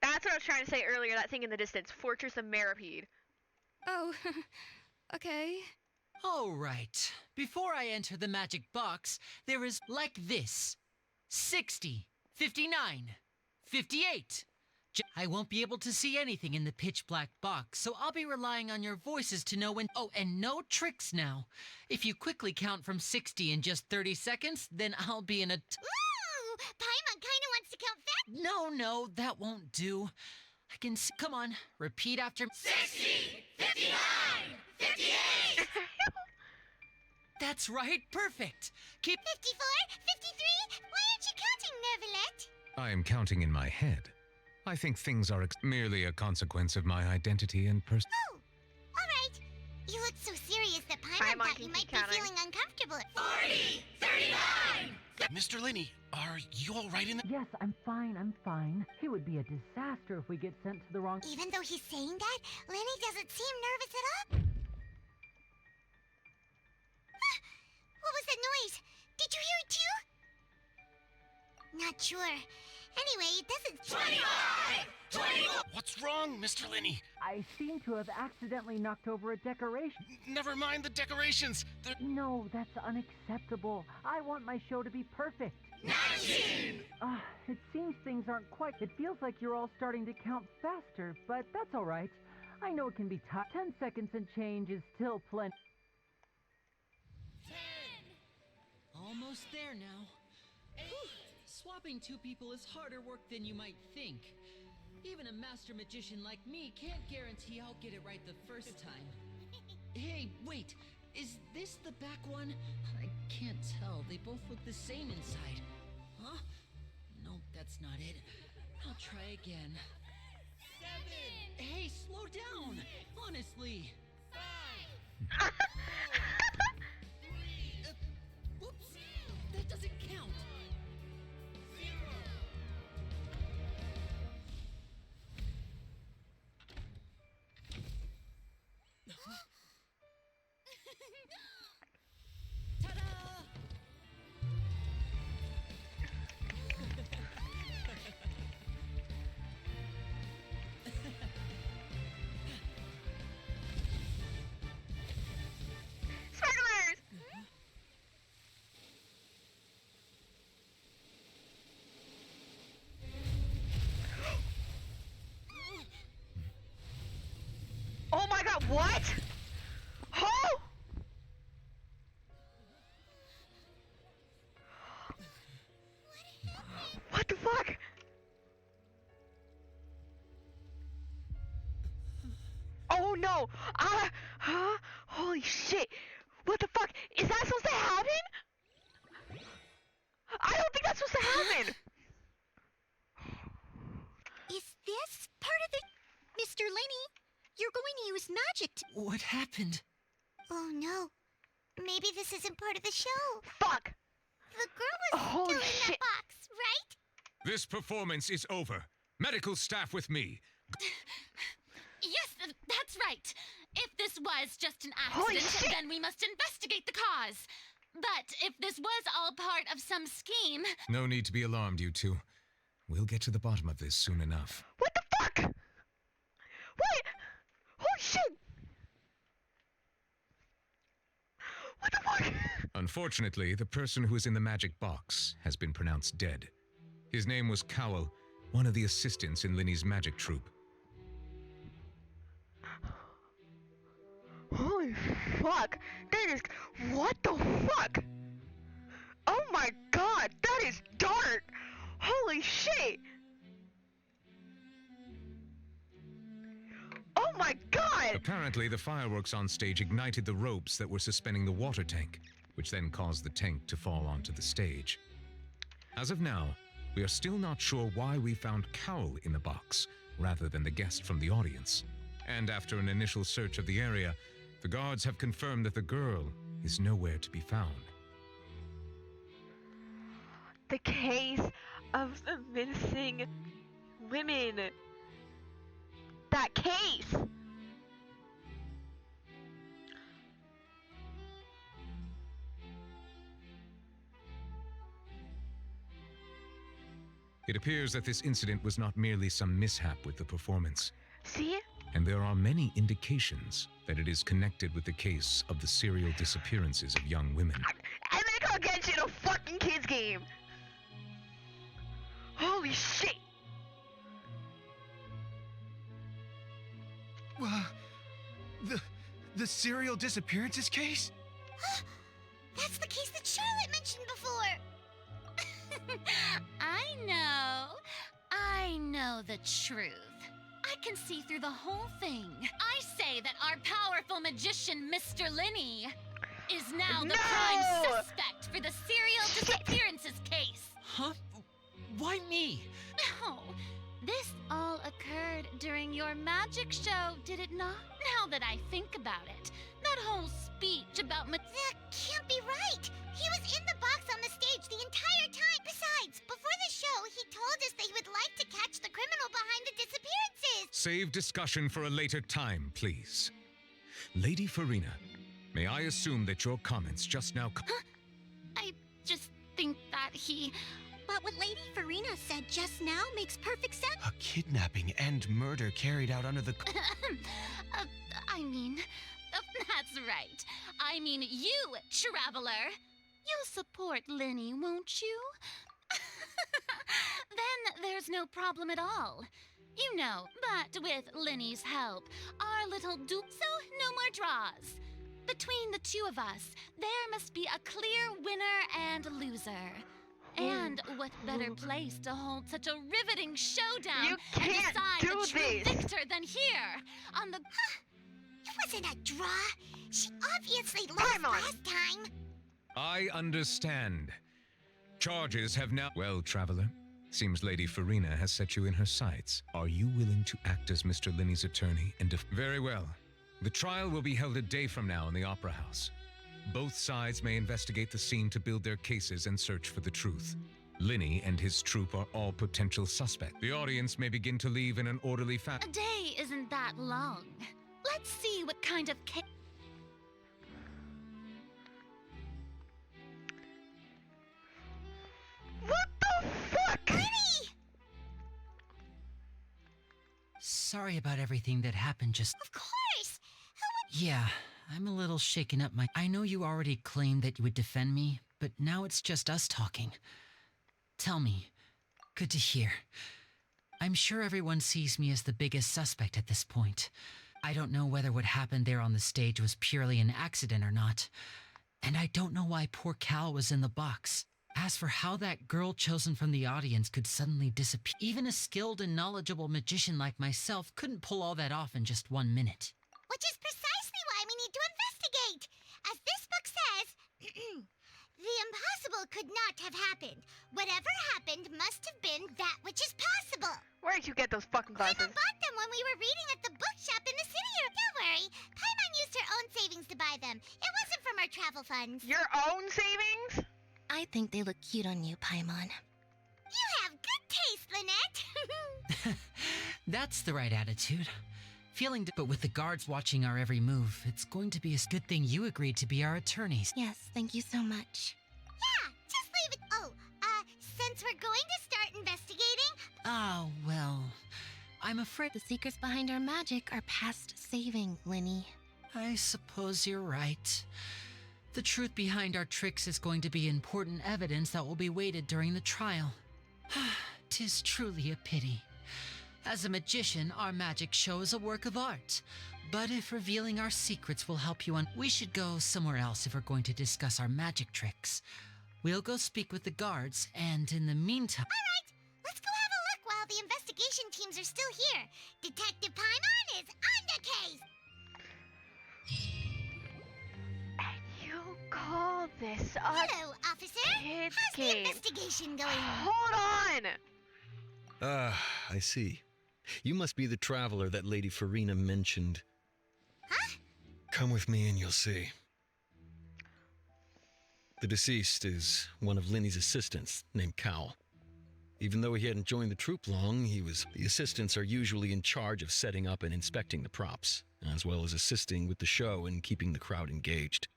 That's what I was trying to say earlier, that thing in the distance. Fortress of Meropide. Oh, okay. All right. Before I enter the magic box, there is like this. 60, 59, 58. I won't be able to see anything in the pitch black box, so I'll be relying on your voices to know when. Oh, and no tricks now. If you quickly count from 60 in just 30 seconds, then I'll be in a. Ooh, Paimon kinda wants to count fast. No, that won't do. I can. Come on, repeat after. 60, 59, 58. That's right, perfect. Keep. 54, 53. Why aren't you counting, Nervalet? I am counting in my head. I think things are merely a consequence of my identity and Oh, all right. You look so serious that Paimon thought you might be feeling uncomfortable at 40, 39. Mr. Linney, are you all right in there? Yes, I'm fine. It would be a disaster if we get sent to the wrong... Even though he's saying that, Lenny doesn't seem nervous at all. What was that noise? Did you hear it too? Not sure. Anyway, it doesn't... 25! 21! What's wrong, Mr. Linney? I seem to have accidentally knocked over a decoration. Never mind the decorations. No, that's unacceptable. I want my show to be perfect. 19! It seems things aren't quite... It feels like you're all starting to count faster, but that's all right. I know it can be tough. 10 seconds and change is still plenty. 10! Almost there now. 8! Swapping two people is harder work than you might think. Even a master magician like me can't guarantee I'll get it right the first time. Hey, wait, is this the back one? I can't tell, they both look the same inside. Huh? Nope, that's not it. I'll try again. 7! Hey, slow down! Honestly! 5! 3! Whoops! That doesn't count! Oh my god, what? Oh! What the fuck? Oh no! Huh? Holy shit! What the fuck? Is that supposed to happen? I don't think that's supposed to happen! Is this part of the... Mr. Linney, you're going to use magic to... What happened? Oh no. Maybe this isn't part of the show. Fuck! The girl was still in that box, right? This performance is over. Medical staff with me. Yes, that's right. If this was just an Holy accident, shit! then we must investigate the cause. But if this was all part of some scheme... No need to be alarmed, you two. We'll get to the bottom of this soon enough. What the fuck? What? Holy shit! What the fuck? Unfortunately, the person who is in the magic box has been pronounced dead. His name was Cowell, one of the assistants in Linny's magic troupe. Holy fuck! That is... What the fuck? Oh my god, that is dark! Holy shit! Oh my god! Apparently, the fireworks on stage ignited the ropes that were suspending the water tank, which then caused the tank to fall onto the stage. As of now, we are still not sure why we found Cowl in the box, rather than the guest from the audience. And after an initial search of the area, the guards have confirmed that the girl is nowhere to be found. The case of the missing women. That case! It appears that this incident was not merely some mishap with the performance. See? And there are many indications that it is connected with the case of the serial disappearances of young women. And they call Genshin a fucking kids game! Holy shit! The serial disappearances case? That's the case that Charlotte mentioned before. I know the truth. I can see through the whole thing. I say that our powerful magician, Mr. Linney, is now the prime suspect for the serial disappearances case. Huh? Why me? No. This all occurred during your magic show, did it not? Now that I think about it, that whole speech about That can't be right. He was in the box on the stage the entire time. Besides, before the show, he told us that he would like to catch the criminal behind the disappearances. Save discussion for a later time, please. Lady Farina, may I assume that your comments just now... I just think that he... But what Lady Farina said just now makes perfect sense. A kidnapping and murder carried out under the... That's right. I mean you, Traveler. You'll support Linny, won't you? Then there's no problem at all. You know, but with Linny's help, our little dupe, so no more draws. Between the two of us, there must be a clear winner and loser. And what better place to hold such a riveting showdown and decide the true victor than here, on the... It wasn't a draw. She obviously lost last time. I understand. Charges have now... Well, Traveler, seems Lady Farina has set you in her sights. Are you willing to act as Mr. Linney's attorney and Very well. The trial will be held a day from now in the Opera House. Both sides may investigate the scene to build their cases and search for the truth. Linney and his troupe are all potential suspects. The audience may begin to leave in an orderly fashion. A day isn't that long. Let's see what kind of What the fuck? Linny! Sorry about everything that happened just... Of course! Yeah, I'm a little shaken up. I know you already claimed that you would defend me, but now it's just us talking. Tell me. Good to hear. I'm sure everyone sees me as the biggest suspect at this point. I don't know whether what happened there on the stage was purely an accident or not. And I don't know why poor Cal was in the box. As for how that girl chosen from the audience could suddenly disappear, even a skilled and knowledgeable magician like myself couldn't pull all that off in just 1 minute. Which is precisely why we need to investigate. As this book says, the impossible could not have happened. Whatever happened must have been that which is possible. Where did you get those fucking glasses? Paimon bought them when we were reading at the bookshop in the city. Don't worry, Paimon used her own savings to buy them. It wasn't from our travel funds. Your own savings? I think they look cute on you, Paimon. You have good taste, Lynette. That's the right attitude. But with the guards watching our every move, it's going to be a good thing you agreed to be our attorneys. Yes, thank you so much. Yeah, just leave it. Oh, since we're going to start investigating... Oh, well, I'm afraid the secrets behind our magic are past saving, Linny. I suppose you're right. The truth behind our tricks is going to be important evidence that will be weighted during the trial. 'Tis truly a pity. As a magician, our magic show is a work of art. But if revealing our secrets will help you we should go somewhere else if we're going to discuss our magic tricks. We'll go speak with the guards, and in the meantime... All right, let's go have a look while the investigation teams are still here. Detective Paimon is on the case. call this a Hello, officer. kid's How's the game? investigation going? Hold on! Ah, I see. You must be the traveler that Lady Farina mentioned. Huh? Come with me and you'll see. The deceased is one of Linny's assistants, named Cal. Even though he hadn't joined the troop long, the assistants are usually in charge of setting up and inspecting the props, as well as assisting with the show and keeping the crowd engaged.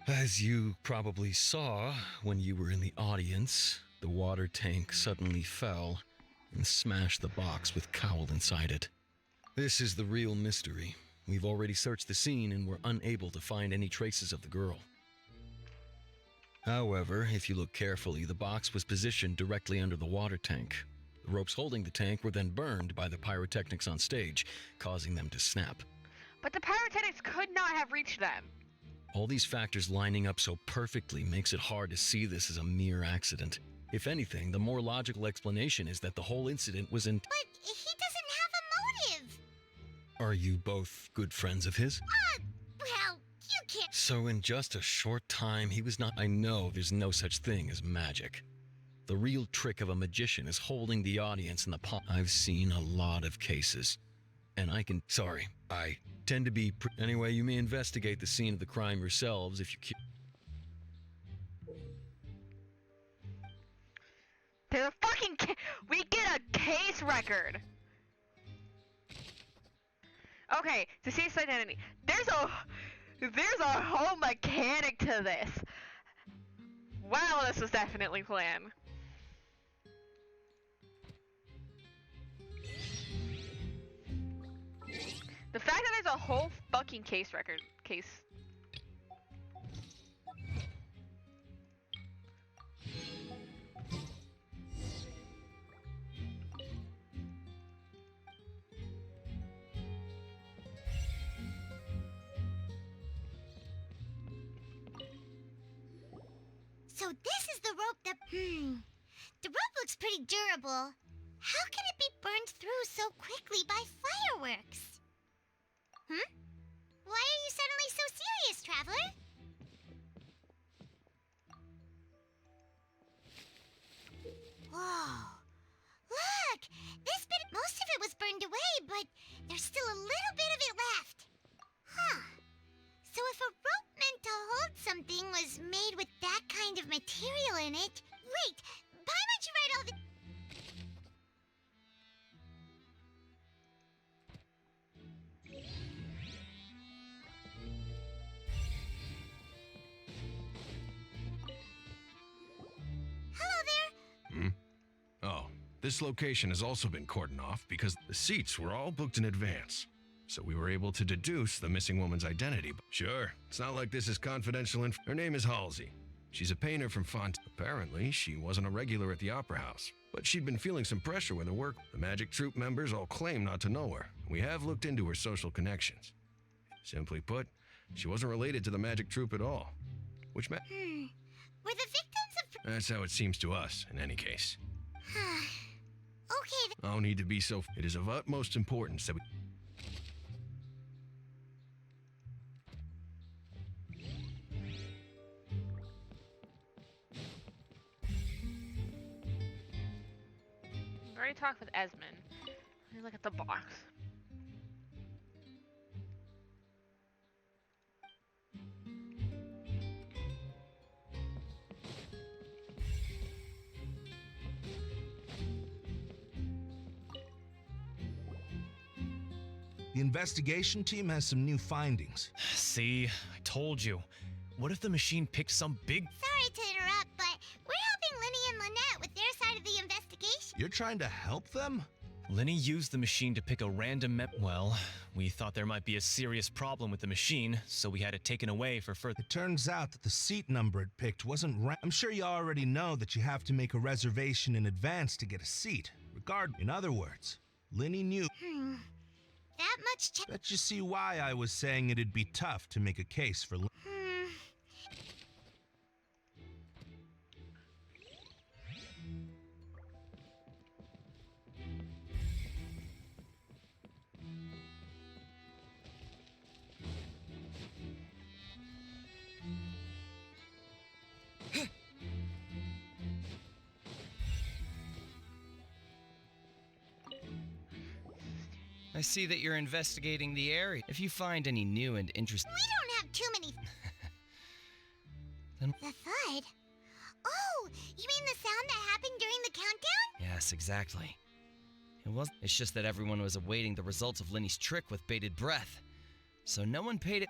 As you probably saw when you were in the audience, the water tank suddenly fell and smashed the box with Cowl inside it. This is the real mystery. We've already searched the scene and were unable to find any traces of the girl. However, if you look carefully, the box was positioned directly under the water tank. The ropes holding the tank were then burned by the pyrotechnics on stage, causing them to snap. But the pyrotechnics could not have reached them. All these factors lining up so perfectly makes it hard to see this as a mere accident. If anything, the more logical explanation is that the whole incident was in... But he doesn't have a motive. Are you both good friends of his? Well, you can't... So in just a short time, he was not... I know there's no such thing as magic. The real trick of a magician is holding the audience in the palm. I've seen a lot of cases. And I tend to be... Anyway, you may investigate the scene of the crime yourselves if you... There's a fucking we get a case record! Okay, deceased identity. There's a whole mechanic to this. Wow, this was definitely planned. The fact that there's a whole fucking case. So this is the rope that... The rope looks pretty durable. How can it be burned through so quickly by fireworks? Why are you suddenly so serious, traveler? Whoa. Look! This bit... Most of it was burned away, but there's still a little bit of it left. Huh. So if a rope meant to hold something was made with that kind of material in it... Wait, why might you write all the... Hello there. Oh, this location has also been cordoned off because the seats were all booked in advance. So we were able to deduce the missing woman's identity. Sure, it's not like this is confidential Her name is Halsey. She's a painter from Font. Apparently, she wasn't a regular at the Opera House, but she'd been feeling some pressure with her work. The Magic Troupe members all claim not to know her. We have looked into her social connections. Simply put, she wasn't related to the Magic Troupe at all. Which Were the victims of... That's how it seems to us, in any case. Okay, No need to be so... It is of utmost importance that we... I already talked with Esmond. Let me look at the box. The investigation team has some new findings. See, I told you. What if the machine picked some big... Sorry to interrupt, but we're helping Linny and Lynette with their side of the investigation. You're trying to help them? Linny used the machine to pick a random Well, we thought there might be a serious problem with the machine, so we had it taken away for further... It turns out that the seat number it picked wasn't I'm sure you already know that you have to make a reservation in advance to get a seat. In other words, Linny knew... That much... Bet you see why I was saying it'd be tough to make a case for... I see that you're investigating the area. If you find any new and interesting... We don't have too many... Then... The thud? Oh, you mean the sound that happened during the countdown? Yes, exactly. It's just that everyone was awaiting the results of Linny's trick with bated breath. So no one paid it...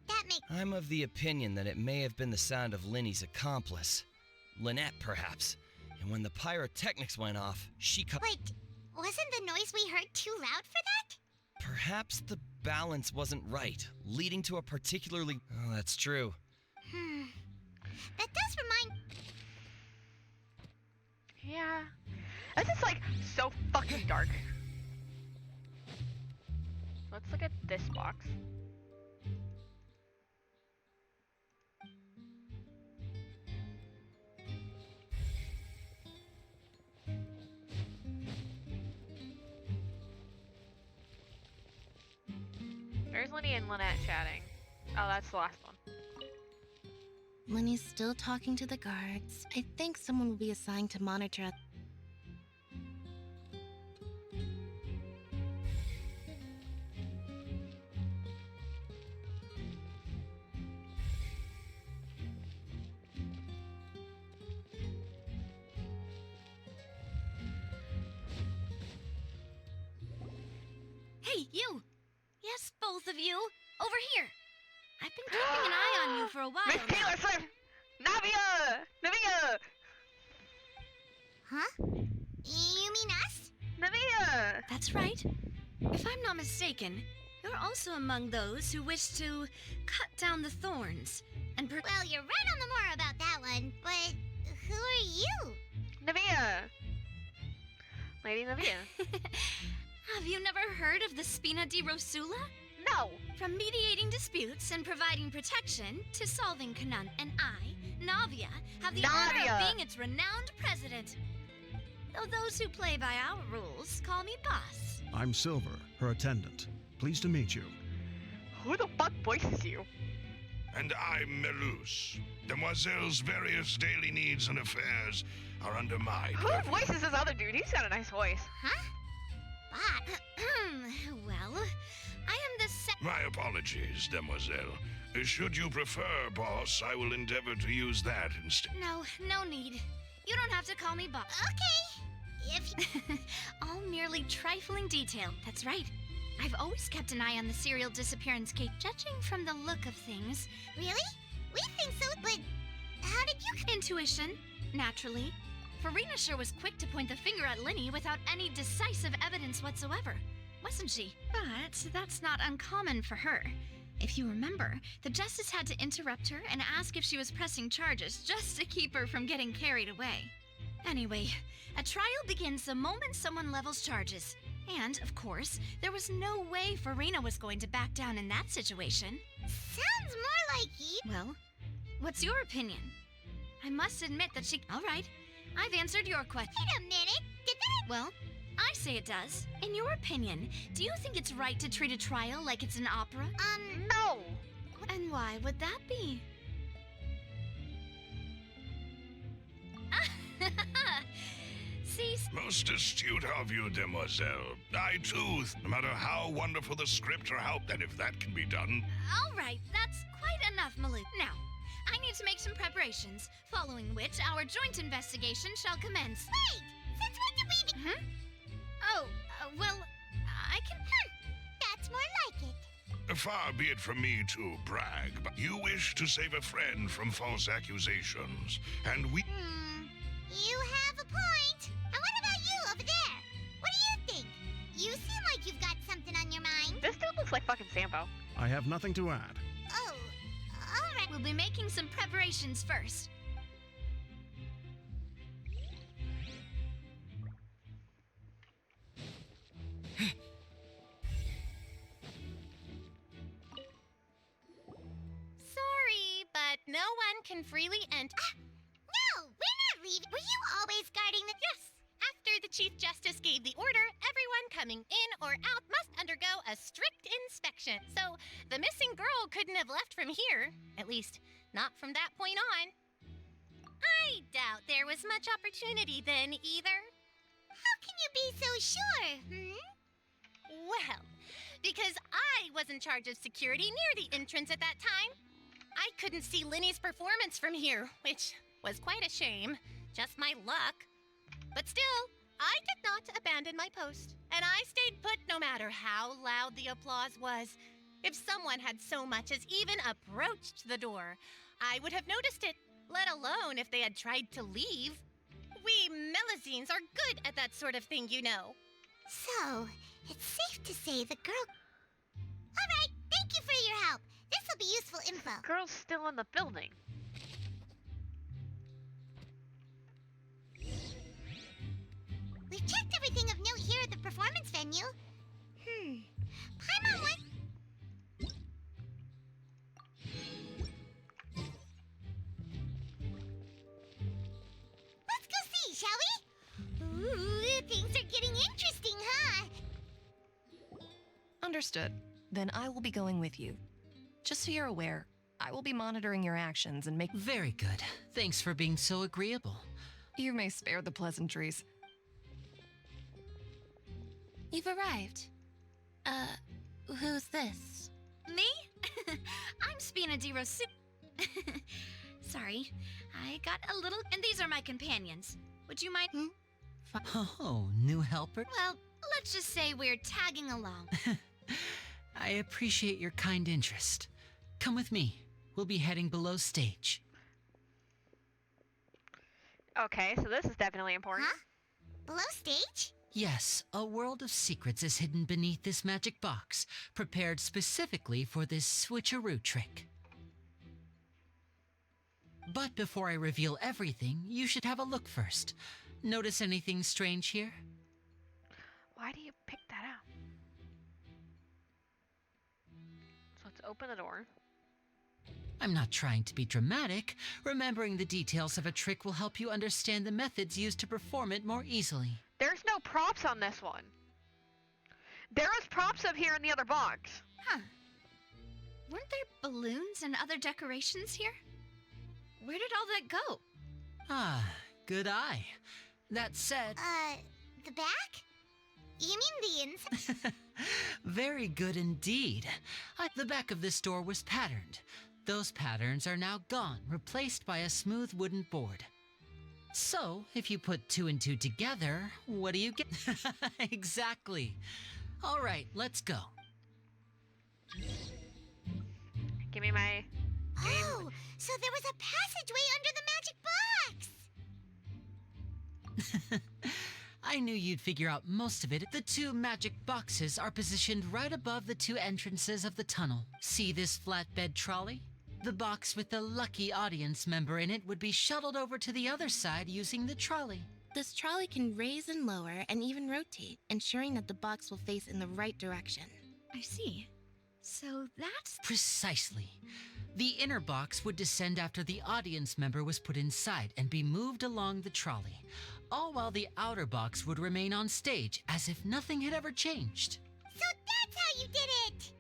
That makes... I'm of the opinion that it may have been the sound of Linny's accomplice. Lynette, perhaps. And when the pyrotechnics went off, she Wait, wasn't the noise we heard too loud for that? Perhaps the balance wasn't right, leading to a particularly... Oh, that's true. That does remind... Yeah. This is like so fucking dark. Let's look at this box. There's Lenny and Lynette chatting. Oh, that's the last one. Lenny's still talking to the guards. I think someone will be assigned to monitor. Hey, you! Yes, both of you! Over here! I've been keeping an eye on you for a while Miss now. Taylor Swift! Navia! Navia! Huh? You mean us? Navia! That's right. If I'm not mistaken, you're also among those who wish to cut down the thorns and Well, you're right on the more about that one, but who are you? Navia! Lady Navia. Have you never heard of the Spina di Rosula? No! From mediating disputes and providing protection to solving conundrums, and I, Navia, have the honor of being its renowned president. Though those who play by our rules call me boss. I'm Silver, her attendant. Pleased to meet you. Who the fuck voices you? And I'm Melus. Demoiselle's various daily needs and affairs are under my... Who voices this other dude? He's got a nice voice. Huh? Bob. Well, I am the My apologies, Demoiselle. Should you prefer, boss, I will endeavor to use that instead. No need. You don't have to call me boss. Okay. If all merely trifling detail. That's right. I've always kept an eye on the serial disappearance case. Judging from the look of things... Really? We think so, but how did you... Intuition, naturally. Farina sure was quick to point the finger at Linny without any decisive evidence whatsoever, wasn't she? But that's not uncommon for her. If you remember, the justice had to interrupt her and ask if she was pressing charges just to keep her from getting carried away. Anyway, a trial begins the moment someone levels charges. And, of course, there was no way Farina was going to back down in that situation. Sounds more like you... Well, what's your opinion? I must admit that she... All right, I've answered your question. Wait a minute, did that... Well, I say it does. In your opinion, do you think it's right to treat a trial like it's an opera? No! And why would that be? See? Most astute of you, Demoiselle. I, too, no matter how wonderful the script or how... And if that can be done... All right, that's quite enough, Malou. Now, I need to make some preparations, following which our joint investigation shall commence. Wait! Since when did we... Well, I can... That's more like it. Far be it from me to brag, but you wish to save a friend from false accusations, and we... You have a point. And what about you over there? What do you think? You seem like you've got something on your mind. This dude looks like fucking Sampo. I have nothing to add. Oh, all right. We'll be making some preparations first. Sorry, but no one can freely enter. No, we're not leaving. Were you always guarding the... Yes. After the Chief Justice gave the order, everyone coming in or out must undergo a strict inspection. So the missing girl couldn't have left from here. At least, not from that point on. I doubt there was much opportunity then, either. How can you be so sure, was in charge of security near the entrance at that time. I couldn't see Linny's performance from here, which was quite a shame. Just my luck. But still, I did not abandon my post, and I stayed put no matter how loud the applause was. If someone had so much as even approached the door, I would have noticed it, let alone if they had tried to leave. We Melazines are good at that sort of thing, you know. So, it's safe to say the girl... Alright, thank you for your help. This will be useful info. Girl's still in the building. We've checked everything of note here at the performance venue. Paimon went... Let's go see, shall we? Ooh, things are getting interesting, huh? Understood. Then I will be going with you. Just so you're aware, I will be monitoring your actions and make... Very good. Thanks for being so agreeable. You may spare the pleasantries. You've arrived. Who's this? Me? I'm Spina di Rosu. Sorry, I got a little... And these are my companions. Would you mind... Oh, new helper? Well, let's just say we're tagging along. I appreciate your kind interest. Come with me. We'll be heading below stage. Okay, so this is definitely important. Huh? Below stage? Yes, a world of secrets is hidden beneath this magic box, prepared specifically for this switcheroo trick. But before I reveal everything, you should have a look first. Notice anything strange here? Why do you pick that out? So let's open the door. I'm not trying to be dramatic. Remembering the details of a trick will help you understand the methods used to perform it more easily. There's no props on this one. There was props up here in the other box. Huh. Weren't there balloons and other decorations here? Where did all that go? Ah, good eye. That said... The back? You mean the inside? Very good indeed. The back of this door was patterned. Those patterns are now gone, replaced by a smooth wooden board. So, if you put 2 and 2 together, what do you get? Exactly. All right, let's go. Give me my... Oh, so there was a passageway under the magic box! I knew you'd figure out most of it. The 2 magic boxes are positioned right above the 2 entrances of the tunnel. See this flatbed trolley? The box with the lucky audience member in it would be shuttled over to the other side using the trolley. This trolley can raise and lower and even rotate, ensuring that the box will face in the right direction. I see. So that's... Precisely. The inner box would descend after the audience member was put inside and be moved along the trolley, all while the outer box would remain on stage as if nothing had ever changed. So that's how you did it!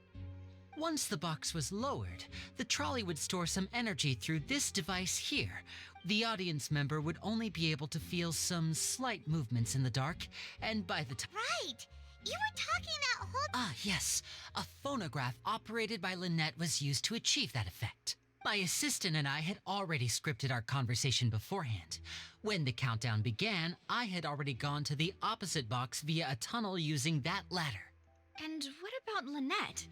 Once the box was lowered, the trolley would store some energy through this device here. The audience member would only be able to feel some slight movements in the dark, and by the time... Right! You were talking that whole... Ah, yes. A phonograph operated by Lynette was used to achieve that effect. My assistant and I had already scripted our conversation beforehand. When the countdown began, I had already gone to the opposite box via a tunnel using that ladder. And what about Lynette?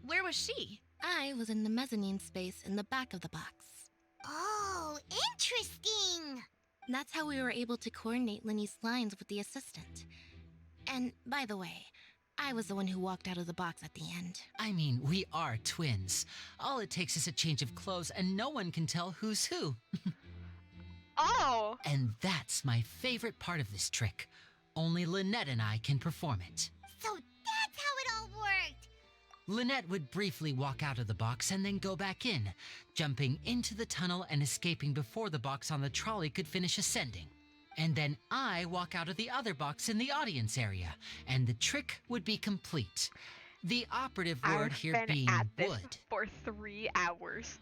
Where was she? I was in the mezzanine space in the back of the box. Oh, interesting! That's how we were able to coordinate Linny's lines with the assistant. And, by the way, I was the one who walked out of the box at the end. I mean, we are twins. All it takes is a change of clothes and no one can tell who's who. Oh! And that's my favorite part of this trick. Only Lynette and I can perform it. So that's how it all worked! Lynette would briefly walk out of the box and then go back in, jumping into the tunnel and escaping before the box on the trolley could finish ascending. And then I walk out of the other box in the audience area, and the trick would be complete. The operative word here being would. For 3 hours.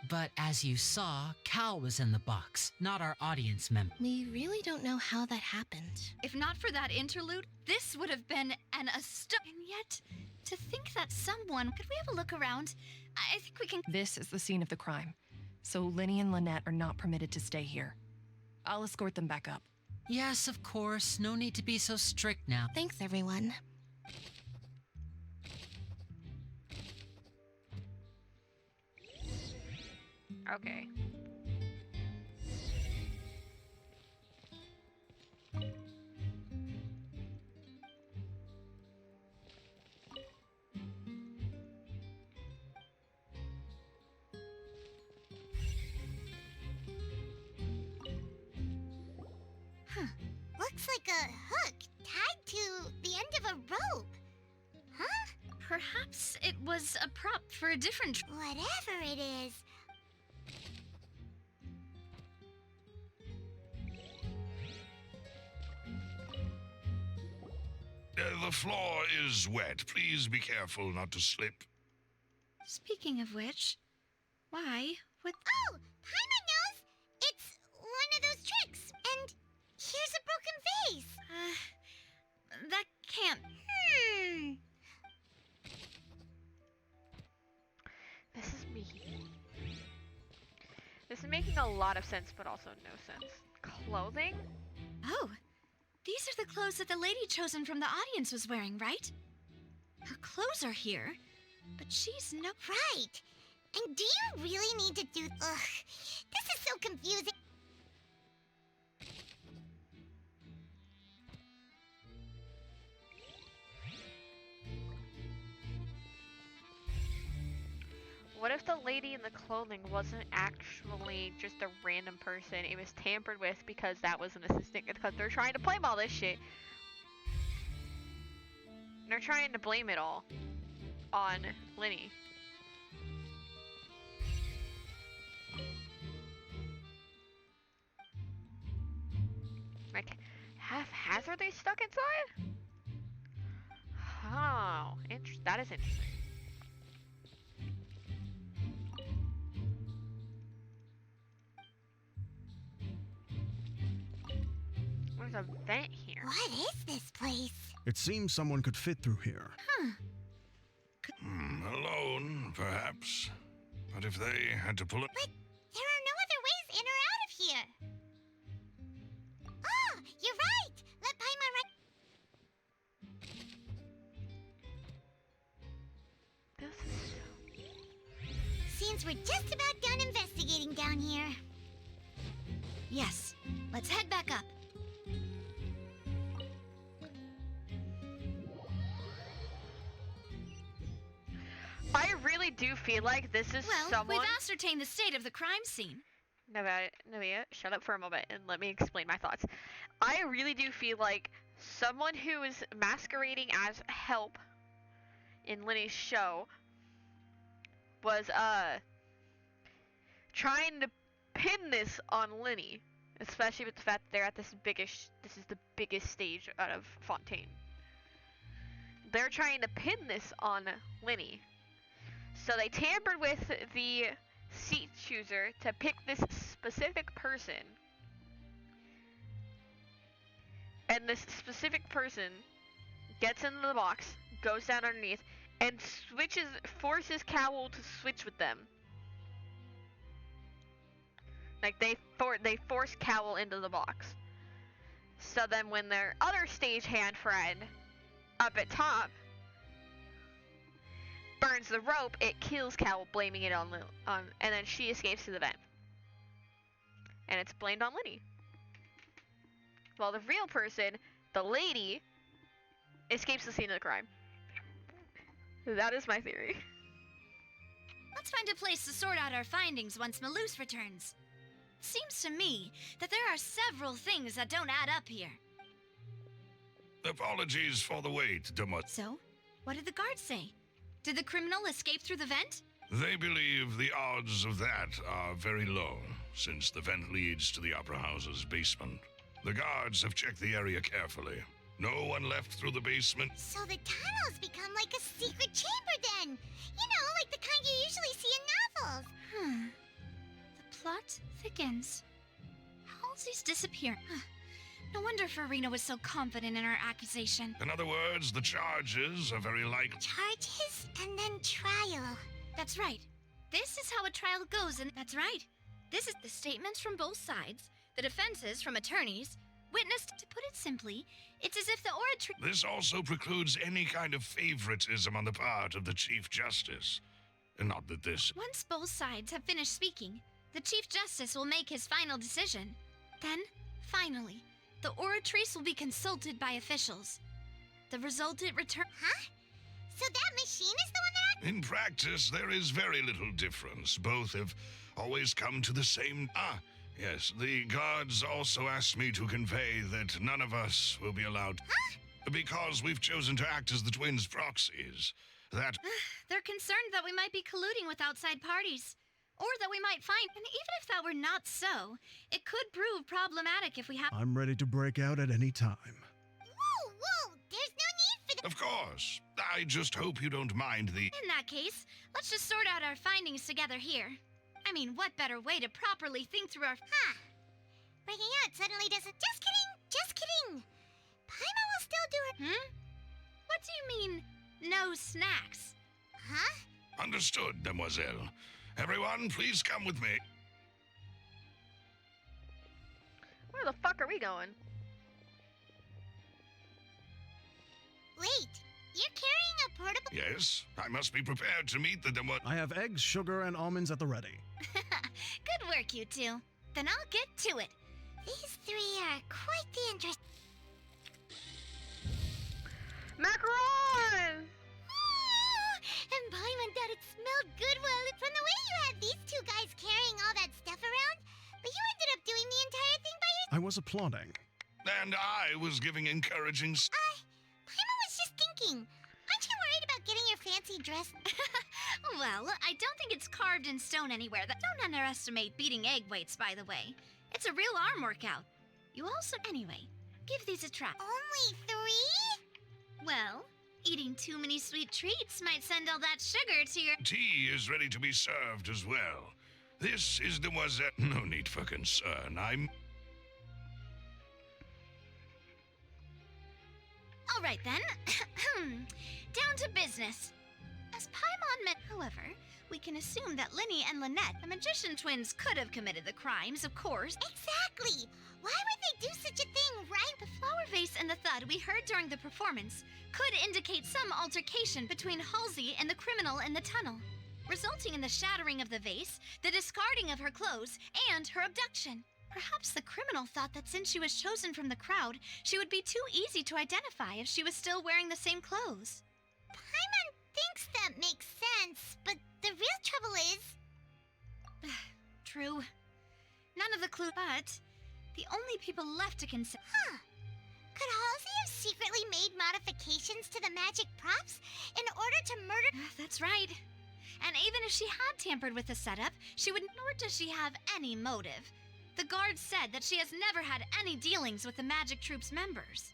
But as you saw, Cal was in the box, not our audience member. We really don't know how that happened. If not for that interlude, this would have been an And yet, To think that someone... Could we have a look around? I think we can... This is the scene of the crime, so Linny and Lynette are not permitted to stay here. I'll escort them back up. Yes, of course. No need to be so strict now. Thanks, everyone. Okay. Huh. Looks like a hook tied to the end of a rope. Huh? Perhaps it was a prop for a different... Whatever it is. The floor is wet. Please be careful not to slip. Speaking of which, why would... Oh! Paimon knows! It's one of those tricks. And here's a broken vase. That can't... This is me. This is making a lot of sense, but also no sense. Clothing? Oh, these are the clothes that the lady chosen from the audience was wearing, right? Her clothes are here, but she's no... Right. And do you really need to do... Ugh. This is so confusing. What if the lady in the clothing wasn't actually just a random person? It was tampered with because that was an assistant, because they're trying to blame all this shit. They're trying to blame it all on Linny. Like, haphazardly stuck inside? Oh, that is interesting. There's a vent here. What is this place? It seems someone could fit through here. Alone, perhaps. But if they had to pull it... But there are no other ways in or out of here. Oh, you're right. Let Paimon This is so... Seems we're just about done investigating down here. Yes, let's head back up. I really do feel like this is Well, someone... we've ascertained the state of the crime scene. Navia, shut up for a moment and let me explain my thoughts. I really do feel like someone who is masquerading as help in Linny's show was trying to pin this on Linny, especially with the fact that they're at this is the biggest stage out of Fontaine. They're trying to pin this on Linny. So they tampered with the seat chooser to pick this specific person. And this specific person gets into the box, goes down underneath, and forces Cowl to switch with them. Like they force Cowl into the box. So then when their other stagehand friend up at top burns the rope, it kills Cowl, blaming it on and then she escapes to the vent. And it's blamed on Linny. While the real person, the lady, escapes the scene of the crime. That is my theory. Let's find a place to sort out our findings once Malus returns. Seems to me that there are several things that don't add up here. Apologies for the wait, Demut. So, what did the guards say? Did the criminal escape through the vent? They believe the odds of that are very low, since the vent leads to the Opera House's basement. The guards have checked the area carefully. No one left through the basement. So the tunnels become like a secret chamber then. You know, like the kind you usually see in novels. The plot thickens. Halsey's disappearing. No wonder Farina was so confident in her accusation. In other words, the charges are very likely. Charges and then trial. That's right. This is how a trial goes, and that's right. This is the statements from both sides, the defenses from attorneys, witnessed. To put it simply, it's as if the oratory. This also precludes any kind of favoritism on the part of the Chief Justice. And not that this. Once both sides have finished speaking, the Chief Justice will make his final decision. Then, finally, the oratories will be consulted by officials. The resultant return. Huh? So that machine is the one that. In practice, there is very little difference. Both have always come to the same. Yes, the guards also asked me to convey that none of us will be allowed. Huh? Because we've chosen to act as the twins' proxies. That. They're concerned that we might be colluding with outside parties. Or that we might find, and even if that were not so, it could prove problematic if we have. I'm ready to break out at any time. Whoa, there's no need for that. Of course. I just hope you don't mind the. In that case, let's just sort out our findings together here. I mean, what better way to properly think through our. Breaking out suddenly doesn't. Just kidding. Paimon will still do her. What do you mean, no snacks? Huh? Understood, Demoiselle. Everyone, please come with me. Where the fuck are we going? Wait, you're carrying a portable. Yes, I must be prepared to meet the demo. I have eggs, sugar, and almonds at the ready. Good work, you two. Then I'll get to it. These three are quite the interest. Macaron! And Paimon thought it smelled good. Well, from the way you had these two guys carrying all that stuff around, but you ended up doing the entire thing by yourself. I was applauding. And I was giving encouraging. Paimon was just thinking. Aren't you worried about getting your fancy dress? Well, I don't think it's carved in stone anywhere. Don't underestimate beating egg weights, by the way. It's a real arm workout. You also. Anyway, give these a try. Only 3? Well, eating too many sweet treats might send all that sugar to your. Tea is ready to be served as well. This is Demoiselle. No need for concern. I'm. All right then. Down to business. As Paimon meant, however, we can assume that Linny and Lynette, the magician twins, could have committed the crimes, of course. Exactly. Why would they do such a thing, right? The flower vase and the thud we heard during the performance could indicate some altercation between Halsey and the criminal in the tunnel, resulting in the shattering of the vase, the discarding of her clothes, and her abduction. Perhaps the criminal thought that since she was chosen from the crowd, she would be too easy to identify if she was still wearing the same clothes. Paimon thinks that makes sense, but the real trouble is... True. None of the clues, but the only people left to consider... Could Halsey have secretly made modifications to the magic props in order to murder... That's right. And even if she had tampered with the setup, she would... Nor does she have any motive. The guard said that she has never had any dealings with the Magic Troop's members.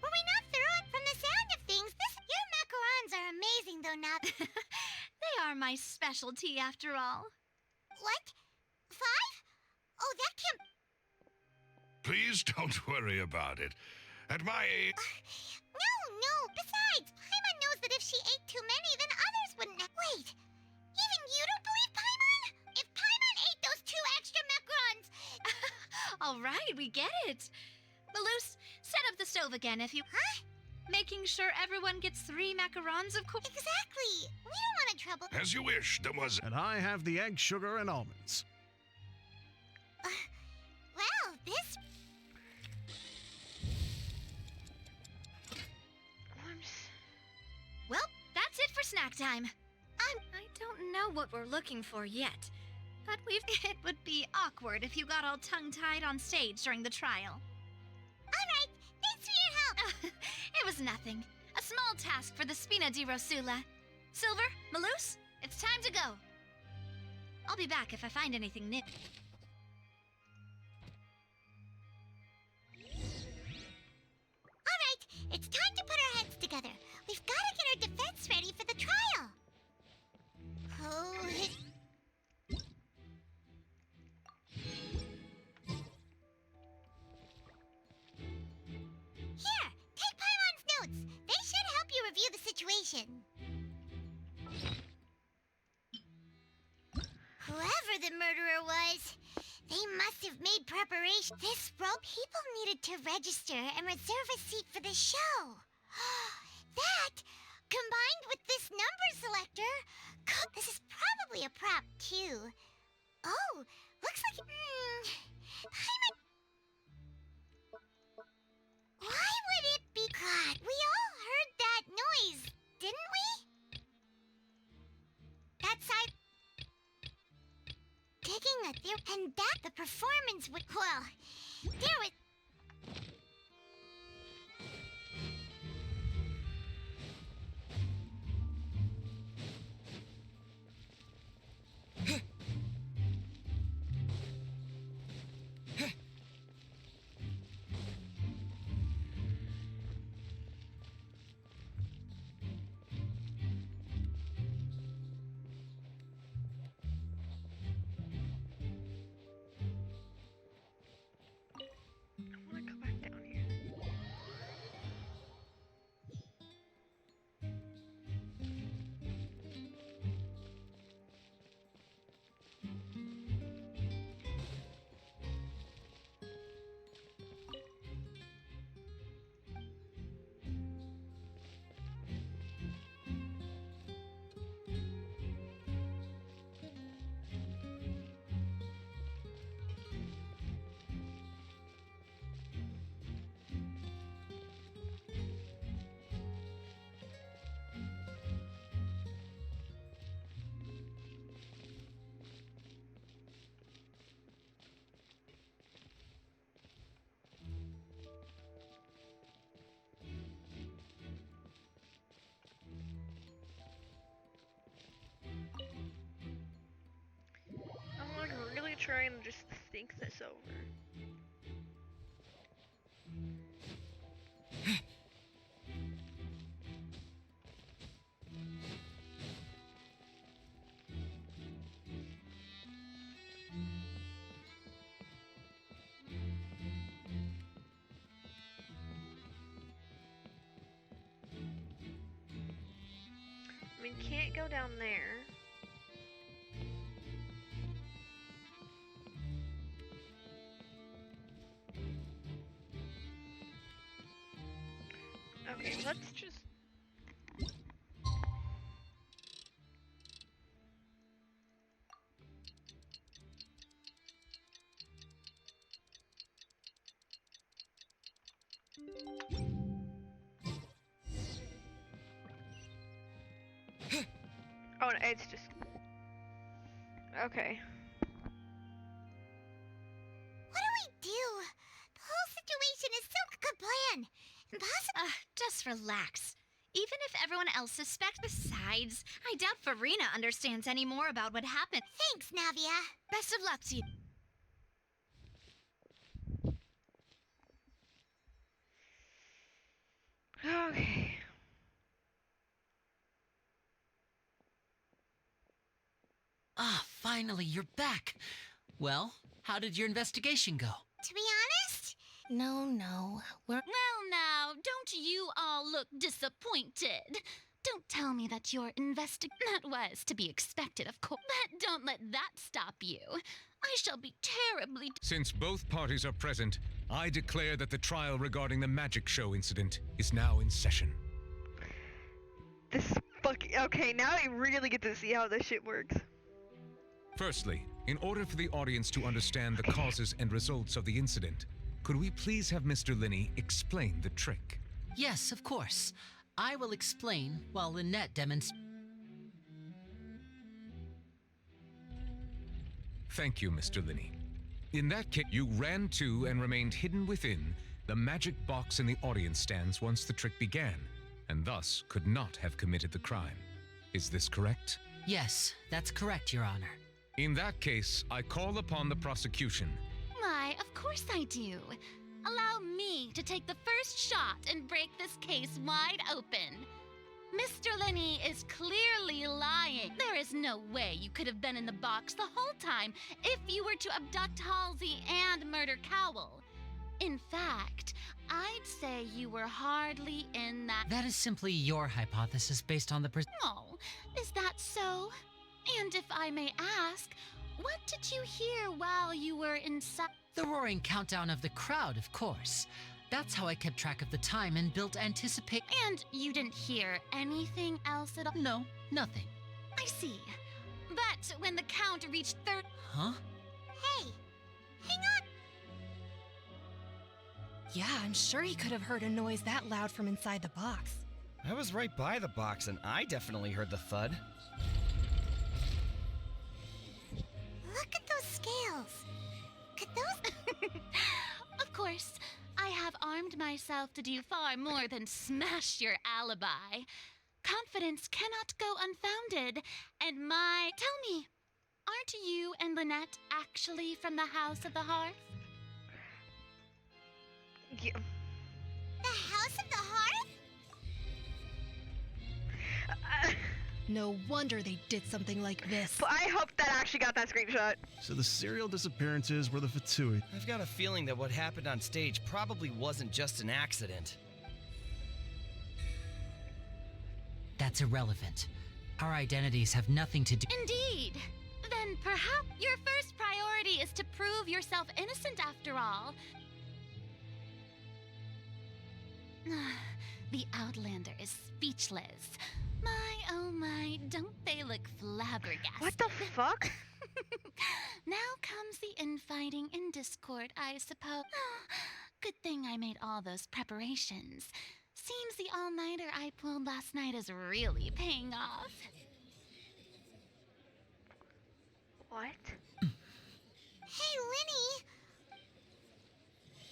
Were we not through it? From the sound of things, your macarons are amazing, though, not... They are my specialty, after all. What? 5? Oh, that can't... Please don't worry about it. At my age. No. Besides, Paimon knows that if she ate too many, then others wouldn't... Wait. Even you don't believe Paimon? If Paimon ate those 2 extra macarons... All right, we get it. Maloose, set up the stove again if you... Huh? Making sure everyone gets 3 macarons, of course. Exactly. We don't want to trouble... As you wish, Demoiselle. And I have the egg, sugar, and almonds. Well, this... Well, that's it for snack time. I don't know what we're looking for yet, but it would be awkward if you got all tongue-tied on stage during the trial. All right, thanks for your help. It was nothing. A small task for the Spina di Rosula. Silver, Maloose, it's time to go. I'll be back if I find anything new. All right, it's time to put our heads together. We've got to get our defense ready for the trial. Oh... Genshin. Whoever the murderer was, they must have made preparation. This rope, people needed to register and reserve a seat for the show. That, combined with this number selector, this is probably a prop too. Oh, looks like why would it be? God, we all heard that noise, didn't we? That side digging a there, and that the performance would. Well, there was. I want to go back down here. I'm like really trying to just think this over. I mean, can't go down there. Okay, let's just... Oh, no, it's just... Okay. What do we do? The whole situation is so good plan. Impossible. Just relax. Even if everyone else suspects, besides, I doubt Farina understands any more about what happened. Thanks, Navia. Best of luck to you. Okay. Ah, finally, you're back. Well, how did your investigation go? To be honest? No, we're... Well, now, don't you all look disappointed? Don't tell me that your That was to be expected, of course. But don't let that stop you. I shall be terribly... Since both parties are present, I declare that the trial regarding the magic show incident is now in session. This fucking... Okay, now I really get to see how this shit works. Firstly, in order for the audience to understand the causes and results of the incident, could we please have Mr. Linney explain the trick? Yes, of course. I will explain while Lynette demonstrates. Thank you, Mr. Linney. In that case, you ran to and remained hidden within the magic box in the audience stands once the trick began, and thus could not have committed the crime. Is this correct? Yes, that's correct, Your Honor. In that case, I call upon the prosecution. Why, of course I do. Allow me to take the first shot and break this case wide open. Mr. Linney is clearly lying. There is no way you could have been in the box the whole time if you were to abduct Halsey and murder Cowell. In fact, I'd say you were hardly in that. That is simply your hypothesis based on the Oh, is that so? And if I may ask, what did you hear while you were inside? The roaring countdown of the crowd, of course. That's how I kept track of the time and built anticipate. And you didn't hear anything else at all? No, nothing. I see. But when the count reached third. Huh? Hey, hang on. Yeah, I'm sure he could have heard a noise that loud from inside the box. I was right by the box and I definitely heard the thud. Look at those scales. Could those... Of course, I have armed myself to do far more than smash your alibi. Confidence cannot go unfounded, and Tell me, aren't you and Lynette actually from the House of the Hearth? Yeah. The House of the Hearth? No wonder they did something like this. But I hope that actually got that screenshot. So the serial disappearances were the Fatui. I've got a feeling that what happened on stage probably wasn't just an accident. That's irrelevant. Our identities have nothing to do. Indeed. Then perhaps your first priority is to prove yourself innocent after all. The Outlander is speechless. My, oh my, don't they look flabbergasted? What the fuck? Now comes the infighting and discord, I suppose. Good thing I made all those preparations. Seems the all-nighter I pulled last night is really paying off. What? Hey,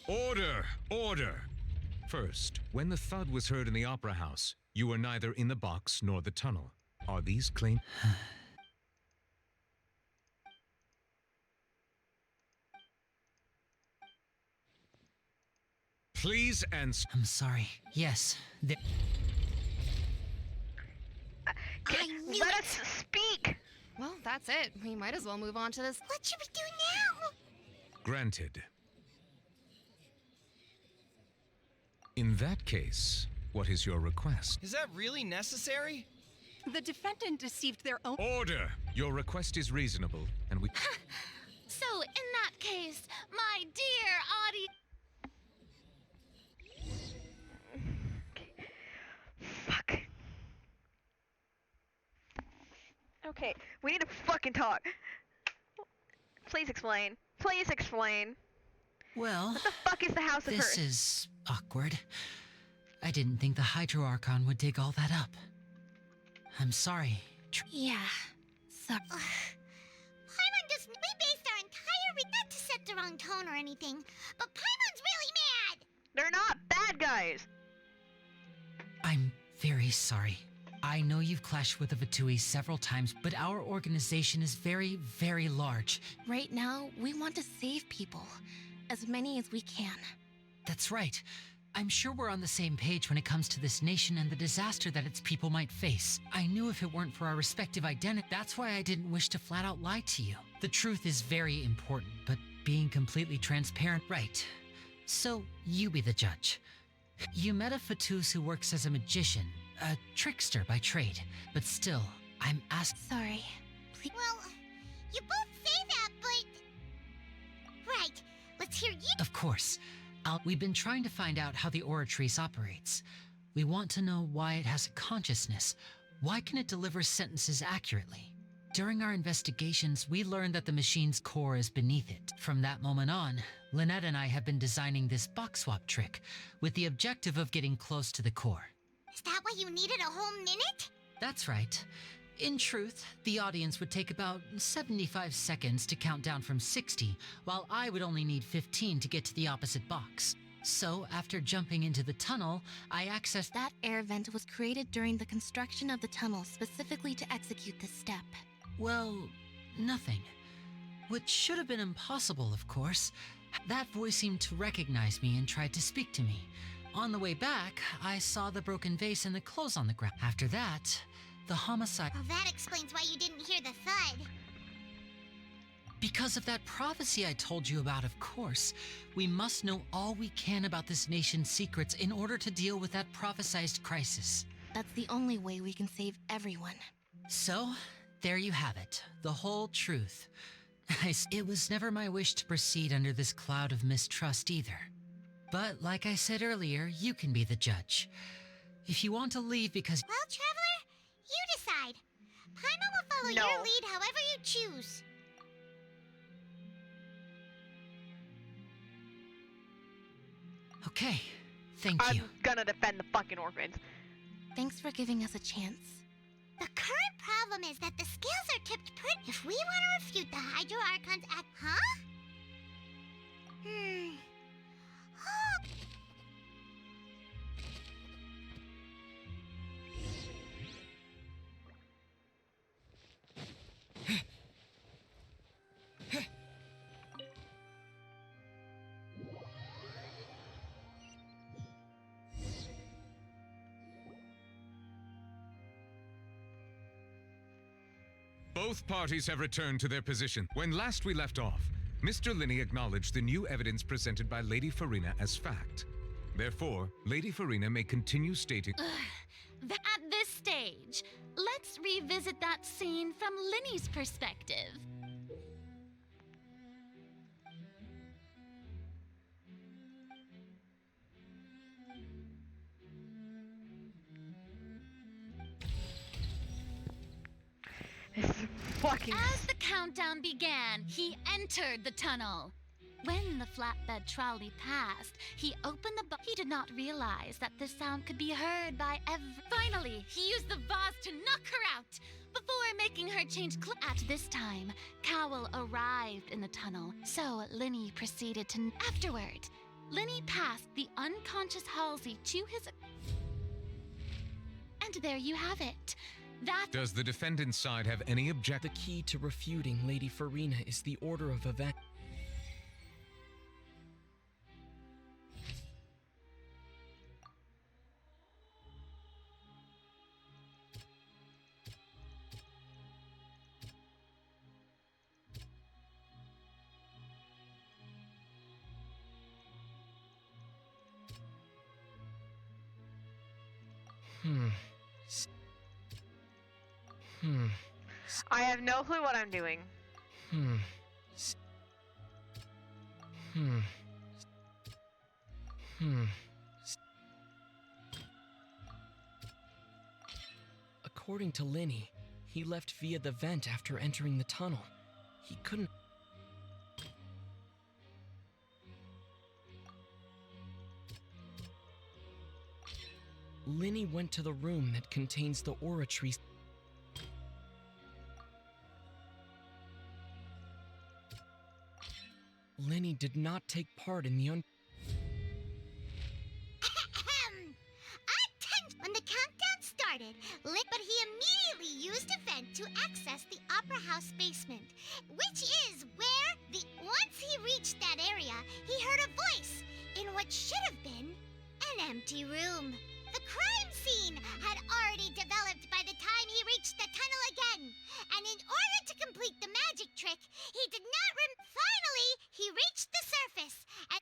Linny! Order! Order! First, when the thud was heard in the Opera House, you were neither in the box nor the tunnel. Are these claims? Please answer. I'm sorry. Yes. Let us speak! Well, that's it. We might as well move on to this. What should we do now? Granted. In that case, what is your request? Is that really necessary? The defendant deceived their own. Order! Your request is reasonable, and we. So, in that case, my dear audience. Fuck. Okay, we need to fucking talk. Please explain. Please explain. Well, what the fuck is the House of this Earth? is awkward. I didn't think the Hydro Archon would dig all that up. I'm sorry. Yeah, sorry. Paimon just... We based our entire... Not to set the wrong tone or anything, but Paimon's really mad! They're not bad guys! I'm very sorry. I know you've clashed with the Vatui several times, but our organization is very, very large. Right now, we want to save people. As many as we can. That's right. I'm sure we're on the same page when it comes to this nation and the disaster that its people might face. I knew if it weren't for our respective identity, that's why I didn't wish to flat out lie to you. The truth is very important, but being completely transparent, right. So, you be the judge. You met a Fatus who works as a magician, a trickster by trade, but still, I'm asking. Sorry. Please. Well, you both say that, but... Right, let's hear you... Of course. We've been trying to find out how the Oratrice operates. We want to know why it has a consciousness. Why can it deliver sentences accurately? During our investigations, we learned that the machine's core is beneath it. From that moment on, Lynette and I have been designing this box swap trick with the objective of getting close to the core. Is that why you needed a whole minute? That's right. In truth, the audience would take about 75 seconds to count down from 60, while I would only need 15 to get to the opposite box. So, after jumping into the tunnel, I accessed... That air vent was created during the construction of the tunnel specifically to execute this step. Well, nothing. Which should have been impossible, of course. That voice seemed to recognize me and tried to speak to me. On the way back, I saw the broken vase and the clothes on the ground. After that, the homicide... Well, that explains why you didn't hear the thud. Because of that prophecy I told you about, of course. We must know all we can about this nation's secrets in order to deal with that prophesized crisis. That's the only way we can save everyone. So, there you have it. The whole truth. It was never my wish to proceed under this cloud of mistrust either. But like I said earlier, you can be the judge. If you want to leave because... Well, Traveler, you decide. Paimon will follow your lead however you choose. Okay, thank you. I'm gonna defend the fucking orphans. Thanks for giving us a chance. The current problem is that the scales are tipped if we want to refute the Hydro Archon's act, huh? Oh. Both parties have returned to their position. When last we left off, Mr. Linney acknowledged the new evidence presented by Lady Farina as fact. Therefore, Lady Farina may continue stating... At this stage, let's revisit that scene from Linney's perspective. As the countdown began, he entered the tunnel. When the flatbed trolley passed, he opened the He did not realize that the sound could be heard by Finally, he used the vase to knock her out before making her change At this time, Cowell arrived in the tunnel, so Linney proceeded to... Afterward, Linney passed the unconscious Halsey to his... And there you have it. Does the defendant's side have any The key to refuting Lady Farina is the order of events. I have no clue what I'm doing. According to Linney, he left via the vent after entering the tunnel. He couldn't... Linney went to the room that contains the aura tree. Linney did not take part in the When the countdown started, but he immediately used a vent to access the Opera House basement, which is where once he reached that area, he heard a voice in what should have been an empty room. The crime scene had already developed by the time he reached the tunnel again, and in order to complete the magic trick, he did not Finally, he reached the surface, and...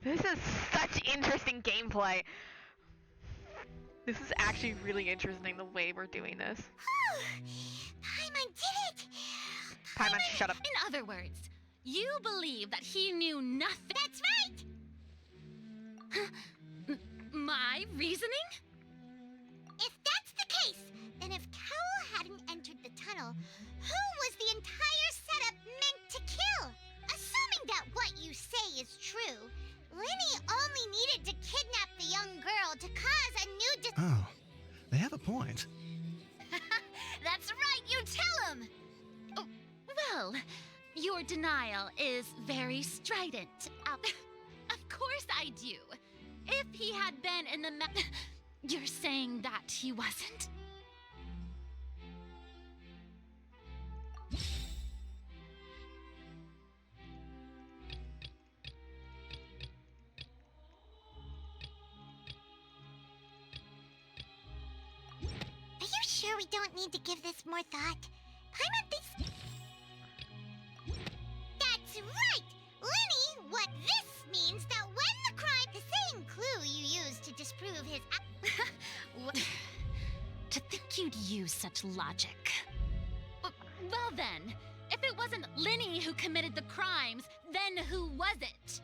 This is such interesting gameplay. This is actually really interesting the way we're doing this. Paimon did it! Paimon, shut up. In other words, you believe that he knew nothing. That's right! My reasoning? If that's the case, then if Cowell hadn't entered the tunnel, who was the entire setup meant to kill? Assuming that what you say is true, Linney only needed to kidnap the young girl to cause a new Oh, they have a point. That's right, you tell him! Oh, well, your denial is very strident. Of course I do. If he had been in the You're saying that he wasn't? sure we don't need to give this more thought. Paimon thinks... That's right! Lenny, what this means that when the crime... The same clue you used to disprove his... What? To think you'd use such logic. Well then, if it wasn't Linny who committed the crimes, then who was it?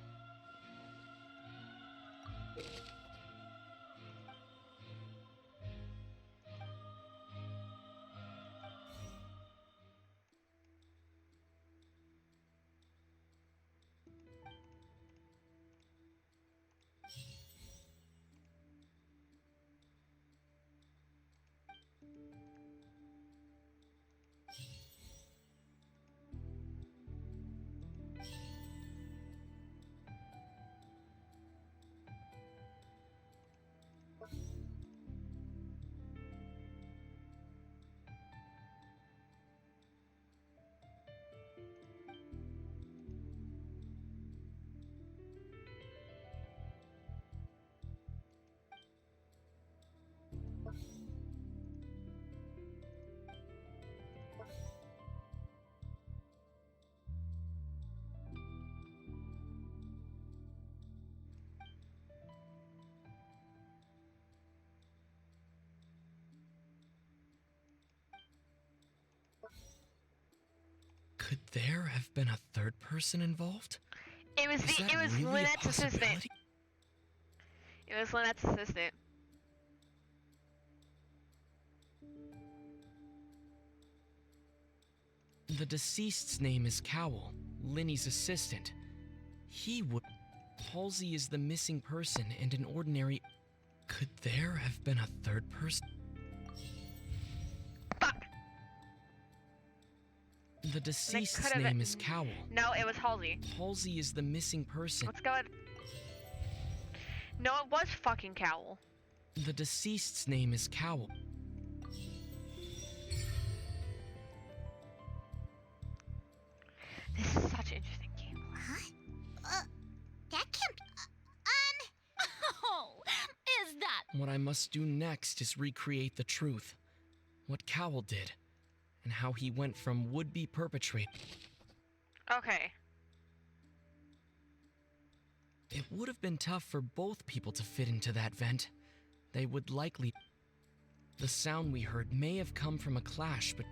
Could there have been a third person involved? It was Is that it was really a Lynette's assistant. possibility? It was Lynette's assistant. The deceased's name is Cowell, Linny's assistant. He would... Halsey is the missing person and an ordinary... Could there have been a third person? The deceased's name is Cowell. No, it was Halsey. Halsey is the missing person. Let's go ahead. No, it was fucking Cowell. The deceased's name is Cowell. This is such an interesting game. Huh? That can't... Oh, is that... What I must do next is recreate the truth. What Cowell did. And how he went from would-be perpetrator. Okay. It would have been tough for both people to fit into that vent. They would likely... The sound we heard may have come from a clash, but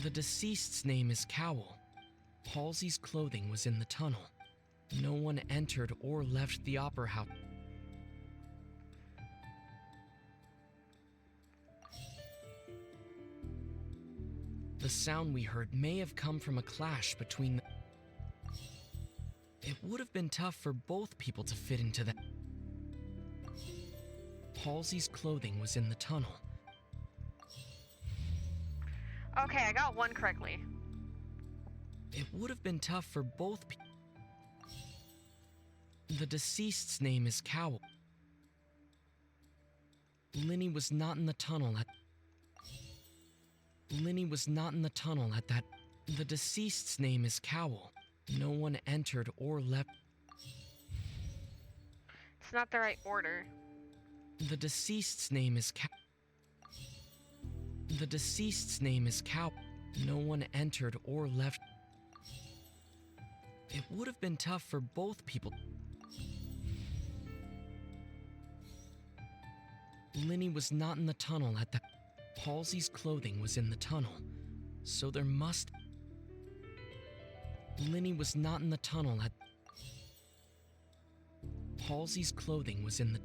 the deceased's name is Cowell. Halsey's clothing was in the tunnel. No one entered or left the opera house. The sound we heard may have come from a clash between the... It would have been tough for both people to fit into that. Halsey's clothing was in the tunnel. Okay, I got one correctly. It would have been tough for both people. The deceased's name is Cowell. Linny was not in the tunnel at... Linny was not in the tunnel at that... The deceased's name is Cowell. No one entered or left... It's not the right order. The deceased's name is The deceased's name is Cowell. No one entered or left... It would have been tough for both people... Linny was not in the tunnel at that... Halsey's clothing was in the tunnel, so there must... Linny was not in the tunnel at... Halsey's clothing was in the...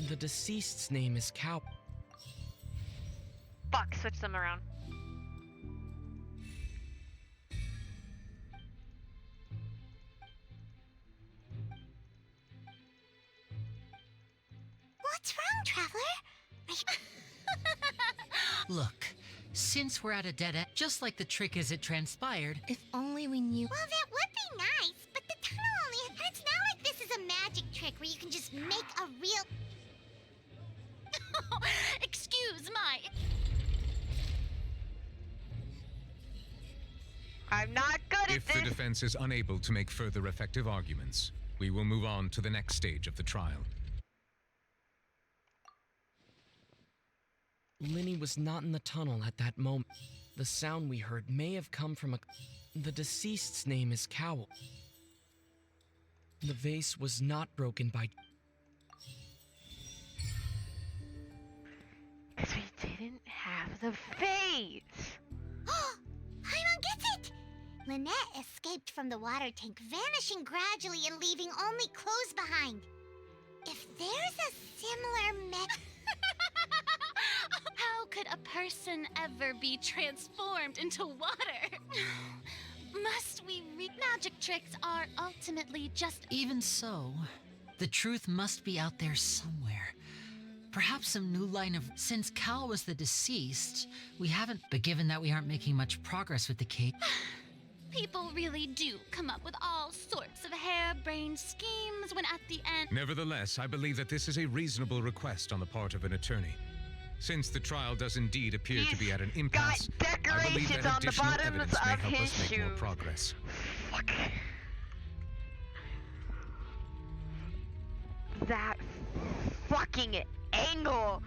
The deceased's name is Cow... Fuck, switch them around. What's wrong, Traveler? Look, since we're at a dead end, just like the trick as it transpired... If only we knew... Well, that would be nice, but the tunnel only... And it's not like this is a magic trick where you can just make a real... Excuse my... I'm not good at If the this. defense is unable to make further effective arguments, we will move on to the next stage of the trial. Linny was not in the tunnel at that moment. The sound we heard may have come from a... The deceased's name is Cowl. The vase was not broken by... Because we didn't have the vase! Paimon gets it! Lynette escaped from the water tank, vanishing gradually and leaving only clothes behind. If there's a similar How could a person ever be transformed into water? Must we magic tricks are ultimately just... Even so, the truth must be out there somewhere. Perhaps some new line of... Since Cal was the deceased, we haven't... But given that we aren't making much progress with the case... People really do come up with all sorts of harebrained schemes when at the end... Nevertheless, I believe that this is a reasonable request on the part of an attorney. Since the trial does indeed appear to be at an impasse, I believe that on the additional bottoms evidence may of help his us make more shoes. progress. Fuck. That fucking angle.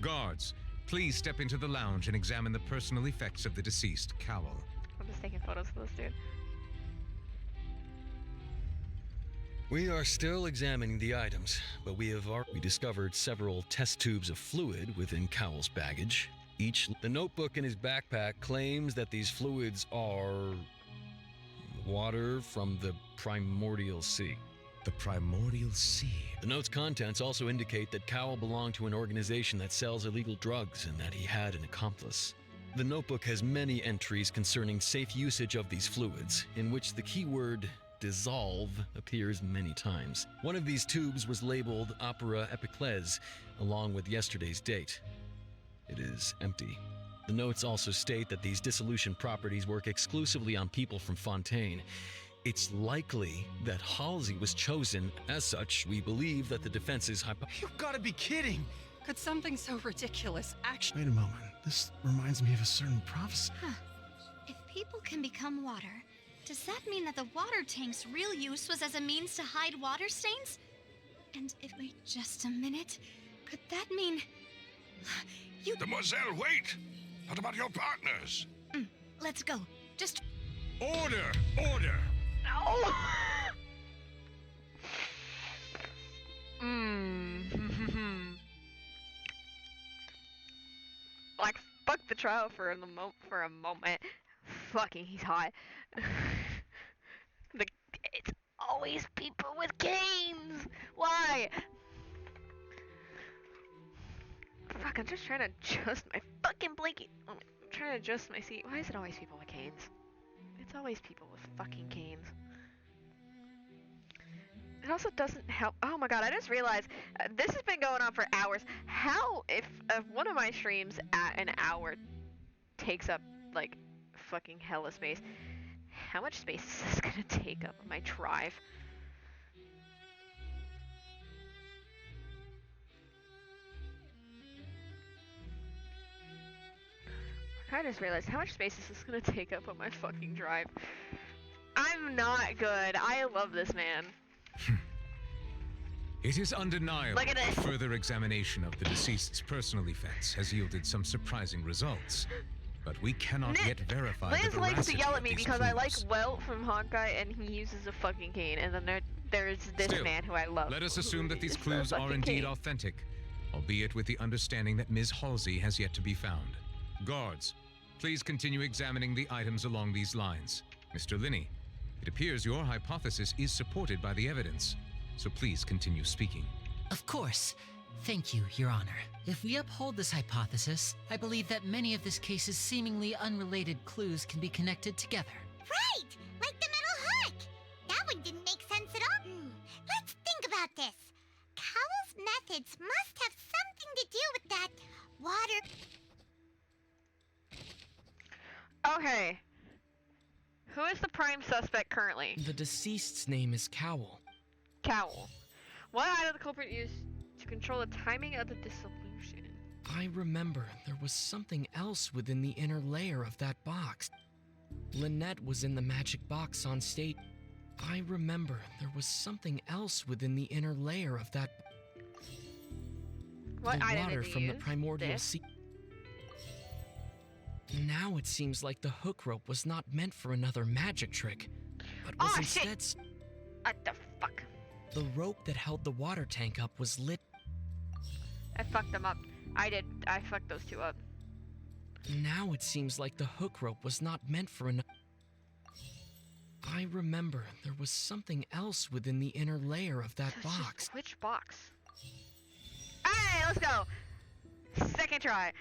Guards, please step into the lounge and examine the personal effects of the deceased, Cowell. I'm just taking photos of this dude. We are still examining the items, but we discovered several test tubes of fluid within Cowell's baggage. The notebook in his backpack claims that these fluids are water from the primordial sea. The primordial sea? The note's contents also indicate that Cowell belonged to an organization that sells illegal drugs and that he had an accomplice. The notebook has many entries concerning safe usage of these fluids, in which the keyword dissolve appears many times. One of these tubes was labeled Opera Epiclese, along with yesterday's date. It is empty. The notes also state that these dissolution properties work exclusively on people from Fontaine. It's likely that Halsey was chosen. As such, we believe that the defense's You've got to be kidding! Could something so ridiculous actually... Wait a moment. This reminds me of a certain prophecy. Huh. If people can become water, does that mean that the water tank's real use was as a means to hide water stains? And if wait just a minute, could that mean... You... Demoiselle, wait! What about your partners? Let's go. Just... Order! Order! No! Like, fuck the trial for a moment. Fucking, he's hot. It's always people with canes! Why? Fuck, I'm just trying to adjust my fucking blanket. I'm trying to adjust my seat. Why is it always people with canes? It's always people with fucking canes. It also doesn't help. Oh my god, I just realized this has been going on for hours. How, if one of my streams at an hour takes up, like, fucking hella space, how much space is this gonna take up on my drive? I just realized how much space is this gonna take up on my fucking drive. I'm not good. I love this man. It is undeniable Look at that this. further examination of the deceased's personal effects has yielded some surprising results. But we cannot yet verify Liz the likes to veracity yell of at me these because I like clues. Welt from Hawkeye and he uses a fucking cane, and then there's this Still, man who I love. Let us assume that these uses a clues are fucking indeed cane. authentic, albeit with the understanding that Ms. Halsey has yet to be found. Guards, please continue examining the items along these lines. Mr. Linney, it appears your hypothesis is supported by the evidence, so please continue speaking. Of course. Thank you, Your Honor. If we uphold this hypothesis, I believe that many of this case's seemingly unrelated clues can be connected together. Right! Like the metal hook! That one didn't make sense at all. Let's think about this. Cowell's methods must have something to do with that water... Okay. Who is the prime suspect currently? The deceased's name is Cowell. Cowell. What item the culprit used to control the timing of the dissolution? I remember there was something else within the inner layer of that box. Lynette was in the magic box on stage. I remember there was something else within the inner layer of that... What the item water did you from the use? primordial This? sea. Now it seems like the hook rope was not meant for another magic trick, but was Oh, shit. instead What the fuck? the rope that held the water tank up was lit. I fucked them up. I did. I fucked those two up. Now it seems like the hook rope was not meant for another. I remember there was something else within the inner layer of that box. Which box? Alright, let's go. Second try.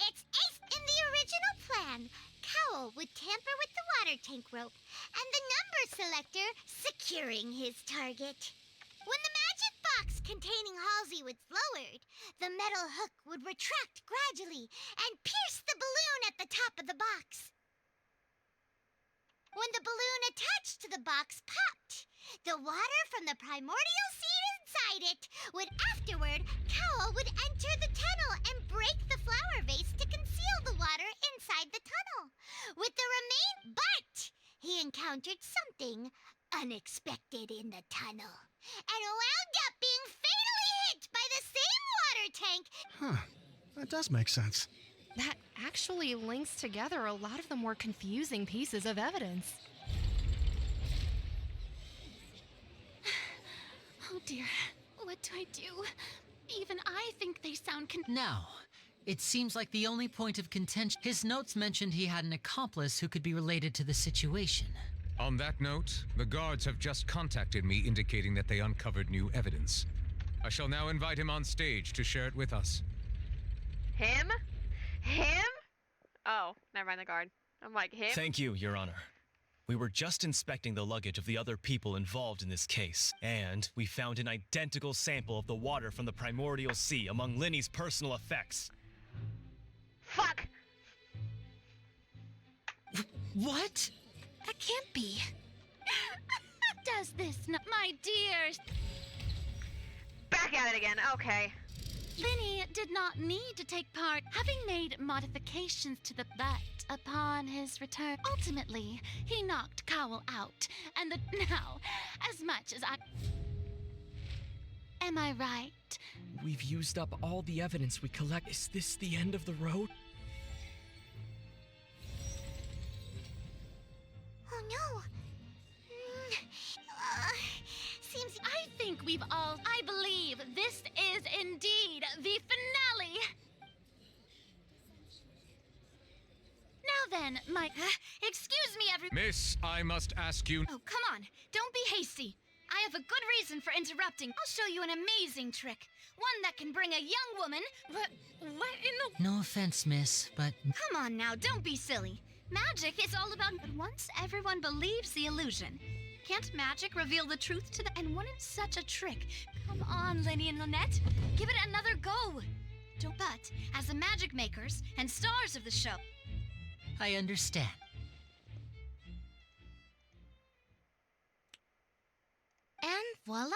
It's Ace in the original plan. Cowl would tamper with the water tank rope, and the number selector securing his target. When the magic box containing Halsey was lowered, the metal hook would retract gradually and pierce the balloon at the top of the box. When the balloon attached to the box popped, the water from the primordial seed inside it would afterward, Cowl would enter the tunnel and break the flower vase to conceal the water inside the tunnel. With the but he encountered something unexpected in the tunnel and wound up being fatally hit by the same water tank. Huh. That does make sense. That actually links together a lot of the more confusing pieces of evidence. Oh dear, what do I do? Even I think they sound Now, it seems like the only point of contention. His notes mentioned he had an accomplice who could be related to the situation. On that note, the guards have just contacted me indicating that they uncovered new evidence. I shall now invite him on stage to share it with us. Him? Him? Oh, never mind the guard. I'm like, him? Thank you, Your Honor. We were just inspecting the luggage of the other people involved in this case, and we found an identical sample of the water from the primordial sea among Linny's personal effects. Fuck! What? That can't be. Does this not, my dears? Back at it again, okay. Linny did not need to take part, having made modifications to the but upon his return. Ultimately, he knocked Cowl out, and now, as much as I... Am I right? We've used up all the evidence we collect. Is this the end of the road? Oh no. Seems... I think we've all... I believe this is indeed the finale! Now then, my... excuse me, Miss, I must ask you... Oh, come on. Don't be hasty. I have a good reason for interrupting. I'll show you an amazing trick. One that can bring a young woman... What in the... No offense, miss, but... Come on now, don't be silly. Magic is all about... But once everyone believes the illusion, can't magic reveal the truth to them? And wouldn't such a trick... Come on, Linny and Lynette. Give it another go. Don't... But, as the magic makers and stars of the show... I understand. And voila.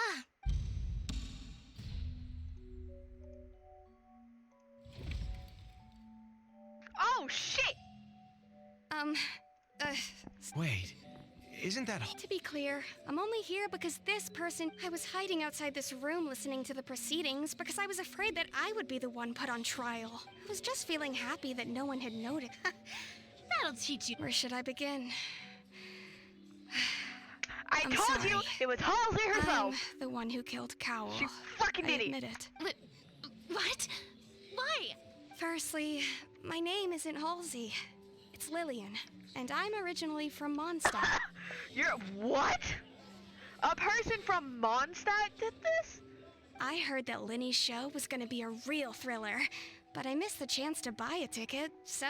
Oh, shit! Wait, isn't that... To be clear, I'm only here because this person... I was hiding outside this room listening to the proceedings because I was afraid that I would be the one put on trial. I was just feeling happy that no one had noticed. That'll teach you. Where should I begin? I'm told sorry. you it was Halsey herself. I'm the one who killed Cowl. She fucking I did admit it. What? Why? Firstly, my name isn't Halsey. It's Lillian, and I'm originally from Mondstadt. You're what? A person from Mondstadt did this? I heard that Linny's show was gonna be a real thriller, but I missed the chance to buy a ticket, so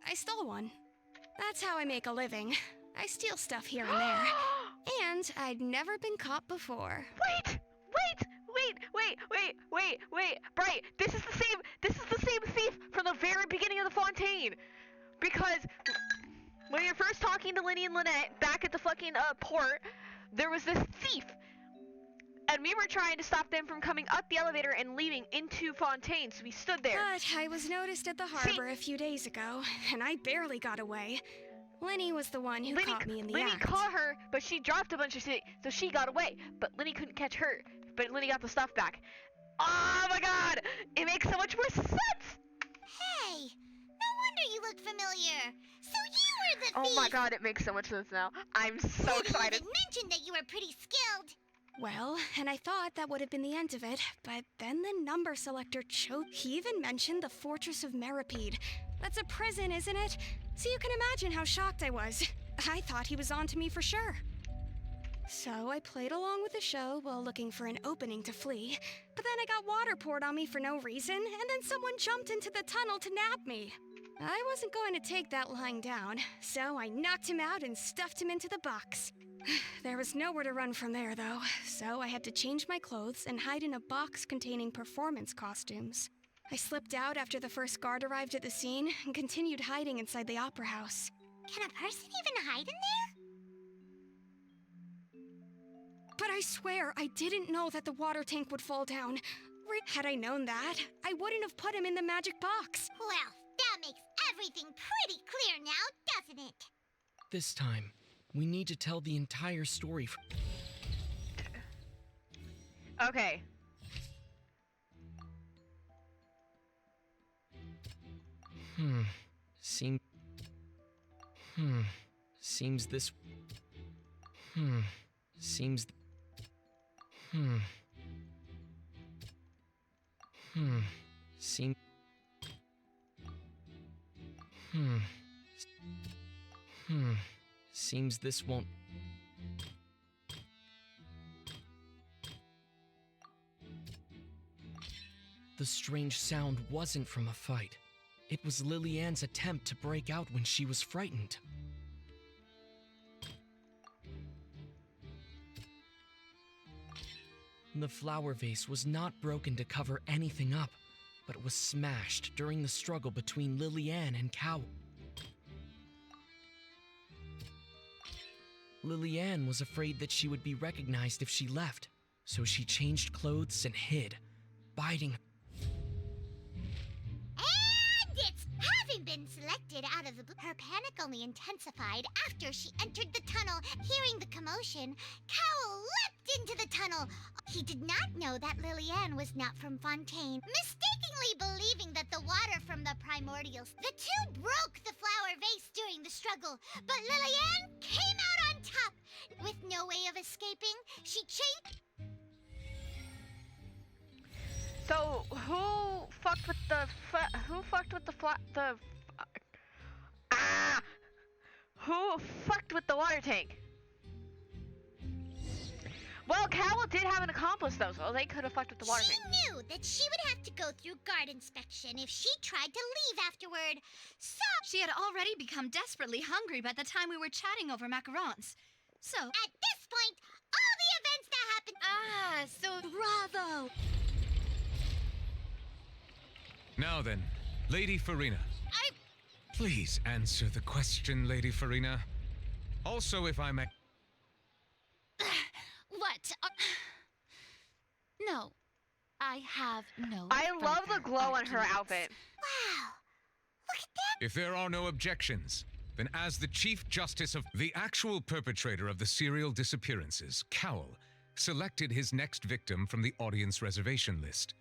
I stole one. That's how I make a living. I steal stuff here and there. And I'd never been caught before. Wait, Bright, this is the same thief from the very beginning of the Fontaine. Because when you're first talking to Linny and Lynette back at the fucking port, there was this thief. And we were trying to stop them from coming up the elevator and leaving into Fontaine, so we stood there. But I was noticed at the harbor a few days ago, and I barely got away. Lenny was the one who caught me in the Lenny act. caught her, but she dropped a bunch of shit, so she got away. But Lenny couldn't catch her, but Lenny got the stuff back. Oh my god! It makes so much more sense! Hey, no wonder you look familiar. So you were the thief. Oh my god, it makes so much sense now. I'm so excited. You mentioned that you were pretty skilled. Well, and I thought that would have been the end of it, but then the number selector chose. He even mentioned the Fortress of Meripede. That's a prison, isn't it? So you can imagine how shocked I was. I thought he was on to me for sure. So I played along with the show while looking for an opening to flee, but then I got water poured on me for no reason, and then someone jumped into the tunnel to nab me. I wasn't going to take that lying down, so I knocked him out and stuffed him into the box. There was nowhere to run from there, though, so I had to change my clothes and hide in a box containing performance costumes. I slipped out after the first guard arrived at the scene and continued hiding inside the opera house. Can a person even hide in there? But I swear, I didn't know that the water tank would fall down. Had I known that, I wouldn't have put him in the magic box. Well, that makes everything pretty clear now, doesn't it? This time, we need to tell the entire story. Okay. Seems this. Seems. Seem. Seems this won't. The strange sound wasn't from a fight. It was Lily-Ann's attempt to break out when she was frightened. The flower vase was not broken to cover anything up, but was smashed during the struggle between Lily-Ann and Cow. Lily-Ann was afraid that she would be recognized if she left, so she changed clothes and hid, biding. And it's having been selected out of the blue. Her panic only intensified after she entered the tunnel. Hearing the commotion, Cowl leapt into the tunnel. He did not know that Lily-Ann was not from Fontaine, mistakenly believing that the water from the primordials. The two broke the flower vase during the struggle, but Lily-Ann came out on top. With no way of escaping, she changed. So who fucked with the who fucked with the who fucked with the water tank? Well, Cowell did have an accomplice though, so they could have fucked with the water tank. She knew that she would have to go through guard inspection if she tried to leave afterward. So She had already become desperately hungry by the time we were chatting over macarons. So at this point, all the events that happened. Bravo! Now then, Lady Farina. Please answer the question, Lady Farina. Also, if I may. What? No. I have no. I love the further glow on her arguments. outfit. Wow. Look at that. If there are no objections, then as the Chief Justice of the actual perpetrator of the serial disappearances, Cowell, selected his next victim from the audience reservation list.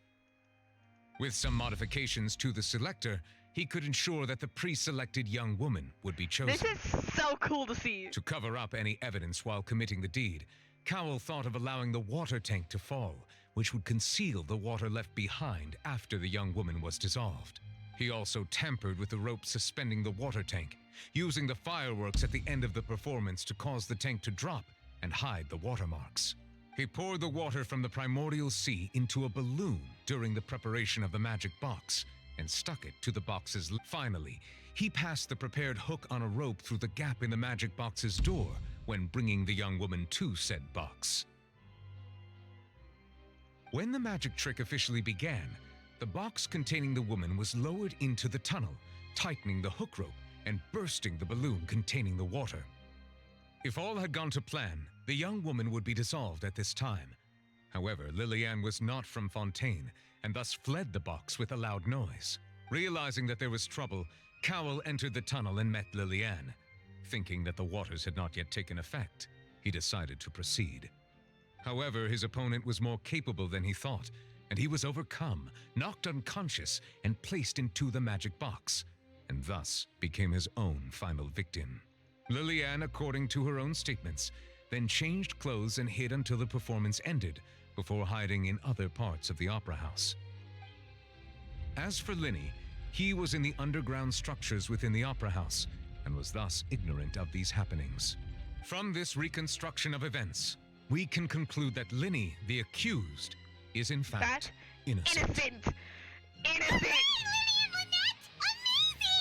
With some modifications to the selector, he could ensure that the pre-selected young woman would be chosen. This is so cool to see. To cover up any evidence while committing the deed, Cowell thought of allowing the water tank to fall, which would conceal the water left behind after the young woman was dissolved. He also tampered with the rope suspending the water tank, using the fireworks at the end of the performance to cause the tank to drop and hide the watermarks. He poured the water from the primordial sea into a balloon during the preparation of the magic box and stuck it to the box's lid. Finally, he passed the prepared hook on a rope through the gap in the magic box's door when bringing the young woman to said box. When the magic trick officially began, the box containing the woman was lowered into the tunnel, tightening the hook rope and bursting the balloon containing the water. If all had gone to plan, the young woman would be dissolved at this time. However, Lillian was not from Fontaine, and thus fled the box with a loud noise. Realizing that there was trouble, Cowell entered the tunnel and met Lillian. Thinking that the waters had not yet taken effect, he decided to proceed. However, his opponent was more capable than he thought, and he was overcome, knocked unconscious, and placed into the magic box, and thus became his own final victim. Lillian, according to her own statements, then changed clothes and hid until the performance ended, before hiding in other parts of the opera house. As for Linny, he was in the underground structures within the opera house, and was thus ignorant of these happenings. From this reconstruction of events, we can conclude that Linny, the accused, is in fact innocent. Innocent!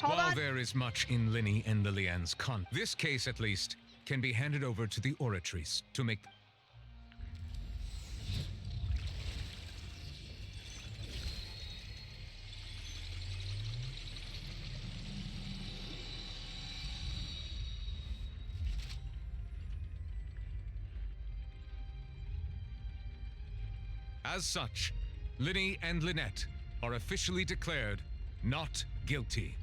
While there is much in Linny and Lillian's this case at least can be handed over to the oratories to make. As such, Linny and Lynette are officially declared not guilty.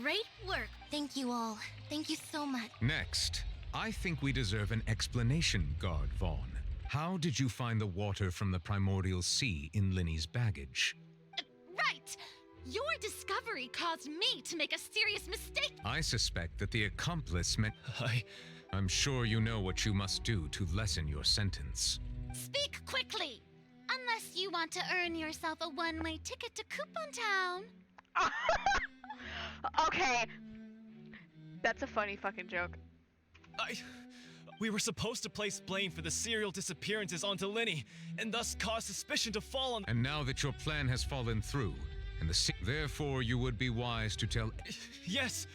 Great work. Thank you all. Thank you so much. Next, I think we deserve an explanation, Guard Vaughn. How did you find the water from the primordial sea in Linny's baggage? Right! Your discovery caused me to make a serious mistake. I suspect that the accomplice meant. I'm sure you know what you must do to lessen your sentence. Speak quickly! Unless you want to earn yourself a one-way ticket to Coupon Town. Okay. That's a funny fucking joke. We were supposed to place blame for the serial disappearances onto Linny, and thus cause suspicion to fall on. And now that your plan has fallen through, and therefore you would be wise to tell. Yes,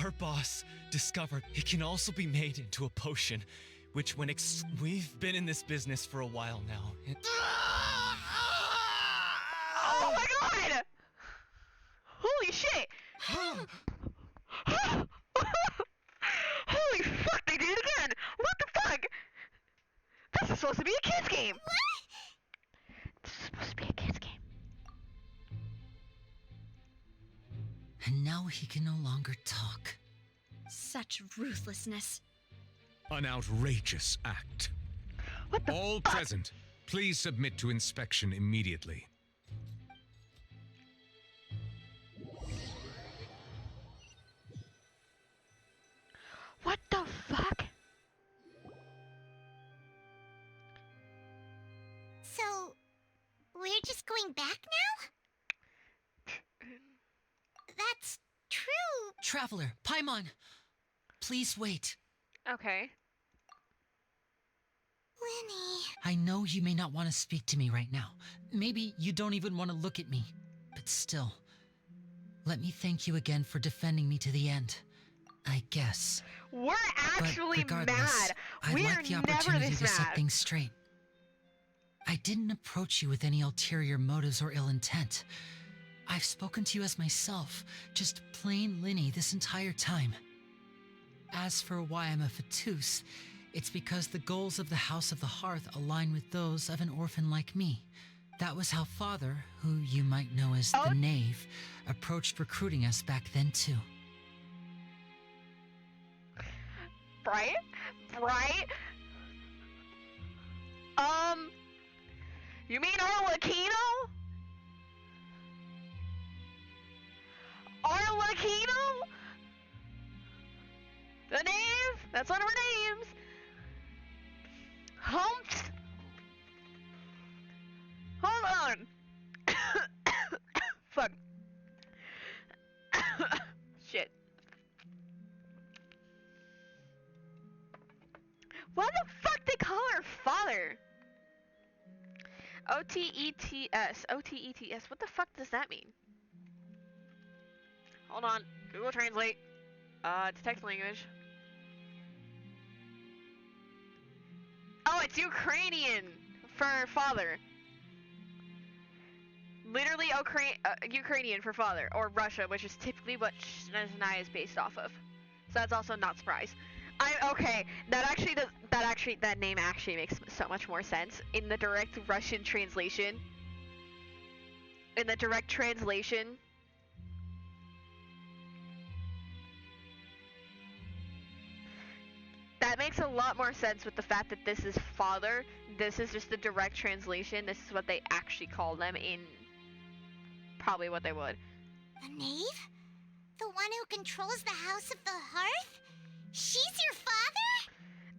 our boss discovered it can also be made into a potion, which we've been in this business for a while now. Oh my god! Holy shit! Holy fuck, they did it again! What the fuck? This is supposed to be a kid's game! What? This is supposed to be a kid's game. And now he can no longer talk. Such ruthlessness. An outrageous act. What the All fuck? present, please submit to inspection immediately. What the fuck? So, we're just going back now? That's true. Traveler, Paimon, please wait. Okay. Winnie. I know you may not want to speak to me right now. Maybe you don't even want to look at me. But still, let me thank you again for defending me to the end. I guess. We're actually but regardless, mad. I'd We're like the never opportunity this to set mad. things straight. I didn't approach you with any ulterior motives or ill intent. I've spoken to you as myself, just plain Linny this entire time. As for why I'm a Fatus, it's because the goals of the House of the Hearth align with those of an orphan like me. That was how Father, who you might know as the Knave, approached recruiting us back then too. Right? You mean Arlecchino? Arlecchino? The Knave? That's one of her names. Humps? Hold on. Fuck. Shit. Why the fuck they call her father? O-T-E-T-S. O-T-E-T-S. What the fuck does that mean? Hold on. Google Translate. It's text language. Oh, it's Ukrainian for father. Literally Ukrainian for father, or Russia, which is typically what Snezhnaya is based off of. So that's also not surprise. Okay, that that name actually makes so much more sense in the direct Russian translation. In the direct translation, that makes a lot more sense with the fact that this is father. This is just the direct translation. This is what they actually call them in probably what they would. The knave? The one who controls the House of the Hearth? She's your father?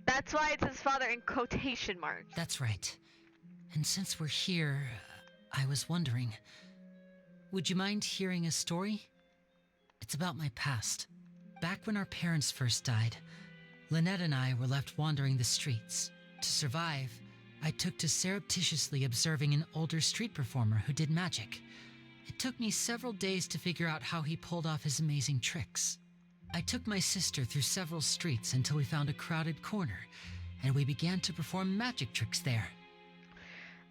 That's why it says father in quotation marks. That's right. And since we're here, I was wondering, would you mind hearing a story? It's about my past. Back when our parents first died, Lynette and I were left wandering the streets. To survive, I took to surreptitiously observing an older street performer who did magic. It took me several days to figure out how he pulled off his amazing tricks. I took my sister through several streets until we found a crowded corner, and we began to perform magic tricks there.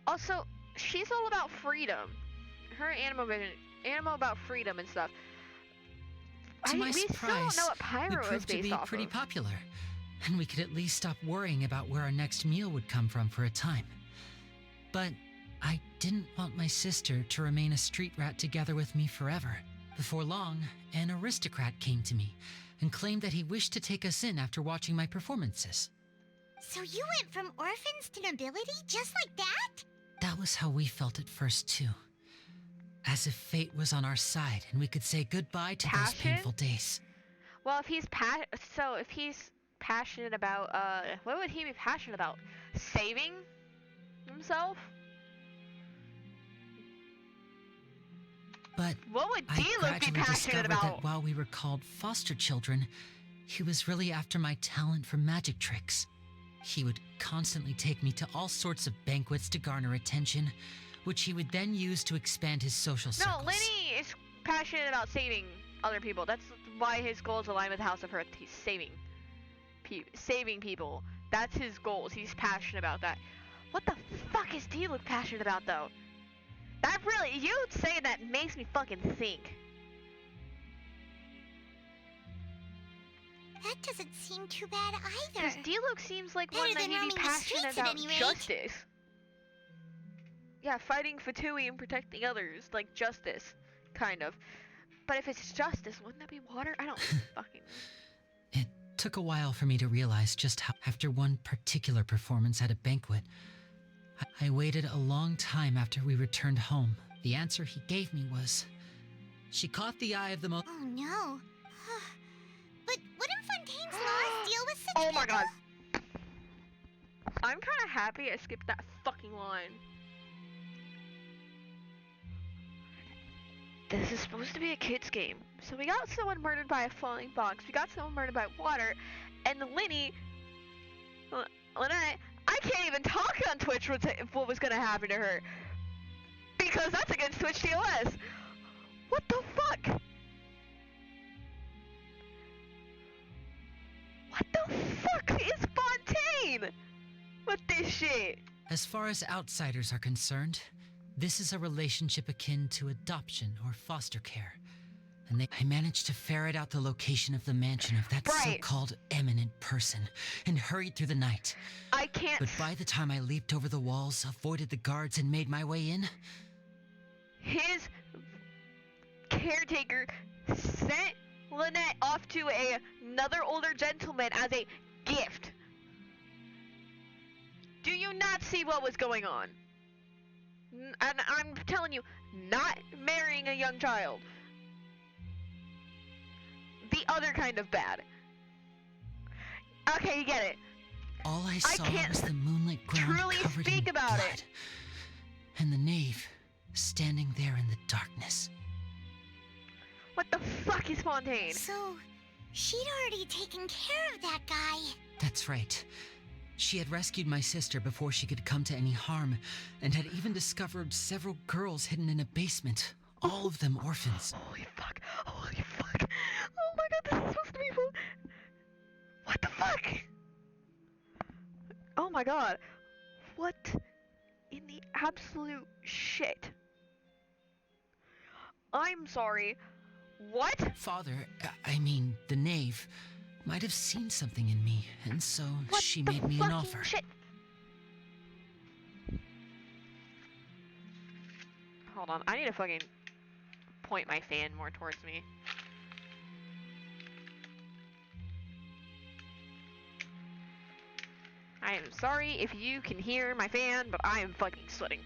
Also, she's all about freedom. Her animal about freedom and stuff. To my we still surprise, don't know what we Pyro is proved to based be off pretty of. popular, and we could at least stop worrying about where our next meal would come from for a time. But I didn't want my sister to remain a street rat together with me forever. Before long, an aristocrat came to me and claimed that he wished to take us in after watching my performances. So you went from orphans to nobility just like that? That was how we felt at first, too. As if fate was on our side and we could say goodbye to those painful days. Well, if he's passionate about, what would he be passionate about? Saving himself? But what would I D-Luke be gradually passionate discovered about? that while we were called foster children, he was really after my talent for magic tricks. He would constantly take me to all sorts of banquets to garner attention, which he would then use to expand his social circles. No, Lenny is passionate about saving other people. That's why his goals align with the House of Earth. He's saving people. That's his goals. He's passionate about that. What the fuck is D-Luke passionate about, though? That really, you saying that makes me fucking think. That doesn't seem too bad either. Because D-Luke seems like Better one that than he'd roaming be the passionate streets at about any rate. justice. Yeah, fighting Fatui and protecting others, like justice, kind of. But if it's justice, wouldn't that be water? I don't fucking know. It took a while for me to realize just how, after one particular performance at a banquet, I waited a long time after we returned home. The answer he gave me was, she caught the eye of the most... Oh no. But wouldn't Fontaine's laws deal with such Oh people? my god. I'm kind of happy I skipped that fucking line. This is supposed to be a kid's game. So we got someone murdered by a falling box, we got someone murdered by water, and Lynette, I can't even talk on Twitch what was gonna happen to her. Because that's against Twitch TOS. What the fuck? What the fuck is Fontaine with this shit? As far as outsiders are concerned, this is a relationship akin to adoption or foster care. And I managed to ferret out the location of the mansion of that Right. so-called eminent person and hurried through the night. I can't. But by the time I leaped over the walls, avoided the guards, and made my way in, His caretaker sent Lynette off to another older gentleman as a gift. Do you not see what was going on? And I'm telling you, not marrying a young child. The other kind of bad. Okay, you get it. all I saw can't was the moonlit ground truly covered in speak about blood, it. and the knave standing there in the darkness. What the fuck is Fontaine? So, she'd already taken care of that guy. That's right. She had rescued my sister before she could come to any harm, and had even discovered several girls hidden in a basement, all of them orphans. Holy fuck. Holy fuck. Oh my god, this is supposed to be fun. What the fuck? Oh my god. What in the absolute shit? I'm sorry. What? Father, I mean, the knave, might have seen something in me, and so What she the made me an fucking offer. shit? Hold on, I need to fucking point my fan more towards me. I am sorry if you can hear my fan, but I am fucking sweating.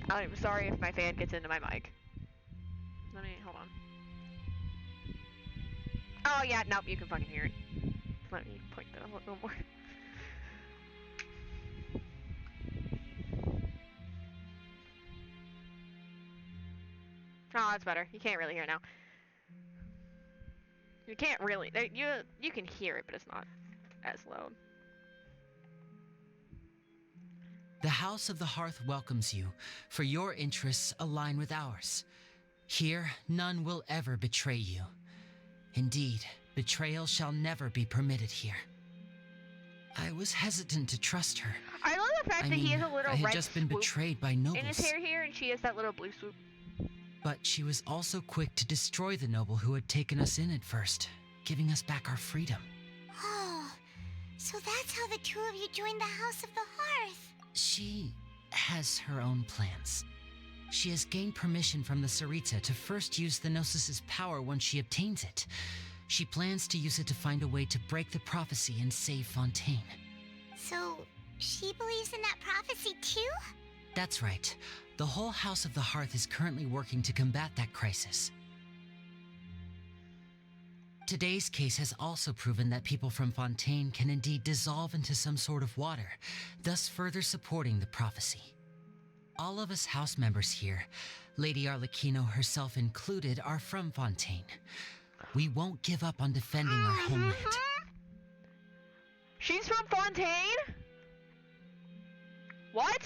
I am sorry if my fan gets into my mic. Let me, hold on. Oh yeah, nope, you can fucking hear it. Let me point that a little more. Oh, that's better. You can't really hear it now. You can't really. You can hear it, but it's not as loud. The House of the Hearth welcomes you, for your interests align with ours. Here, none will ever betray you. Indeed, betrayal shall never be permitted here. I was hesitant to trust her. I love the fact that he has a little I had red just been swoop betrayed by in nobles. his hair here, and she has that little blue swoop. But she was also quick to destroy the noble who had taken us in at first, giving us back our freedom. Oh, so that's how the two of you joined the House of the Hearth. She has her own plans. She has gained permission from the Saritsa to first use the Gnosis' power once she obtains it. She plans to use it to find a way to break the prophecy and save Fontaine. So, she believes in that prophecy too? That's right. The whole House of the Hearth is currently working to combat that crisis. Today's case has also proven that people from Fontaine can indeed dissolve into some sort of water, thus further supporting the prophecy. All of us house members here, Lady Arlecchino herself included, are from Fontaine. We won't give up on defending our homeland. She's from Fontaine? What?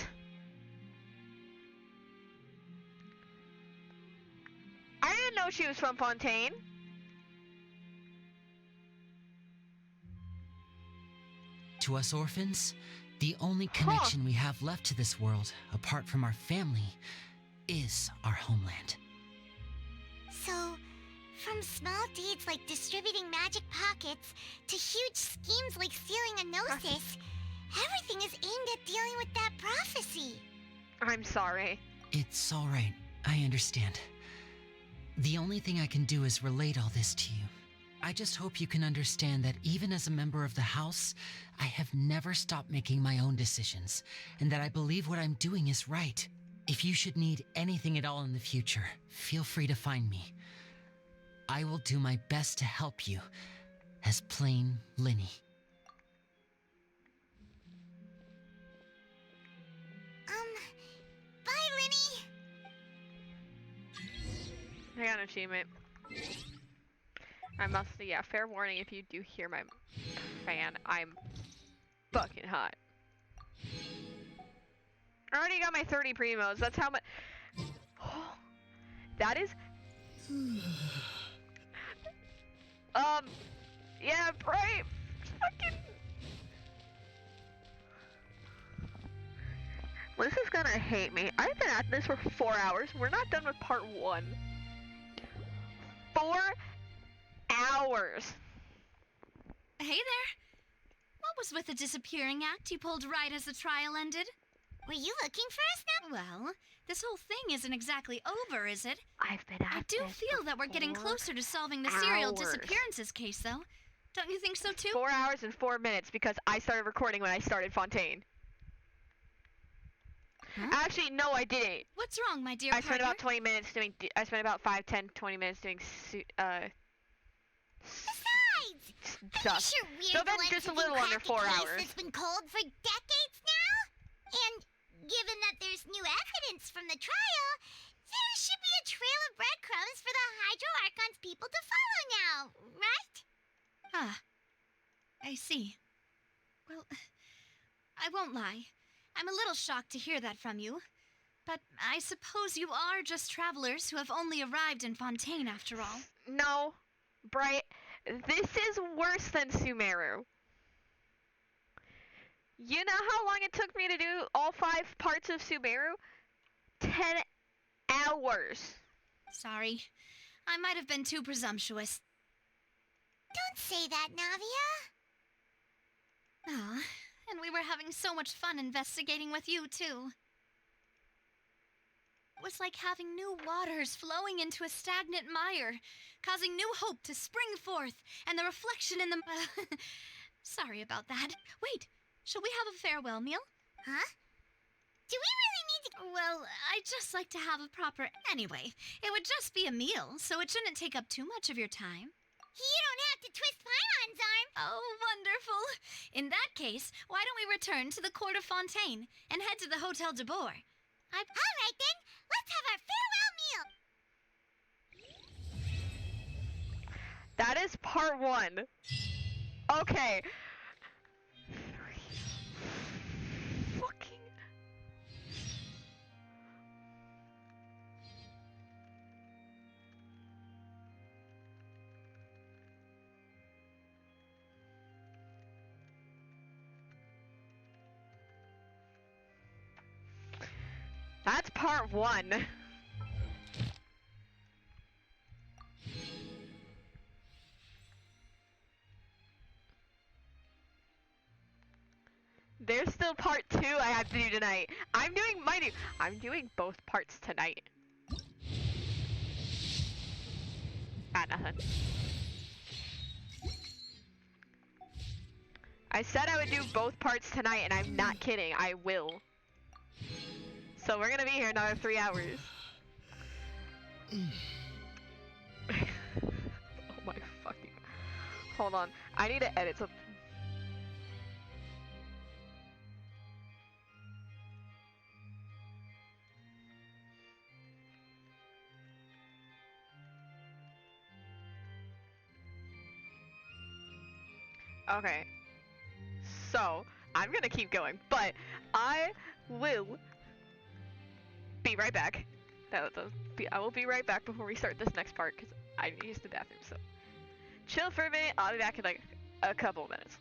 I didn't know she was from Fontaine. To us orphans, the only connection we have left to this world, apart from our family, is our homeland. So, from small deeds like distributing magic pockets to huge schemes like stealing a Gnosis, everything is aimed at dealing with that prophecy. I'm sorry. It's all right. I understand. The only thing I can do is relate all this to you. I just hope you can understand that even as a member of the House, I have never stopped making my own decisions, and that I believe what I'm doing is right. If you should need anything at all in the future, feel free to find me. I will do my best to help you, as plain Linny. Bye, Linny! I got an achievement. I must, yeah, fair warning if you do hear my fan, I'm fucking hot. I already got my 30 primos, that's how much. That is. Yeah, right. Fucking. Liz is gonna hate me. I've been at this for 4 hours. We're not done with part 1. 4 hours. Hey there. What was with the disappearing act you pulled right as the trial ended? Were you looking for us now? Well, this whole thing isn't exactly over, is it? I've been at I do feel that we're getting closer to solving the serial disappearances case, though. Don't you think so, too? 4 hours and 4 minutes because I started recording when I started Fontaine. Huh? Actually, no, I didn't. What's wrong, my dear I spent partner? about 20 minutes doing. I spent about 5, 10, 20 minutes doing Besides, stuff. sure we're So the then ones just a who little can under crack 4 a case hours. that's been cold for decades now? And given that there's new evidence from the trial, there should be a trail of breadcrumbs for the Hydro Archon's people to follow now, right? Ah, I see. Well, I won't lie. I'm a little shocked to hear that from you. But I suppose you are just travelers who have only arrived in Fontaine after all. No, Bright. This is worse than Sumeru. You know how long it took me to do all 5 parts of Sumeru? 10 hours. Sorry. I might have been too presumptuous. Don't say that, Navia. Aw, and we were having so much fun investigating with you, too. It was like having new waters flowing into a stagnant mire, causing new hope to spring forth, and the reflection in the... Sorry about that. Wait, shall we have a farewell meal? Huh? Do we really need to... Well, I'd just like to have a proper... Anyway, it would just be a meal, so it shouldn't take up too much of your time. You don't have to twist Paimon's arm. Oh, wonderful. In that case, why don't we return to the Court of Fontaine and head to the Hotel de Boer? All right, then. Let's have our farewell meal. That is part 1. Okay. Fucking... That's part 1. There's still part 2 I have to do tonight. I'm doing both parts tonight. Nothing. I said I would do both parts tonight, and I'm not kidding. I will. So we're gonna be here another 3 hours. Oh my fucking... Hold on. I need to edit some... Okay. So, I'm gonna keep going, but I will be right back. I will be right back before we start this next part, because I need to use the bathroom, so. Chill for a minute, I'll be back in like a couple of minutes.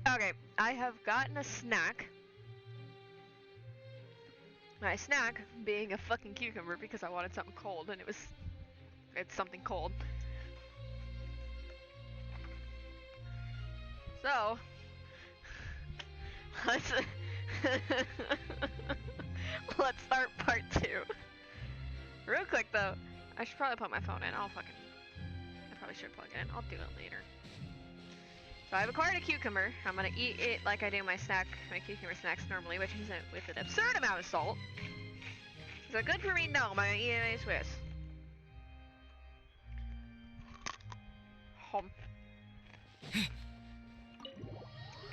Okay, I have gotten a snack. My snack being a fucking cucumber because I wanted something cold, and it's something cold. So, let's let's start part 2. Real quick though, I should probably put my phone in. I probably should plug it in. I'll do it later. So I have acquired a cucumber. I'm gonna eat it like I do my cucumber snacks normally, which is with an absurd amount of salt. Is that good for me? No, I'm gonna eat it in a Swiss. Home.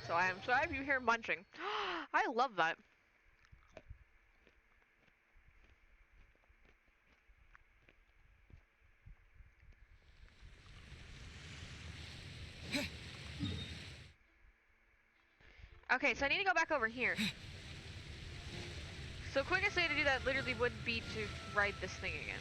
So I am sorry if you hear munching. I love that. Okay, so I need to go back over here. So quickest way to do that literally would be to ride this thing again.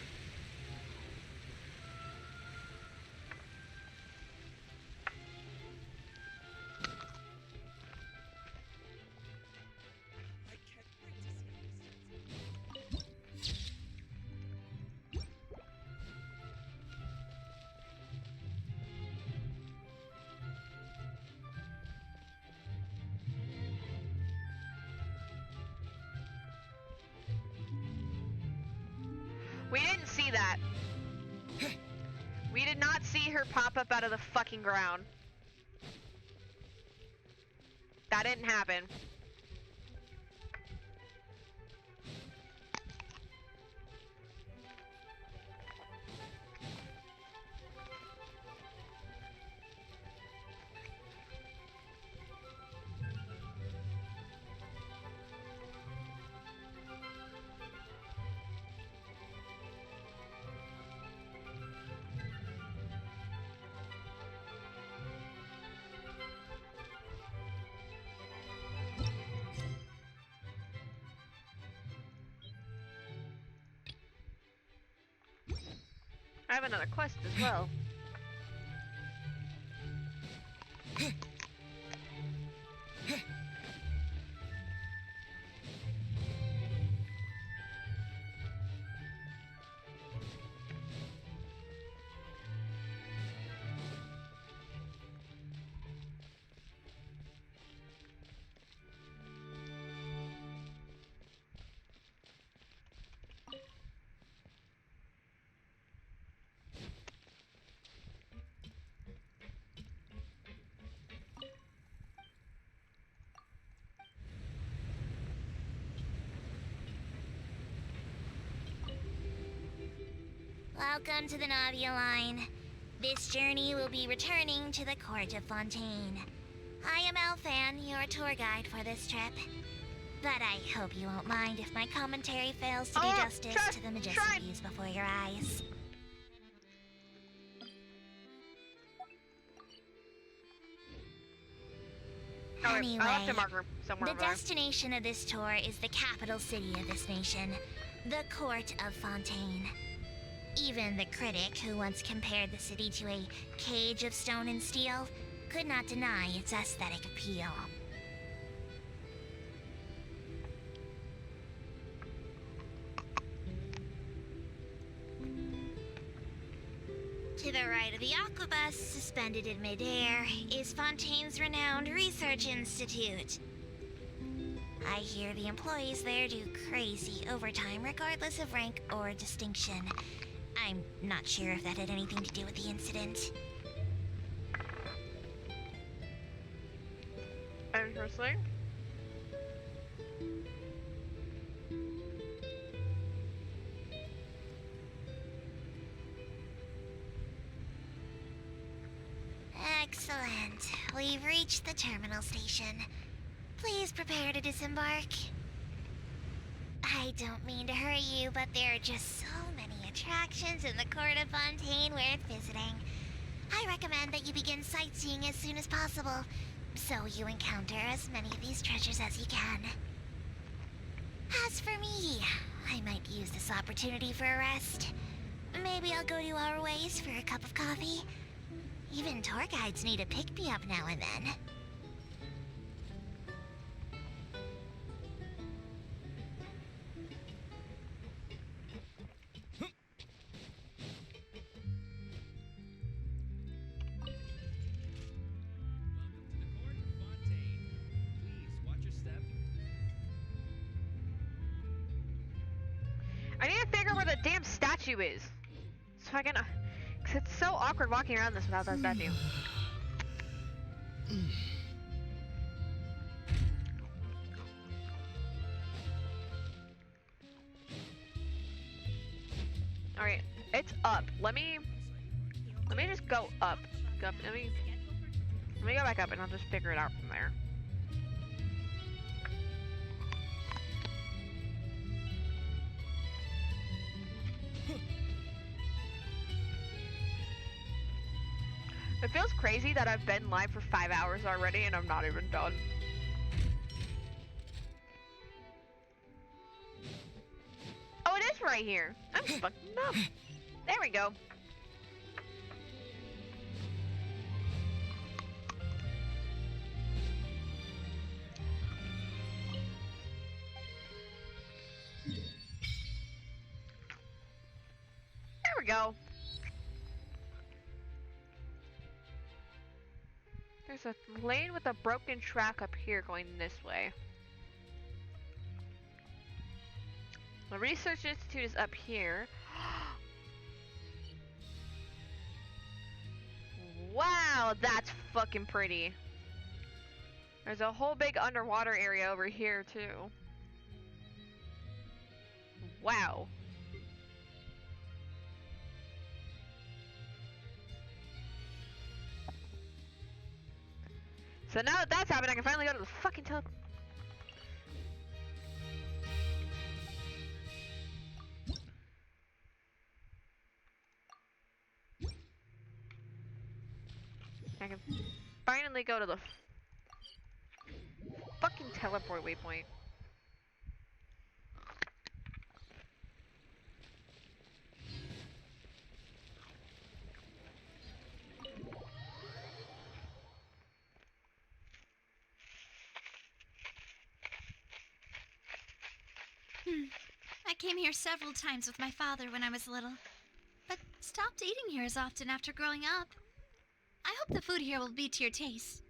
We didn't see that. We did not see her pop up out of the fucking ground. That didn't happen. I have another quest as well. Welcome to the Navia line. This journey will be returning to the Court of Fontaine. I am Elfan, your tour guide for this trip. But I hope you won't mind if my commentary fails to do justice to the majestic views before your eyes. Anyway, the destination of this tour is the capital city of this nation, the Court of Fontaine. Even the critic who once compared the city to a cage of stone and steel could not deny its aesthetic appeal. To the right of the aquabus, suspended in midair, is Fontaine's renowned research institute. I hear the employees there do crazy overtime regardless of rank or distinction. I'm not sure if that had anything to do with the incident. Interesting. Excellent. We've reached the terminal station. Please prepare to disembark. I don't mean to hurry you, but there are just so many attractions in the Court of Fontaine worth visiting. I recommend that you begin sightseeing as soon as possible, so you encounter as many of these treasures as you can. As for me, I might use this opportunity for a rest. Maybe I'll go to our ways for a cup of coffee. Even tour guides need a pick-me-up now and then. statue is. So I can... Cause it's so awkward walking around this without that statue. Alright, it's up. Let me just go up. Let me go back up and I'll just figure it out from there. It feels crazy that I've been live for 5 hours already and I'm not even done. Oh, it is right here. I'm fucking up. There we go. There we go. There's a lane with a broken track up here going this way. The Research Institute is up here. Wow, that's fucking pretty. There's a whole big underwater area over here too. Wow. So now that that's happened, I can finally go to the fucking teleport. I can finally go to the fucking teleport waypoint. I came here several times with my father when I was little, but stopped eating here as often after growing up. I hope the food here will be to your taste.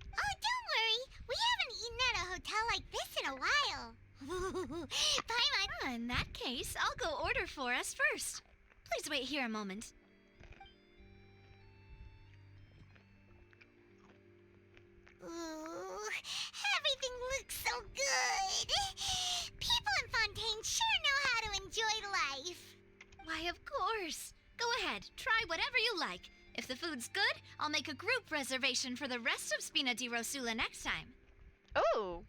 Oh, don't worry. We haven't eaten at a hotel like this in a while. Paimon. In that case, I'll go order for us first. Please wait here a moment. Ooh, everything looks so good. People in Fontaine sure know how to enjoy life. Why, of course. Go ahead, try whatever you like. If the food's good, I'll make a group reservation for the rest of Spina di Rosula next time. Ooh.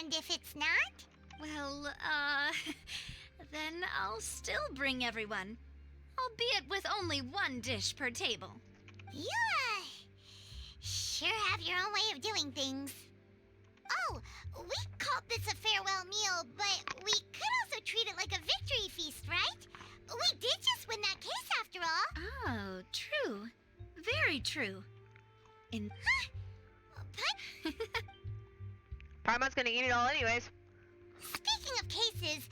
And if it's not? Well, then I'll still bring everyone. Albeit with only one dish per table. You, sure have your own way of doing things. Oh, we called this a farewell meal, but we could also treat it like a victory feast, right? We did just win that case after all. Oh, true. Very true. In... Paimon's gonna eat it all anyways. Speaking of cases,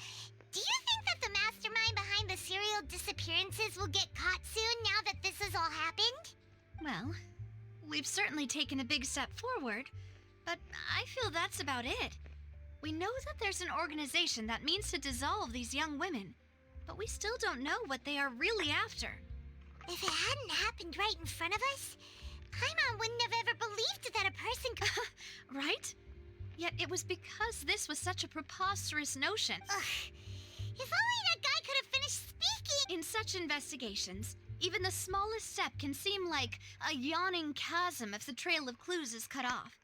do you think that the mastermind behind the serial disappearances will get caught soon now that this has all happened? Well, we've certainly taken a big step forward, but I feel that's about it. We know that there's an organization that means to dissolve these young women, but we still don't know what they are really after. If it hadn't happened right in front of us, Paimon wouldn't have ever believed that a person could... Right? Yet it was because this was such a preposterous notion. Ugh. If only that guy could have finished speaking! In such investigations, even the smallest step can seem like a yawning chasm if the trail of clues is cut off.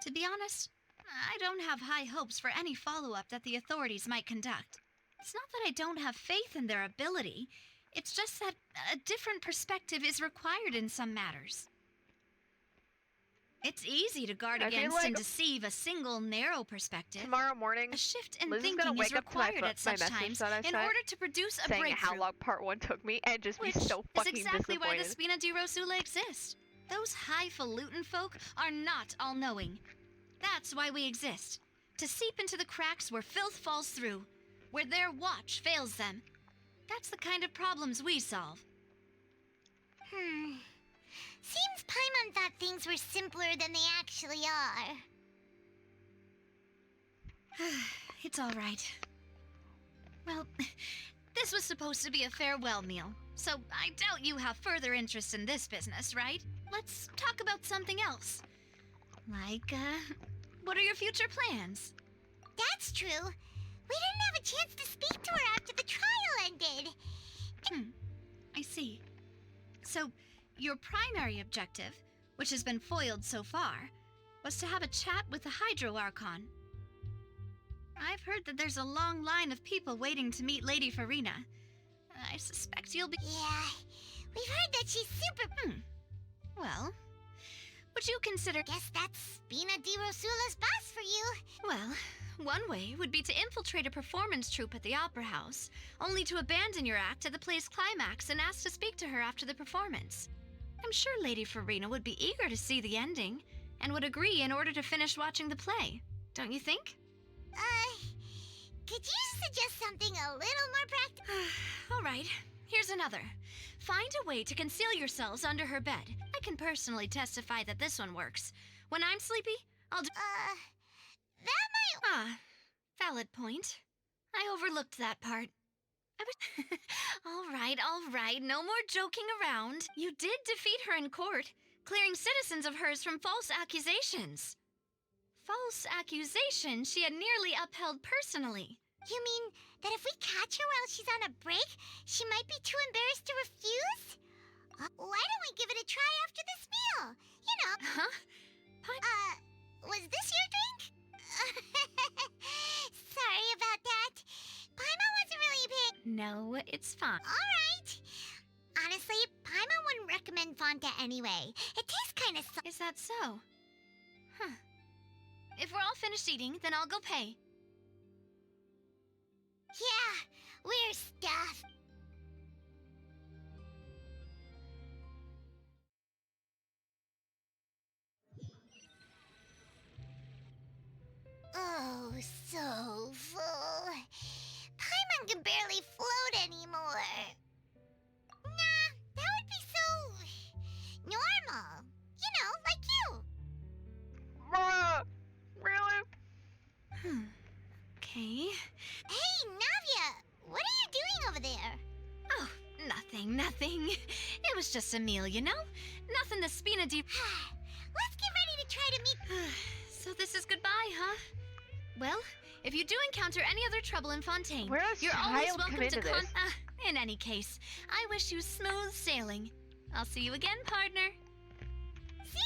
To be honest, I don't have high hopes for any follow-up that the authorities might conduct. It's not that I don't have faith in their ability. It's just that a different perspective is required in some matters. It's easy to guard against and deceive a single narrow perspective. Tomorrow morning, a shift in Liz is thinking gonna wake is up to my, required at such times that I in sent, order to produce a saying breakthrough. how long part 1 took me and just Which be so fucking is exactly why the disappointed. Spina di Rosula exists. Those highfalutin folk are not all-knowing. That's why we exist. To seep into the cracks where filth falls through, where their watch fails them. That's the kind of problems we solve. Seems Paimon thought things were simpler than they actually are. It's all right. Well, This was supposed to be a farewell meal, so I doubt you have further interest in this business, right? Let's talk about something else. Like, what are your future plans? That's true. We didn't have a chance to speak to her after the trial ended. I see. So, your primary objective, which has been foiled so far, was to have a chat with the Hydro Archon. I've heard that there's a long line of people waiting to meet Lady Farina. I suspect you'll be— Yeah, we've heard that she's super— Well, would you consider— Guess that's Spina di Rosula's boss for you. Well, one way would be to infiltrate a performance troupe at the Opera House, only to abandon your act at the play's climax and ask to speak to her after the performance. I'm sure Lady Farina would be eager to see the ending, and would agree in order to finish watching the play. Don't you think? Could you suggest something a little more practical? All right, here's another. Find a way to conceal yourselves under her bed. I can personally testify that this one works. When I'm sleepy, I'll do— that might— Ah, valid point. I overlooked that part. All right, no more joking around. You did defeat her in court, clearing citizens of hers from false accusations. False accusations she had nearly upheld personally. You mean that if we catch her while she's on a break, she might be too embarrassed to refuse? Why don't we give it a try after this meal? You know. Huh? Was this your drink? Sorry about that. Paimon wasn't really paying— No, it's fine. Alright. Honestly, Paimon wouldn't recommend Fanta anyway. It tastes kind of— Is that so? Huh. If we're all finished eating, then I'll go pay. Yeah, we're stuffed. Oh, so full. Paimon can barely float anymore. Nah, that would be so normal. You know, like you. Really? Okay. Hey, Navia, what are you doing over there? Oh, nothing. It was just a meal, you know? Nothing to Spina di— Let's get ready to try to meet— So this is goodbye, huh? Well, if you do encounter any other trouble in Fontaine, Where does you're always child welcome come into to this? in any case, I wish you smooth sailing. I'll see you again, partner. See ya!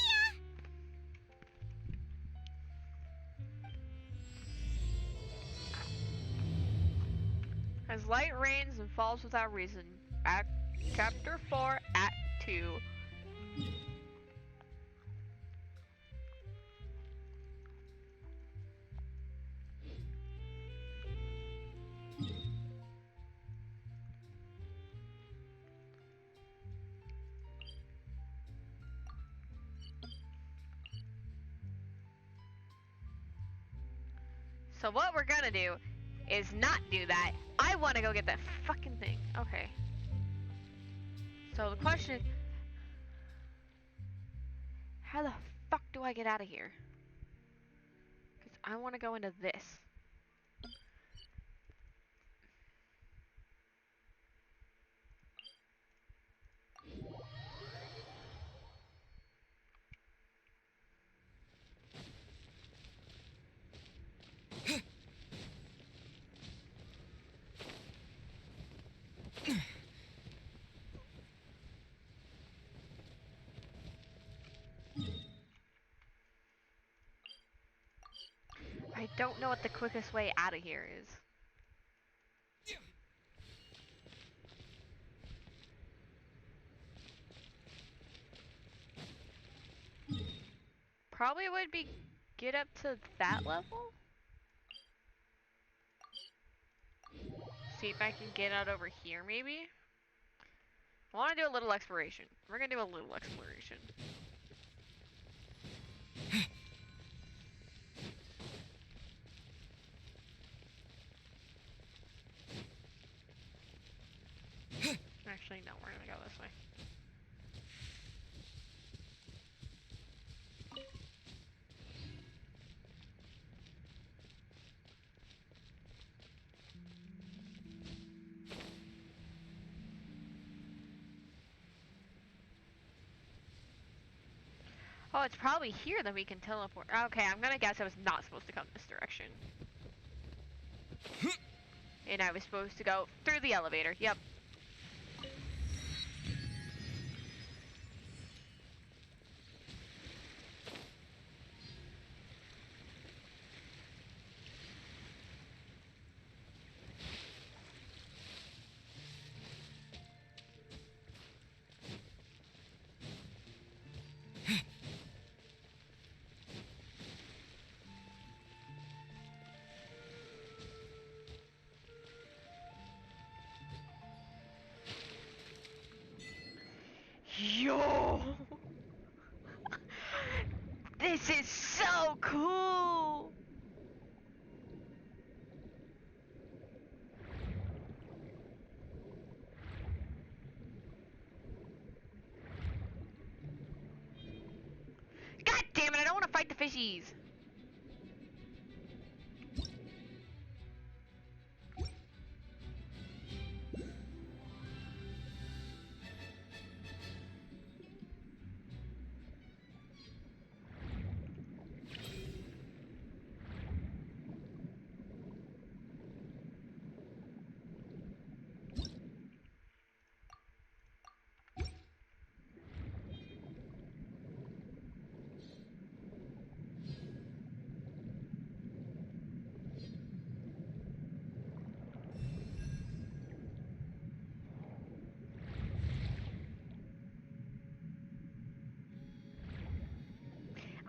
As light rains and falls without reason. Act Chapter 4, Act 2. So what we're gonna do is not do that. I want to go get that fucking thing. Okay. So the question is, how the fuck do I get out of here? Because I want to go into this. I don't know what the quickest way out of here is. Probably would be get up to that level. See if I can get out over here maybe. I want to do a little exploration. We're gonna do a little exploration. Actually, no, we're gonna go this way. Oh, it's probably here that we can teleport. Okay, I'm gonna guess I was not supposed to come this direction. And I was supposed to go through the elevator. Yep. Yo! This is so cool! God damn it, I don't want to fight the fishies!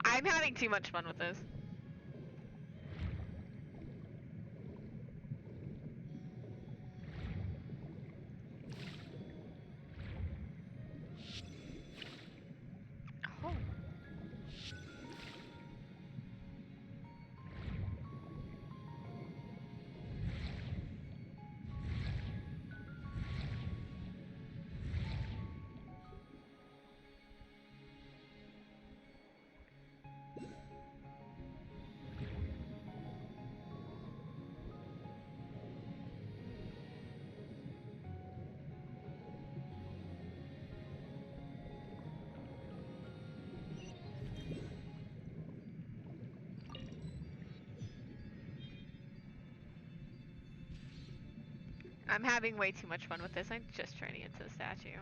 I'm having too much fun with this. Oh. I'm having way too much fun with this. I'm just trying to get to the statue.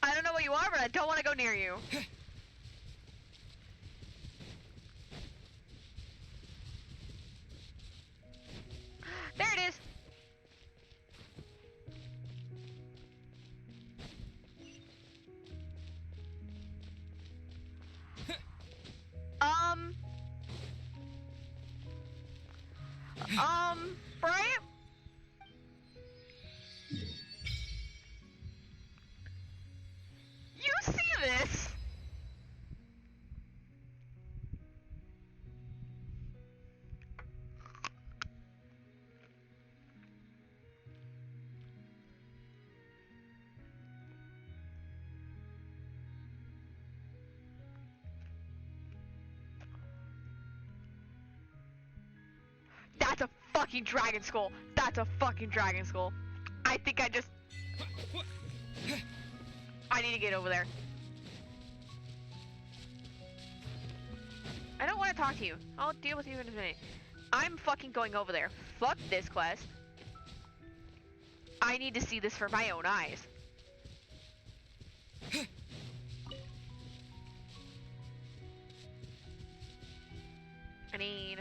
I don't know what you are, but I don't want to go near you. There it is. Right? You see this? That's a fucking dragon skull. That's a fucking dragon skull. I think I need to get over there. I don't want to talk to you. I'll deal with you in a minute. I'm fucking going over there. Fuck this quest. I need to see this for my own eyes. I need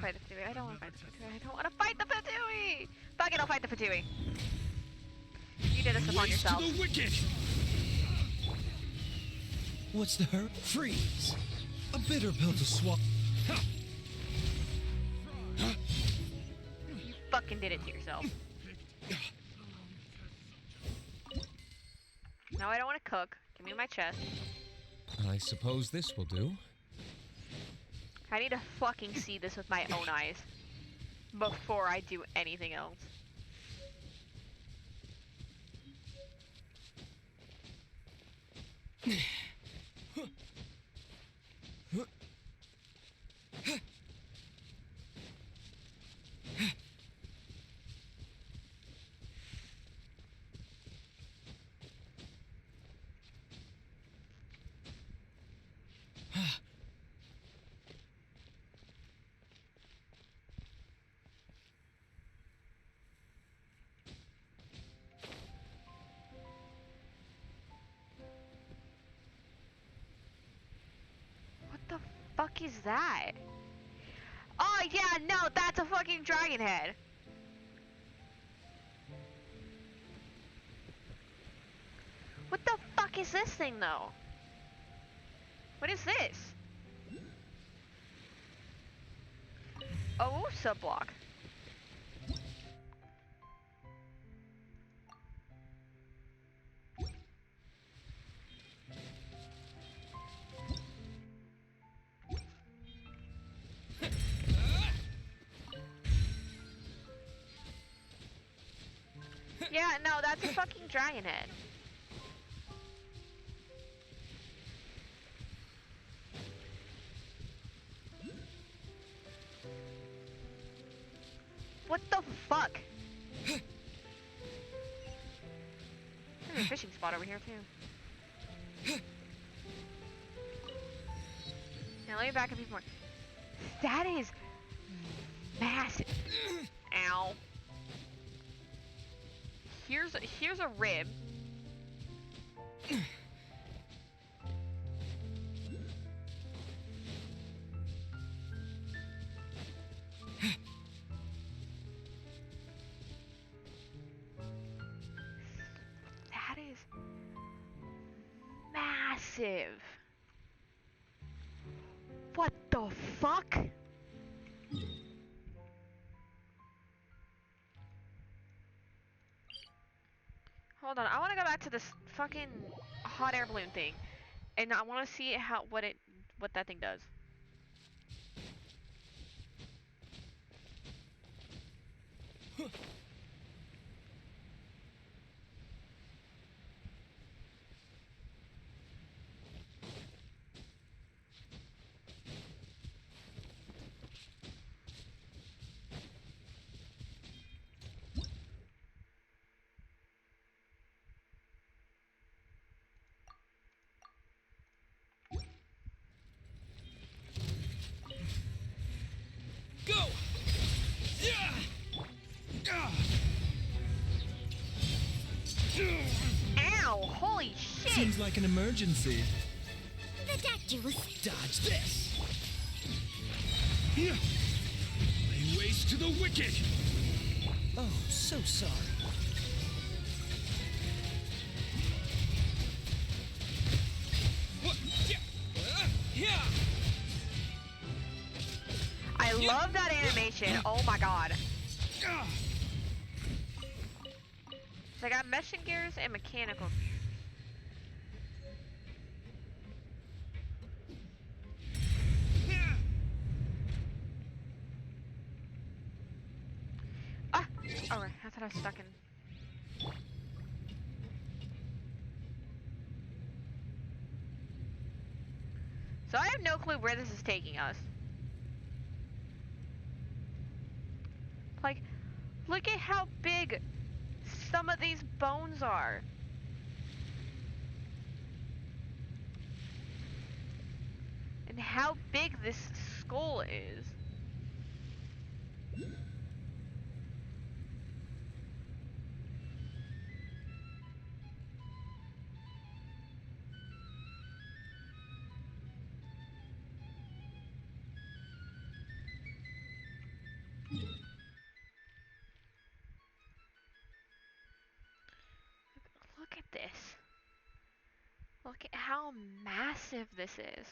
fight the Fatui. I don't want to fight the Fatui. I don't want to fight the Fatui! Fuck it, I'll fight the Fatui. You did this upon Waste yourself. to the wicked! What's the hurt? Freeze! A bitter pill to swallow. You fucking did it to yourself. Now I don't want to cook. Give me my chest. I suppose this will do. I need to fucking see this with my own eyes before I do anything else. What the fuck is that? Oh yeah, no, that's a fucking dragon head. What the fuck is this thing though? What is this? Oh, subblock. Yeah, no, that's a fucking dragon head. What the fuck? There's a fishing spot over here too. Now let me back up even more. That is massive. Ow. Here's a rib. That is massive. What the fuck? Hold on, I want to go back to this fucking hot air balloon thing, and I want to see what that thing does. Go! Ow! Holy shit! Seems like an emergency. Ridiculous. Dodge this. Lay waste to the wicked. Oh, so sorry. I love that animation. Oh my god. So I got meshing gears and mechanical. Ah! Alright, I thought I was stuck in. So I have no clue where this is taking us. Like, look at how big some of these bones are. And how big this skull is. Look at how massive this is.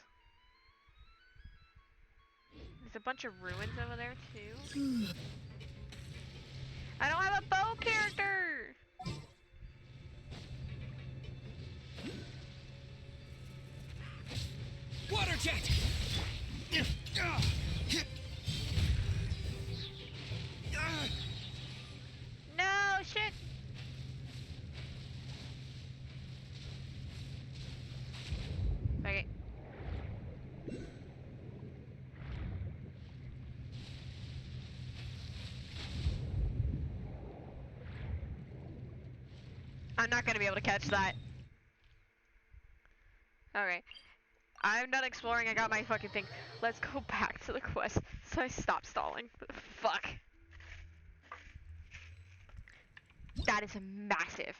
There's a bunch of ruins over there too. I don't have a bow character! Water jet! No, shit! Okay. I'm not gonna be able to catch that. Okay. I'm done exploring, I got my fucking thing. Let's go back to the quest so I stop stalling. Fuck. That is massive.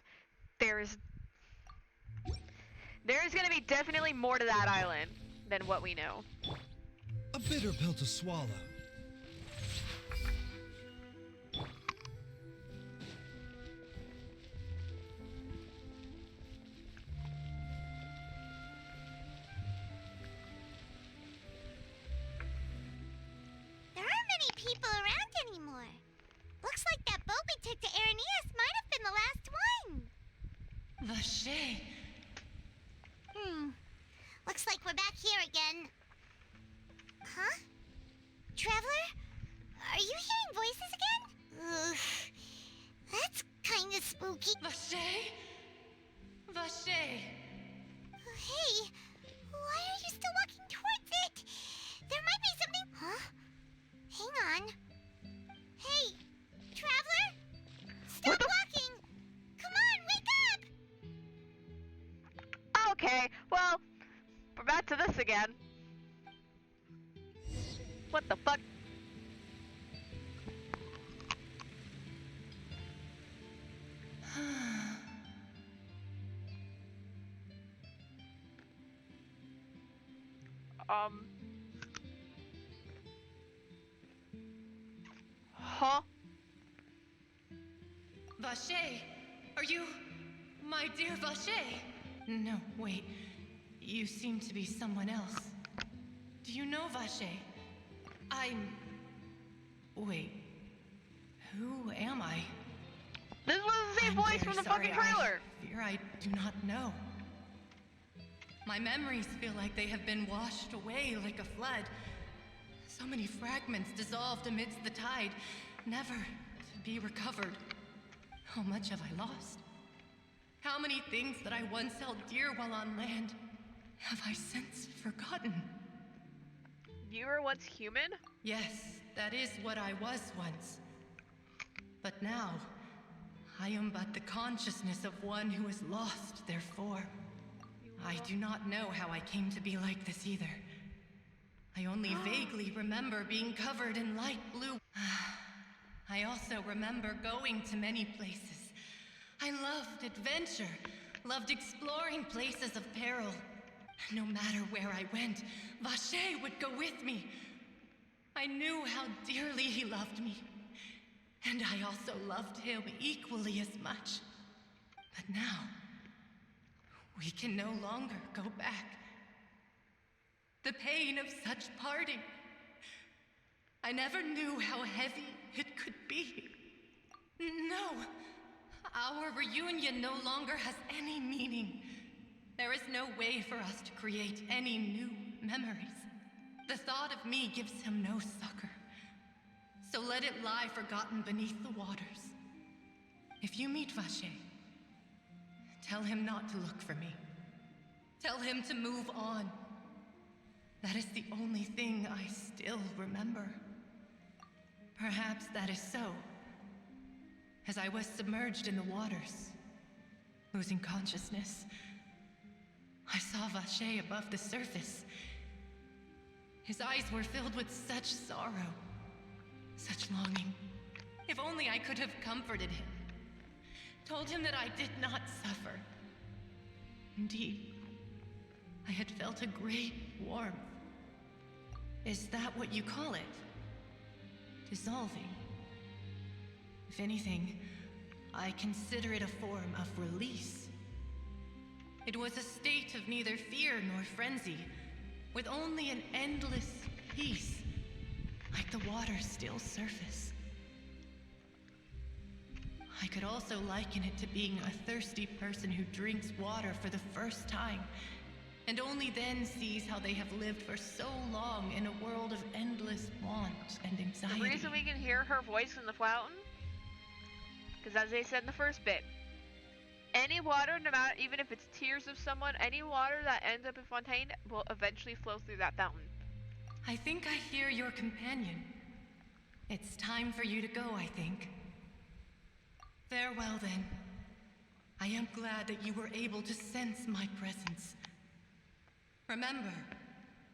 There's gonna be definitely more to that island than what we know. A bitter pill to swallow. There aren't many people around anymore. Looks like that boat we took to Araneas might have been the last one. Vache. Looks like we're back here again. Huh? Traveler? Are you hearing voices again? Ugh. That's kinda spooky. Vache? Vache. Hey, why are you still walking towards it? There might be something. Huh? Hang on. Hey, Traveler? Stop walking! Come on, wake up! Okay, well, we're back to this again. What the fuck? Huh? Vache, are you my dear Vache? No, wait. You seem to be someone else. Do you know Vache? Wait. Who am I? This was the same voice from the fucking trailer! I fear I do not know. My memories feel like they have been washed away like a flood. So many fragments dissolved amidst the tide, never to be recovered. How much have I lost? How many things that I once held dear while on land have I since forgotten? You were once human? Yes, that is what I was once. But now, I am but the consciousness of one who is lost, therefore. I do not know how I came to be like this either. I only vaguely remember being covered in light blue. I also remember going to many places. I loved adventure, loved exploring places of peril. No matter where I went, Vache would go with me. I knew how dearly he loved me. And I also loved him equally as much. But now, we can no longer go back. The pain of such parting. I never knew how heavy it could be. No, our reunion no longer has any meaning. There is no way for us to create any new memories. The thought of me gives him no succor. So let it lie forgotten beneath the waters. If you meet Vache, tell him not to look for me. Tell him to move on. That is the only thing I still remember. Perhaps that is so. As I was submerged in the waters, losing consciousness, I saw Vache above the surface. His eyes were filled with such sorrow, such longing. If only I could have comforted him, told him that I did not suffer. Indeed, I had felt a great warmth. Is that what you call it? Dissolving? If anything, I consider it a form of release. It was a state of neither fear nor frenzy, with only an endless peace, like the water's still surface. I could also liken it to being a thirsty person who drinks water for the first time, and only then sees how they have lived for so long in a world of endless want and anxiety. The reason we can hear her voice in the fountain, because as they said in the first bit, any water, no matter, even if it's tears of someone, any water that ends up in Fontaine will eventually flow through that fountain. I think I hear your companion. It's time for you to go, I think. Farewell, then. I am glad that you were able to sense my presence. Remember,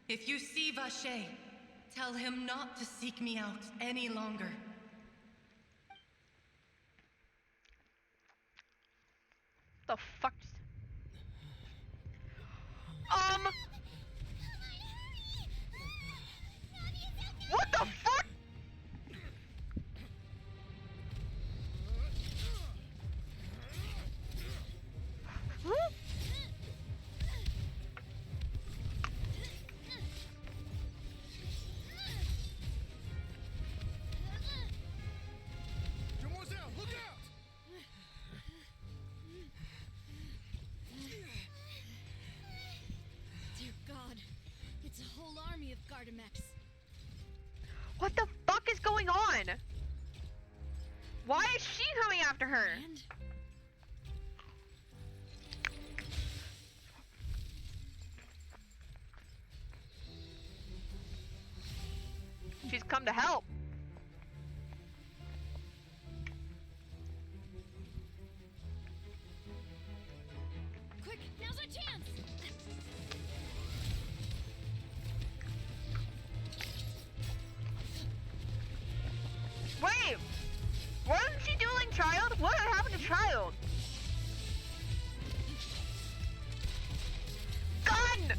if you see Vacher, tell him not to seek me out any longer. The fuck? What the fuck? Demoiselle, look out! Dear God, it's a whole army of Gardamex. What the fuck is going on? Why is she coming after her? She's come to help. Quick, now's our chance! Wait! Wasn't she dueling Child? What happened to Child? Gun!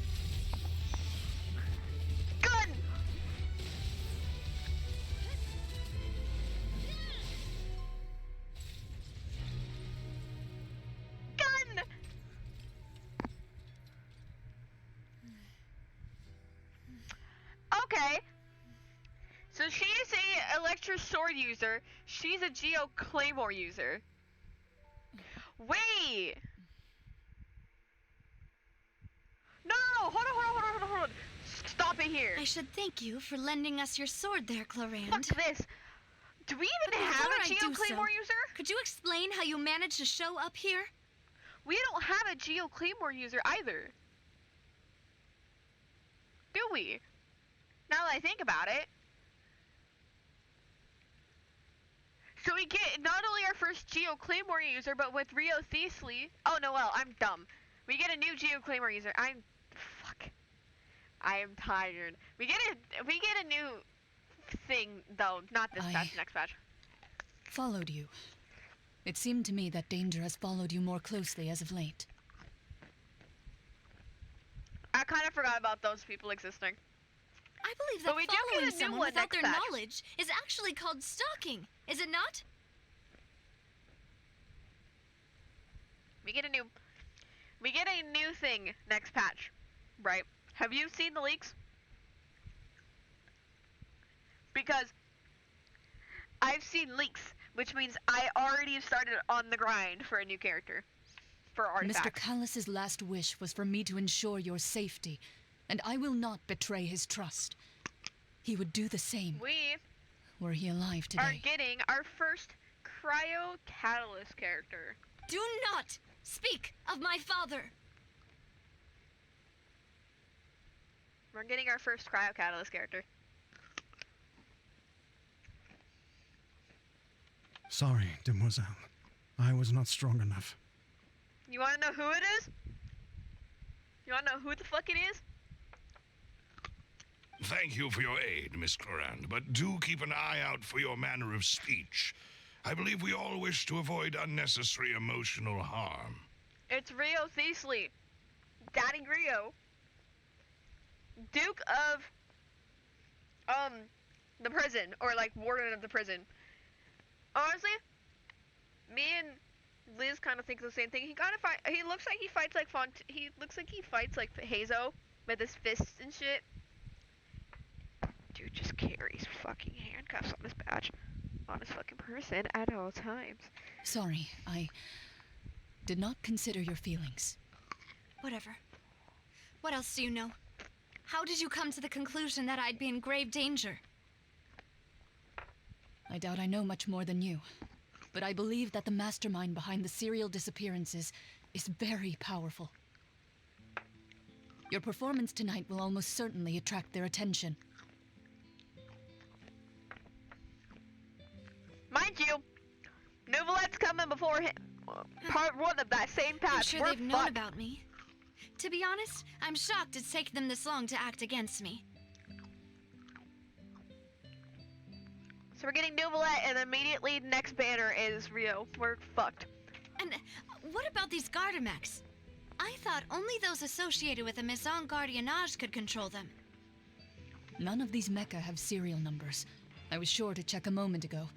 Gun! Gun! Okay. So she's a Electra sword user. She's a Geo Claymore user. Wait! No! Hold on. Stop it here. I should thank you for lending us your sword there, Clorand. Fuck this. Do we even have Before a I Geo do Claymore so, user? Could you explain how you managed to show up here? We don't have a Geo Claymore user either. Do we? Now that I think about it. So we get not only our first Geo Claymore user, but with Rio Thiesley. Oh no, well, I'm dumb. We get a new Geo Claymore user. Fuck. I am tired. We get a new thing though, not this patch, next patch. Followed you. It seemed to me that danger has followed you more closely as of late. I kind of forgot about those people existing. I believe that But we do following get a new someone one without next their patch. knowledge is actually called stalking, is it not? We get a new thing next patch, right? Have you seen the leaks? Because I've seen leaks, which means I already started on the grind for a new character, for artifacts. Mr. Callus's last wish was for me to ensure your safety, and I will not betray his trust. He would do the same We were he alive are today. getting our first Cryo Catalyst character. Do not speak of my father! We're getting our first Cryo Catalyst character. Sorry, demoiselle. I was not strong enough. You wanna know who it is? You wanna know who the fuck it is? Thank you for your aid, Miss Clorand, but do keep an eye out for your manner of speech. I believe we all wish to avoid unnecessary emotional harm. It's Rio Thiesley. Daddy Rio. Duke of the prison, or like warden of the prison. Honestly, me and Liz kind of thinks the same thing. He kind of he looks like he fights like he looks like he fights like Hazo with his fists and shit. Dude just carries fucking handcuffs on his badge, on his fucking person at all times. Sorry, I did not consider your feelings. Whatever. What else do you know? How did you come to the conclusion that I'd be in grave danger? I doubt I know much more than you, but I believe that the mastermind behind the serial disappearances is very powerful. Your performance tonight will almost certainly attract their attention. Mind you, Nouvelette's coming before him. Part one of that same patch. I'm sure We're they've known fucked. about me. To be honest, I'm shocked it's taken them this long to act against me. So we're getting Nouvelette, and immediately next banner is Rio. We're fucked. And what about these Gardamex? I thought only those associated with the Maison Gardiennage could control them. None of these mecha have serial numbers. I was sure to check a moment ago.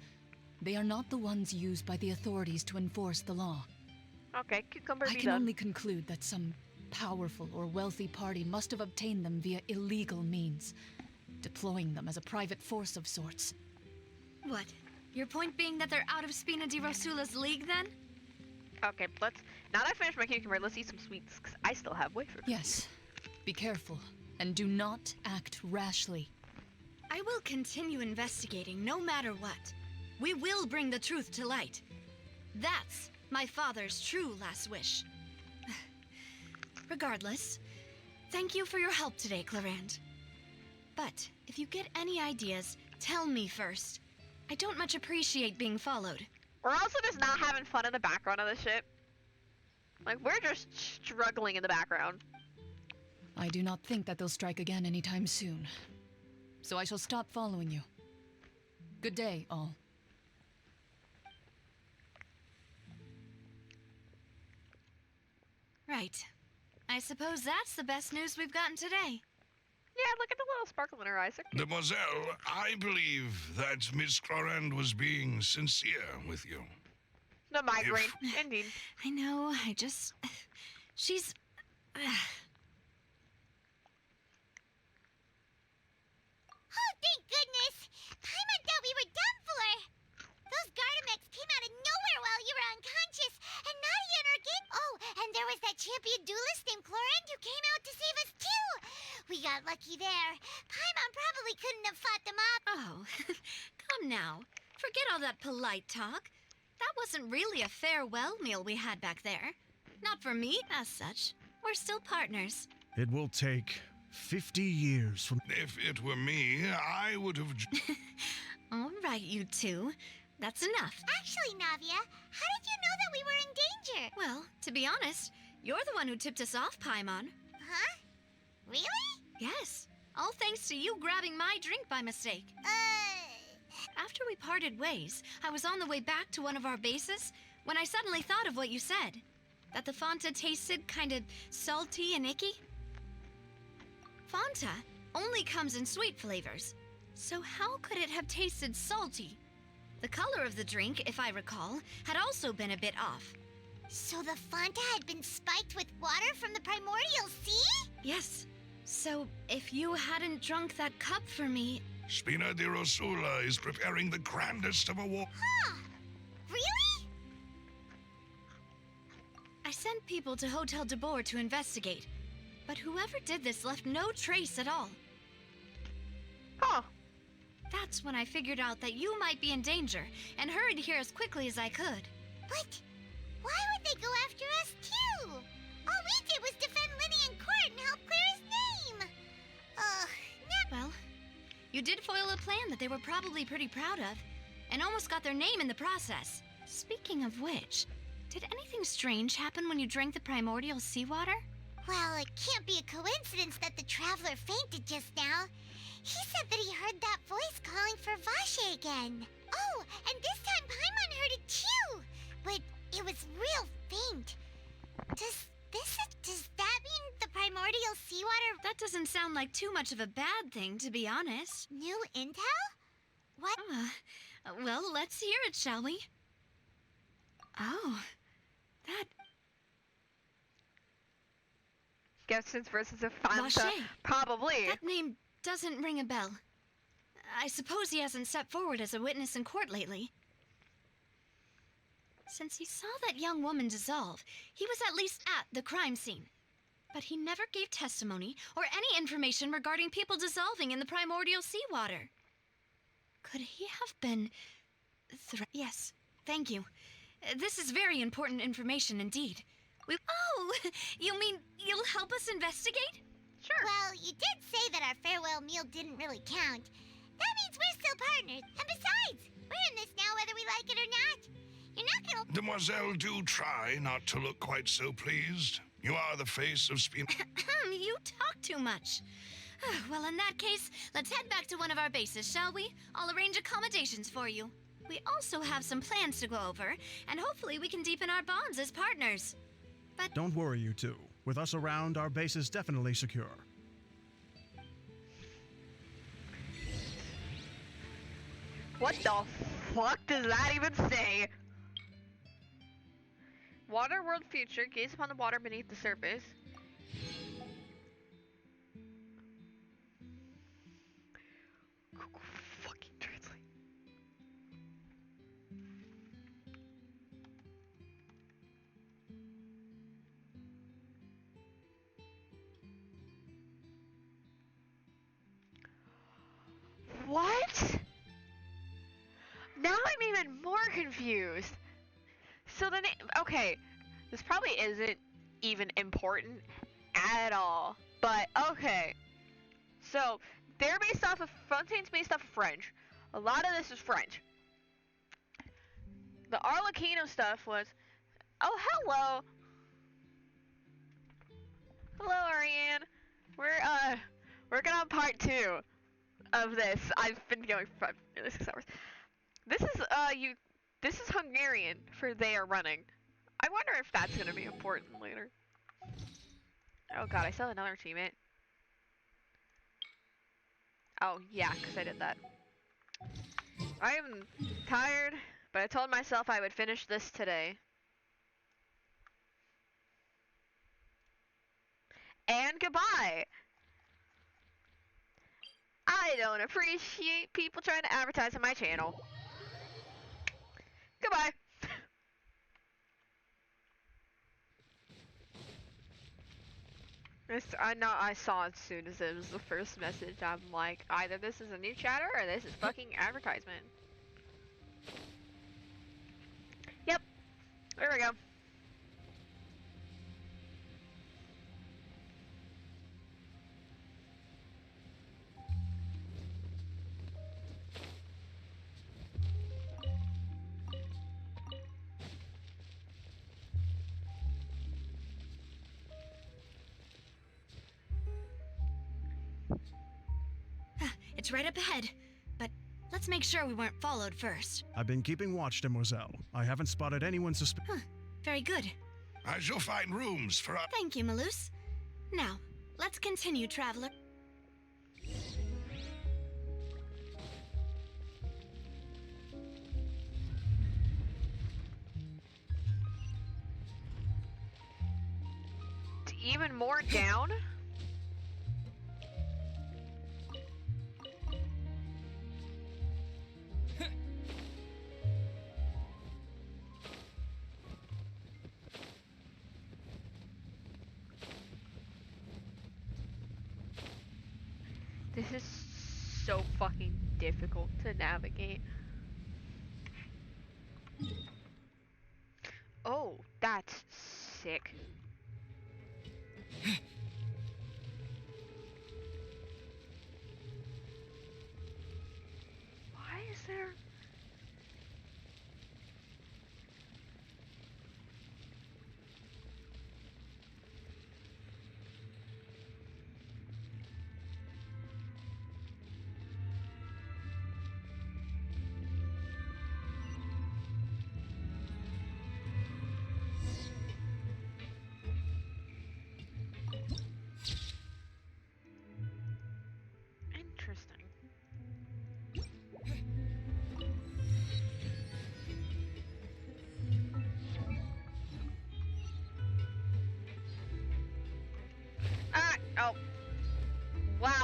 They are not the ones used by the authorities to enforce the law. Okay, cucumber I be can done. only conclude that some powerful or wealthy party must have obtained them via illegal means, deploying them as a private force of sorts. What? Your point being that they're out of Spina di Rosula's league, then? Okay, now that I finished my cucumber, let's eat some sweets, because I still have wafer. Yes. Be careful, and do not act rashly. I will continue investigating no matter what. We will bring the truth to light. That's my father's true last wish. Regardless, thank you for your help today, Clarand. But if you get any ideas, tell me first. I don't much appreciate being followed. We're also just not having fun in the background of the ship. Like, we're just struggling in the background. I do not think that they'll strike again anytime soon. So I shall stop following you. Good day, all. Right. I suppose that's the best news we've gotten today. Yeah, look at the little sparkle in her eyes. Demoiselle, I believe that Miss Clorand was being sincere with you. The migraine, indeed. I know, she's... Oh, thank goodness! Paimon thought we were done for! Those Gardamex came out of nowhere while you were unconscious, and Nadia and her gang... Oh, and there was that champion duelist named Clorand who came out to save us too! We got lucky there. Paimon probably couldn't have fought them off. Oh, come now. Forget all that polite talk. That wasn't really a farewell meal we had back there. Not for me, as such. We're still partners. It will take 50 years from... If it were me, I would have... All right, you two. That's enough. Actually, Navia, how did you know that we were in danger? Well, to be honest, you're the one who tipped us off, Paimon. Huh? Really? Yes. All thanks to you grabbing my drink by mistake. After we parted ways, I was on the way back to one of our bases when I suddenly thought of what you said. That the Fanta tasted kind of salty and icky. Fanta only comes in sweet flavors, so how could it have tasted salty? The color of the drink, if I recall, had also been a bit off. So the Fanta had been spiked with water from the primordial sea? Yes. So if you hadn't drunk that cup for me... Spina di Rosula is preparing the grandest of a war. Huh. Really? I sent people to Hotel de Boer to investigate, but whoever did this left no trace at all. Huh. That's when I figured out that you might be in danger and hurried here as quickly as I could. But why would they go after us too? All we did was defend Linny in court and help clear his name. Well, you did foil a plan that they were probably pretty proud of, and almost got their name in the process. Speaking of which, did anything strange happen when you drank the primordial seawater? Well, it can't be a coincidence that the traveler fainted just now. He said that he heard that voice calling for Vache again. Oh, and this time Paimon heard it too, but it was real faint. Does that mean the primordial seawater... That doesn't sound like too much of a bad thing, to be honest. New intel? What? Well, let's hear it, shall we? Oh, Genshin versus a Fanta. Vache. Probably. That name doesn't ring a bell. I suppose he hasn't stepped forward as a witness in court lately. Since he saw that young woman dissolve, he was at least at the crime scene. But he never gave testimony or any information regarding people dissolving in the primordial seawater. Could he have been... Yes, thank you. This is very important information indeed. Oh, you mean you'll help us investigate? Sure. Well, you did say that our farewell meal didn't really count. That means we're still partners. And besides, we're in this now whether we like it or not. You're not gonna... Demoiselle, do try not to look quite so pleased. You are the face of You talk too much. Well, in that case, let's head back to one of our bases, shall we? I'll arrange accommodations for you. We also have some plans to go over, and hopefully we can deepen our bonds as partners. But Don't worry, you two. With us around, our base is definitely secure. What the fuck does that even say? Water world future, gaze upon the water beneath the surface. Fucking translate. What? Now I'm even more confused. So then, okay, this probably isn't even important at all, but okay. So they're based off of Fontaine's based off of French. A lot of this is French. The Arlecchino stuff was, oh hello, hello Ariane. We're working on part 2 of this. I've been going for nearly 6 hours. This is Hungarian for they are running. I wonder if that's gonna be important later. Oh god, I saw another teammate. Oh yeah, because I did that. I am tired, but I told myself I would finish this today. And goodbye! I don't appreciate people trying to advertise on my channel. Goodbye! I know I saw as soon as it was the first message. I'm like, either this is a new chatter or this is fucking advertisement. Yep. There we go. it's right up ahead. But let's make sure we weren't followed first. I've been keeping watch, Demoiselle. I haven't spotted anyone suspicious. Very good. I shall find rooms for us. Thank you, Malus. Now, let's continue, traveler. Even more down? This is so fucking difficult to navigate. Oh, that's sick. Why is there... Interesting.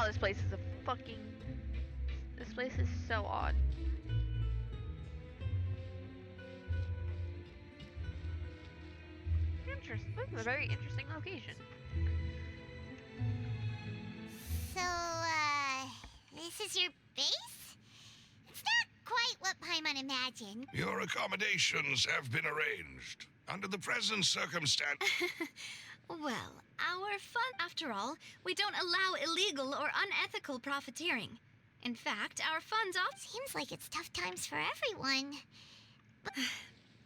this place is a fucking... This place is so odd. Interesting. This is a very interesting location. So, this is your base? It's not quite what Paimon imagined. Your accommodations have been arranged. Under the present circumstance... Well, our fun, after all, we don't allow illegal or unethical profiteering. In fact, our funds all... Seems like it's tough times for everyone.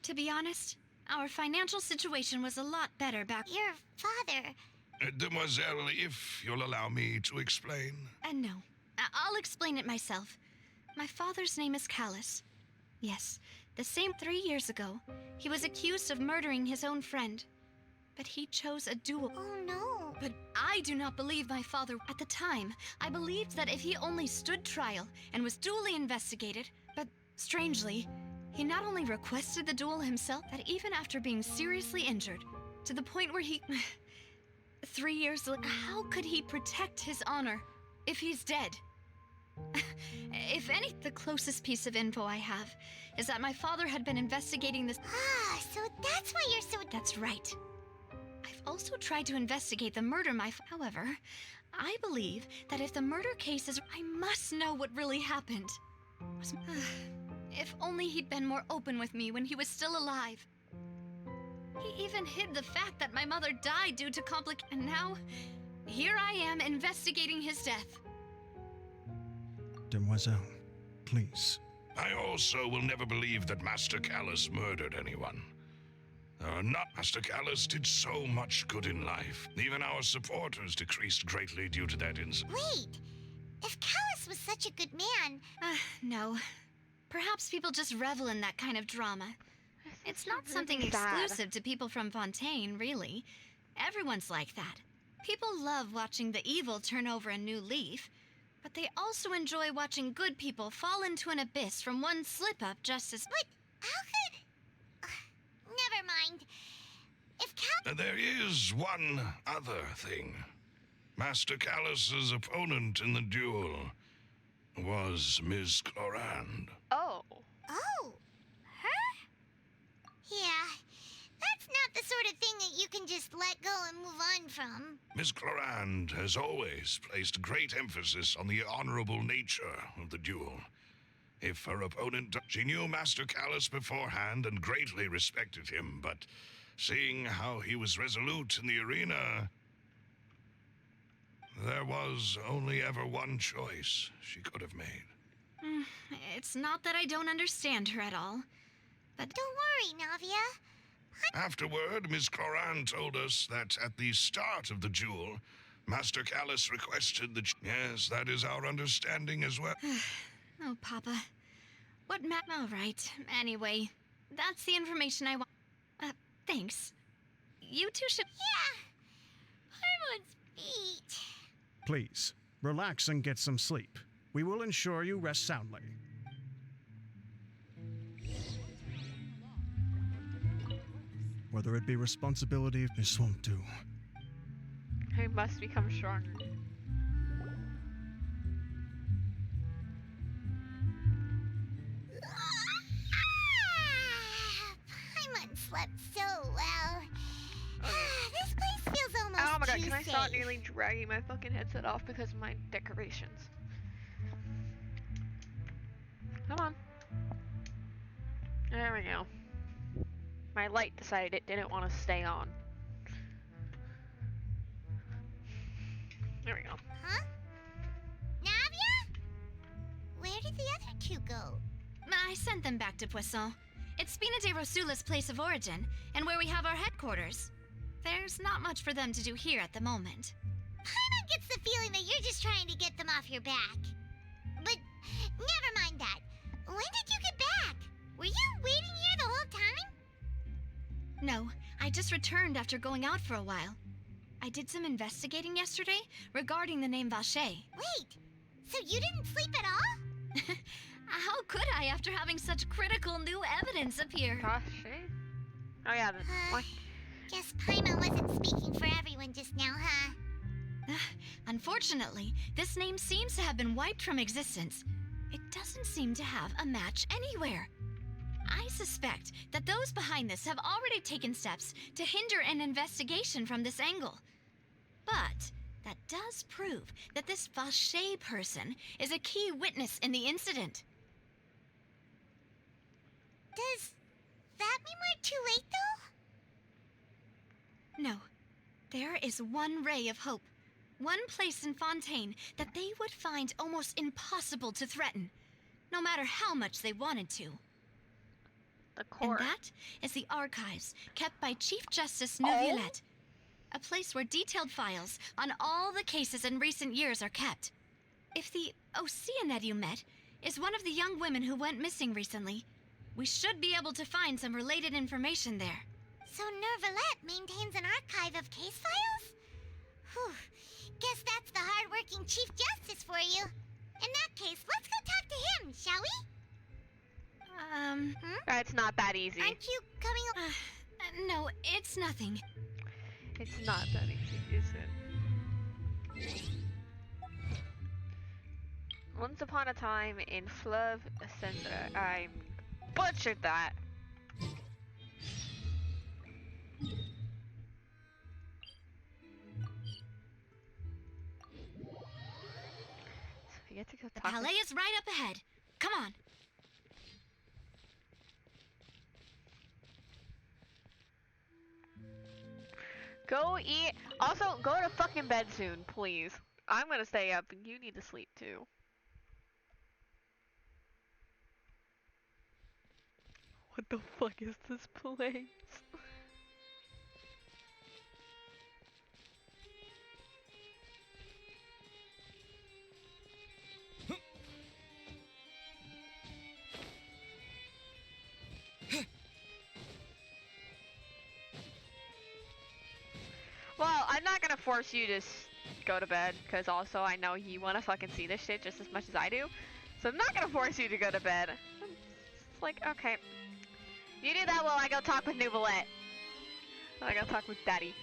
To be honest, our financial situation was a lot better back... Your father... Demoiselle, if you'll allow me to explain. No. I'll explain it myself. My father's name is Callus. Yes, the same 3 years ago, he was accused of murdering his own friend. But he chose a duel. Oh no. But I do not believe my father. At the time, I believed that if he only stood trial and was duly investigated, but strangely, he not only requested the duel himself, that even after being seriously injured, to the point where he... 3 years later, how could he protect his honor if he's dead? If any, the closest piece of info I have is that my father had been investigating this... Ah, so that's why you're so... That's right. I've also tried to investigate the murder However, I believe that if the murder case is... I must know what really happened. If only he'd been more open with me when he was still alive. He even hid the fact that my mother died due to And now, here I am investigating his death. Demoiselle, please. I also will never believe that Master Callus murdered anyone. Master Callus did so much good in life. Even our supporters decreased greatly due to that incident. Wait! If Callus was such a good man... No. Perhaps people just revel in that kind of drama. It's not something exclusive to people from Fontaine, really. Everyone's like that. People love watching the evil turn over a new leaf, but they also enjoy watching good people fall into an abyss from one slip-up just as... But how could... never mind. If There is one other thing. Master Callus's opponent in the duel was Ms. Clorand. Oh. Oh. Her? Yeah. That's not the sort of thing that you can just let go and move on from. Ms. Clorand has always placed great emphasis on the honorable nature of the duel. If her opponent... She knew Master Callus beforehand and greatly respected him, but seeing how he was resolute in the arena... There was only ever one choice she could have made. It's not that I don't understand her at all, but... Don't worry, Navia. Afterward, Ms. Clorand told us that at the start of the duel, Master Callus requested Yes, that is our understanding as well. Oh, Papa. What All right. Anyway, that's the information I want. Thanks. You two should... Yeah. Herman's feet. Please, relax and get some sleep. We will ensure you rest soundly. Whether it be responsibility, this won't do. I must become stronger. Paimon slept so well. This place feels almost Oh my god, too can I stop safe. nearly dragging my fucking headset off because of my decorations? Come on. There we go. My light decided it didn't want to stay on. There we go. Huh? Navia? Where did the other two go? I sent them back to Poisson. It's Spina de Rosula's place of origin, and where we have our headquarters. There's not much for them to do here at the moment. Paimon gets the feeling that you're just trying to get them off your back. But never mind that. When did you get back? Were you waiting here the whole time? No, I just returned after going out for a while. I did some investigating yesterday regarding the name Vacher. Wait, so you didn't sleep at all? How could I after having such critical new evidence appear? Vacher? Oh yeah, what? Guess Paimon wasn't speaking for everyone just now, huh? Unfortunately, this name seems to have been wiped from existence. It doesn't seem to have a match anywhere. I suspect that those behind this have already taken steps to hinder an investigation from this angle. But that does prove that this Vache person is a key witness in the incident. Does that mean we're too late, though? No. There is one ray of hope. One place in Fontaine that they would find almost impossible to threaten, no matter how much they wanted to. The court. And that is the archives kept by Chief Justice Neuvillette, a place where detailed files on all the cases in recent years are kept. If the Oceanid you met is one of the young women who went missing recently, we should be able to find some related information there. So Neuvillette maintains an archive of case files? Whew. Guess that's the hard-working Chief Justice for you. In that case, let's go talk to him, shall we? It's not that easy. Aren't you coming? No, it's nothing. It's not that easy, is it? Once upon a time in Fleuve Centre, I butchered that. So we get to go The talk palais is right up ahead. Come on. Go eat. Also, go to fucking bed soon, please. I'm gonna stay up and you need to sleep too. What the fuck is this place? Well, I'm not gonna force you to go to bed, because also I know you want to fucking see this shit just as much as I do. So I'm not gonna force you to go to bed. It's like, okay. You do that while I go talk with Neuvillette. I go talk with Daddy.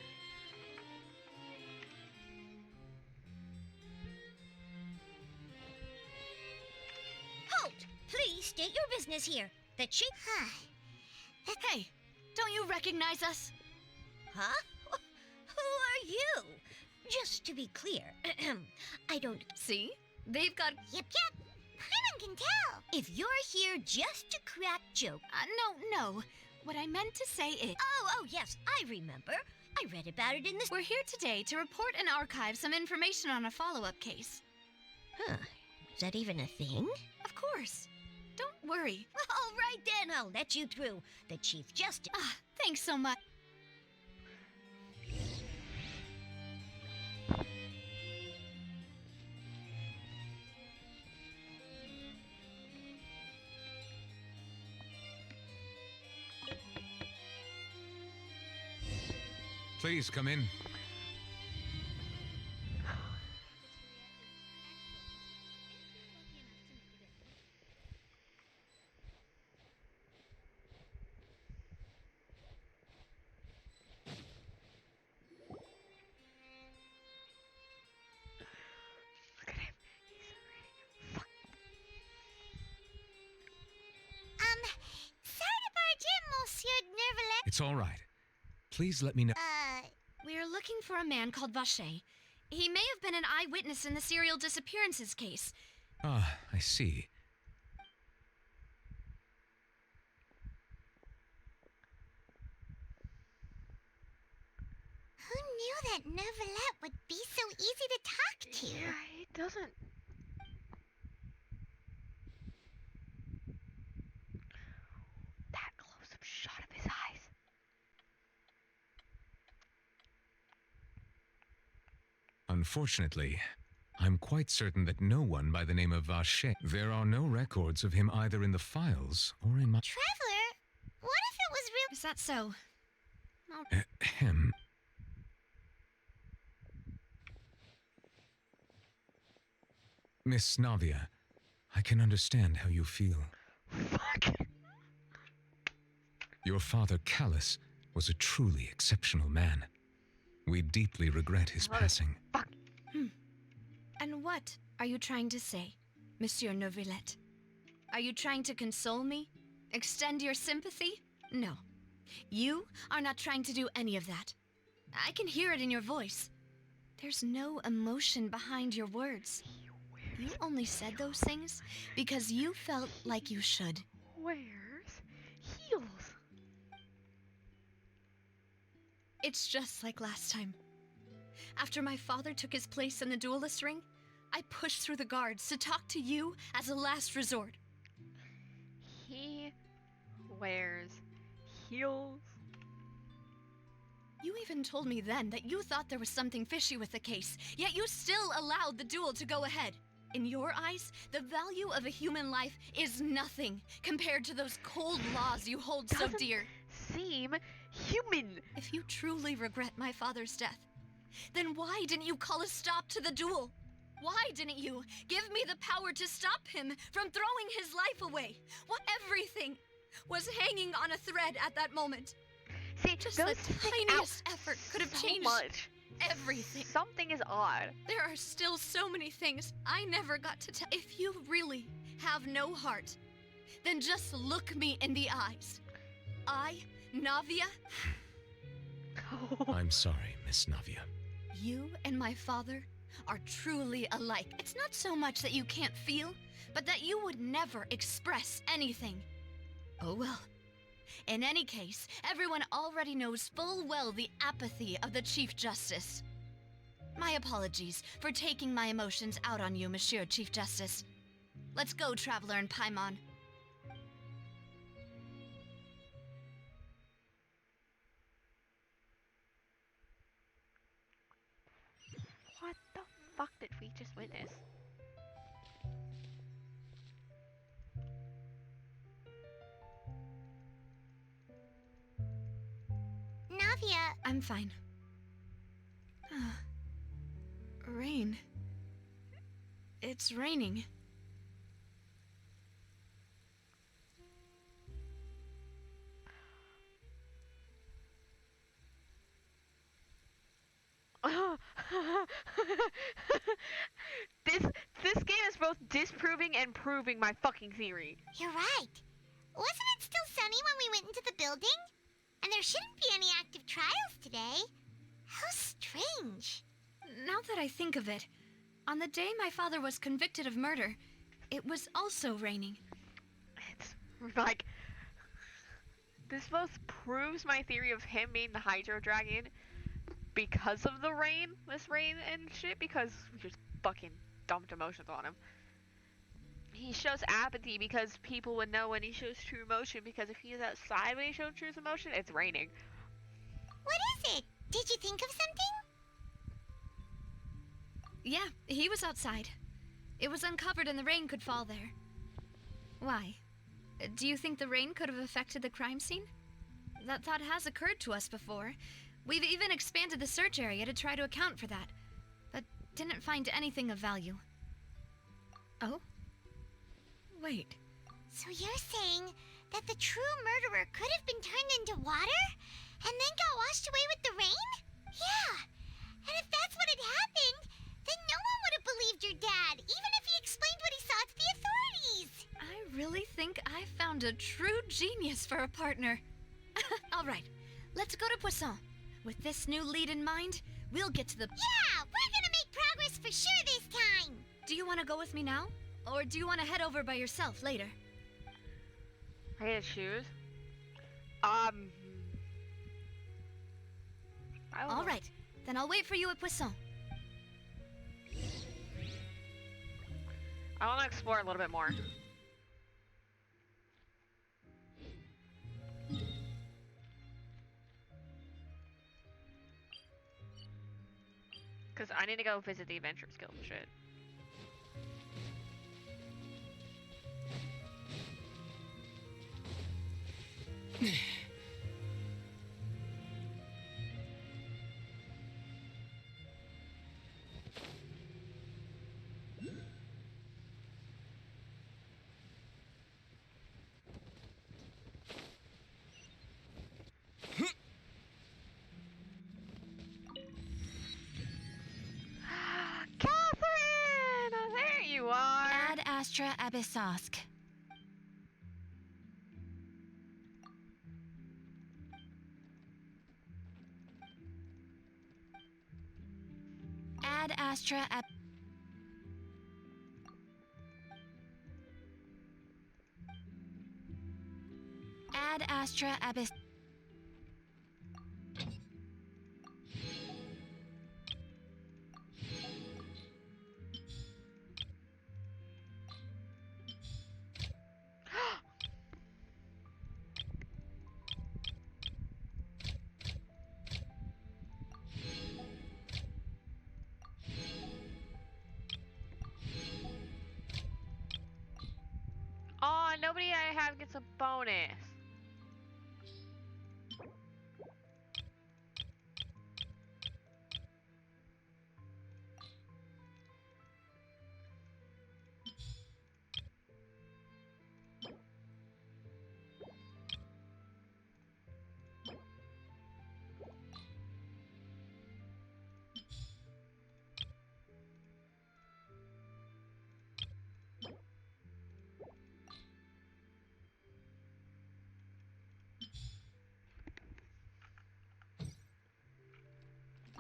Halt! Please state your business here. The chief. Hey, don't you recognize us? Huh? Who are you? Just to be clear, I don't. See? They've got. Yep. Paimon can tell. If you're here just to crack joke. No. What I meant to say is. Oh, yes, I remember. I read about it in this. We're here today to report and archive some information on a follow-up case. Huh. Is that even a thing? Of course. Don't worry. All right then, I'll let you through. The Chief Justice. Thanks so much. Please come in. Sorry to barge in, Monsieur Neuvillette. It's all right. Please let me know. We're looking for a man called Vache. He may have been an eyewitness in the serial disappearances case. Ah, I see. Who knew that Neuvillette would be so easy to talk to? Yeah, he doesn't. That close-up shot of his eyes. Unfortunately, I'm quite certain that no one by the name of Vache. There are no records of him either in the files or in my. Traveler, what if it was real? Is that so? Him. Miss Navia, I can understand how you feel. Fuck. Your father, Callus, was a truly exceptional man. We deeply regret his passing. Fuck. What are you trying to say, Monsieur Neuvillette? Are you trying to console me? Extend your sympathy? No. You are not trying to do any of that. I can hear it in your voice. There's no emotion behind your words. You only said those things because you felt like you should. Where's heels? It's just like last time. After my father took his place in the duelist ring, I pushed through the guards to talk to you as a last resort. He wears heels. You even told me then that you thought there was something fishy with the case, yet you still allowed the duel to go ahead. In your eyes, the value of a human life is nothing compared to those cold laws you hold so dear. Seem human. If you truly regret my father's death, then why didn't you call a stop to the duel? Why didn't you give me the power to stop him from throwing his life away? What everything was hanging on a thread at that moment. See, just the tiniest effort could have changed everything. Something is odd. There are still so many things I never got to tell. If you really have no heart, then just look me in the eyes. I, Navia. I'm sorry, Miss Navia. You and my father are truly alike. It's not so much that you can't feel, but that you would never express anything. Oh well. In any case, everyone already knows full well the apathy of the Chief Justice. My apologies for taking my emotions out on you, Monsieur Chief Justice. Let's go, Traveler and Paimon. What the fuck did we just witness? Navia. I'm fine. Rain. It's raining. This game is both disproving and proving my fucking theory. You're right. Wasn't it still sunny when we went into the building? And there shouldn't be any active trials today. How strange. Now that I think of it, on the day my father was convicted of murder, it was also raining. It's like, this both proves my theory of him being the Hydro Dragon because of the rain, this rain and shit, because we just fucking dumped emotions on him. He shows apathy because people would know when he shows true emotion, because if he's outside when he shows true emotion, it's raining. What is it? Did you think of something? Yeah, he was outside. It was uncovered and the rain could fall there. Why? Do you think the rain could have affected the crime scene? That thought has occurred to us before. We've even expanded the search area to try to account for that, but didn't find anything of value. Oh? Wait. So you're saying that the true murderer could have been turned into water and then got washed away with the rain? Yeah. And if that's what had happened, then no one would have believed your dad, even if he explained what he saw to the authorities. I really think I found a true genius for a partner. All right, let's go to Poisson. With this new lead in mind, we'll get to the... Yeah, we're gonna make progress for sure this time. Do you want to go with me now? Or do you want to head over by yourself later? I gotta choose. All right, then I'll wait for you at Poisson. I want to explore a little bit more. Because I need to go visit the Adventurers Guild and shit. Catherine! Astra Abyssosk. Ad Astra Ab... Ad Astra Abyss... Oh, nobody I have gets a bonus.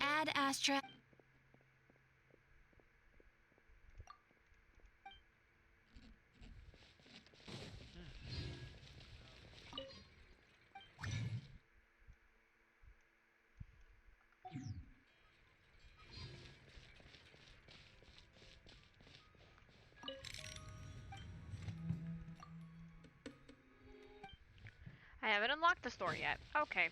Ad Astra... I haven't unlocked the store yet. Okay.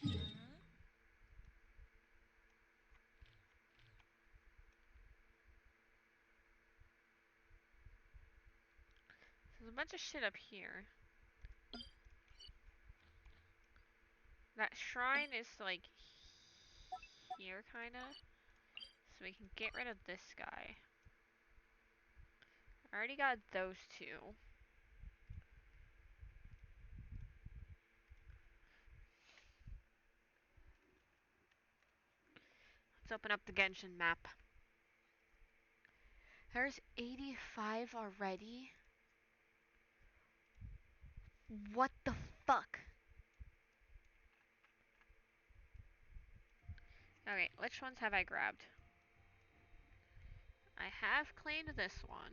There's a bunch of shit up here. That shrine is like here, kinda. So we can get rid of this guy. I already got those two. Let's open up the Genshin map. There's 85 already? What the fuck? Okay, which ones have I grabbed? I have claimed this one.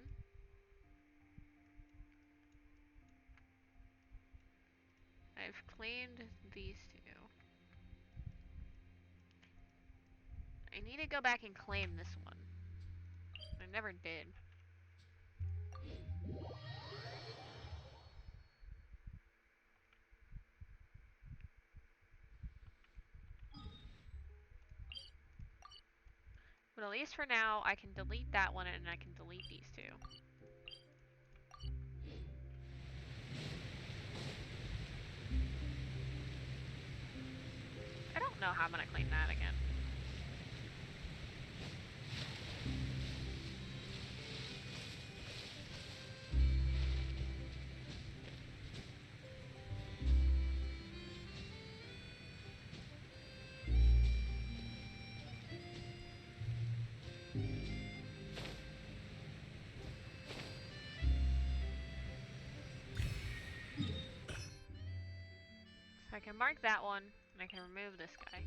I've claimed these two. I need to go back and claim this one. I never did. But at least for now, I can delete that one and I can delete these two. I don't know how I'm gonna claim that again. So I can mark that one, and I can remove this guy.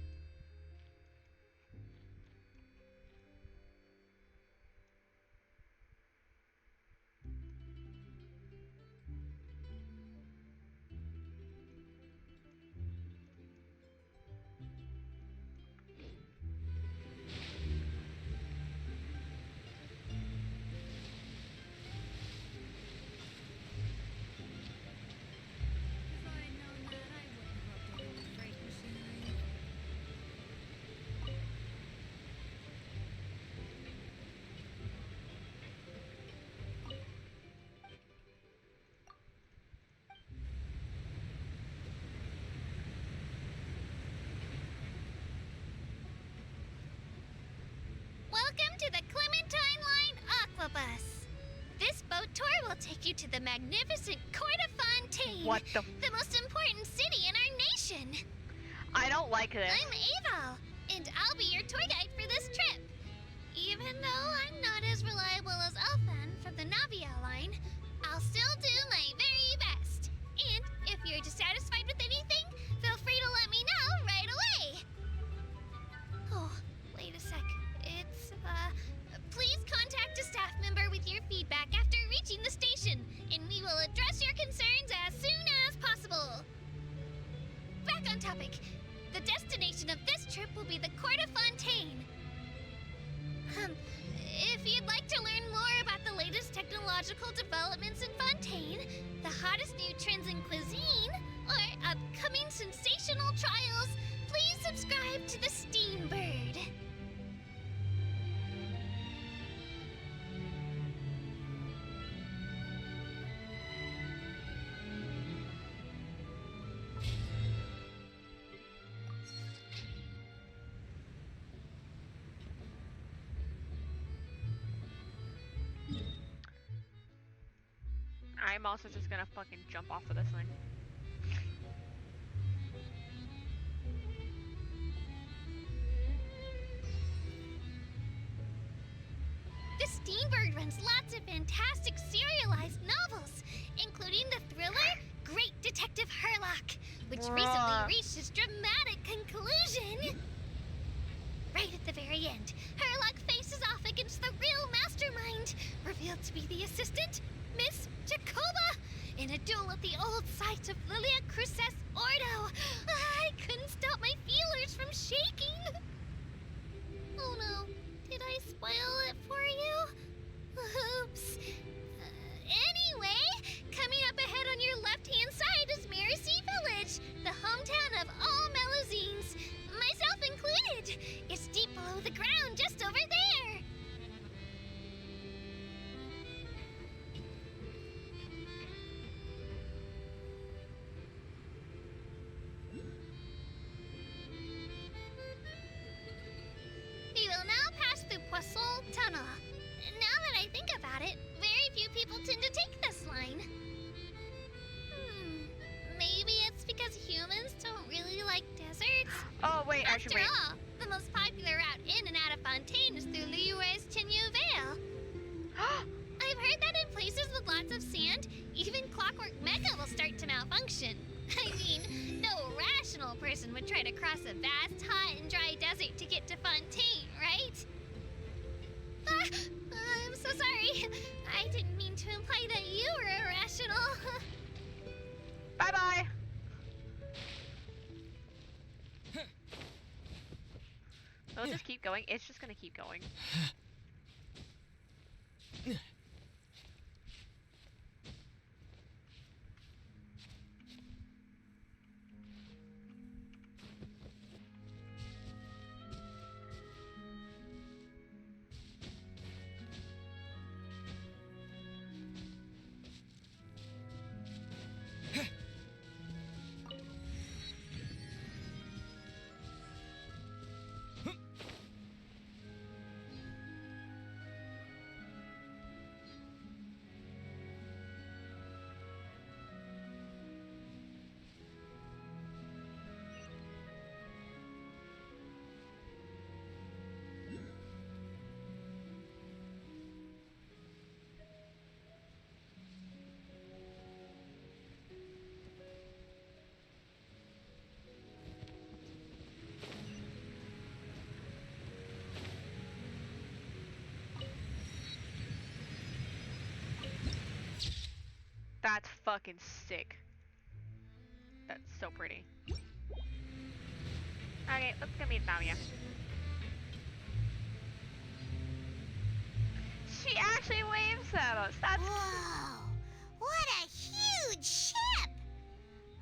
Welcome to the Clementine Line Aquabus. This boat tour will take you to the magnificent Court of Fontaine. What the? The most important city in our nation. I don't like this. I'm Aval, and I'll be your tour guide for this trip. Even though I'm not as reliable as Elfan from the Navia line, I'll I'll still do my very best. And if you're dissatisfied with anything, feel free to let me know right away. Oh, wait a sec. It's, please contact a staff member with your feedback after reaching the station, and we will address your concerns as soon as possible. Back on topic. The destination of this trip will be the Court of Fontaine. If you'd like to learn more about the latest technological developments in Fontaine, the hottest new trends in cuisine, or upcoming sensational trials, please subscribe to the Steambird. I'm also just gonna fucking jump off of this thing. The Steambird runs lots of fantastic serialized novels, including the thriller Great Detective Herlock, which recently reached its dramatic conclusion. Right at the very end, Herlock faces off against the real mastermind, revealed to be the assistant, Miss Jacoba, in a duel at the old site of Lilia Cruces Ordo. I couldn't stop my feelers from shaking. Oh no, did I spoil it for you? Oops. Anyway, coming up ahead on your left-hand side is Mercy Village, the hometown of all Melusines, myself included. It's deep below the ground, just over there. We will now pass through Poisson Tunnel. Now that I think about it, very few people tend to take this line. Maybe it's because humans don't really like deserts. Oh wait, I should After wait. all, the most popular route in and out of Fontaine is through Liyue's Chenyu Vale. I've heard that in places with lots of sand, even clockwork mecha will start to malfunction. I mean, no rational person would try to cross a vast, hot, and dry desert to get to Fontaine, right? I'm so sorry. I didn't mean to imply that you were irrational. Bye-bye. It'll just keep going. It's just gonna keep going. That's fucking sick. That's so pretty. Okay, let's go meet Navia. She actually waves at us. That's Whoa! What a huge ship!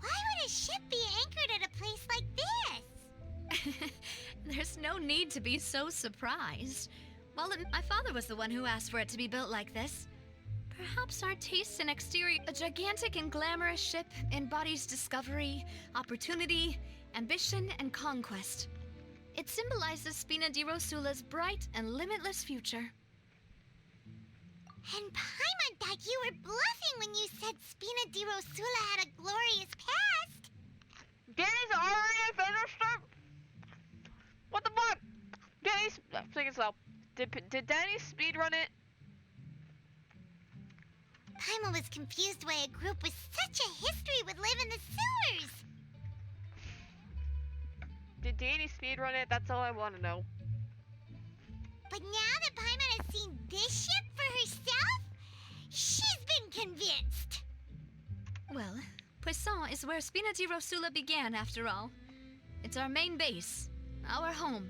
Why would a ship be anchored at a place like this? There's no need to be so surprised. Well, my father was the one who asked for it to be built like this. Perhaps our tastes in exterior. A gigantic and glamorous ship embodies discovery, opportunity, ambition, and conquest. It symbolizes Spina di Rosula's bright and limitless future. And Paimon thought you were bluffing when you said Spina di Rosula had a glorious past. Danny's already finished it? What the fuck? Danny's... Take it slow. Did Danny speedrun it? Paimon was confused why a group with such a history would live in the sewers. Did Danny speedrun it? That's all I want to know. But now that Paimon has seen this ship for herself, she's been convinced. Well, Poisson is where Spina di Rosula began, after all. It's our main base, our home.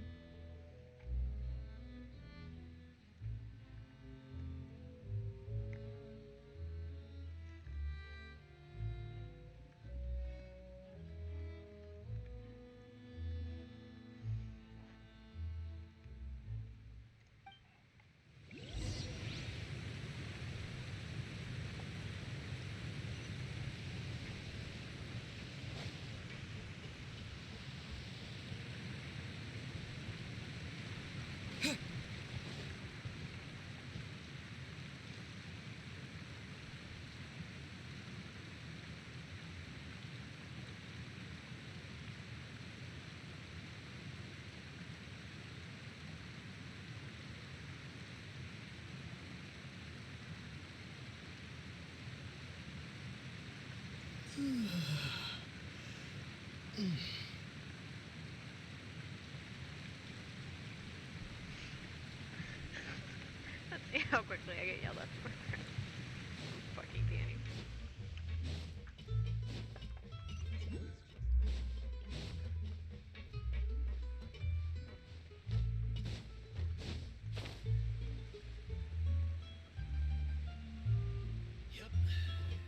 Let's see how quickly I get yelled at for fucking Danny. Yep,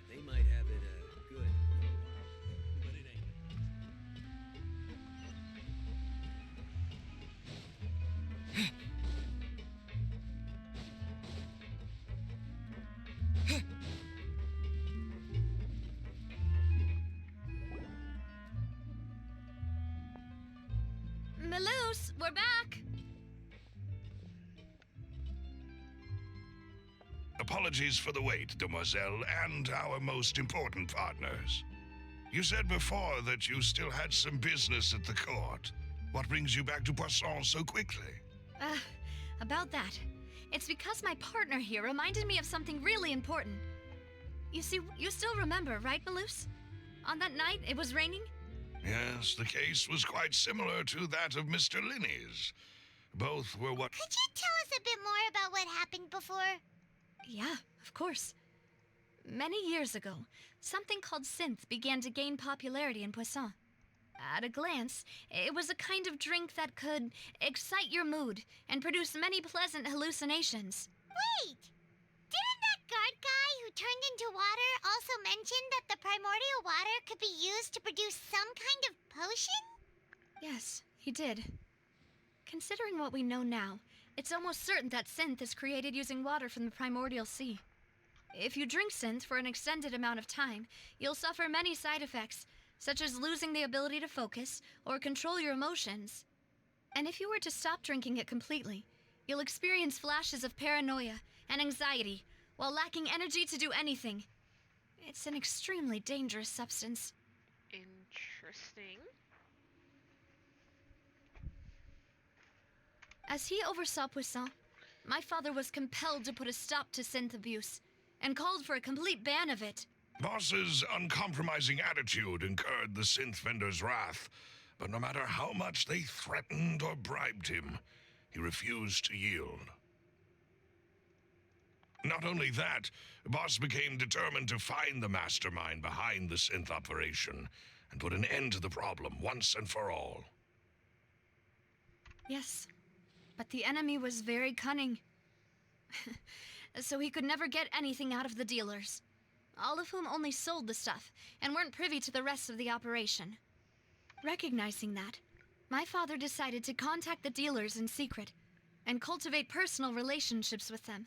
they might have it good for a while, but it ain't. Maloose, we're back! Apologies for the wait, demoiselle, and our most important partners. You said before that you still had some business at the court. What brings you back to Poisson so quickly? About that. It's because my partner here reminded me of something really important. You see, you still remember, right, Maloose? On that night, it was raining? Yes, the case was quite similar to that of Mr. Linney's. Both were what... Could you tell us a bit more about what happened before? Yeah, of course. Many years ago, something called synth began to gain popularity in Poisson. At a glance, it was a kind of drink that could excite your mood and produce many pleasant hallucinations. Wait! Didn't that guard guy who turned into water also mention that the primordial water could be used to produce some kind of potion? Yes, he did. Considering what we know now, it's almost certain that synth is created using water from the primordial sea. If you drink synth for an extended amount of time, you'll suffer many side effects, such as losing the ability to focus or control your emotions. And if you were to stop drinking it completely, you'll experience flashes of paranoia and anxiety while lacking energy to do anything. It's an extremely dangerous substance. Interesting. As he oversaw Poisson, my father was compelled to put a stop to synth abuse and called for a complete ban of it. Boss's uncompromising attitude incurred the synth vendor's wrath, but no matter how much they threatened or bribed him, he refused to yield. Not only that, Boss became determined to find the mastermind behind the synth operation and put an end to the problem once and for all. Yes, but the enemy was very cunning. So he could never get anything out of the dealers, all of whom only sold the stuff and weren't privy to the rest of the operation. Recognizing that, my father decided to contact the dealers in secret and cultivate personal relationships with them.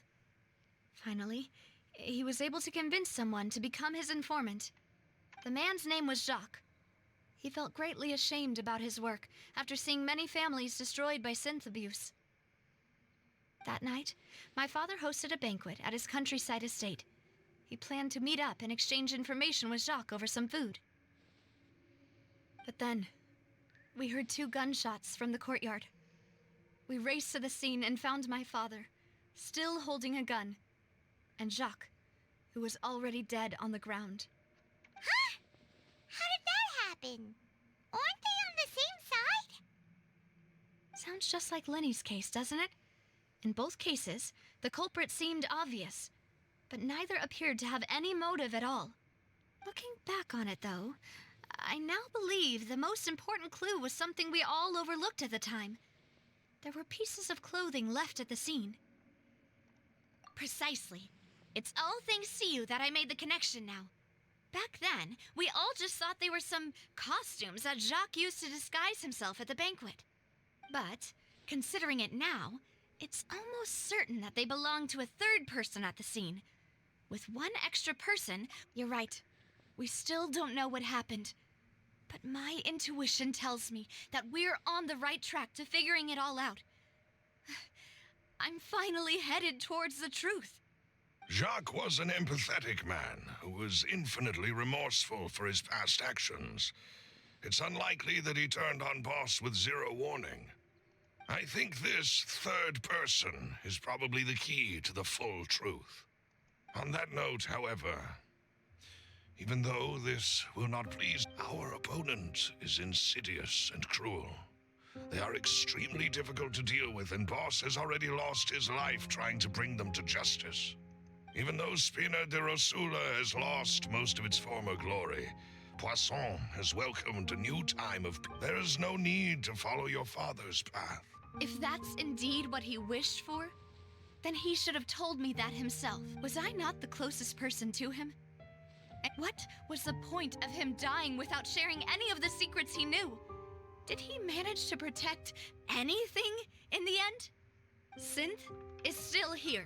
Finally, he was able to convince someone to become his informant. The man's name was Jacques. He felt greatly ashamed about his work after seeing many families destroyed by synth abuse. That night, my father hosted a banquet at his countryside estate. He planned to meet up and exchange information with Jacques over some food. But then, we heard 2 gunshots from the courtyard. We raced to the scene and found my father, still holding a gun, and Jacques, who was already dead on the ground. Huh? How did that happen? Aren't they on the same side? Sounds just like Lenny's case, doesn't it? In both cases, the culprit seemed obvious, but neither appeared to have any motive at all. Looking back on it, though, I now believe the most important clue was something we all overlooked at the time. There were pieces of clothing left at the scene. Precisely. It's all thanks to you that I made the connection now. Back then, we all just thought they were some costumes that Jacques used to disguise himself at the banquet. But, considering it now, it's almost certain that they belong to a third person at the scene. With one extra person, you're right. We still don't know what happened. But my intuition tells me that we're on the right track to figuring it all out. I'm finally headed towards the truth. Jacques was an empathetic man who was infinitely remorseful for his past actions. It's unlikely that he turned on Boss with zero warning. I think this third person is probably the key to the full truth. On that note, however, even though this will not please, our opponent is insidious and cruel. They are extremely difficult to deal with, and Boss has already lost his life trying to bring them to justice. Even though Spina de Rosula has lost most of its former glory, Poisson has welcomed a new time of... There is no need to follow your father's path. If that's indeed what he wished for, then he should have told me that himself. Was I not the closest person to him? And what was the point of him dying without sharing any of the secrets he knew? Did he manage to protect anything in the end? Synth is still here.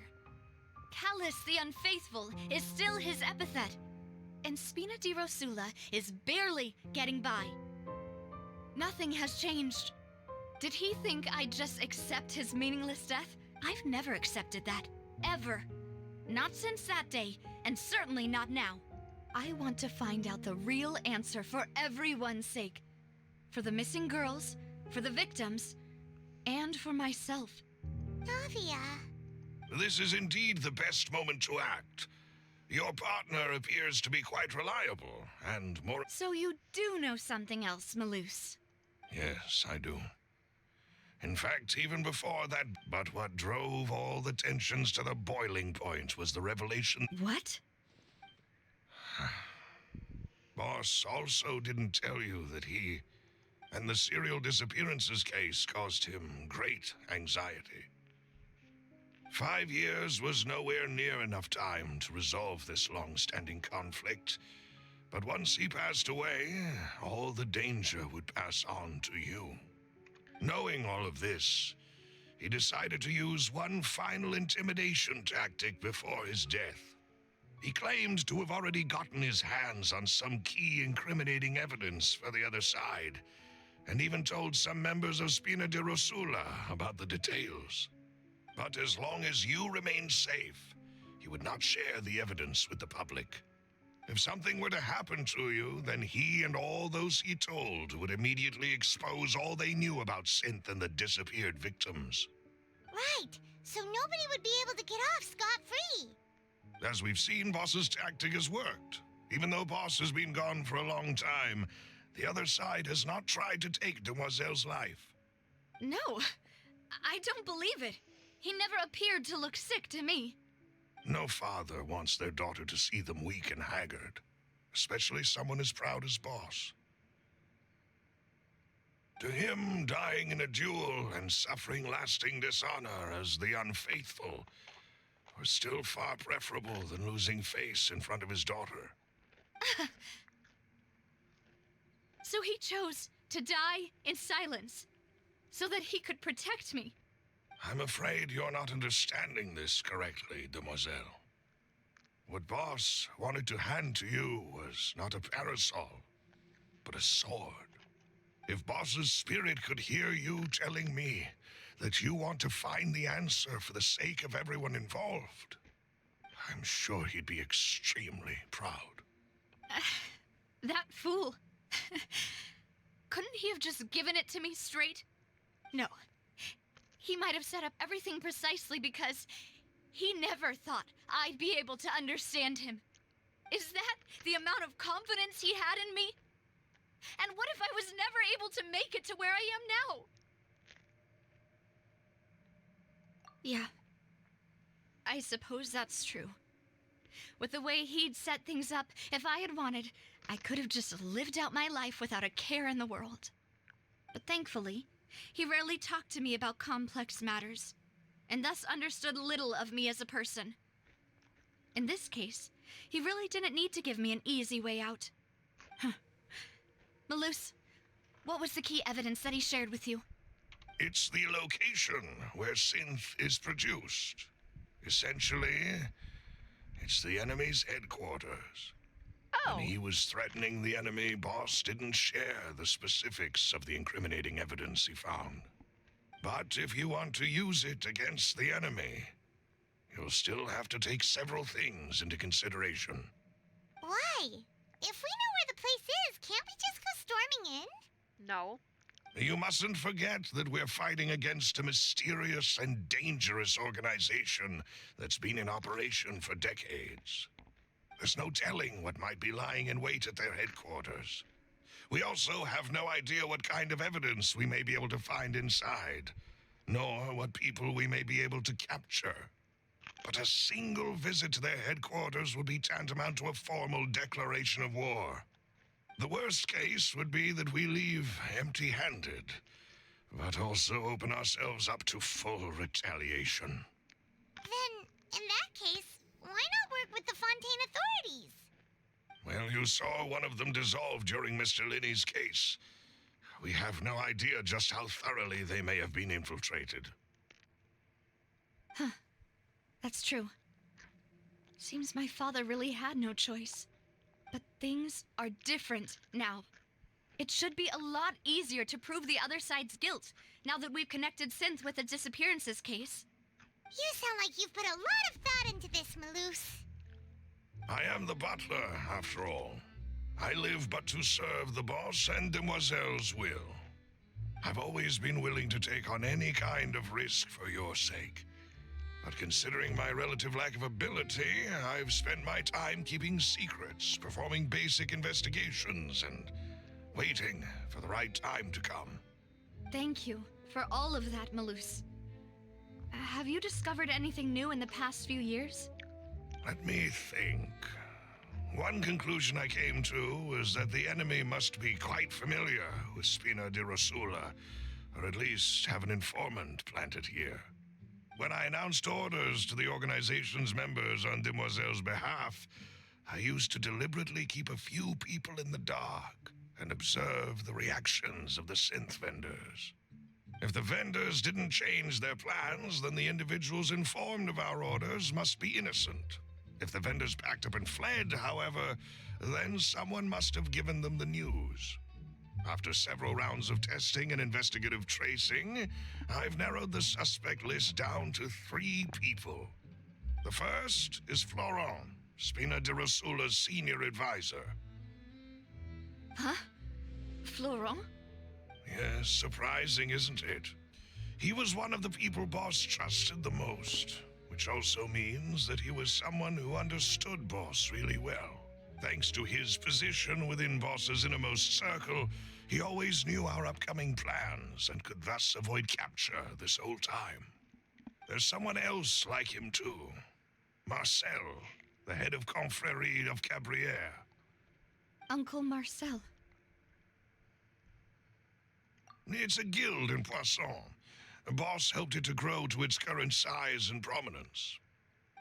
Callus the Unfaithful is still his epithet. And Spina di Rosula is barely getting by. Nothing has changed. Did he think I'd just accept his meaningless death? I've never accepted that. Ever. Not since that day, and certainly not now. I want to find out the real answer for everyone's sake. For the missing girls, for the victims, and for myself. Navia. This is indeed the best moment to act. Your partner appears to be quite reliable, and more... So you do know something else, Malus? Yes, I do. In fact, even before that, but what drove all the tensions to the boiling point was the revelation... What? Boss also didn't tell you that he and the serial disappearances case caused him great anxiety. 5 years was nowhere near enough time to resolve this long-standing conflict, but once he passed away, all the danger would pass on to you. Knowing all of this, he decided to use one final intimidation tactic before his death. He claimed to have already gotten his hands on some key incriminating evidence for the other side, and even told some members of Spina de Rosula about the details. But as long as you remained safe, he would not share the evidence with the public. If something were to happen to you, then he and all those he told would immediately expose all they knew about Synth and the disappeared victims. Right, so nobody would be able to get off scot-free. As we've seen, Boss's tactic has worked. Even though Boss has been gone for a long time, the other side has not tried to take Demoiselle's life. No, I don't believe it. He never appeared to look sick to me. No father wants their daughter to see them weak and haggard, especially someone as proud as Boss. To him, dying in a duel and suffering lasting dishonor as the unfaithful was still far preferable than losing face in front of his daughter. So he chose to die in silence, so that he could protect me. I'm afraid you're not understanding this correctly, Demoiselle. What Boss wanted to hand to you was not a parasol, but a sword. If Boss's spirit could hear you telling me that you want to find the answer for the sake of everyone involved, I'm sure he'd be extremely proud. That fool. Couldn't he have just given it to me straight? No. He might have set up everything precisely because He never thought I'd be able to understand him. Is that the amount of confidence he had in me? And what if I was never able to make it to where I am now? Yeah. I suppose that's true. With the way he'd set things up, if I had wanted, I could have just lived out my life without a care in the world. But thankfully, he rarely talked to me about complex matters, and thus understood little of me as a person. In this case, he really didn't need to give me an easy way out. Malus, what was the key evidence that he shared with you? It's the location where synth is produced. Essentially, it's the enemy's headquarters. Oh. When he was threatening the enemy, Boss didn't share the specifics of the incriminating evidence he found. But if you want to use it against the enemy, you'll still have to take several things into consideration. Why? If we know where the place is, can't we just go storming in? No. You mustn't forget that we're fighting against a mysterious and dangerous organization that's been in operation for decades. There's no telling what might be lying in wait at their headquarters. We also have no idea what kind of evidence we may be able to find inside, nor what people we may be able to capture. But a single visit to their headquarters would be tantamount to a formal declaration of war. The worst case would be that we leave empty-handed, but also open ourselves up to full retaliation. Then, in that case, why not work with the Fontaine authorities? Well, you saw one of them dissolve during Mr. Linney's case. We have no idea just how thoroughly they may have been infiltrated. Huh. That's true. Seems my father really had no choice. But things are different now. It should be a lot easier to prove the other side's guilt, now that we've connected Synth with the disappearances case. You sound like you've put a lot of thought into this, Malus. I am the butler, after all. I live but to serve the boss and Demoiselle's will. I've always been willing to take on any kind of risk for your sake. But considering my relative lack of ability, I've spent my time keeping secrets, performing basic investigations, and waiting for the right time to come. Thank you for all of that, Malus. Have you discovered anything new in the past few years? Let me think. One conclusion I came to was that the enemy must be quite familiar with Spina di Rosula, or at least have an informant planted here. When I announced orders to the organization's members on Demoiselle's behalf, I used to deliberately keep a few people in the dark and observe the reactions of the synth vendors. If the vendors didn't change their plans, then the individuals informed of our orders must be innocent. If the vendors packed up and fled, however, then someone must have given them the news. After several rounds of testing and investigative tracing, I've narrowed the suspect list down to 3 people. The first is Florent, Spina di Rosula's senior advisor. Huh? Florent? Yes, surprising, isn't it? He was one of the people Boss trusted the most, which also means that he was someone who understood Boss really well. Thanks to his position within Boss's innermost circle, he always knew our upcoming plans and could thus avoid capture this whole time. There's someone else like him too. Marcel, the head of Confrérie of Cabrières. Uncle Marcel. It's a guild in Poisson. Boss helped it to grow to its current size and prominence.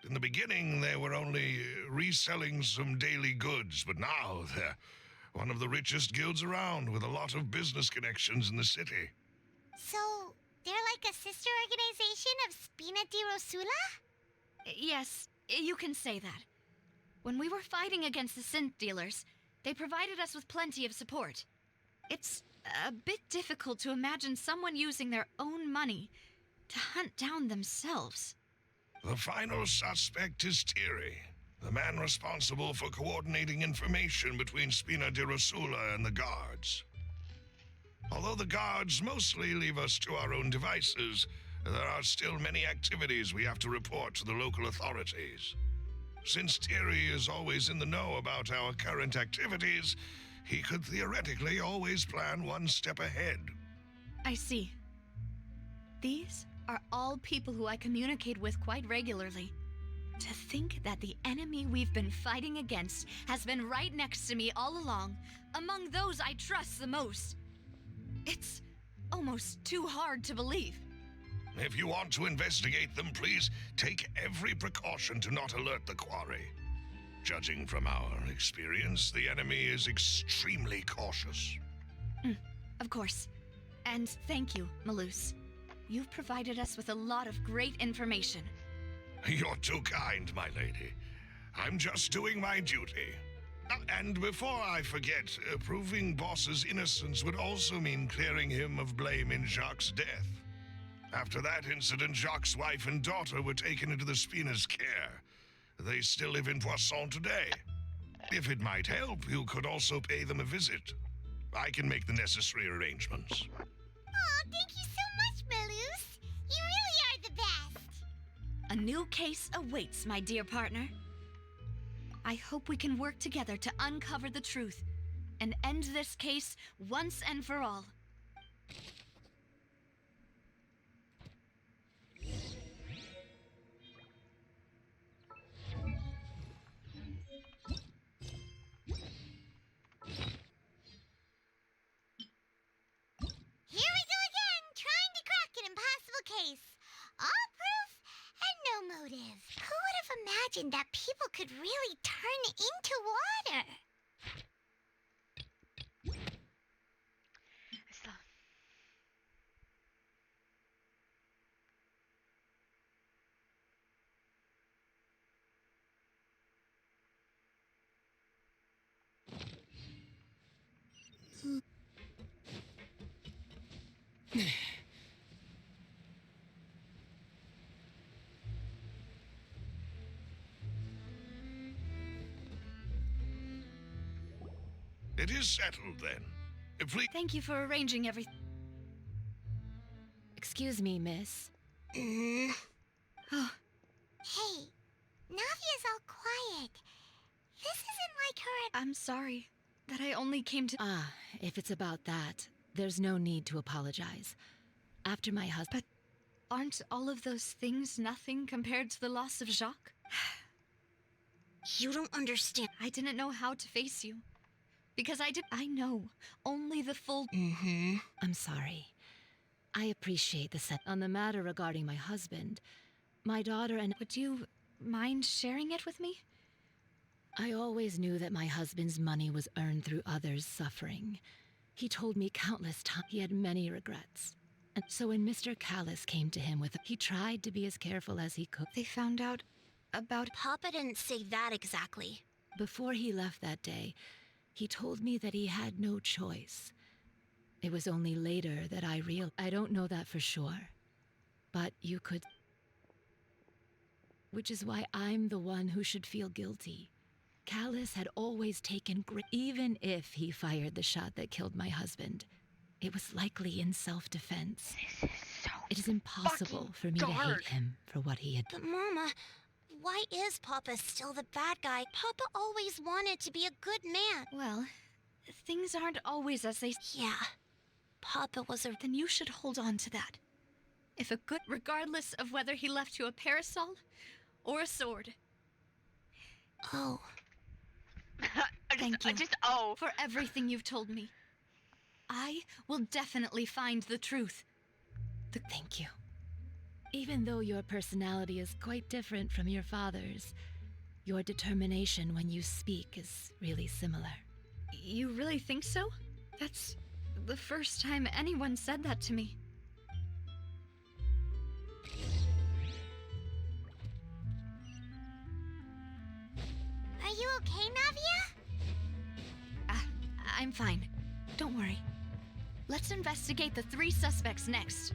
In the beginning, they were only reselling some daily goods, but now they're one of the richest guilds around with a lot of business connections in the city. So, they're like a sister organization of Spina di Rosula? Yes, you can say that. When we were fighting against the synth dealers, they provided us with plenty of support. It's a bit difficult to imagine someone using their own money to hunt down themselves. The final suspect is Thierry, the man responsible for coordinating information between Spina di Rosula and the guards. Although the guards mostly leave us to our own devices, there are still many activities we have to report to the local authorities. Since Thierry is always in the know about our current activities, he could theoretically always plan one step ahead. I see. These are all people who I communicate with quite regularly. To think that the enemy we've been fighting against has been right next to me all along, among those I trust the most. It's almost too hard to believe. If you want to investigate them, please take every precaution to not alert the quarry. Judging from our experience, the enemy is extremely cautious. Of course. And thank you, Malus. You've provided us with a lot of great information. You're too kind, my lady. I'm just doing my duty. And before I forget, proving Boss's innocence would also mean clearing him of blame in Jacques' death. After that incident, Jacques' wife and daughter were taken into the Spina's care. They still live in Poisson today. If it might help, you could also pay them a visit. I can make the necessary arrangements. Oh, thank you so much, Malus. You really are the best. A new case awaits, my dear partner. I hope we can work together to uncover the truth and end this case once and for all. Here we go again, trying to crack an impossible case. All proof and no motive. Who would have imagined that people could really turn into water? It is settled, then. Please. Thank you for arranging everything. Excuse me, miss. Oh, Hey, Navia's all quiet. This isn't like her. I'm sorry that I only came to. Ah, if it's about that, there's no need to apologize. After my husband. But aren't all of those things nothing compared to the loss of Jacques? You don't understand. I didn't know how to face you. Because I know only the full. I'm sorry. I appreciate the set on the matter regarding my husband. My daughter and. Would you mind sharing it with me? I always knew that my husband's money was earned through others' suffering. He told me countless times he had many regrets. And so when Mr. Callis came to him with, he tried to be as careful as he could. They found out about. Papa didn't say that exactly. Before he left that day, he told me that he had no choice. It was only later that I realized. I don't know that for sure. But you could. Which is why I'm the one who should feel guilty. Callis had always taken great. Even if he fired the shot that killed my husband, it was likely in self-defense. This is so It is impossible for me to hate him for what he had. But Mama, why is Papa still the bad guy? Papa always wanted to be a good man. Well, things aren't always as they. Yeah. Papa was a. Then you should hold on to that. If a good. Regardless of whether he left you a parasol or a sword. Oh. Thank you. For everything you've told me. I will definitely find the truth. Thank you. Even though your personality is quite different from your father's, your determination when you speak is really similar. You really think so? That's the first time anyone said that to me. Are you okay, Navia? I'm fine. Don't worry. Let's investigate the 3 suspects next.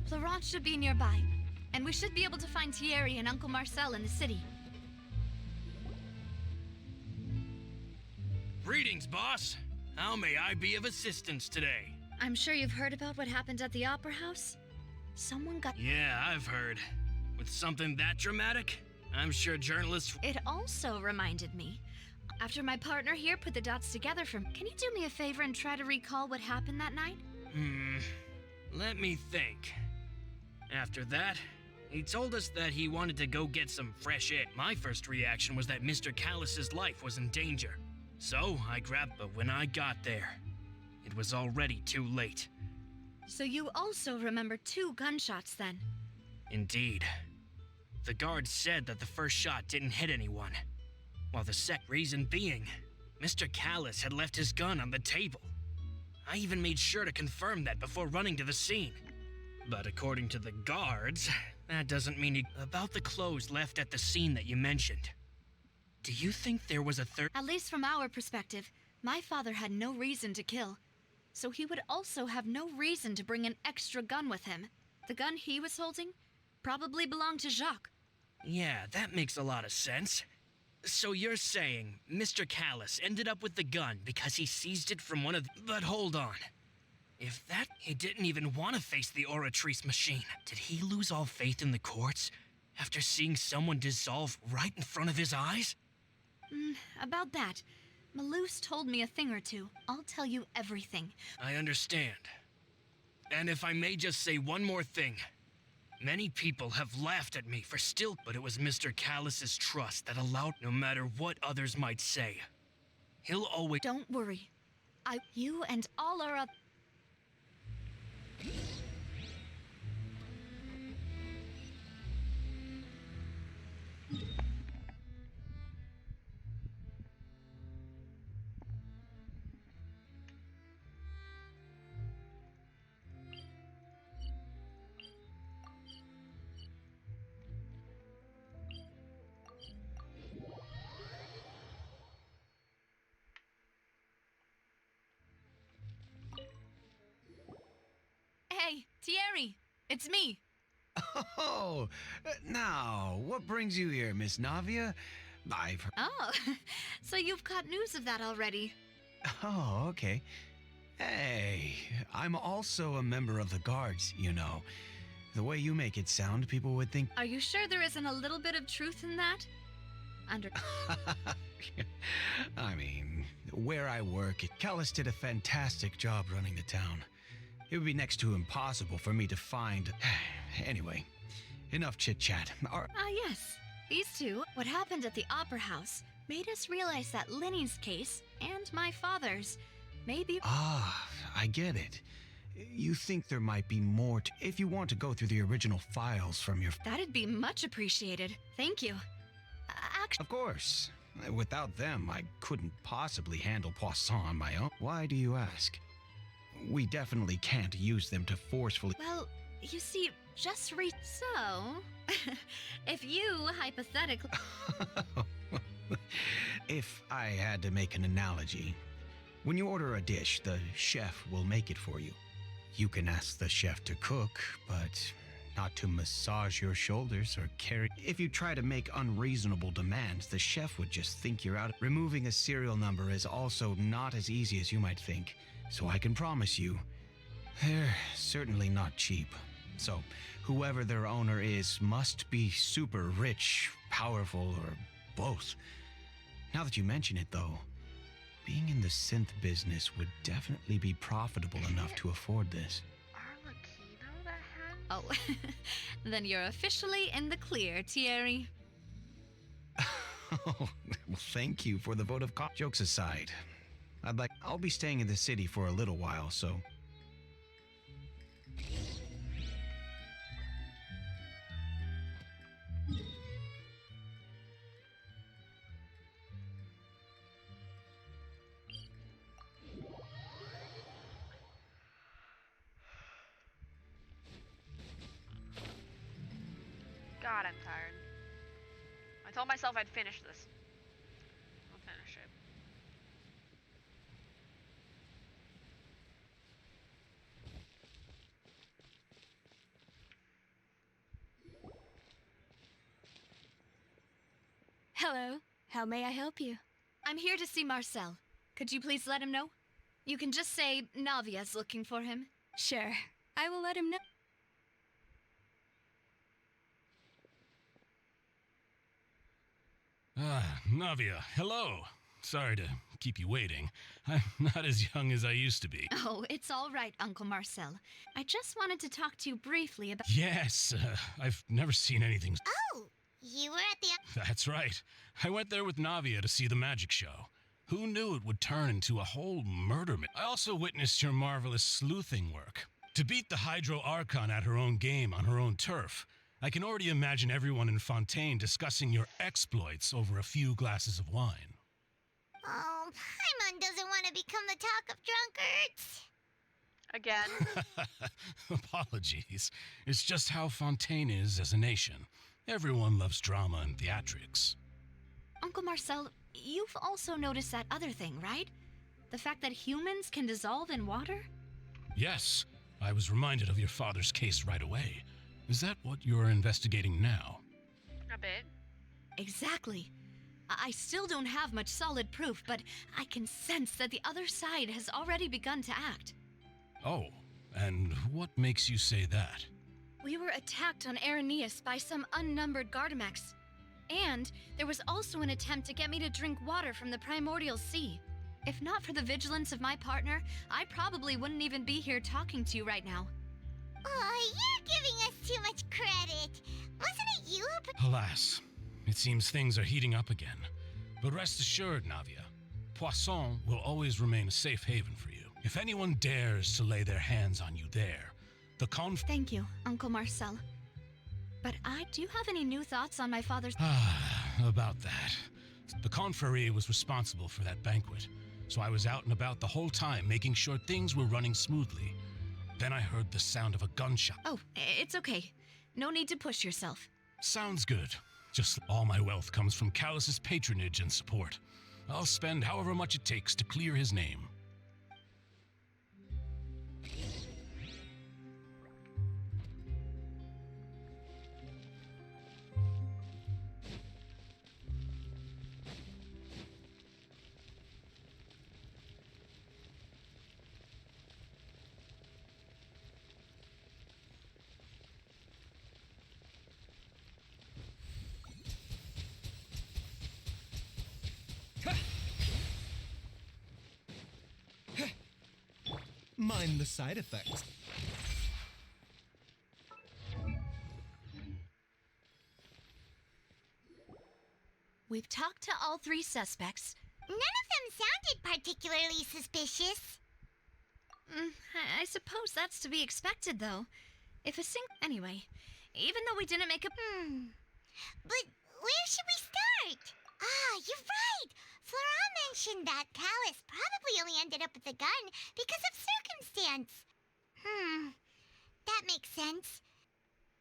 Florent should be nearby, and we should be able to find Thierry and Uncle Marcel in the city. Greetings, boss. How may I be of assistance today? I'm sure you've heard about what happened at the Opera House. someone got. Yeah, I've heard. With something that dramatic, I'm sure journalists. It also reminded me. After my partner here put the dots together from. Can you do me a favor and try to recall what happened that night? Let me think. After that, he told us that he wanted to go get some fresh air. My first reaction was that Mr. Callus's life was in danger. So I grabbed, but when I got there, it was already too late. So you also remember 2 gunshots then? Indeed. The guard said that the first shot didn't hit anyone, while the second reason being, Mr. Callus had left his gun on the table. I even made sure to confirm that before running to the scene. But according to the guards, that doesn't mean about the clothes left at the scene that you mentioned. Do you think there was a third? At least from our perspective, my father had no reason to kill. So he would also have no reason to bring an extra gun with him. The gun he was holding probably belonged to Jacques. Yeah, that makes a lot of sense. So you're saying Mr. Callus ended up with the gun because he seized it from one of the... But hold on. If that... He didn't even want to face the Oratrice machine. Did he lose all faith in the courts after seeing someone dissolve right in front of his eyes? About that, Malouse told me a thing or two. I'll tell you everything. I understand. And if I may just say one more thing. Many people have laughed at me for still, but it was Mr. Callus's trust that allowed, no matter what others might say. He'll always... Don't worry. You and all our other... Hey, Thierry, it's me. Oh, now, what brings you here, Miss Navia? I've heard... Oh, so you've caught news of that already. Oh, okay. Hey, I'm also a member of the guards, you know. The way you make it sound, people would think... Are you sure there isn't a little bit of truth in that? I mean, where I work, Callus did a fantastic job running the town. It would be next to impossible for me to find... Anyway, enough chit-chat. Yes. These two, what happened at the Opera House, made us realize that Linny's case, and my father's, maybe... Ah, I get it. You think there might be more to... If you want to go through the original files from your... That'd be much appreciated. Thank you. Of course. Without them, I couldn't possibly handle Poisson on my own. Why do you ask? We definitely can't use them to forcefully... Well, you see, just So, if you, hypothetically... If I had to make an analogy, when you order a dish, the chef will make it for you. You can ask the chef to cook, but not to massage your shoulders or carry... If you try to make unreasonable demands, the chef would just think you're out. Removing a serial number is also not as easy as you might think. So I can promise you, they're certainly not cheap. So, whoever their owner is must be super rich, powerful, or both. Now that you mention it, though, being in the synth business would definitely be profitable enough to afford this. Oh, then you're officially in the clear, Thierry. Oh, well, thank you for the vote of jokes aside. I'll be staying in the city for a little while, so... God, I'm tired. I told myself I'd finish this. I'll finish it. Hello. How may I help you? I'm here to see Marcel. Could you please let him know? You can just say Navia's looking for him. Sure. I will let him know. Ah, Navia, hello. Sorry to keep you waiting. I'm not as young as I used to be. Oh, it's all right, Uncle Marcel. I just wanted to talk to you briefly about. Yes, I've never seen anything. Oh, you were at the. That's right. I went there with Navia to see the magic show. Who knew it would turn into a whole murder? I also witnessed your marvelous sleuthing work. To beat the Hydro Archon at her own game on her own turf, I can already imagine everyone in Fontaine discussing your exploits over a few glasses of wine. Oh, Paimon doesn't want to become the talk of drunkards. Again. Apologies. It's just how Fontaine is as a nation. Everyone loves drama and theatrics. Uncle Marcel, you've also noticed that other thing, right? The fact that humans can dissolve in water? Yes, I was reminded of your father's case right away. Is that what you're investigating now? A bit. Exactly. I still don't have much solid proof, but I can sense that the other side has already begun to act. Oh, and what makes you say that? We were attacked on Araneus by some unnumbered Gardamex. And there was also an attempt to get me to drink water from the primordial sea. If not for the vigilance of my partner, I probably wouldn't even be here talking to you right now. Oh, you're giving us too much credit. Wasn't it you who... Alas, it seems things are heating up again. But rest assured, Navia, Poisson will always remain a safe haven for you. If anyone dares to lay their hands on you there, the Thank you, Uncle Marcel. But do you have any new thoughts on my father's... About that. The Confrérie was responsible for that banquet, so I was out and about the whole time making sure things were running smoothly. Then I heard the sound of a gunshot. Oh, it's okay. No need to push yourself. Sounds good. Just all my wealth comes from Callus's patronage and support. I'll spend however much it takes to clear his name. Mind the side effects. We've talked to all three suspects. None of them sounded particularly suspicious. I suppose that's to be expected, though. Anyway, even though we didn't make a... But where should we start? Ah, you're right. Florent mentioned that Callus probably only ended up with the gun because of circumstance. That makes sense.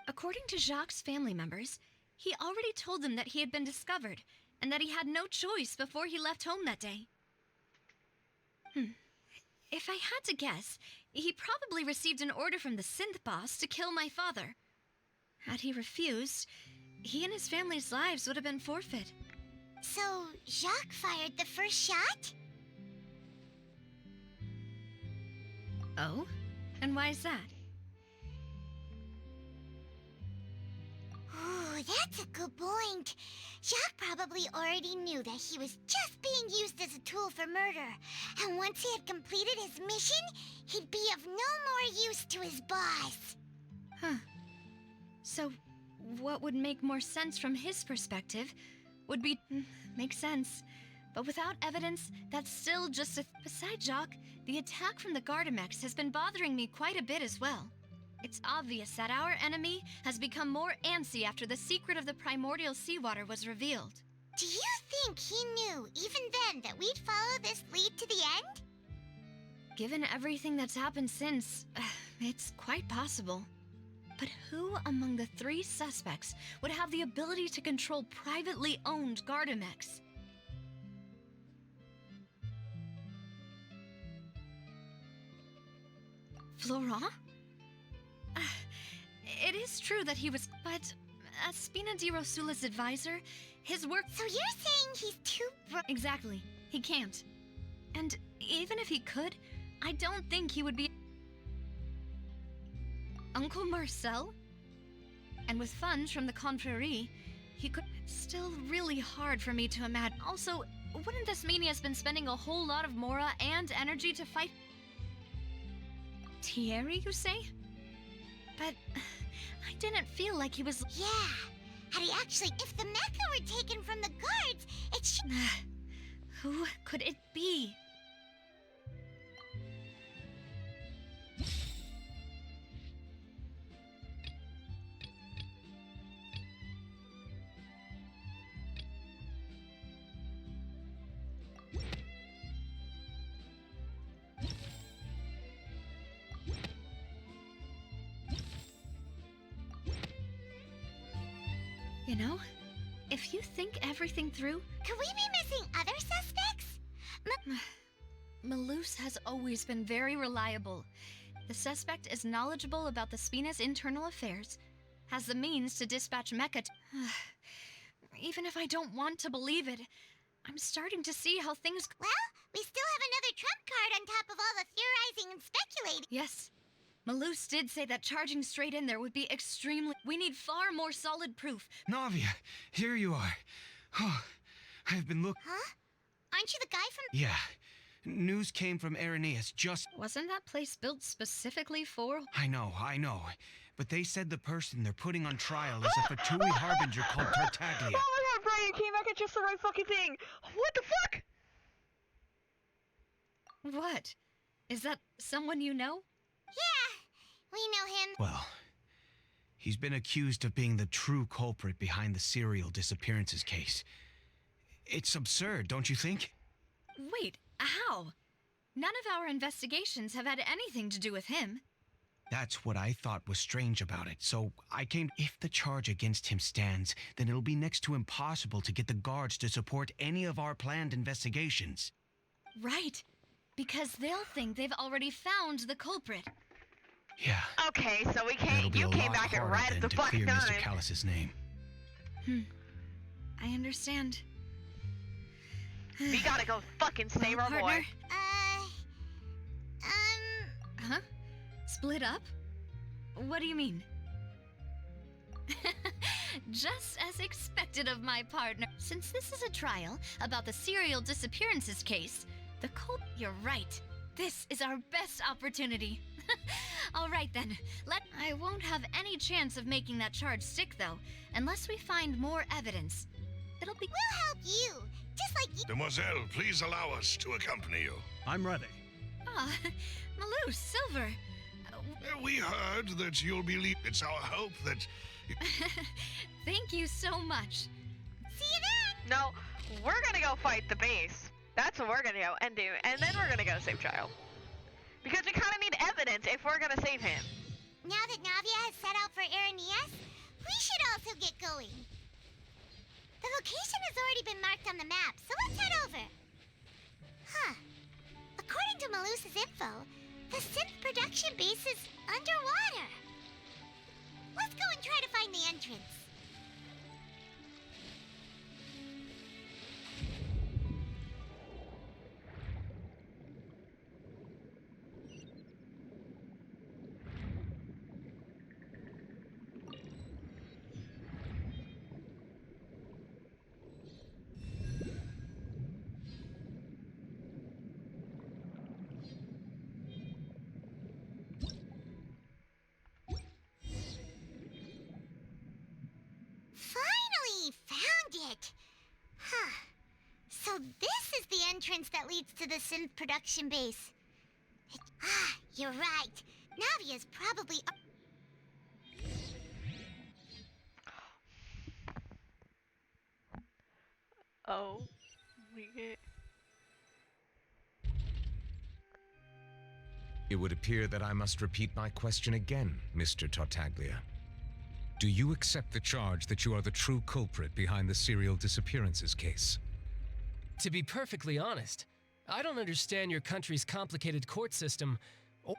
According to Jacques' family members, he already told them that he had been discovered and that he had no choice before he left home that day. If I had to guess, he probably received an order from the synth boss to kill my father. Had he refused, he and his family's lives would have been forfeit. So, Jacques fired the first shot? Oh? And why is that? Ooh, that's a good point. Jacques probably already knew that he was just being used as a tool for murder. And once he had completed his mission, he'd be of no more use to his boss. So, what would make more sense from his perspective would be... makes sense. But without evidence, that's still just a... Besides Jacques, the attack from the Gardamex has been bothering me quite a bit as well. It's obvious that our enemy has become more antsy after the secret of the primordial seawater was revealed. Do you think he knew, even then, that we'd follow this lead to the end? Given everything that's happened since, it's quite possible. But who among the three suspects would have the ability to control privately owned Gardamex? Florent? It is true that he was... But as Spina di Rosula's advisor, his work... So you're saying he's too... Exactly. He can't. And even if he could, I don't think he would be... Uncle Marcel? And with funds from the Confrérie, he could... Still really hard for me to imagine. Also, wouldn't this mean he has been spending a whole lot of Mora and energy to fight Thierry, you say? But I didn't feel like he was... Yeah. Had he actually... If the mecha were taken from the guards, it should... Who could it be? You know, if you think everything through... Could we be missing other suspects? Malus has always been very reliable. The suspect is knowledgeable about the Spina's internal affairs, has the means to dispatch mecha... Even if I don't want to believe it, I'm starting to see how things... Well, we still have another trump card on top of all the theorizing and speculating. Yes. Malus did say that charging straight in there would be extremely... We need far more solid proof. Navia, here you are. Oh, I've been looking... Huh? Aren't you the guy from... Yeah. News came from Irenaeus just... Wasn't that place built specifically for... I know. But they said the person they're putting on trial is a Fatui harbinger called Tartaglia. Oh my god, Brian came back at just the right fucking thing! What the fuck? What? Is that someone you know? Yeah, we know him. Well, he's been accused of being the true culprit behind the serial disappearances case. It's absurd, don't you think? Wait, how? None of our investigations have had anything to do with him. That's what I thought was strange about it, so I came... If the charge against him stands, then it'll be next to impossible to get the guards to support any of our planned investigations. Right, because they'll think they've already found the culprit. Yeah. Okay, so we can't... It'll be You a came lot back at harder right then at the to fucking clear time. Mr. Callus's name. I understand. We gotta go fucking save our boy. Huh? Split up? What do you mean? Just as expected of my partner. Since this is a trial about the serial disappearances case, the You're right. This is our best opportunity. All right then. I won't have any chance of making that charge stick though, unless we find more evidence. It'll be... We'll help you, just like you... Demoiselle, please allow us to accompany you. I'm ready. Ah, Malus, Silver. We heard that you'll be It's our hope that... Thank you so much. See you then! No, we're gonna go fight the base. That's what we're gonna go and do, and then we're gonna go save Child. Because we kinda need evidence if we're gonna save him. Now that Navia has set out for Irenaeus, we should also get going. The location has already been marked on the map, so let's head over. Huh. According to Malus's info, the synth production base is underwater. Let's go and try to find the entrance. Huh. So this is the entrance that leads to the synth production base. You're right. Navia's probably... Oh. We get... It would appear that I must repeat my question again, Mr. Tartaglia. Do you accept the charge that you are the true culprit behind the serial disappearances case? To be perfectly honest, I don't understand your country's complicated court system.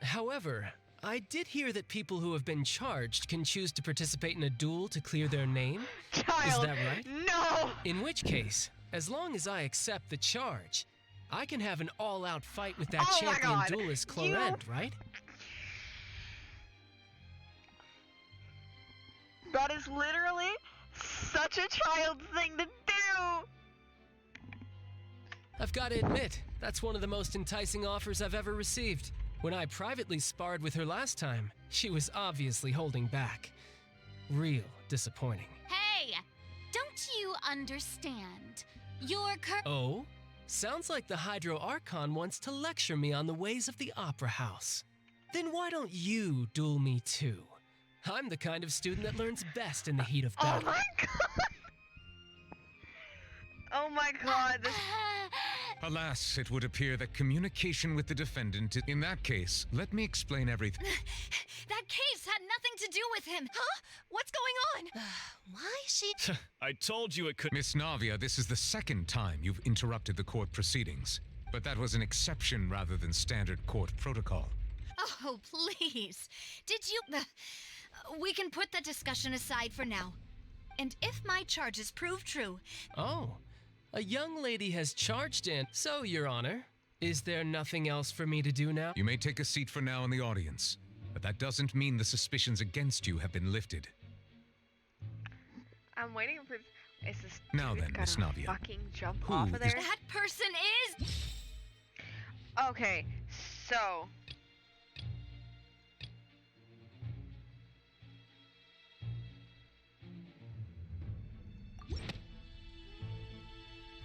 However, I did hear that people who have been charged can choose to participate in a duel to clear their name. Child, is that right? No! In which case, as long as I accept the charge, I can have an all-out fight with that champion duelist Clorent, right? That is literally such a child's thing to do! I've got to admit, that's one of the most enticing offers I've ever received. When I privately sparred with her last time, she was obviously holding back. Real disappointing. Hey! Don't you understand? Oh? Sounds like the Hydro Archon wants to lecture me on the ways of the Opera House. Then why don't you duel me too? I'm the kind of student that learns best in the heat of battle. Oh my god! Oh my god, this... Alas, it would appear that communication with the defendant. In that case, let me explain everything. That case had nothing to do with him. Huh? What's going on? Why is she... I told you it could. Miss Navia, this is the second time you've interrupted the court proceedings. But that was an exception rather than standard court protocol. Oh, please. Did you... we can put that discussion aside for now. And if my charges prove true... Oh, a young lady has charged in. So, Your Honor, is there nothing else for me to do now? You may take a seat for now in the audience, but that doesn't mean the suspicions against you have been lifted. I'm waiting for... Is this Now dude then, gonna Miss Navia, fucking jump who off of is- there? That person is... Okay, so...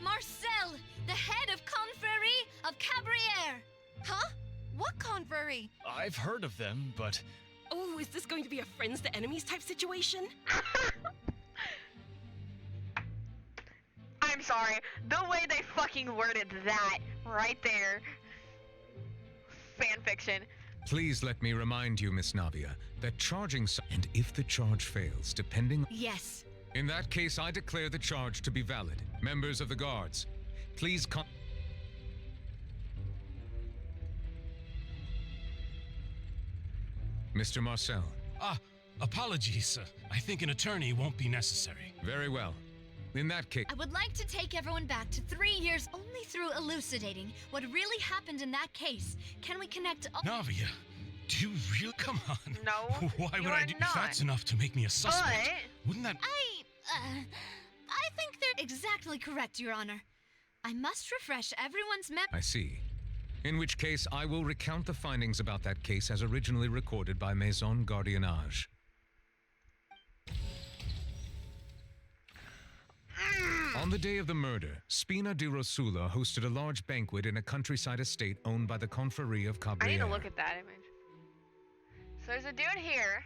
Marcel, the head of Confrérie of Cabriere. Huh? What confrérie? I've heard of them, but Oh, is this going to be a friends to enemies type situation? I'm sorry, the way they fucking worded that right there. Fanfiction. Please let me remind you, Miss Navia, that charging and if the charge fails, depending... Yes. In that case, I declare the charge to be valid. Members of the guards, please come... Mr. Marcel. Apologies. I think an attorney won't be necessary. Very well. In that case... I would like to take everyone back to 3 years only through elucidating what really happened in that case. Can we connect all... Navia, do you really... Come on. No, Why you would are I do... not. If that's enough to make me a suspect, But... wouldn't that... I think they're exactly correct, Your Honor. I must refresh everyone's I see. In which case, I will recount the findings about that case as originally recorded by Maison Gardiennage. On the day of the murder, Spina di Rosula hosted a large banquet in a countryside estate owned by the Confrérie of Cabriere. I need to look at that image. So there's a dude here,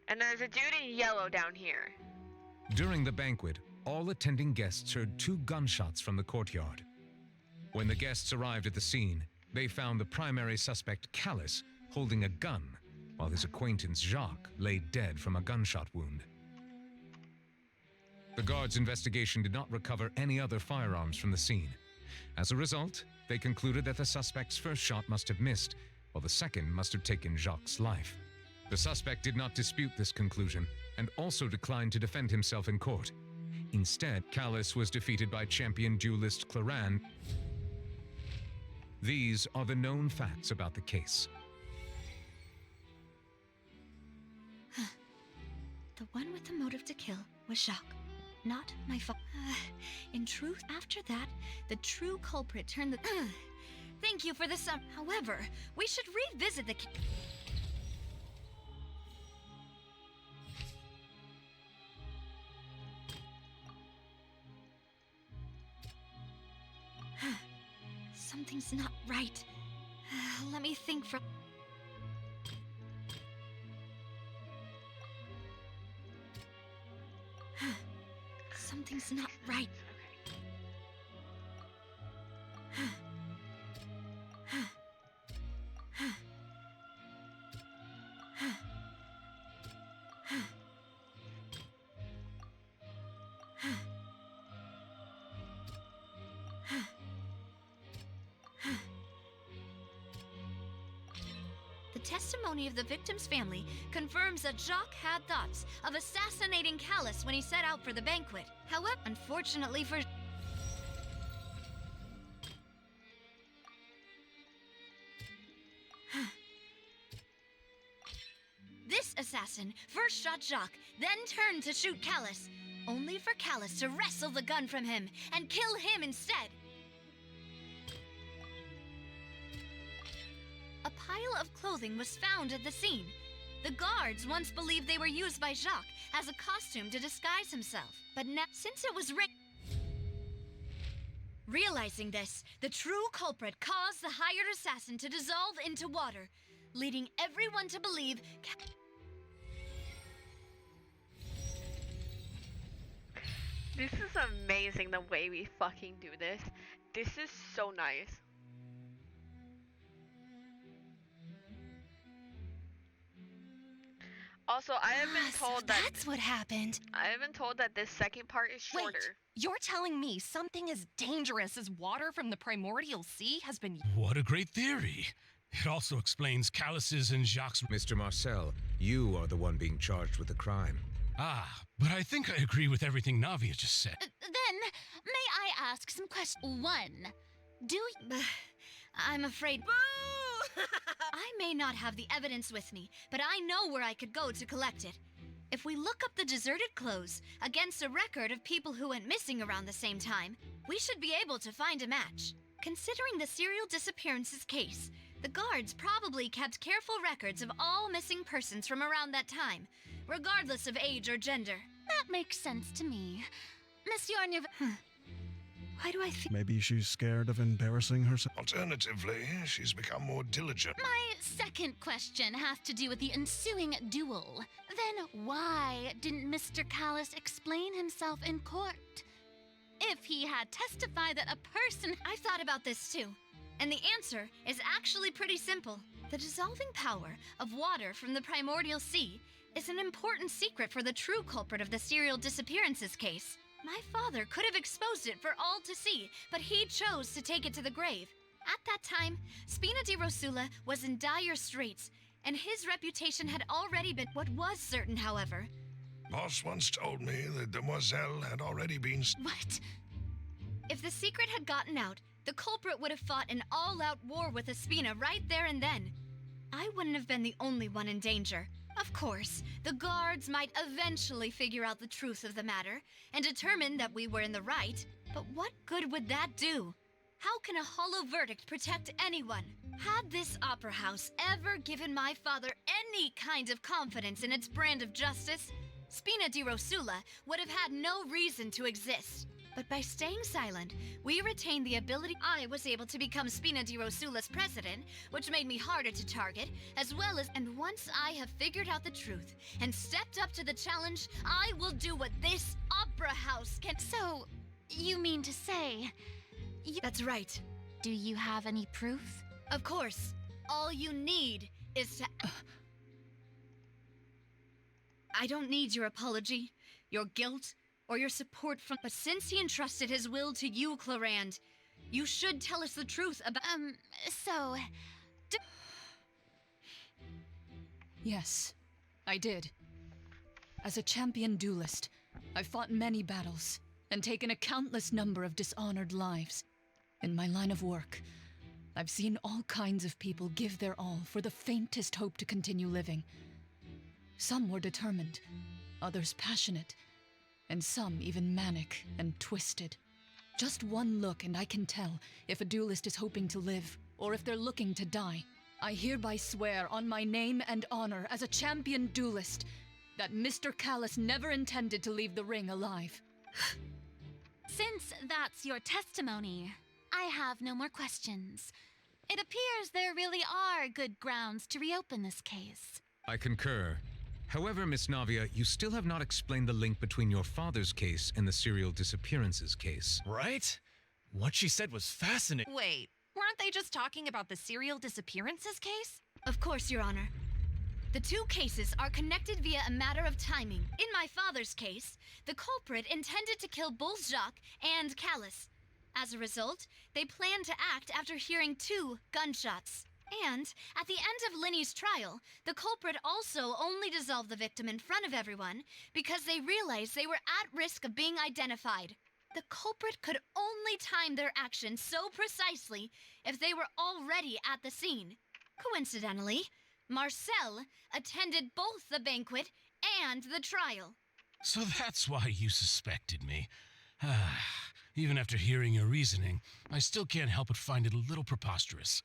and there's a dude in yellow down here. During the banquet, all attending guests heard 2 gunshots from the courtyard. When the guests arrived at the scene, they found the primary suspect, Callus, holding a gun, while his acquaintance, Jacques, lay dead from a gunshot wound. The guards' investigation did not recover any other firearms from the scene. As a result, they concluded that the suspect's first shot must have missed, while the second must have taken Jacques' life. The suspect did not dispute this conclusion, and also declined to defend himself in court. Instead, Callus was defeated by champion duelist Claran. These are the known facts about the case. The one with the motive to kill was Jacques, not my fault. In truth, after that, the true culprit turned the... Thank you for the sum. However, we should revisit the... Something's not right. Let me think for... Something's not right. The testimony of the victim's family confirms that Jacques had thoughts of assassinating Callus when he set out for the banquet. However, unfortunately for... This assassin first shot Jacques, then turned to shoot Callus. only for Callus to wrestle the gun from him and kill him instead. A pile of clothing was found at the scene. The guards once believed they were used by Jacques as a costume to disguise himself, but now, since it was realizing this, the true culprit caused the hired assassin to dissolve into water, leading everyone to believe This is amazing the way we fucking do this. This is so nice. Also, I have been told so that that's what happened. I have been told that this second part is shorter. Wait, you're telling me something as dangerous as water from the primordial sea has been... What a great theory. It also explains Callus's and Jacques' Mr. Marcel, you are the one being charged with the crime. Ah, but I think I agree with everything Navia just said. Then, may I ask some questions? One, do you... I'm afraid... I may not have the evidence with me, but I know where I could go to collect it. If we look up the deserted clothes against a record of people who went missing around the same time, we should be able to find a match. Considering the serial disappearances case, the guards probably kept careful records of all missing persons from around that time, regardless of age or gender. That makes sense to me. Monsieur Nerv... Why do I think... Maybe she's scared of embarrassing herself. Alternatively, she's become more diligent. My second question has to do with the ensuing duel. Then why didn't Mr. Callus explain himself in court? If he had testified that a person... I've thought about this too, and the answer is actually pretty simple. The dissolving power of water from the primordial sea is an important secret for the true culprit of the serial disappearances case. My father could have exposed it for all to see, but he chose to take it to the grave. At that time, Spina di Rosula was in dire straits, and his reputation had already been... What was certain, however... Boss once told me that Demoiselle had already been... What? If the secret had gotten out, the culprit would have fought an all-out war with Espina right there and then. I wouldn't have been the only one in danger. Of course, the guards might eventually figure out the truth of the matter and determine that we were in the right, but what good would that do? How can a hollow verdict protect anyone? Had this opera house ever given my father any kind of confidence in its brand of justice, Spina di Rosula would have had no reason to exist. But by staying silent, we retained the ability. I was able to become Spina di Rosula's president, which made me harder to target, as well as... And once I have figured out the truth and stepped up to the challenge, I will do what this opera house can... So, you mean to say... That's right. Do you have any proof? Of course. All you need is to... I don't need your apology, your guilt, or your support from... But since he entrusted his will to you, Clarand, you should tell us the truth about... So... Yes, I did. As a champion duelist, I've fought many battles and taken a countless number of dishonored lives. In my line of work, I've seen all kinds of people give their all for the faintest hope to continue living. Some were determined, others passionate, and some even manic and twisted. Just one look and I can tell if a duelist is hoping to live or if they're looking to die. I hereby swear on my name and honor as a champion duelist that Mr. Callus never intended to leave the ring alive. Since that's your testimony, I have no more questions. It appears there really are good grounds to reopen this case. I concur. However, Miss Navia, you still have not explained the link between your father's case and the serial disappearances case. Right? What she said was fascinating. Wait, weren't they just talking about the serial disappearances case? Of course, Your Honor. The two cases are connected via a matter of timing. In my father's case, the culprit intended to kill both Jacques and Callus. As a result, they planned to act after hearing 2 gunshots. And, at the end of Linny's trial, the culprit also only dissolved the victim in front of everyone because they realized they were at risk of being identified. The culprit could only time their actions so precisely if they were already at the scene. Coincidentally, Marcel attended both the banquet and the trial. So that's why you suspected me. Even after hearing your reasoning, I still can't help but find it a little preposterous.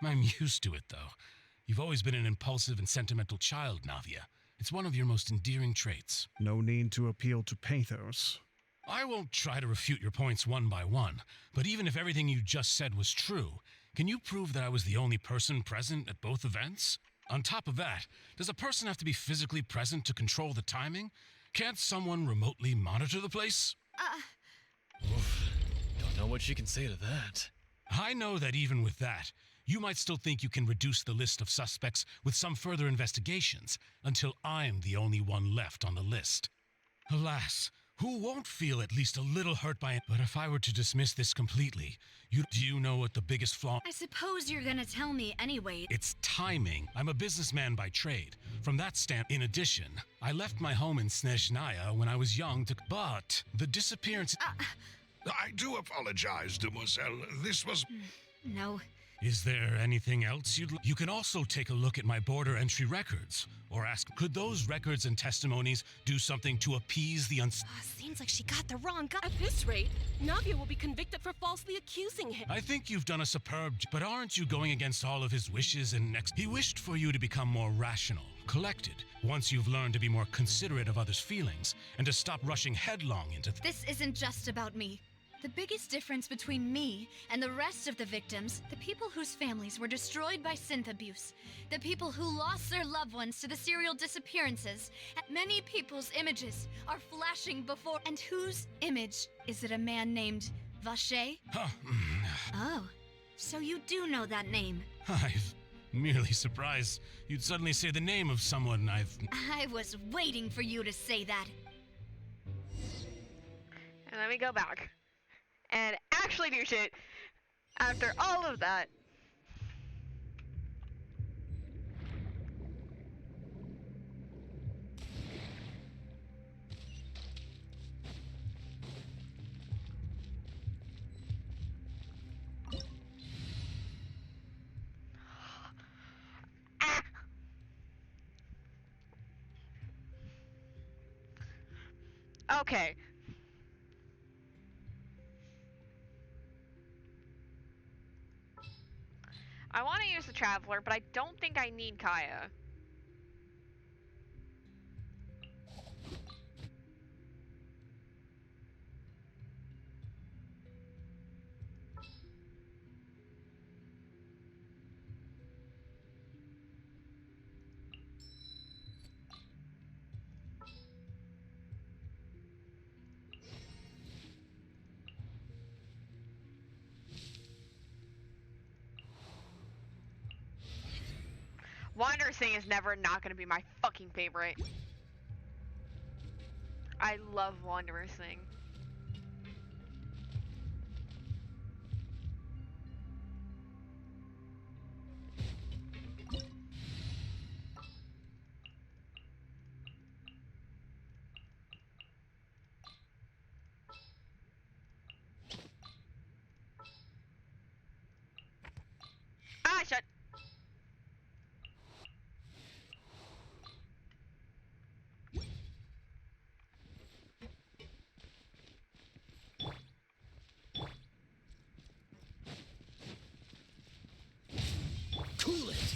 I'm used to it, though. You've always been an impulsive and sentimental child, Navia. It's one of your most endearing traits. No need to appeal to pathos. I won't try to refute your points one by one, but even if everything you just said was true, can you prove that I was the only person present at both events? On top of that, does a person have to be physically present to control the timing? Can't someone remotely monitor the place? Oof. Don't know what she can say to that. I know that even with that, you might still think you can reduce the list of suspects with some further investigations until I'm the only one left on the list. Alas, who won't feel at least a little hurt by it? But if I were to dismiss this completely, do you know what the biggest flaw? I suppose you're gonna tell me anyway. It's timing. I'm a businessman by trade. From that in addition, I left my home in Snezhnaya when I was young but the disappearance... I do apologize, demoiselle. This was... No. Is there anything else You can also take a look at my border entry records, or ask, could those records and testimonies do something to appease the Seems like she got the wrong guy. At this rate, Navia will be convicted for falsely accusing him. I think you've done a superb but aren't you going against all of his wishes and He wished for you to become more rational, collected, once you've learned to be more considerate of others' feelings, and to stop rushing headlong into This isn't just about me. The biggest difference between me and the rest of the victims, the people whose families were destroyed by synth abuse, the people who lost their loved ones to the serial disappearances, many people's images are flashing before. And whose image? Is it a man named Vache? Oh, so you do know that name. I've merely surprised you'd suddenly say the name of someone I was waiting for you to say that. And then we go back and actually do shit after all of that. Okay. I want to use the Traveler, but I don't think I need Kaya. Wanderer's thing is never not gonna be my fucking favorite. I love Wanderer's thing. Ah, shut. Cool it!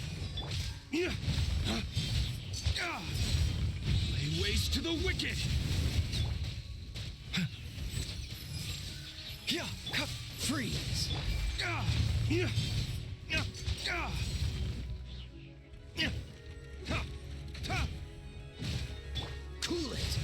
Lay waste to the wicked! Freeze! Cool it!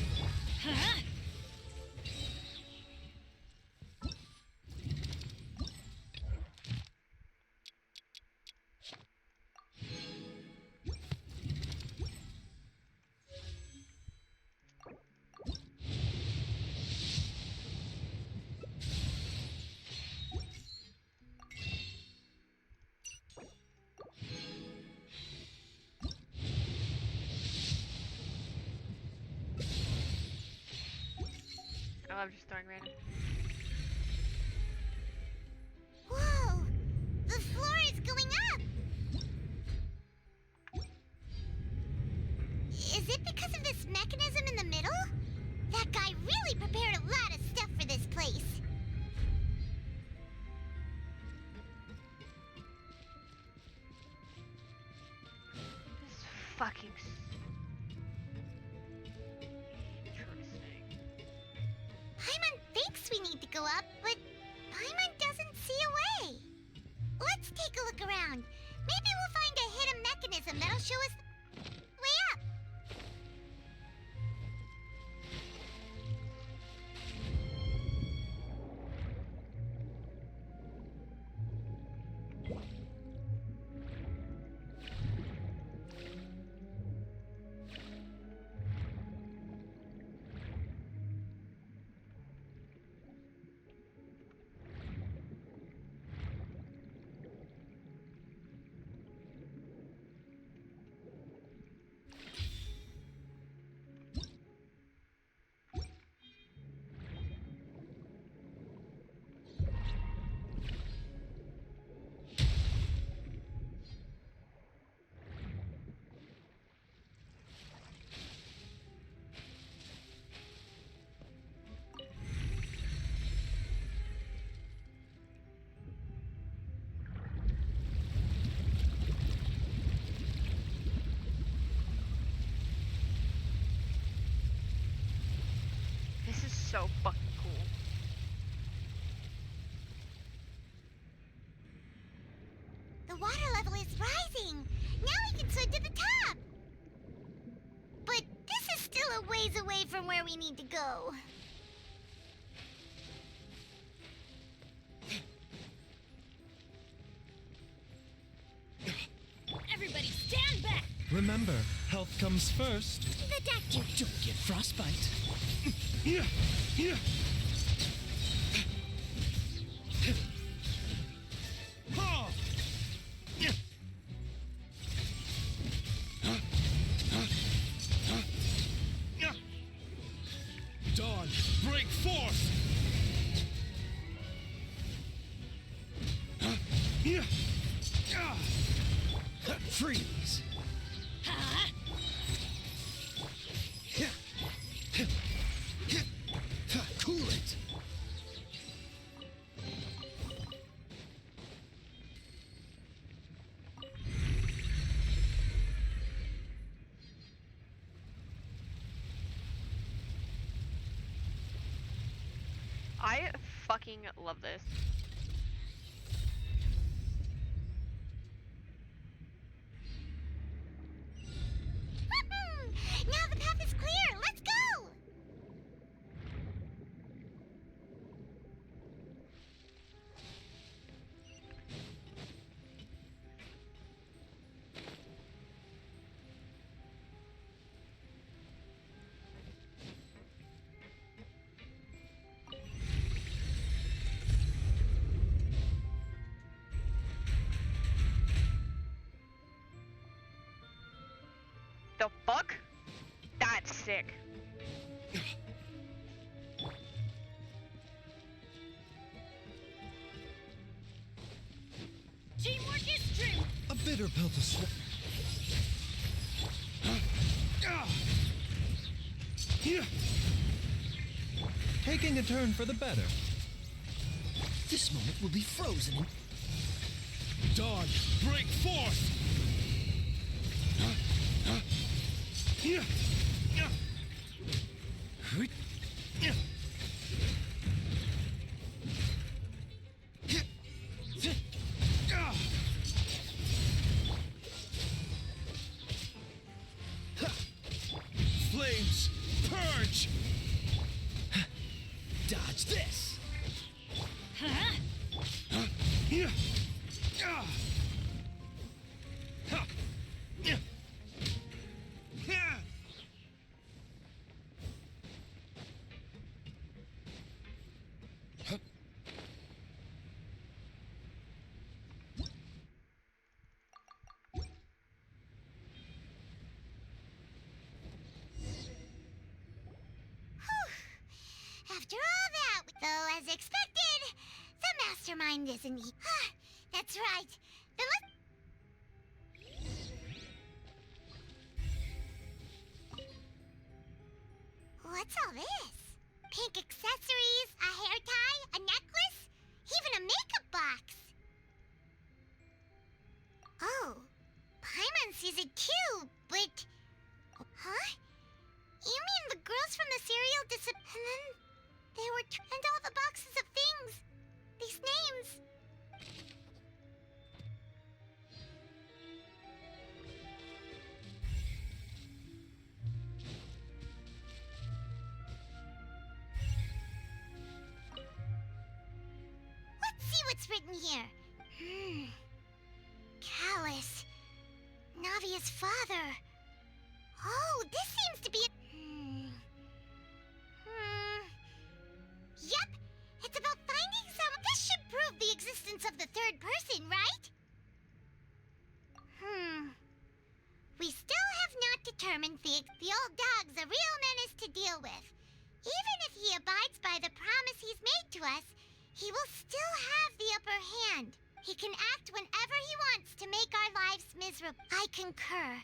I love just throwing random. Whoa! The floor is going up! Is it because of this mechanism in the middle? really prepared a lot of stuff for this place. This fucking interesting. Paimon thinks we need to go up, but Paimon doesn't see a way. Let's take a look around. Maybe we'll find a hidden mechanism that'll show us the way up. This is so fucking cool. The water level is rising. Now we can swim to the top. But this is still a ways away from where we need to go. Everybody stand back! Remember, health comes first. The doctor. Don't get frostbite. Dawn, break forth! Freeze. Cool it. I fucking love this. Now the path is clear. Let's go. The fuck? That's sick. Teamwork is strength! A bitter pill to swallow. Taking a turn for the better. This moment will be frozen in... Dawn, break forth! Flames, purge! Dodge this! Huh? After all that, though, as expected, the mastermind isn't he. That's right. Then let's... What's all this? pink accessories, a hair tie, a necklace, even a makeup box. Oh, Paimon sees it too, but... Huh? You mean the girls from the serial and then they were and all the boxes of things. These names. Let's see what's written here. Callus. Navia's father. Oh, this seems to be... Yep, it's about finding some... This should prove the existence of the third person, right? We still have not determined the old dog's a real menace to deal with. Even if he abides by the promise he's made to us, he will still have the upper hand. He can act whenever he wants to make our lives miserable. I concur.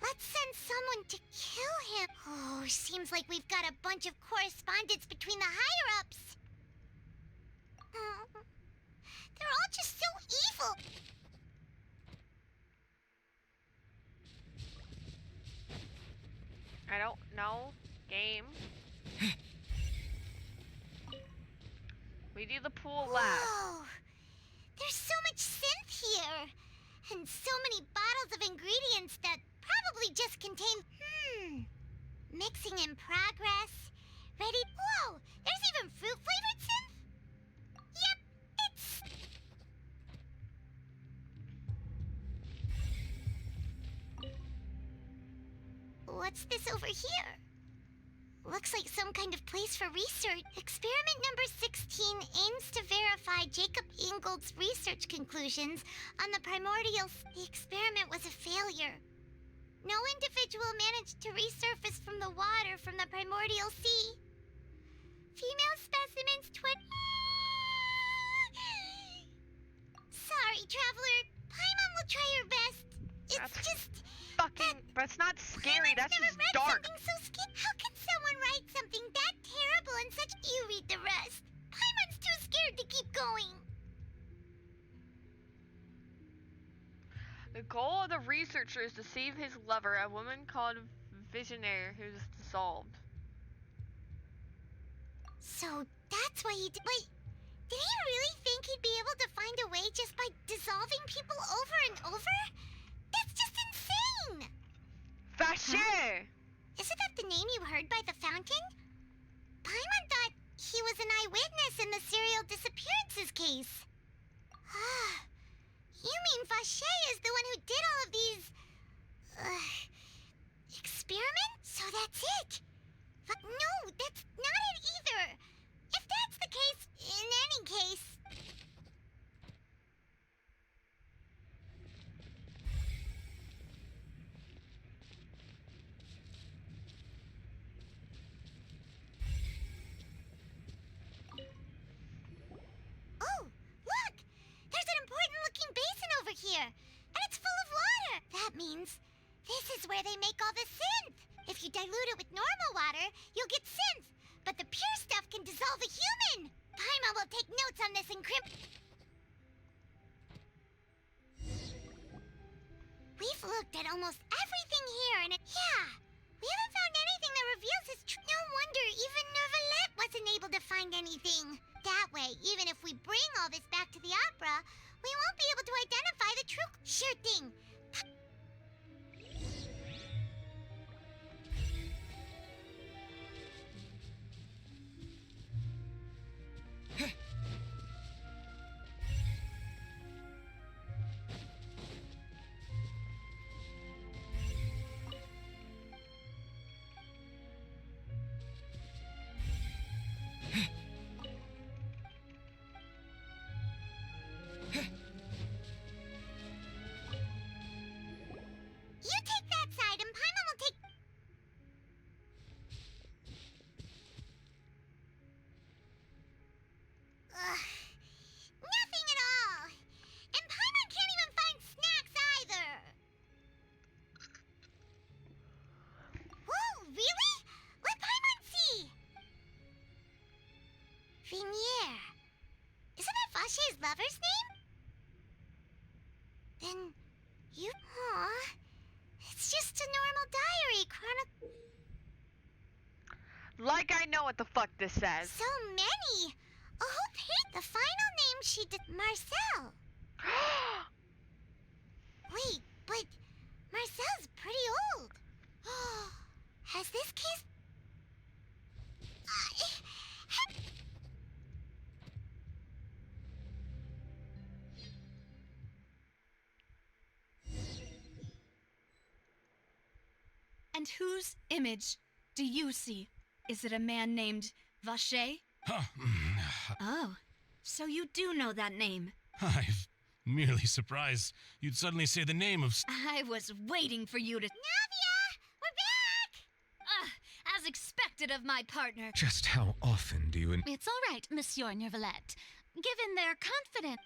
Let's send someone to kill him. Oh, seems like we've got a bunch of correspondence between the higher-ups. Oh, they're all just so evil. I don't know. Game. We do the pool last. Whoa! There's so much synth here. And so many bottles of ingredients that probably just contain... Mixing in progress. Ready... Whoa! There's even fruit-flavored synth? Yep, it's... What's this over here? Looks like some kind of place for research. Experiment number 16 aims to verify Jacob Ingold's research conclusions on the primordial... The experiment was a failure. No individual managed to resurface from the water from the primordial sea. Female specimens 20... Sorry, traveler. Paimon will try her best. It's just... That's not scary, that's just dark. Something so How can someone write something that terrible and such... You read the rest. Paimon's too scared to keep going. The goal of the researcher is to save his lover, a woman called Visionaire, who's dissolved. So that's why he did... Wait, did he really think he'd be able to find a way just by dissolving people over and over? That's just insane! Vache! Huh? Isn't that the name you heard by the fountain? Paimon thought he was an eyewitness in the serial disappearances case. You mean Vache is the one who did all of these... experiments? So that's it? No, that's not it either. If that's the case, in any case... Oh, look! There's an important-looking basin over here, and it's full of water. That means this is where they make all the synth. If you dilute it with normal water, you'll get synth, but the pure stuff can dissolve a human. Paimon will take notes on this and We've looked at almost everything here, and yeah, we haven't found anything that reveals his No wonder even Neuvillette wasn't able to find anything. That way, even if we bring all this back to the opera, we won't be able to identify the true... Sure thing. Like I know what the fuck this says. So many. Oh, who paid the final name she did? Marcel. Wait, but Marcel's pretty old. Has this case... And whose image do you see? Is it a man named Vache? Oh, so you do know that name. I'm merely surprised you'd suddenly say the name of... I was waiting for you to... Navia! We're back! As expected of my partner. Just how often do you... It's all right, Monsieur Nervalette. Given their confidence.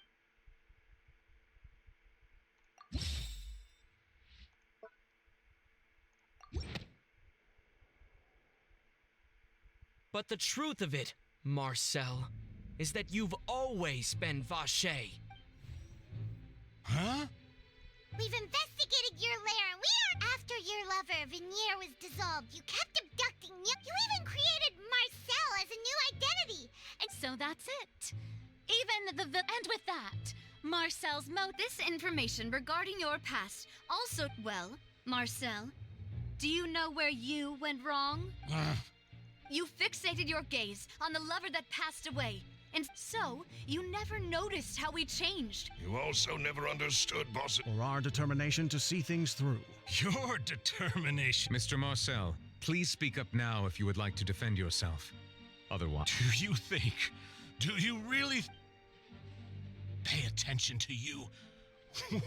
But the truth of it, Marcel, is that you've always been Vache. Huh? We've investigated your lair, and we are after your lover, Venier, was dissolved. You kept abducting you. You even created Marcel as a new identity. And so that's it. Even and with that, Marcel's This information regarding your past also... Well, Marcel, do you know where you went wrong? You fixated your gaze on the lover that passed away, and so you never noticed how we changed. You also never understood, boss. Or our determination to see things through. Your determination. Mr. Marcel, please speak up now if you would like to defend yourself. Otherwise... Do you think... Do you really... Pay attention to you?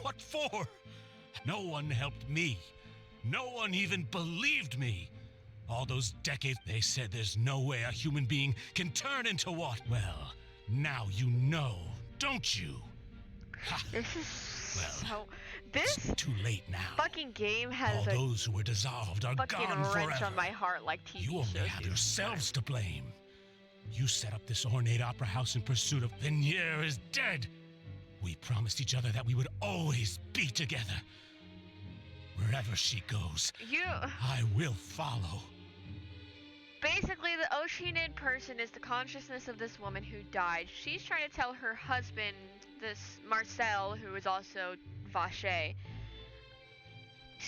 What for? No one helped me. No one even believed me. All those decades, they said there's no way a human being can turn into what? Well, now you know, don't you? Ha. This is well, This it's too late now. Fucking game has all those who were dissolved are fucking gone wrench forever. on my heart like TV You only shows have do. yourselves to blame. You set up this ornate opera house in pursuit of... Venier is dead. We promised each other that we would always be together. Wherever she goes, I will follow. Basically, the Oceanid person is the consciousness of this woman who died. She's trying to tell her husband, this Marcel, who is also Vache,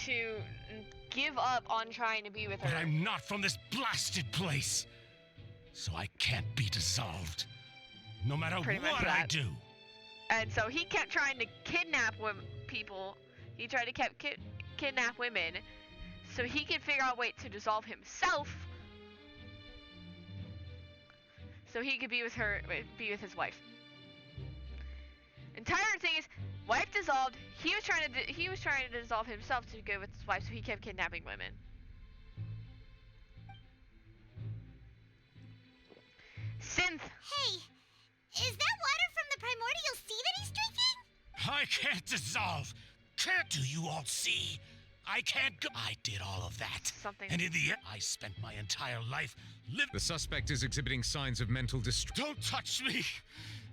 to give up on trying to be with her. But I'm not from this blasted place, so I can't be dissolved, no matter what I do. And so he kept trying to kidnap people. He tried to kidnap women, so he could figure out a way to dissolve himself. So he could be with his wife. Entire thing is, wife dissolved. He was trying to dissolve himself to go with his wife, so he kept kidnapping women. Synth. Hey, is that water from the primordial sea that he's drinking? I can't dissolve. Can't do you all see? I can't go. I did all of that. And in the end, I spent my entire life living. The suspect is exhibiting signs of mental distress. Don't touch me!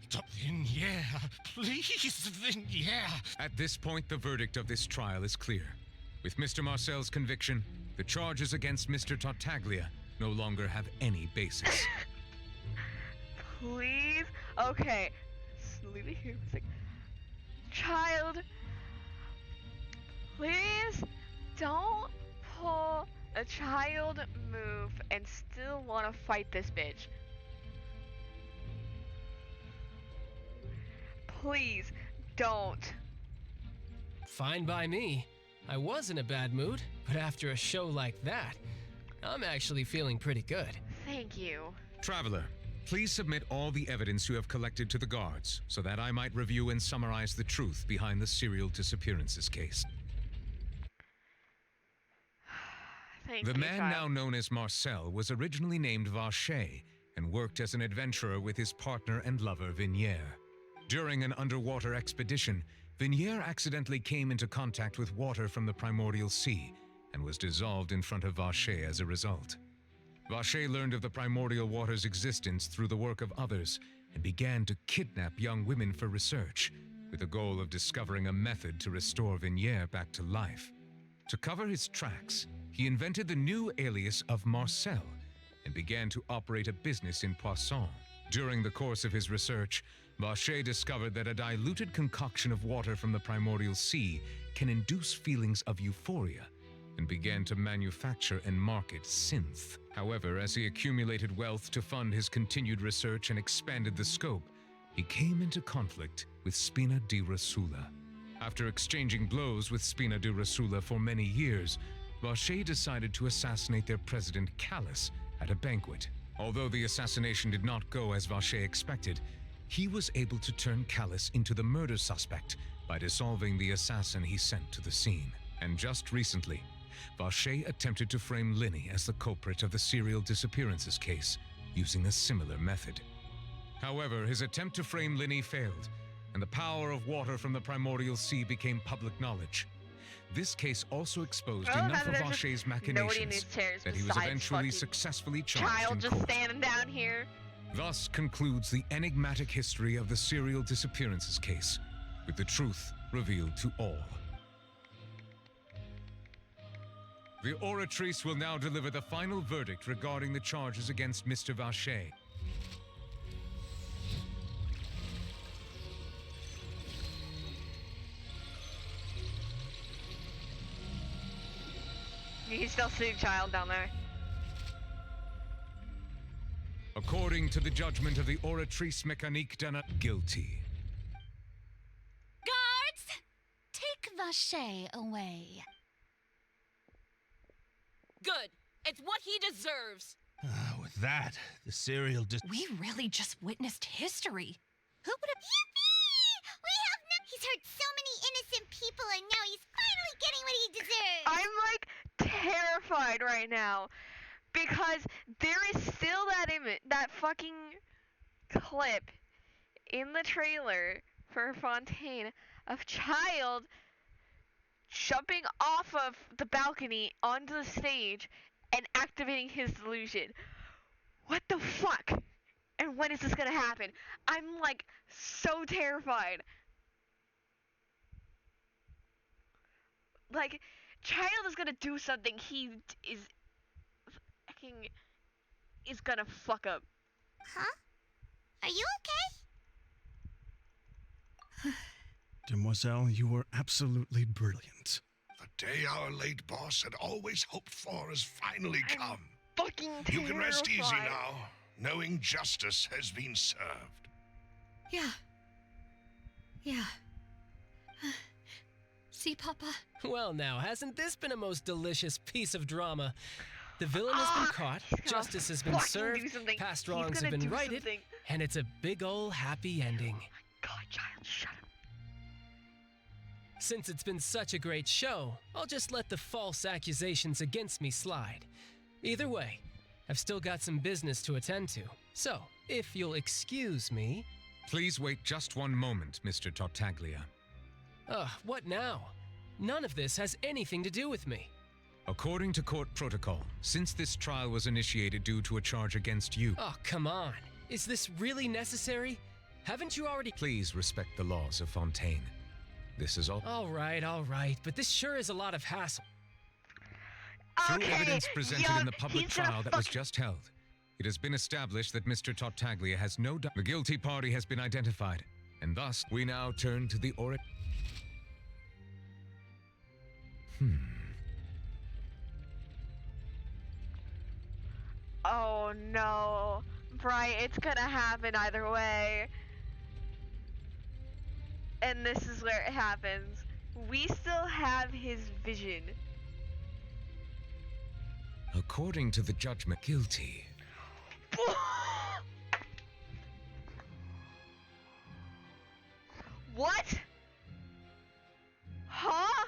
Venier, please, Venier. At this point, the verdict of this trial is clear. With Mr. Marcel's conviction, the charges against Mr. Tartaglia no longer have any basis. Please? Okay. Just leave it here for a second. Child, please don't pull a child move and still want to fight this bitch. Please don't. Fine by me. I was in a bad mood, but after a show like that, I'm actually feeling pretty good. Thank you. Traveler, please submit all the evidence you have collected to the guards so that I might review and summarize the truth behind the serial disappearances case. The man now known as Marcel was originally named Vache and worked as an adventurer with his partner and lover Venier. During an underwater expedition, Venier accidentally came into contact with water from the primordial sea and was dissolved in front of Vache as a result. Vache learned of the primordial water's existence through the work of others and began to kidnap young women for research, with the goal of discovering a method to restore Venier back to life. To cover his tracks, he invented the new alias of Marcel and began to operate a business in Poisson. During the course of his research, Vacher discovered that a diluted concoction of water from the primordial sea can induce feelings of euphoria, and began to manufacture and market synth. However, as he accumulated wealth to fund his continued research and expanded the scope, he came into conflict with Spina di Rasula. After exchanging blows with Spina di Rasula for many years, Vacher decided to assassinate their president Callus at a banquet. Although the assassination did not go as Vacher expected, he was able to turn Callus into the murder suspect by dissolving the assassin he sent to the scene. And just recently, Vacher attempted to frame Linny as the culprit of the serial disappearances case, using a similar method. However, his attempt to frame Linny failed, and the power of water from the primordial sea became public knowledge. This case also exposed enough of Vacher's machinations that he was eventually successfully charged child in just court. standing down here. Thus concludes the enigmatic history of the serial disappearances case, with the truth revealed to all. The Oratrice will now deliver the final verdict regarding the charges against Mr. Vacher. You can still see child down there. According to the judgment of the Oratrice Mécanique d'un guilty. Guards! Take Vacher away. Good. It's what he deserves. With that, the serial We really just witnessed history. Who would have... Yippee! We have no... He's hurt so many innocent people, and now he's finally getting what he deserves. I'm like terrified right now because there is still that fucking clip in the trailer for Fontaine of child jumping off of the balcony onto the stage and activating his delusion. What the fuck? And when is this gonna happen? I'm like so terrified. Like, child is gonna do something he is fucking is gonna fuck up. Huh? Are you okay? Demoiselle, you were absolutely brilliant. The day our late boss had always hoped for has finally come. Fucking You can rest easy terrified. now, knowing justice has been served. Yeah. Yeah. See, Papa? Well, now, hasn't this been a most delicious piece of drama? The villain has been caught, justice has been fucking served, do something. past He's wrongs have gonna been do righted, something. and it's a big ol' happy ending. God, child, shut up. Since it's been such a great show, I'll just let the false accusations against me slide. Either way, I've still got some business to attend to. So, if you'll excuse me... Please wait just one moment, Mr. Tartaglia. What now? None of this has anything to do with me. According to court protocol, since this trial was initiated due to a charge against you... Oh, come on. Is this really necessary? Haven't you already... Please respect the laws of Fontaine. This is all... All right, but this sure is a lot of hassle. Through evidence presented in the public he's gonna trial that was just held, it has been established that Mr. Tartaglia has no doubt. The guilty party has been identified, and thus we now turn to the Oh no. Bright, it's gonna happen either way. And this is where it happens. We still have his vision. According to the judgment, guilty. What? Huh?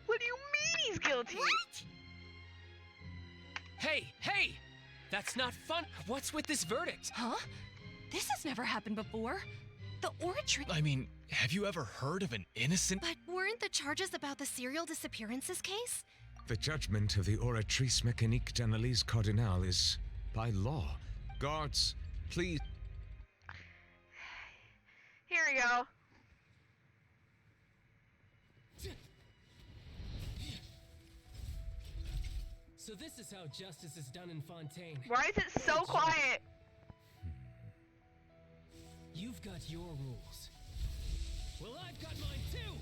What do you mean he's guilty? What? Hey! That's not fun. What's with this verdict? Huh? This has never happened before. The Oratrice... I mean, have you ever heard of an innocent... But weren't the charges about the serial disappearances case? The judgment of the Oratrice Mécanique d'Analyse Cardinal is by law. Guards, please. Here we go. So So this is how justice is done in Fontaine. Why is it so quiet? You've got your rules. Well, I've got mine too!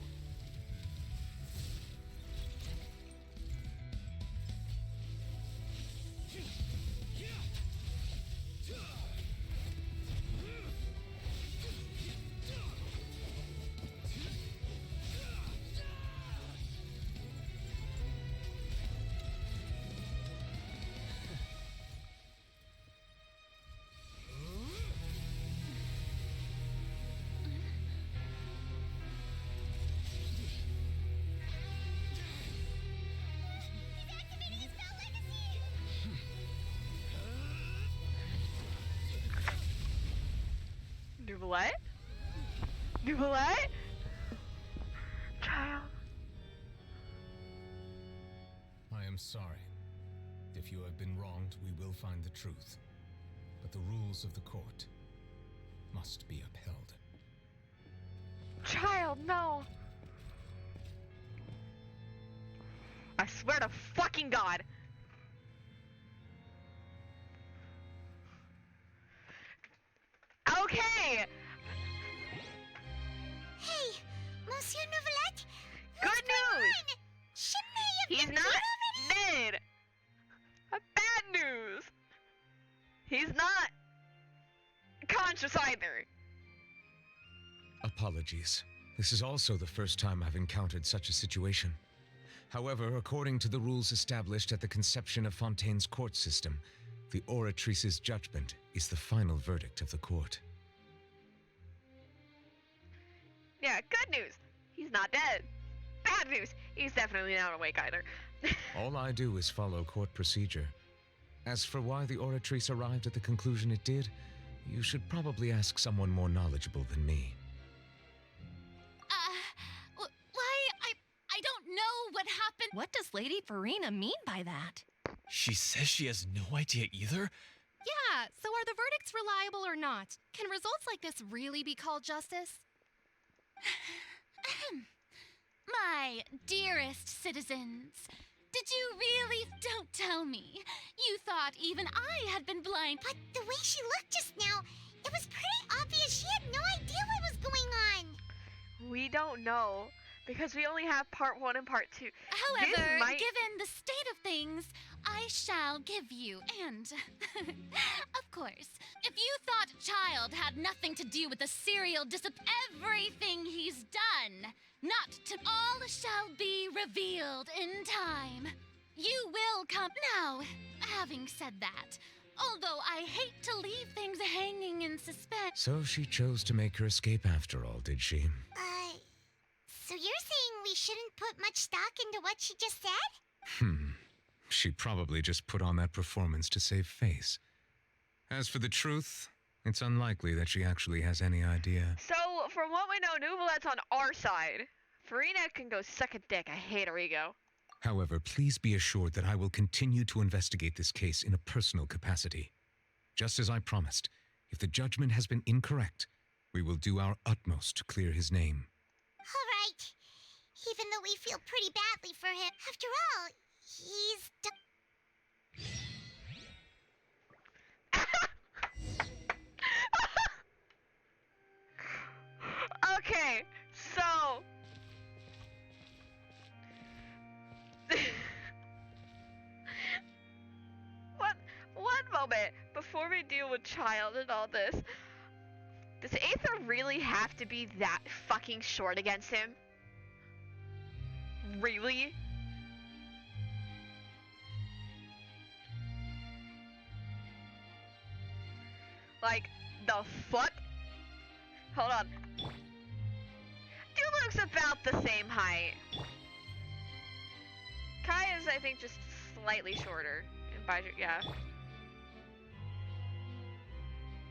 Do what? Do what? Child. I am sorry. If you have been wronged, we will find the truth. But the rules of the court must be upheld. Child, no. I swear to fucking God. Okay. Hey, Monsieur Novelette. Good news. Shouldn't they have He's been not dead dead. Bad news. He's not conscious either. Apologies. This is also the first time I've encountered such a situation. However, according to the rules established at the conception of Fontaine's court system, the Oratrice's judgment is the final verdict of the court. Yeah, good news. He's not dead. Bad news. He's definitely not awake either. All I do is follow court procedure. As for why the Oratrice arrived at the conclusion it did, you should probably ask someone more knowledgeable than me. I don't know what happened. What does Lady Farina mean by that? She says she has no idea either? Yeah, so are the verdicts reliable or not? Can results like this really be called justice? My dearest citizens, did you really? Don't tell me. You thought even I had been blind. But the way she looked just now, it was pretty obvious she had no idea what was going on. We don't know because we only have part 1 and part 2. However, given the state of things, I shall give you, and of course, if you thought Child had nothing to do with the serial everything he's done, not to all shall be revealed in time. You will come now. Having said that, although I hate to leave things hanging in suspense. So she chose to make her escape after all, did she? So you're saying we shouldn't put much stock into what she just said? She probably just put on that performance to save face. As for the truth, it's unlikely that she actually has any idea. So, from what we know, Nouvelette's on our side. Farina can go suck a dick. I hate her ego. However, please be assured that I will continue to investigate this case in a personal capacity. Just as I promised, if the judgment has been incorrect, we will do our utmost to clear his name. All right. Even though we feel pretty badly for him, after all, he's Okay, so one moment before we deal with Child and all this. Does Aether really have to be that fucking short against him? Really? Like, the fuck? Hold on. Dude looks about the same height. Kai is, I think, just slightly shorter. And Baidu, yeah.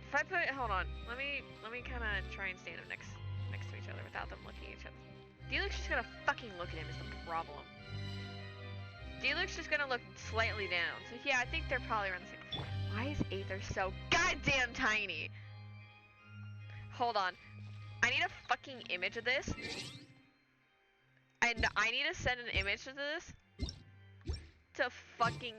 If I put, hold on, let me kind of try and stand them next to each other without them looking at each other. D-Luke's just gonna fucking look at him is the problem. D-Luke's just gonna look slightly down. So yeah, I think they're probably around the same. Why is Aether so goddamn tiny? Hold on. I need a fucking image of this. And I need to send an image to this. to fucking...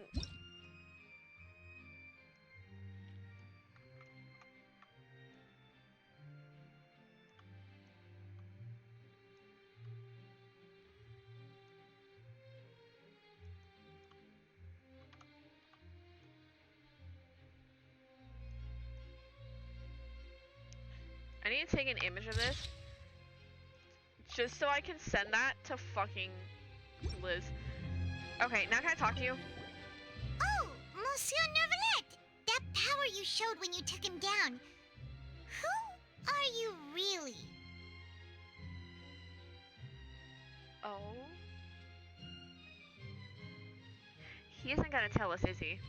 I need to take an image of this. Just so I can send that to fucking Liz. Okay, now can I talk to you? Oh, Monsieur Nervalet! That power you showed when you took him down. Who are you really? Oh. He isn't gonna tell us, is he?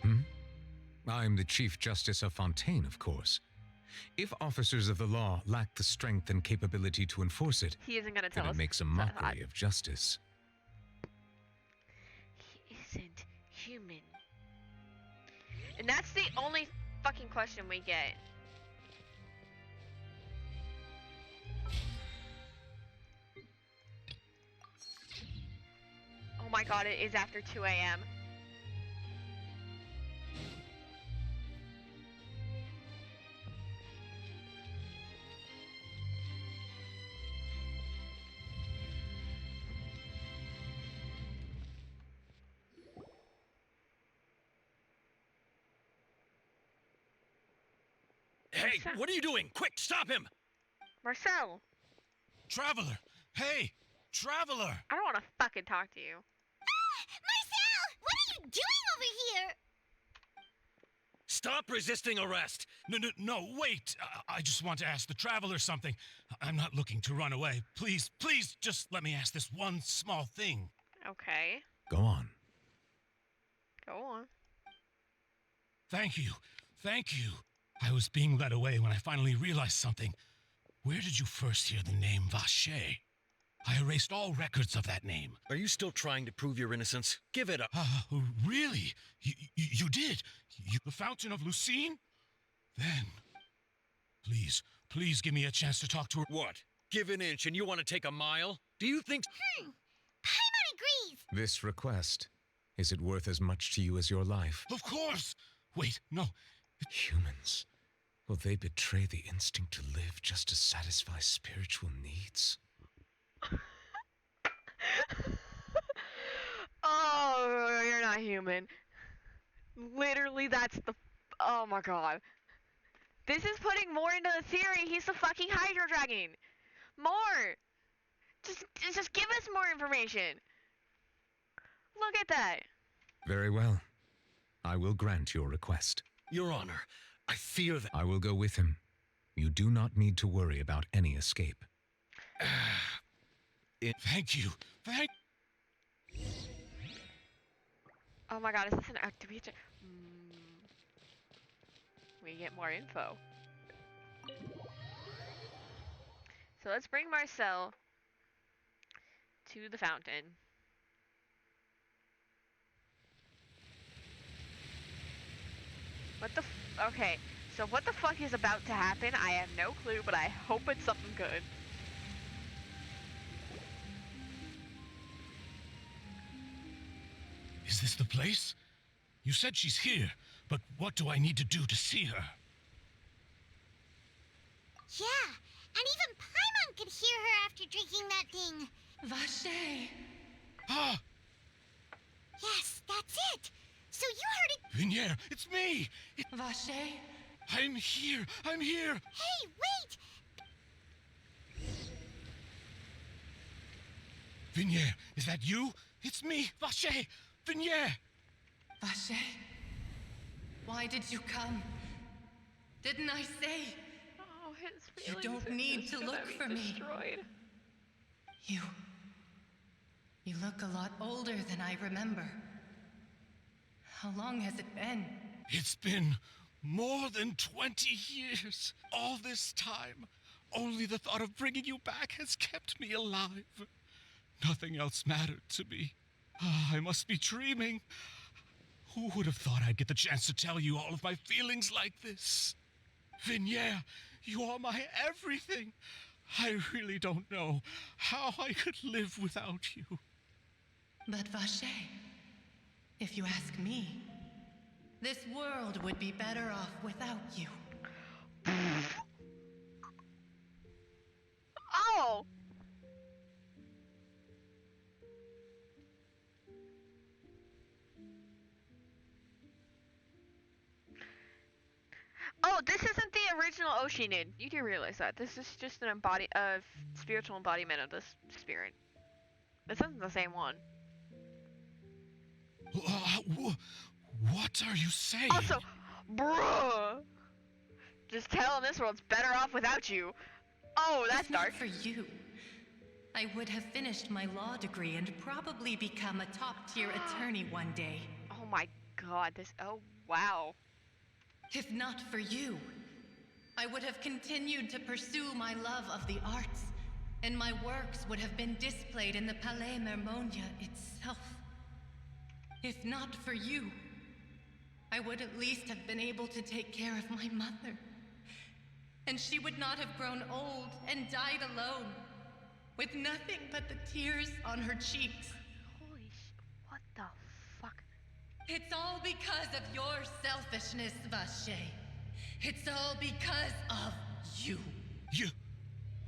I'm the Chief Justice of Fontaine, of course. If officers of the law lack the strength and capability to enforce it, He isn't gonna tell then us. it makes a mockery of justice. He isn't human. And that's the only fucking question we get. Oh my god, it is after 2 a.m. Hey, what are you doing? Quick, stop him! Marcel! Traveler! Hey! Traveler! I don't want to fucking talk to you. Marcel! What are you doing over here? Stop resisting arrest! No, wait! I just want to ask the Traveler something. I'm not looking to run away. Please, just let me ask this one small thing. Okay. Go on. Go on. Thank you. I was being led away when I finally realized something. Where did you first hear the name Vacher? I erased all records of that name. Are you still trying to prove your innocence? Give it up. Really? You did? The Fountain of Lucine? Then, please give me a chance to talk to her. What? Give an inch and you want to take a mile? Do you think... Paimon agrees! This request, is it worth as much to you as your life? Of course! Wait, no. Humans, will they betray the instinct to live just to satisfy spiritual needs? Oh, you're not human. Literally, that's the... Oh my god. This is putting more into the theory. He's the fucking Hydro Dragon. More! Just give us more information. Look at that. Very well. I will grant your request. Your Honor, I fear that... I will go with him. You do not need to worry about any escape. Thank you. Oh my god, is this an activation? We get more info. So let's bring Marcel to the fountain. Okay, so what the fuck is about to happen? I have no clue, but I hope it's something good. Is this the place? You said she's here, but what do I need to do to see her? Yeah, and even Paimon could hear her after drinking that thing. Vacher! Ah! Yes, that's it. So you heard it. Vignier, it's me! Vacher? I'm here! Hey, wait! Vignier, is that you? It's me, Vacher! Vignier! Vacher? Why did you come? Didn't I say? Oh, his You feelings don't are need just to gonna look be for me. destroyed. You look a lot older than I remember. How long has it been? It's been more than 20 years. All this time, only the thought of bringing you back has kept me alive. Nothing else mattered to me. I must be dreaming. Who would have thought I'd get the chance to tell you all of my feelings like this? Vignier, you are my everything. I really don't know how I could live without you. But Vacher, If you ask me, this world would be better off without you. Oh! Oh, this isn't the original Oshinin. You do realize that. This is just an spiritual embodiment of this spirit. This isn't the same one. What are you saying? Also, bruh! Just tell him this world's better off without you. Oh, that's If not dark. for you, I would have finished my law degree and probably become a top-tier attorney one day. Oh my god, oh wow. If not for you, I would have continued to pursue my love of the arts, and my works would have been displayed in the Palais Mermonia itself. If not for you, I would at least have been able to take care of my mother. And she would not have grown old and died alone, with nothing but the tears on her cheeks. Holy shit, what the fuck? It's all because of your selfishness, Vache. It's all because of you. You...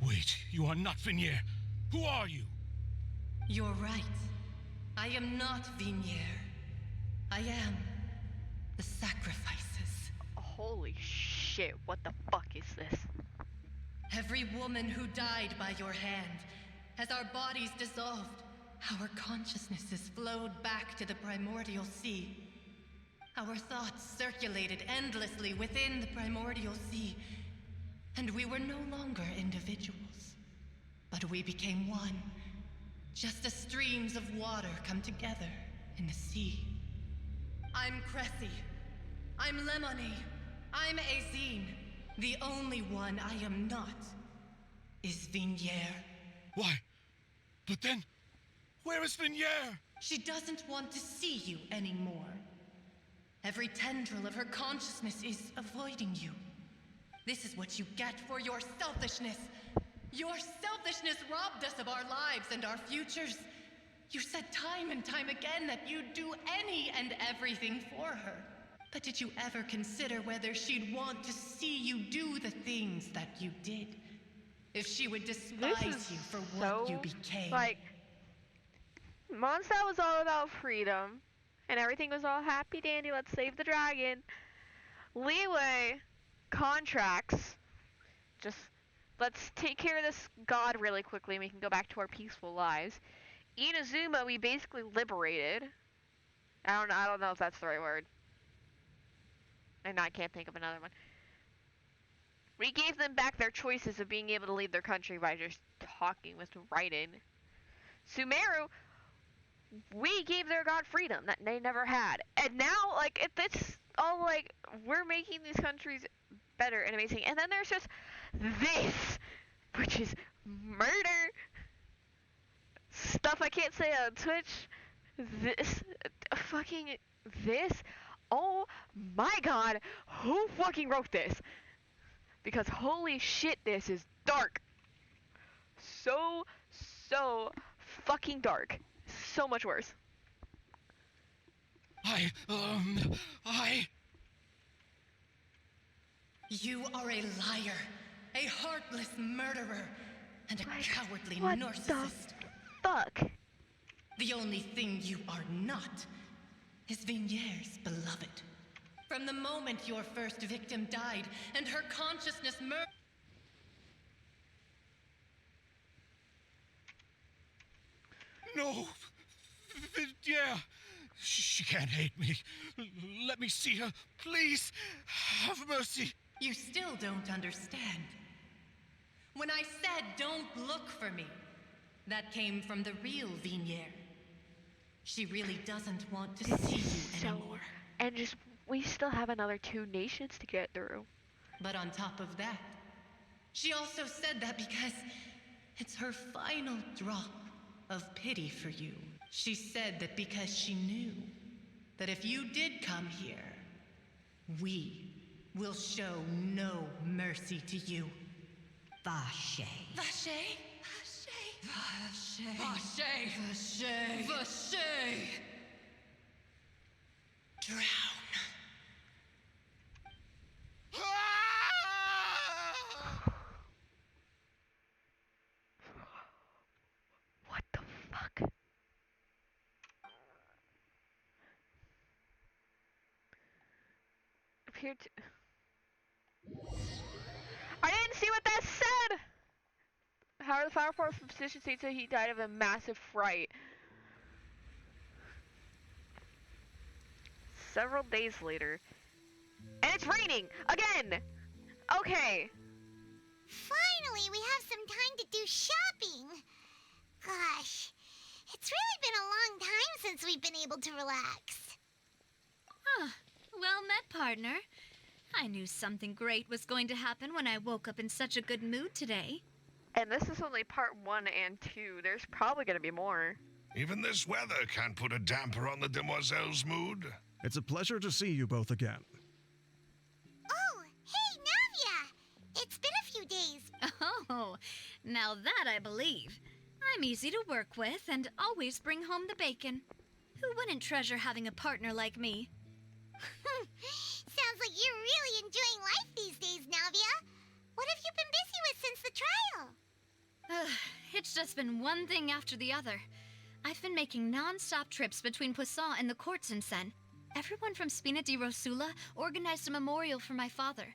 Wait, you are not Vignier. Who are you? You're right. I am not Vignier. I am the sacrifices. Holy shit, what the fuck is this? Every woman who died by your hand, as our bodies dissolved, our consciousnesses flowed back to the primordial sea. Our thoughts circulated endlessly within the primordial sea, and we were no longer individuals, but we became one, just as streams of water come together in the sea. I'm Cressy. I'm Lemony. I'm Azine. The only one I am not is Vignier. Why? But then, where is Vignier? She doesn't want to see you anymore. Every tendril of her consciousness is avoiding you. This is what you get for your selfishness. Your selfishness robbed us of our lives and our futures. You said time and time again that you'd do any and everything for her. But did you ever consider whether she'd want to see you do the things that you did? If she would despise you for what you became? Like, Mondstadt was all about freedom, and everything was all happy dandy, let's save the dragon. Leeway, contracts, just let's take care of this god really quickly and we can go back to our peaceful lives. Inazuma, we basically liberated. I don't know if that's the right word. And I can't think of another one. We gave them back their choices of being able to lead their country by just talking with Raiden. Sumeru, we gave their god freedom that they never had. And now, like, it's all like, we're making these countries better and amazing. And then there's just this, which is murder. Stuff I can't say on Twitch. This, fucking this. Oh my god, who fucking wrote this? Because holy shit, this is dark. So fucking dark. So much worse. You are a liar, a heartless murderer, and a cowardly what narcissist. The fuck? The only thing you are not is Vignier's beloved. From the moment your first victim died and her consciousness No! Yeah! She can't hate me. Let me see her. Please! Have mercy! You still don't understand. When I said don't look for me, that came from the real Vignier. She really doesn't want to see you anymore. And just, we still have another 2 nations to get through. But on top of that, she also said that because it's her final drop of pity for you. She said that because she knew that if you did come here, we will show no mercy to you. Vache. Vache? Vache. Vache. Vache. Vache. Drown. What the fuck? Appeared to... I didn't see what that said! However, the Flower Force physician states that he died of a massive fright. Several days later. And it's raining! Again! Okay. Finally, we have some time to do shopping. Gosh, it's really been a long time since we've been able to relax. Huh. Well met, partner. I knew something great was going to happen when I woke up in such a good mood today. And this is only part 1 and 2. There's probably gonna be more. Even this weather can't put a damper on the demoiselle's mood. It's a pleasure to see you both again. Oh, hey, Navia! It's been a few days. Oh, now that I believe. I'm easy to work with and always bring home the bacon. Who wouldn't treasure having a partner like me? Sounds like you're really enjoying life these days, Navia. What have you been busy with since the trial? It's just been one thing after the other. I've been making non-stop trips between Poisson and the courts in Sen. Everyone from Spina di Rosula organized a memorial for my father.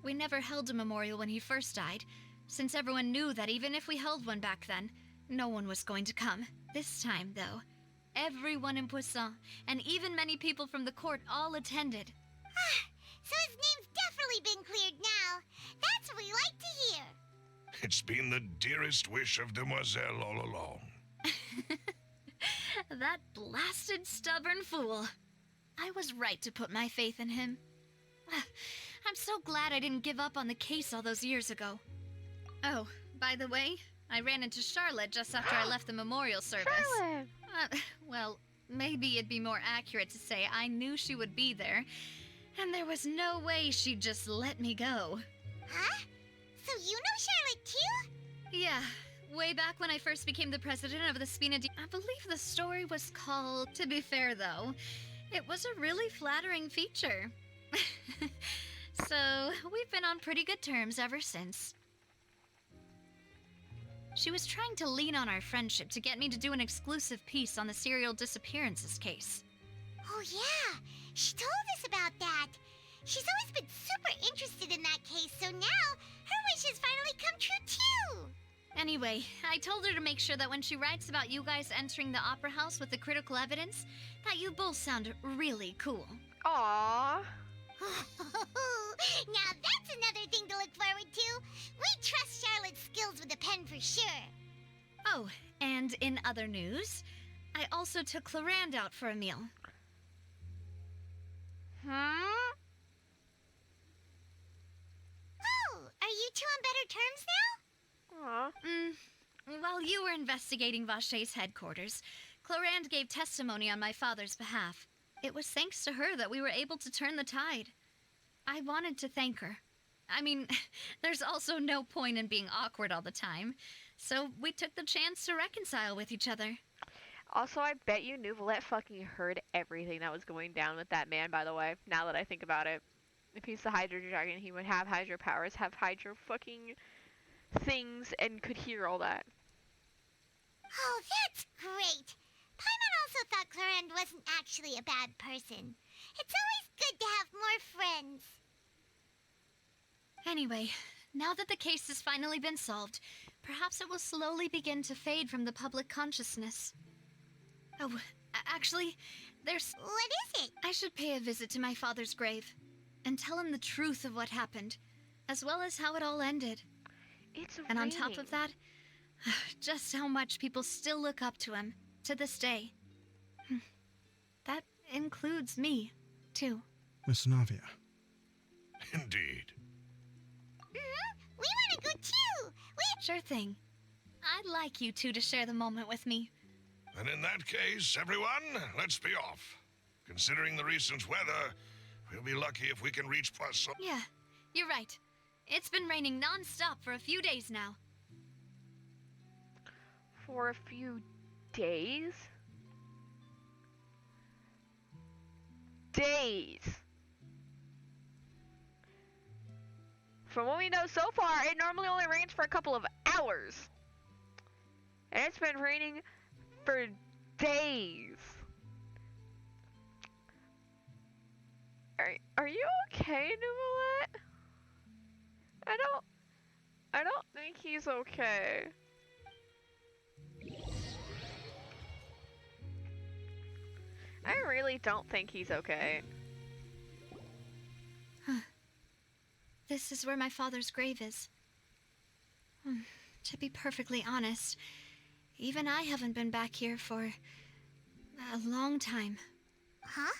We never held a memorial when he first died, since everyone knew that even if we held one back then, no one was going to come. This time, though, everyone in Poisson, and even many people from the court all attended. So his name's definitely been cleared now. That's what we like to hear. It's been the dearest wish of Demoiselle all along. That blasted stubborn fool. I was right to put my faith in him. I'm so glad I didn't give up on the case all those years ago. Oh, by the way, I ran into Charlotte just after I left the memorial service. Charlotte! Well, maybe it'd be more accurate to say I knew she would be there, and there was no way she'd just let me go. Huh? So you know Charlotte too? Yeah, way back when I first became the president of the Spina di... I believe the story was called... To be fair, though, it was a really flattering feature. So, we've been on pretty good terms ever since. She was trying to lean on our friendship to get me to do an exclusive piece on the serial disappearances case. Oh yeah, she told us about that. She's always been super interested in that case, so now her wishes finally come true too. Anyway, I told her to make sure that when she writes about you guys entering the opera house with the critical evidence, that you both sound really cool. Aww. Now that's another thing to look forward to. We trust Charlotte's skills with a pen for sure. Oh, and in other news, I also took Clarand out for a meal. Hmm? Oh, are you two on better terms now? While you were investigating Vache's headquarters, Clarand gave testimony on my father's behalf. It was thanks to her that we were able to turn the tide. I wanted to thank her. I mean, there's also no point in being awkward all the time, so we took the chance to reconcile with each other. Also, I bet you Nouvelette fucking heard everything that was going down with that man, by the way, now that I think about it. If he's the Hydro Dragon, he would have Hydro powers, have Hydro fucking things, and could hear all that. Oh, that's great. Paimon also thought Clarand wasn't actually a bad person. It's always good to have more friends. Anyway, now that the case has finally been solved, perhaps it will slowly begin to fade from the public consciousness. Oh, actually, there's... What is it? I should pay a visit to my father's grave and tell him the truth of what happened, as well as how it all ended. It's And on top of that, just how much people still look up to him to this day. That includes me, too. Miss Navia. Indeed. We want to go too! Sure thing. I'd like you two to share the moment with me. And in that case, everyone, let's be off. Considering the recent weather, we'll be lucky if we can reach Poisson. Yeah, you're right. It's been raining non-stop for a few days now. For a few days? days. From what we know so far, it normally only rains for a couple of hours. And it's been raining for days. Are you okay, Nuvolette? I don't think he's okay. I really don't think he's okay. This is where my father's grave is. To be perfectly honest, even I haven't been back here for a long time. Huh?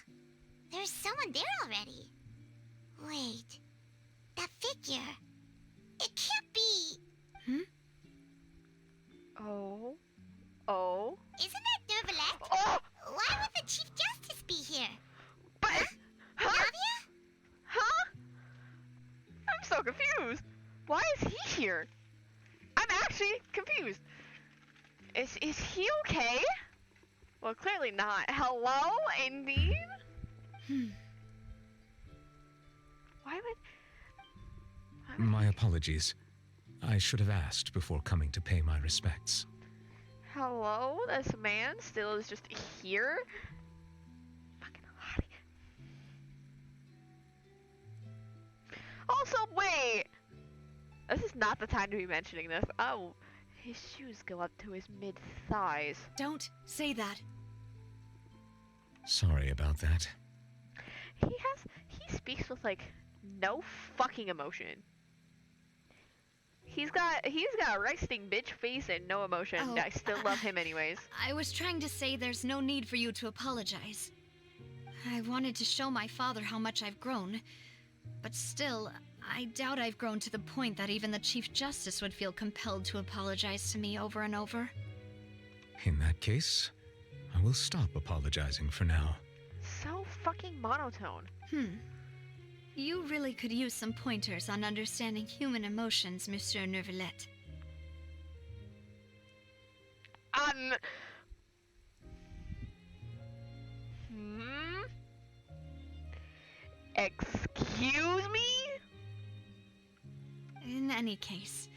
There's someone there already. Wait. That figure. It can't be. Oh. Oh. Isn't that Neuvillette? Oh! Why would the Chief Justice be here? But. Huh? Navia? Huh? I'm so confused. Why is he here? I'm actually confused. Is he okay? Well, clearly not. Hello, indeed? Why would... My apologies. I should have asked before coming to pay my respects. Hello? This man still is just here? Fucking hottie. Also, wait! This is not the time to be mentioning this. Oh, his shoes go up to his mid-thighs. Don't say that. Sorry about that. He speaks with, like, no fucking emotion. He's got a resting bitch face and no emotion. Oh, I still love him anyways. I was trying to say there's no need for you to apologize. I wanted to show my father how much I've grown, but still, I doubt I've grown to the point that even the Chief Justice would feel compelled to apologize to me over and over. In that case, I will stop apologizing for now. So fucking monotone. You really could use some pointers on understanding human emotions, Monsieur Neuvillette. Excuse me? In any case,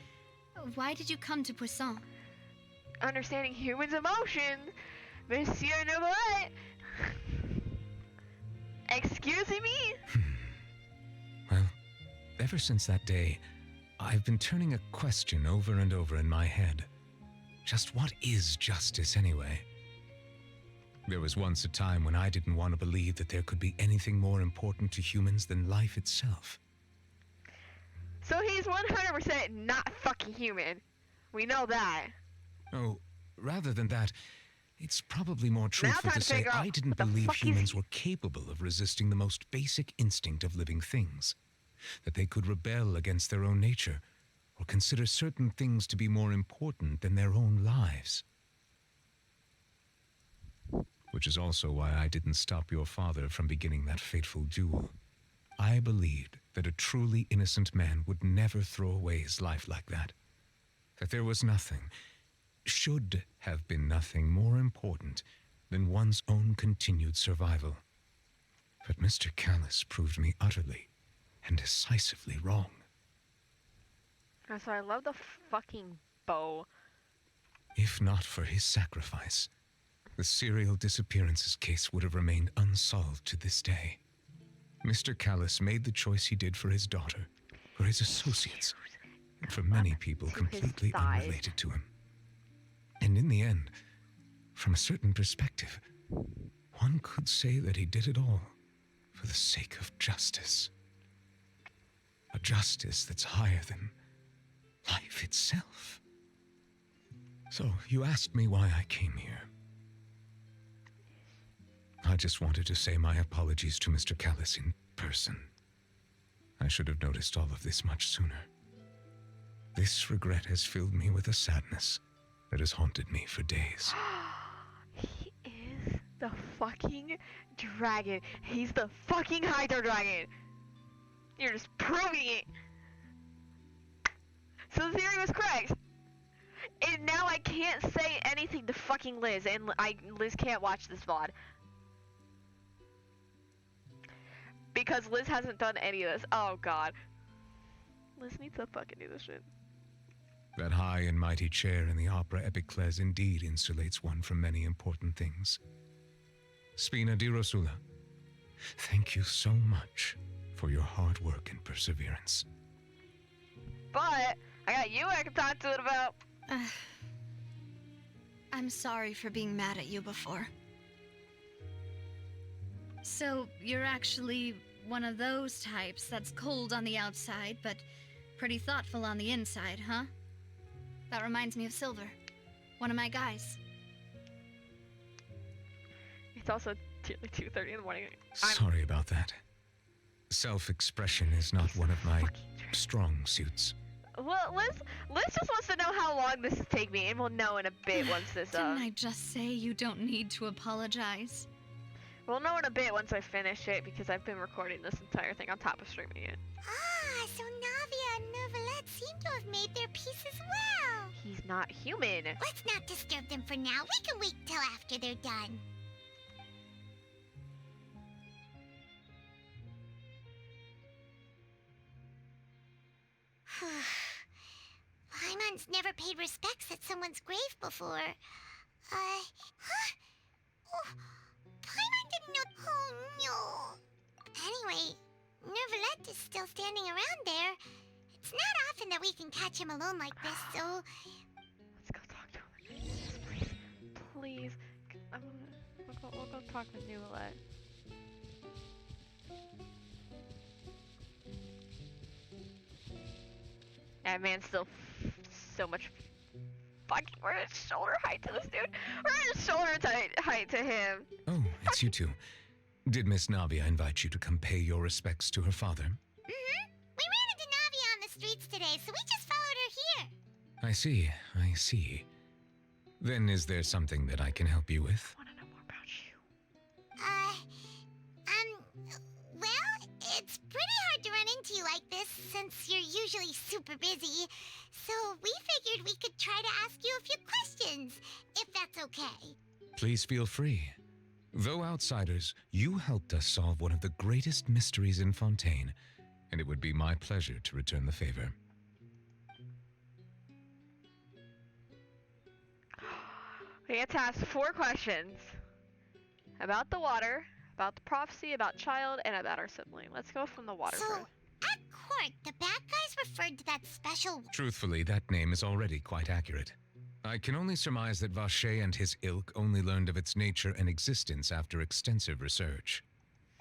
why did you come to Poisson? Understanding humans' emotions, Monsieur Neuvillette. Excuse me? Well, ever since that day, I've been turning a question over and over in my head. Just what is justice anyway? There was once a time when I didn't want to believe that there could be anything more important to humans than life itself. So he's 100% not fucking human. We know that. Oh, rather than that, it's probably more truthful to say I didn't believe fuck humans were capable of resisting the most basic instinct of living things. That they could rebel against their own nature, or consider certain things to be more important than their own lives. Which is also why I didn't stop your father from beginning that fateful duel. I believed that a truly innocent man would never throw away his life like that. That there was nothing, should have been nothing more important than one's own continued survival. But Mr. Callis proved me utterly and decisively wrong. So I love the fucking bow. If not for his sacrifice, the serial disappearances case would have remained unsolved to this day. Mr. Callis made the choice he did for his daughter, for his associates, and for many people completely unrelated to him. And in the end, from a certain perspective, one could say that he did it all for the sake of justice. A justice that's higher than life itself. So, you asked me why I came here. I just wanted to say my apologies to Mr. Callis in person. I should have noticed all of this much sooner. This regret has filled me with a sadness that has haunted me for days. He is the fucking dragon. He's the fucking Hydro Dragon. You're just proving it. So the theory was correct. And now I can't say anything to fucking Liz, and Liz can't watch this VOD. Because Liz hasn't done any of this. Oh god. Liz needs to fucking do this shit. That high and mighty chair in the opera Epicles indeed insulates one from many important things. Spina di Rosula, thank you so much for your hard work and perseverance. But I got you I can talk to it about. I'm sorry for being mad at you before. So, you're actually one of those types that's cold on the outside, but pretty thoughtful on the inside, huh? That reminds me of Silver, one of my guys. It's also nearly 2:30 in the morning. Sorry about that. Self-expression is not one of my strong suits. Well, Liz just wants to know how long this is taking me, and we'll know in a bit once this. Didn't I just say you don't need to apologize? We'll know in a bit once I finish it, because I've been recording this entire thing on top of streaming it. Ah, so Navia and Neuvillette seem to have made their peace as well. He's not human. Let's not disturb them for now. We can wait till after they're done. Paimon's never paid respects at someone's grave before. Huh? Oh, Paimon didn't know. Oh, no. Anyway, Neuvillette is still standing around there. It's not often that we can catch him alone like this, so... Let's go talk to him. Please. Please. We'll go talk with Neuvillette. That man's still so much fucking. We're at shoulder height to this dude. We're at shoulder height to him. Oh, it's you two. Did Miss Navia invite you to come pay your respects to her father? Mm-hmm. We ran into Navia on the streets today, so we just followed her here. I see. Then is there something that I can help you with? I want to know more about you. Well, it's pretty hard to run into you like this since you're usually super busy. So we figured we could try to ask you a few questions, if that's okay. Please feel free. Though outsiders, you helped us solve one of the greatest mysteries in Fontaine, and it would be my pleasure to return the favor. We get to ask 4 questions. About the water, about the prophecy, about child, and about our sibling. Let's go from the water So, first. at court, the bad guys referred to that special... Truthfully, that name is already quite accurate. I can only surmise that Vacher and his ilk only learned of its nature and existence after extensive research.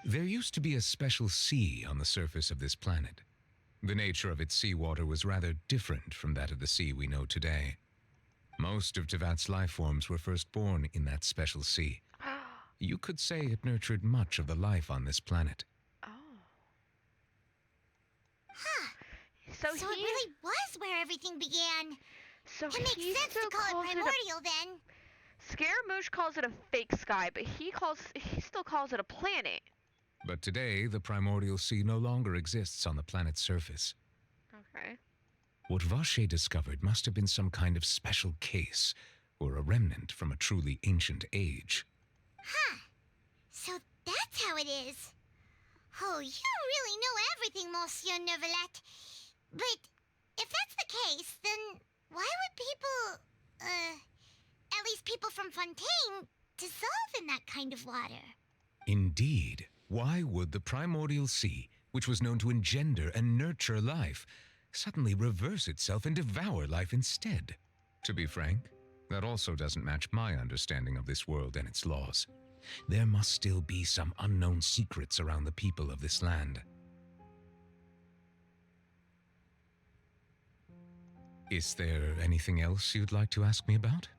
There used to be a special sea on the surface of this planet. The nature of its seawater was rather different from that of the sea we know today. Most of Tevat's life forms were first born in that special sea. You could say it nurtured much of the life on this planet. Oh. Huh. So it really was where everything began. So it makes sense to call it primordial then. Scaramouche calls it a fake sky, but he still calls it a planet. But today, the primordial sea no longer exists on the planet's surface. Okay. What Vacher discovered must have been some kind of special case, or a remnant from a truly ancient age. Huh. So that's how it is. Oh, you really know everything, Monsieur Neuvillette. But if that's the case, then why would people, at least people from Fontaine, dissolve in that kind of water? Indeed. Why would the primordial sea, which was known to engender and nurture life, suddenly reverse itself and devour life instead? To be frank, that also doesn't match my understanding of this world and its laws. There must still be some unknown secrets around the people of this land. Is there anything else you'd like to ask me about?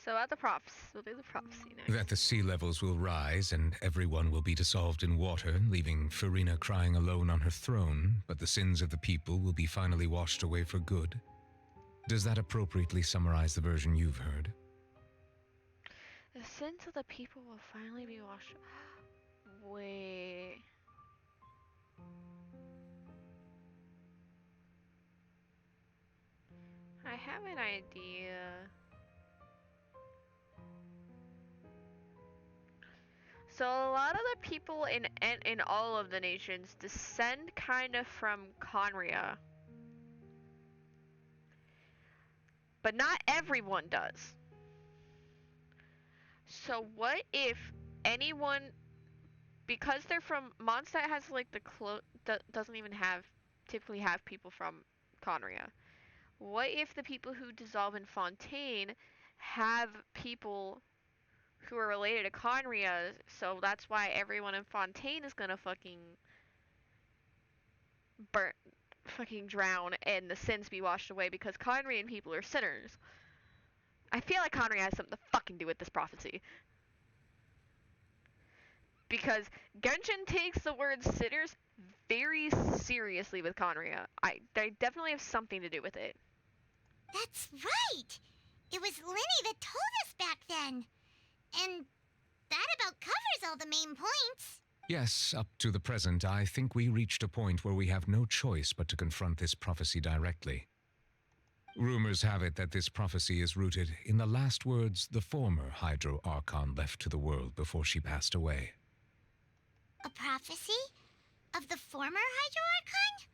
So at the props, we'll do the prophecy next. That the sea levels will rise and everyone will be dissolved in water, leaving Farina crying alone on her throne, but the sins of the people will be finally washed away for good. Does that appropriately summarize the version you've heard? The sins of the people will finally be washed. Wait. I have an idea. So a lot of the people in all of the nations descend kind of from Conria. But not everyone does. So what if anyone, because they're from Mondstadt has like doesn't even have typically have people from Conria. What if the people who dissolve in Fontaine have people who are related to Conria, so that's why everyone in Fontaine is gonna burn, fucking drown, and the sins be washed away because Conrian people are sinners. I feel like Conria has something to fucking do with this prophecy. Because Genshin takes the word sinners very seriously with Conria. They definitely have something to do with it. That's right! It was Linny that told us back then. And that about covers all the main points. Yes, up to the present, I think we reached a point where we have no choice but to confront this prophecy directly. Rumors have it that this prophecy is rooted in the last words the former Hydro Archon left to the world before she passed away. A prophecy? Of the former Hydro Archon?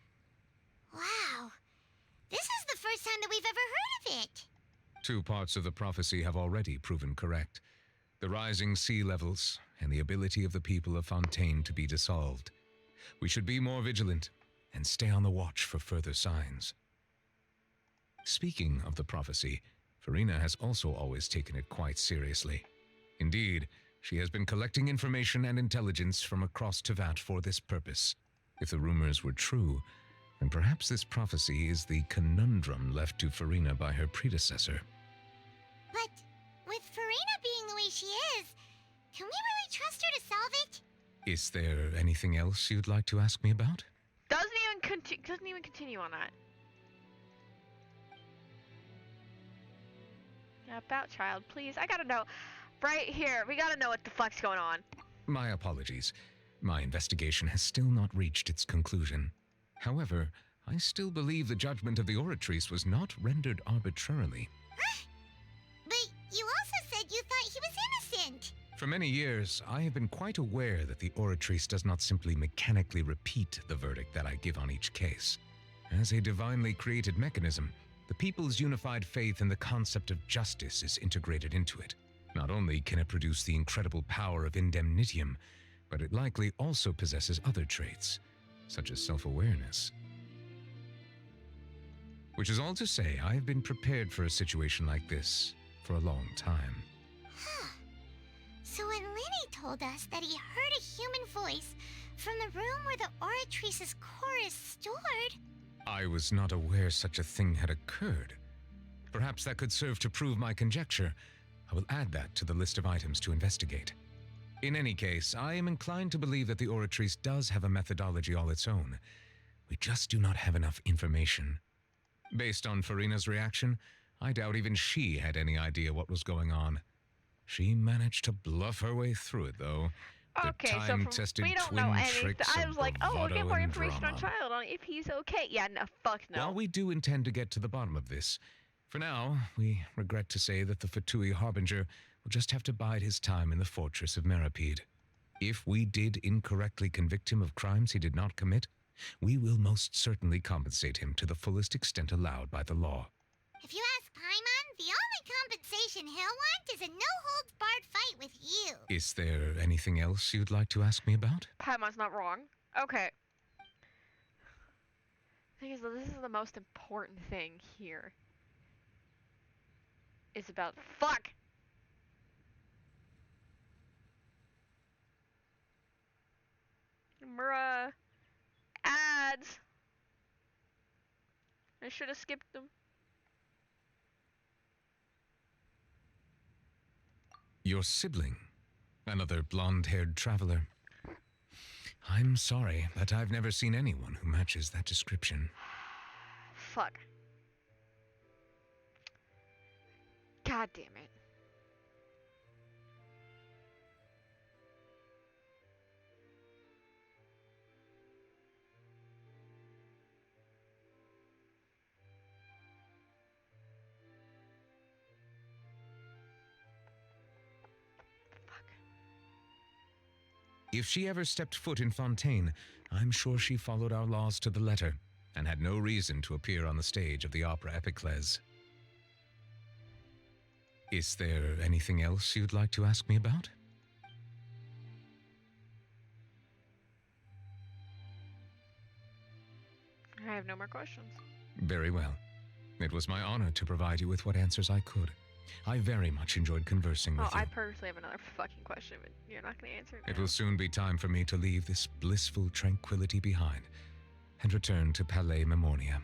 Wow. This is the first time that we've ever heard of it. 2 parts of the prophecy have already proven correct. The rising sea levels and the ability of the people of Fontaine to be dissolved. We should be more vigilant and stay on the watch for further signs. Speaking of the prophecy, Farina has also always taken it quite seriously. Indeed, she has been collecting information and intelligence from across Tevat for this purpose. If the rumors were true, then perhaps this prophecy is the conundrum left to Farina by her predecessor. But with Farina being the way she is, can we really trust her to solve it? Is there anything else you'd like to ask me about? Doesn't even continue on that. Yeah, about child, please. I gotta know. Right here, we gotta know what the fuck's going on. My apologies. My investigation has still not reached its conclusion. However, I still believe the judgment of the Oratrice was not rendered arbitrarily. But you also said you thought he was innocent. For many years, I have been quite aware that the Oratrice does not simply mechanically repeat the verdict that I give on each case. As a divinely created mechanism, the people's unified faith in the concept of justice is integrated into it. Not only can it produce the incredible power of indemnitium, but it likely also possesses other traits, such as self-awareness. Which is all to say, I have been prepared for a situation like this for a long time. So when Linny told us that he heard a human voice from the room where the Oratrice's core is stored... I was not aware such a thing had occurred. Perhaps that could serve to prove my conjecture. I will add that to the list of items to investigate. In any case, I am inclined to believe that the Oratrice does have a methodology all its own. We just do not have enough information. Based on Farina's reaction, I doubt even she had any idea what was going on. She managed to bluff her way through it, though. Okay, so we don't know anything. I was like, oh, we'll get more information on Child on if he's okay. Yeah, no, fuck no. While we do intend to get to the bottom of this, for now, we regret to say that the Fatui Harbinger will just have to bide his time in the fortress of Meripede. If we did incorrectly convict him of crimes he did not commit, we will most certainly compensate him to the fullest extent allowed by the law. If you ask Paimon, the only compensation he'll want is a no-holds-barred fight with you. Is there anything else you'd like to ask me about? Paimon's not wrong. Okay. Thing is, this is the most important thing here. It's about fuck. Bruh. Ads. I should have skipped them. Your sibling, another blonde-haired traveler. I'm sorry, but I've never seen anyone who matches that description. Fuck. God damn it. If she ever stepped foot in Fontaine, I'm sure she followed our laws to the letter and had no reason to appear on the stage of the opera Epiclese. Is there anything else you'd like to ask me about? I have no more questions. Very well. It was my honor to provide you with what answers I could. I very much enjoyed conversing with you. I personally have another fucking question, but you're not going to answer it now. It will soon be time for me to leave this blissful tranquility behind and return to Palais Memornia.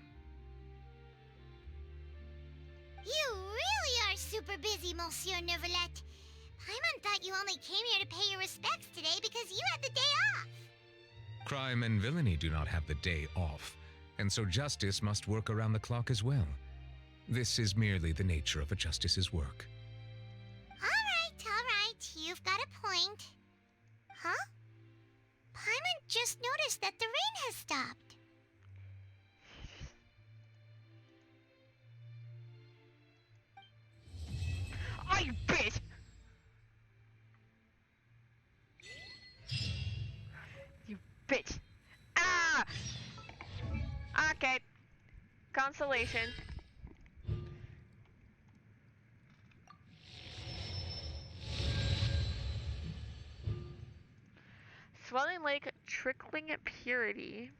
You really are super busy, Monsieur Neuvillette. Paimon thought you only came here to pay your respects today because you had the day off. Crime and villainy do not have the day off, and so justice must work around the clock as well. This is merely the nature of a justice's work. All right. You've got a point. Huh? Paimon just noticed that the rain has stopped. Oh, you bitch! You bitch! Ah! Okay. Consolation. Swelling lake, trickling purity.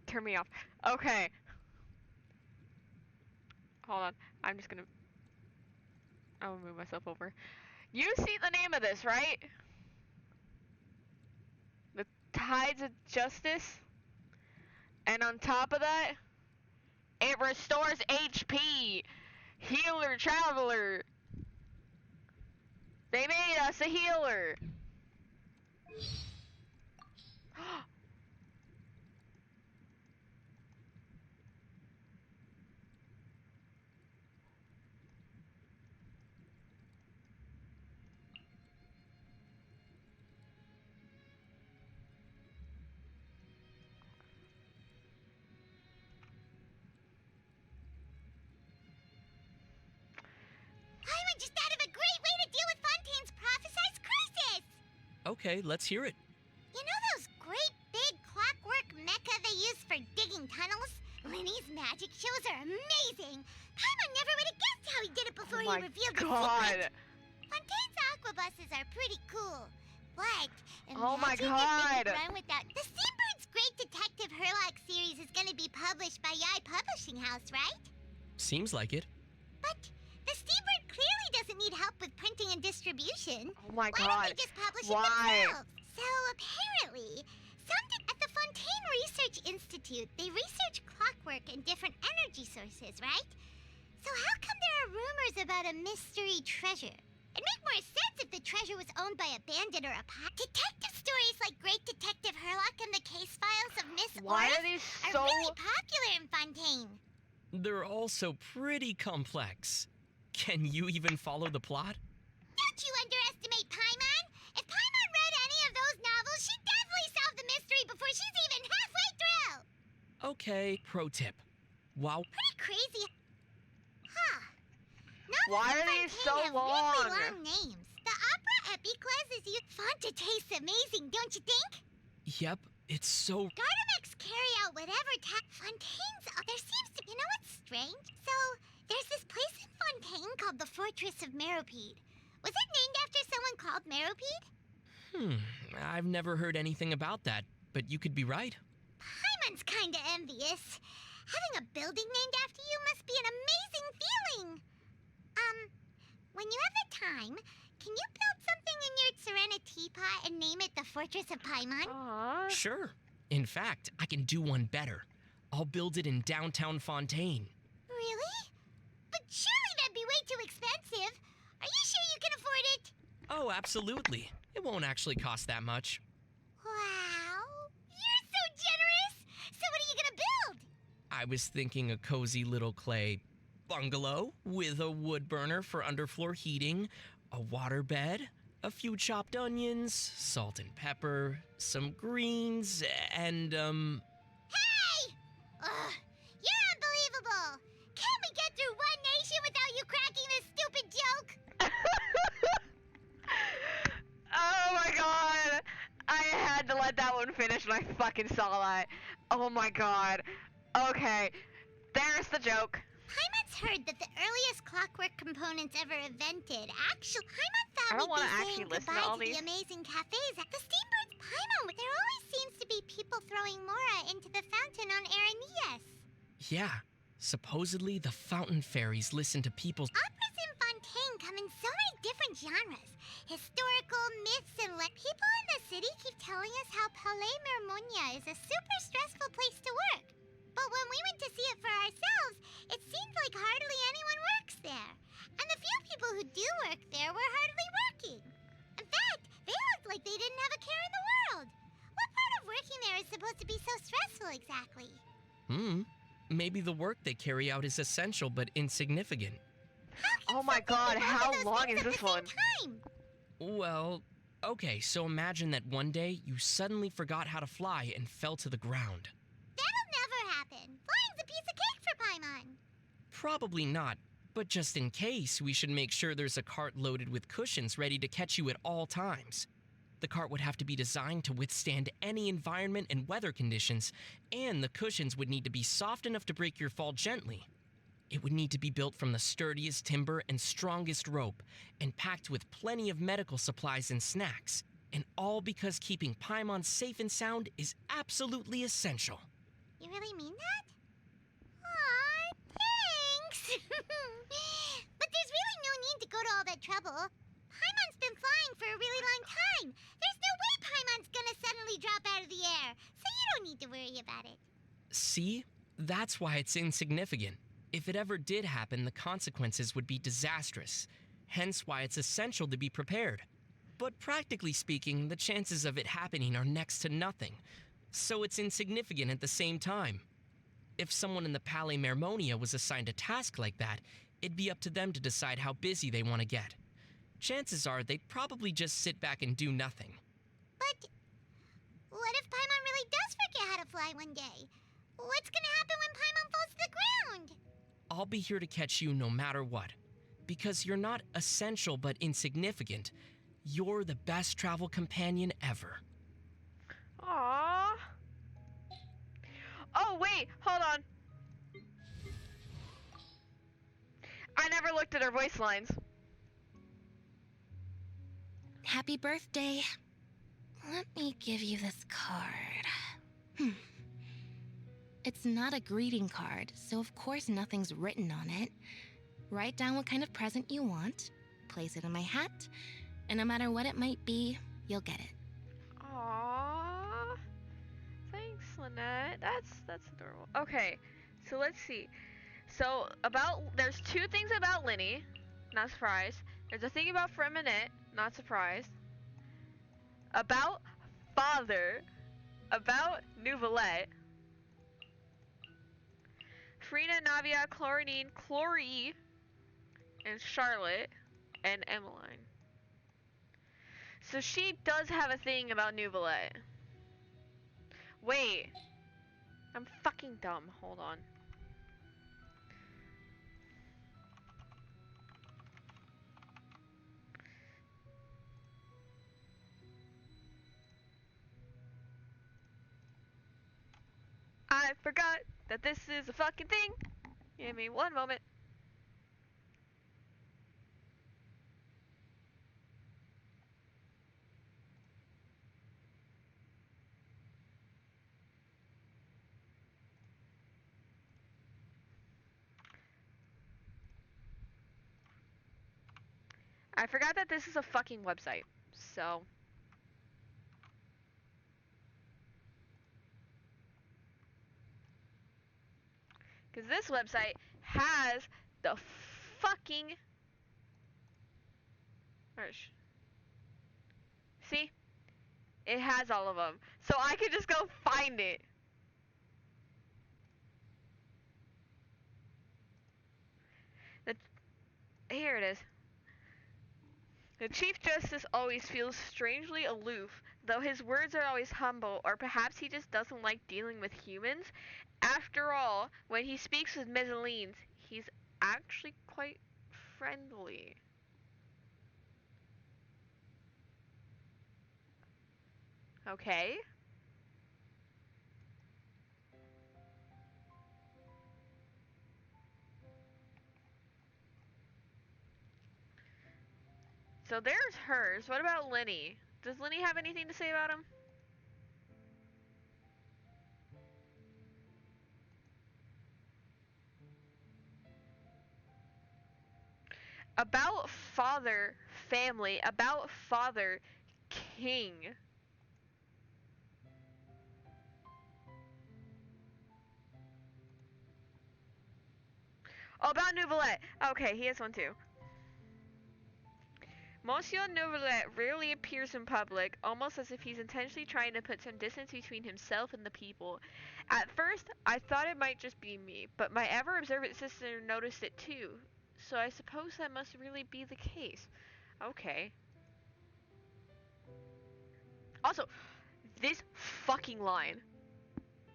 Turn me off. Okay. Hold on. I'm just gonna... I'll move myself over. You see the name of this, right? The Tides of Justice? And on top of that, it restores HP. Healer Traveler. They made us a healer. Paimon just thought of a great way to deal with Fontaine's prophesized crisis. Okay, let's hear it. You know those great big clockwork mecha they use for digging tunnels? Linny's magic shows are amazing. Paimon never would have guessed how he did it before he revealed the secret. Fontaine's aquabuses are pretty cool, but imagine if they could run without. The Seabird's Great Detective Herlock series is going to be published by Yai Publishing House, right? Seems like it. But the Seabird clearly doesn't need help with printing and distribution. Oh my God. Why don't they just publish it themselves? So apparently, at the Fontaine Research Institute, they research clockwork and different energy sources, right? So how come there are rumors about a mystery treasure? It'd make more sense if the treasure was owned by a bandit or a pirate. Detective stories like Great Detective Herlock and the Case Files of Miss Why Orris are these are really popular in Fontaine. They're also pretty complex. Can you even follow the plot? Don't you underestimate Paimon? If Paimon read any of those novels, she'd definitely solve the mystery before she's even halfway through. Okay, pro tip. Wow. Pretty crazy. Huh. Why are these so long? Really long names. The opera Epiclese is Fonta tastes amazing, don't you think? Yep, it's so... Gardamex carry out whatever Fontaine's... there seems to... You know what's strange? So, there's this place in Fontaine called the Fortress of Meropide. Was it named after someone called Meropide? I've never heard anything about that, but you could be right. Paimon's kinda envious. Having a building named after you must be an amazing feeling. When you have the time, can you build something in your Serenity Pot and name it the Fortress of Paimon? Sure. In fact, I can do one better. I'll build it in downtown Fontaine. Really? But surely that'd be way too expensive. Are you sure you can afford it? Oh, absolutely. It won't actually cost that much. Wow. You're so generous. So what are you gonna build? I was thinking a cozy little clay bungalow with a wood burner for underfloor heating, a waterbed, a few chopped onions, salt and pepper, some greens, and, Hey! Ugh, you're unbelievable! Can't we get through one nation without you cracking this stupid joke? Oh my god! I had to let that one finish and I fucking saw that. Oh my god. Okay, there's the joke. Paimon's heard that the earliest clockwork components ever invented Paimon I thought don't we'd want to be actually saying listen to goodbye all to these. the amazing cafes at the Steambird's Paimon. There always seems to be people throwing Mora into the fountain on Aranias. yeah, supposedly the fountain fairies listen to people's. Operas in Fontaine come in so many different genres. Historical, myths, and people in the city keep telling us how Palais Mermonia is a super stressful place to work. But when we went to see it for ourselves, it seemed like hardly anyone works there. And the few people who do work there were hardly working. In fact, they looked like they didn't have a care in the world. What part of working there is supposed to be so stressful exactly? Maybe the work they carry out is essential but insignificant. Oh my god, how long is this one? Well, okay, so imagine that one day you suddenly forgot how to fly and fell to the ground. That'll never happen. Flying's a piece of cake for Paimon. Probably not, but just in case, we should make sure there's a cart loaded with cushions ready to catch you at all times. The cart would have to be designed to withstand any environment and weather conditions, and the cushions would need to be soft enough to break your fall gently. It would need to be built from the sturdiest timber and strongest rope, and packed with plenty of medical supplies and snacks. And all because keeping Paimon safe and sound is absolutely essential. You really mean that? Aw, thanks! But there's really no need to go to all that trouble. Paimon's been flying for a really long time. There's no way Paimon's gonna suddenly drop out of the air, so you don't need to worry about it. See? That's why it's insignificant. If it ever did happen, the consequences would be disastrous. Hence why it's essential to be prepared. But practically speaking, the chances of it happening are next to nothing. So it's insignificant at the same time. If someone in the Palais Mermonia was assigned a task like that, it'd be up to them to decide how busy they want to get. Chances are they'd probably just sit back and do nothing. But what if Paimon really does forget how to fly one day? What's gonna happen when Paimon falls to the ground? I'll be here to catch you no matter what. Because you're not essential but insignificant. You're the best travel companion ever. Aww. Oh, wait, hold on. I never looked at her voice lines. Happy birthday. Let me give you this card. It's not a greeting card, so of course nothing's written on it. Write down what kind of present you want, place it in my hat, and no matter what it might be, you'll get it. Aww. Thanks, Lynette. That's adorable. Okay, so let's see. So there's two things about Linny, not surprised. There's a thing about Freminette, not surprised. About Father, about Nouvelette. Frina, Navia, Chlorinine, Chloe, and Charlotte, and Emmeline. So she does have a thing about Nouvelette. Wait. I'm fucking dumb. Hold on. I forgot that this is a fucking thing. Give me one moment. I forgot that this is a fucking website. So. Because this website has the fucking. See? It has all of them. So I could just go find it. The, here it is. The Chief Justice always feels strangely aloof, though his words are always humble, or perhaps he just doesn't like dealing with humans. After all, when he speaks with Mezzalines, he's actually quite friendly. Okay. So there's hers. What about Lenny? Does Lenny have anything to say about him? About father, family, about father, king. Oh, about Nouvellette. Okay, he has one too. Monsieur Nouvellette rarely appears in public, almost as if he's intentionally trying to put some distance between himself and the people. At first, I thought it might just be me, but my ever-observant sister noticed it too. So I suppose that must really be the case. Okay. Also, this fucking line.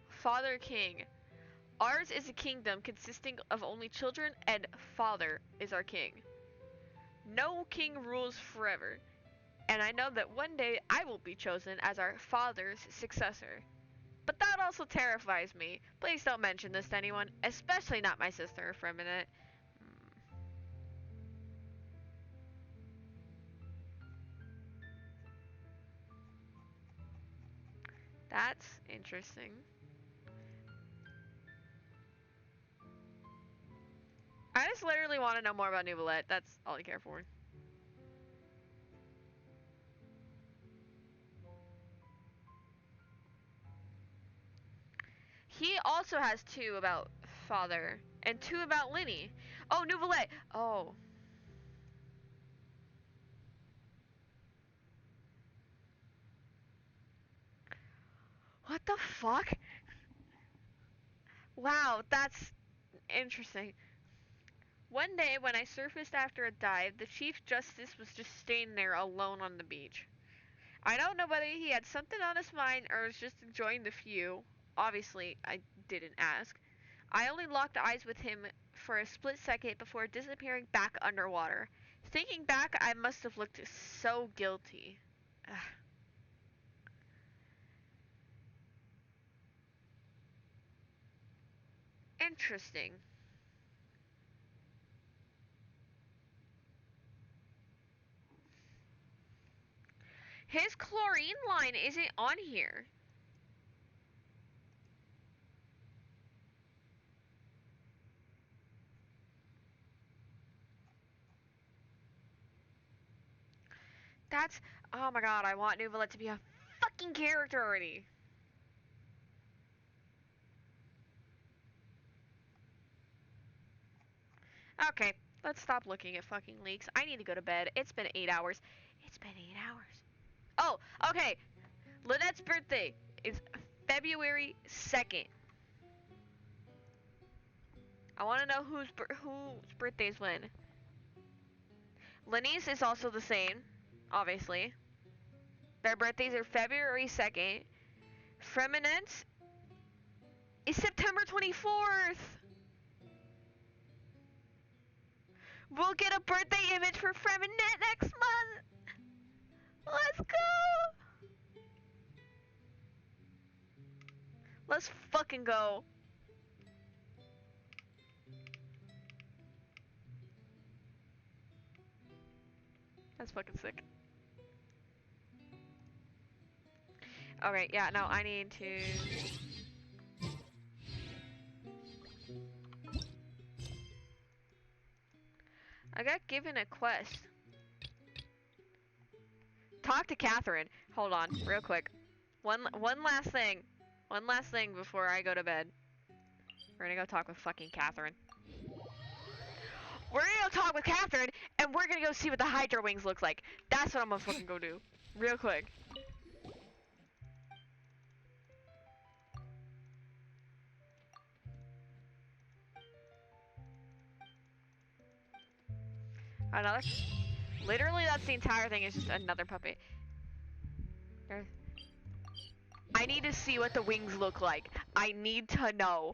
Father King. Ours is a kingdom consisting of only children, and father is our king. No king rules forever, and I know that one day I will be chosen as our father's successor. But that also terrifies me. Please don't mention this to anyone, especially not my sister for a minute. That's interesting. I just literally want to know more about Nouvellette. That's all I care for. He also has two about father and two about Lenny. Oh, Nouvellette. Oh. What the fuck? Wow, that's interesting. One day when I surfaced after a dive, the Chief Justice was just staying there alone on the beach. I don't know whether he had something on his mind or was just enjoying the view. Obviously, I didn't ask. I only locked eyes with him for a split second before disappearing back underwater. Thinking back, I must have looked so guilty. Ugh. Interesting. His chlorine line isn't on here. That's... Oh my god, I want Nouvellette to be a fucking character already. Okay, let's stop looking at fucking leaks. I need to go to bed. It's been 8 hours. It's been 8 hours. Oh, okay. Lynette's birthday is February 2nd. I want to know whose birthday is when. Lenny's is also the same, obviously. Their birthdays are February 2nd. Freminente's is September 24th. We'll get a birthday image for Freminette next month. Let's go. Let's fucking go. That's fucking sick. Alright, yeah, no, I need to... I got given a quest. Talk to Catherine. Hold on, real quick. One last thing. One last thing before I go to bed. We're gonna go talk with fucking Catherine. We're gonna go talk with Catherine, and we're gonna go see what the Hydra Wings looks like. That's what I'm gonna fucking go do. Real quick. Another. Literally, that's the entire thing. Is just another puppet. There. I need to see what the wings look like. I need to know.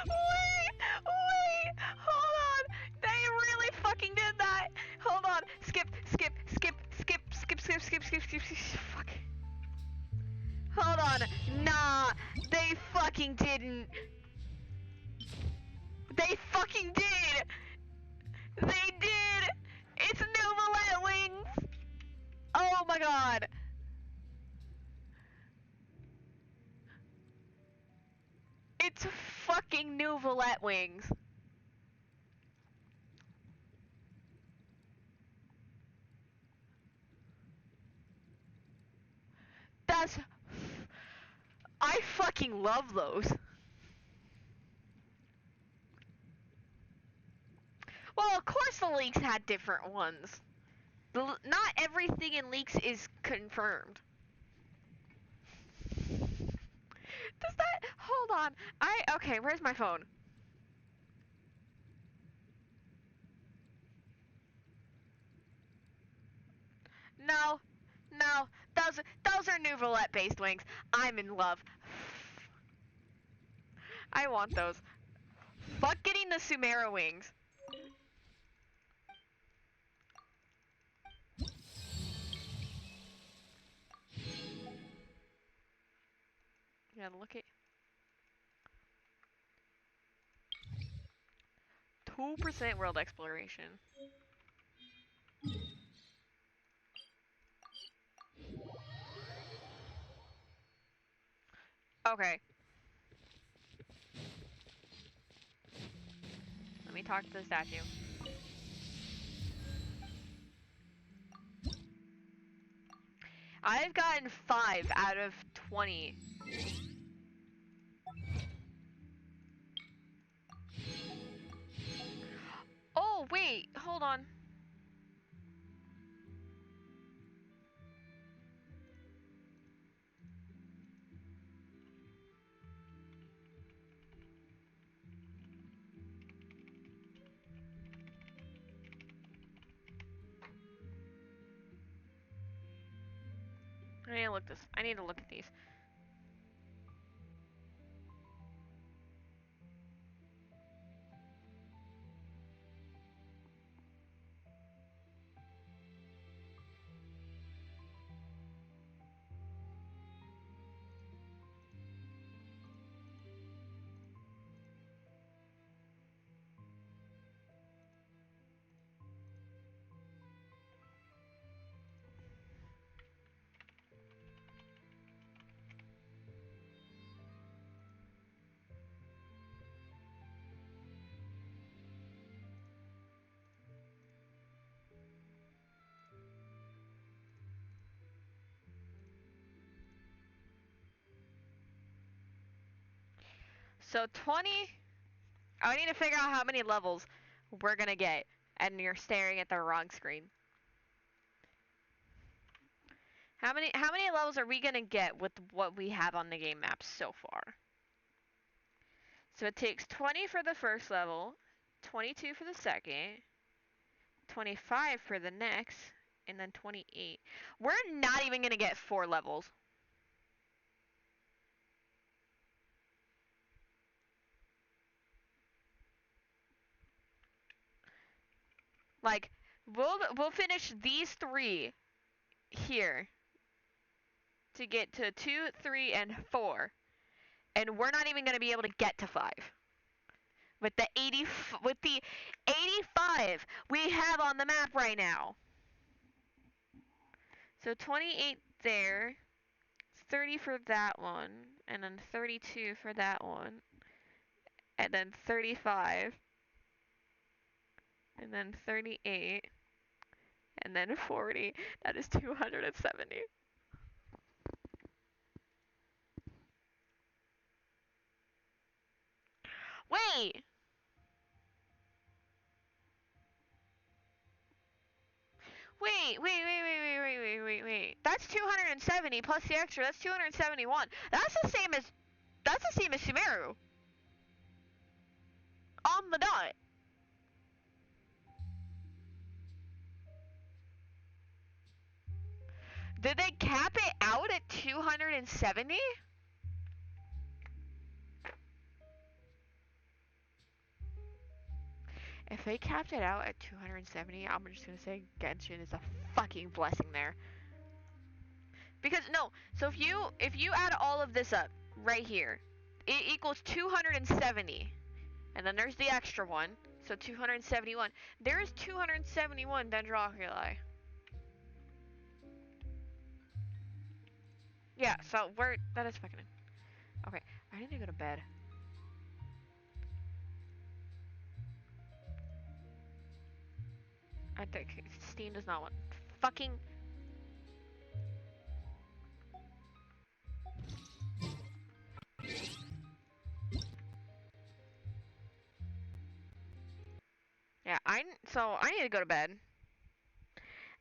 Wait, hold on. They really fucking did that. Hold on. Skip. Fuck. Hold on. Nah, they fucking didn't. They fucking did. They did. It's Novalet wings. Oh my god. It's fucking Novalet wings. That's... I fucking love those. Well, of course the leaks had different ones. Not everything in leaks is confirmed. Does that... Hold on. Okay, where's my phone? No. Those are Nouvelette based wings. I'm in love. I want those. Fuck getting the Sumera wings. Yeah, look at 2% world exploration. Okay. Let me talk to the statue. I've gotten 5 out of 20. Oh, wait, hold on. I need to look at these. So 20, I need to figure out how many levels we're gonna get, and you're staring at the wrong screen. How many levels are we gonna get with what we have on the game map so far? So it takes 20 for the first level, 22 for the second, 25 for the next, and then 28. We're not even gonna get 4 levels. Like, we'll finish these 3 here to get to 2, 3, and 4, and we're not even gonna be able to get to 5. With the 85 we have on the map right now. So 28 there. 30 for that one. And then 32 for that one. And then 35. And then 38. And then 40. That is 270. Wait! Wait. That's 270 plus the extra. That's 271. That's the same as Sumeru. On the dot. Did they cap it out at 270? If they capped it out at 270, I'm just gonna say Genshin is a fucking blessing there. Because no, so if you add all of this up right here, it equals 270. And then there's the extra one, so 271. There is 271 Dendroculi. Yeah, so that is fucking. Okay, I need to go to bed. I think Steam does not want fucking. Yeah, so I need to go to bed.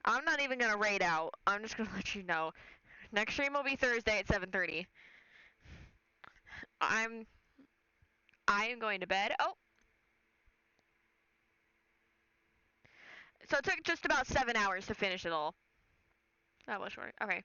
I'm not even gonna raid out. I'm just gonna let you know. Next stream will be Thursday at 7:30. I am going to bed. Oh, so it took just about 7 hours to finish it all. That was short. Okay.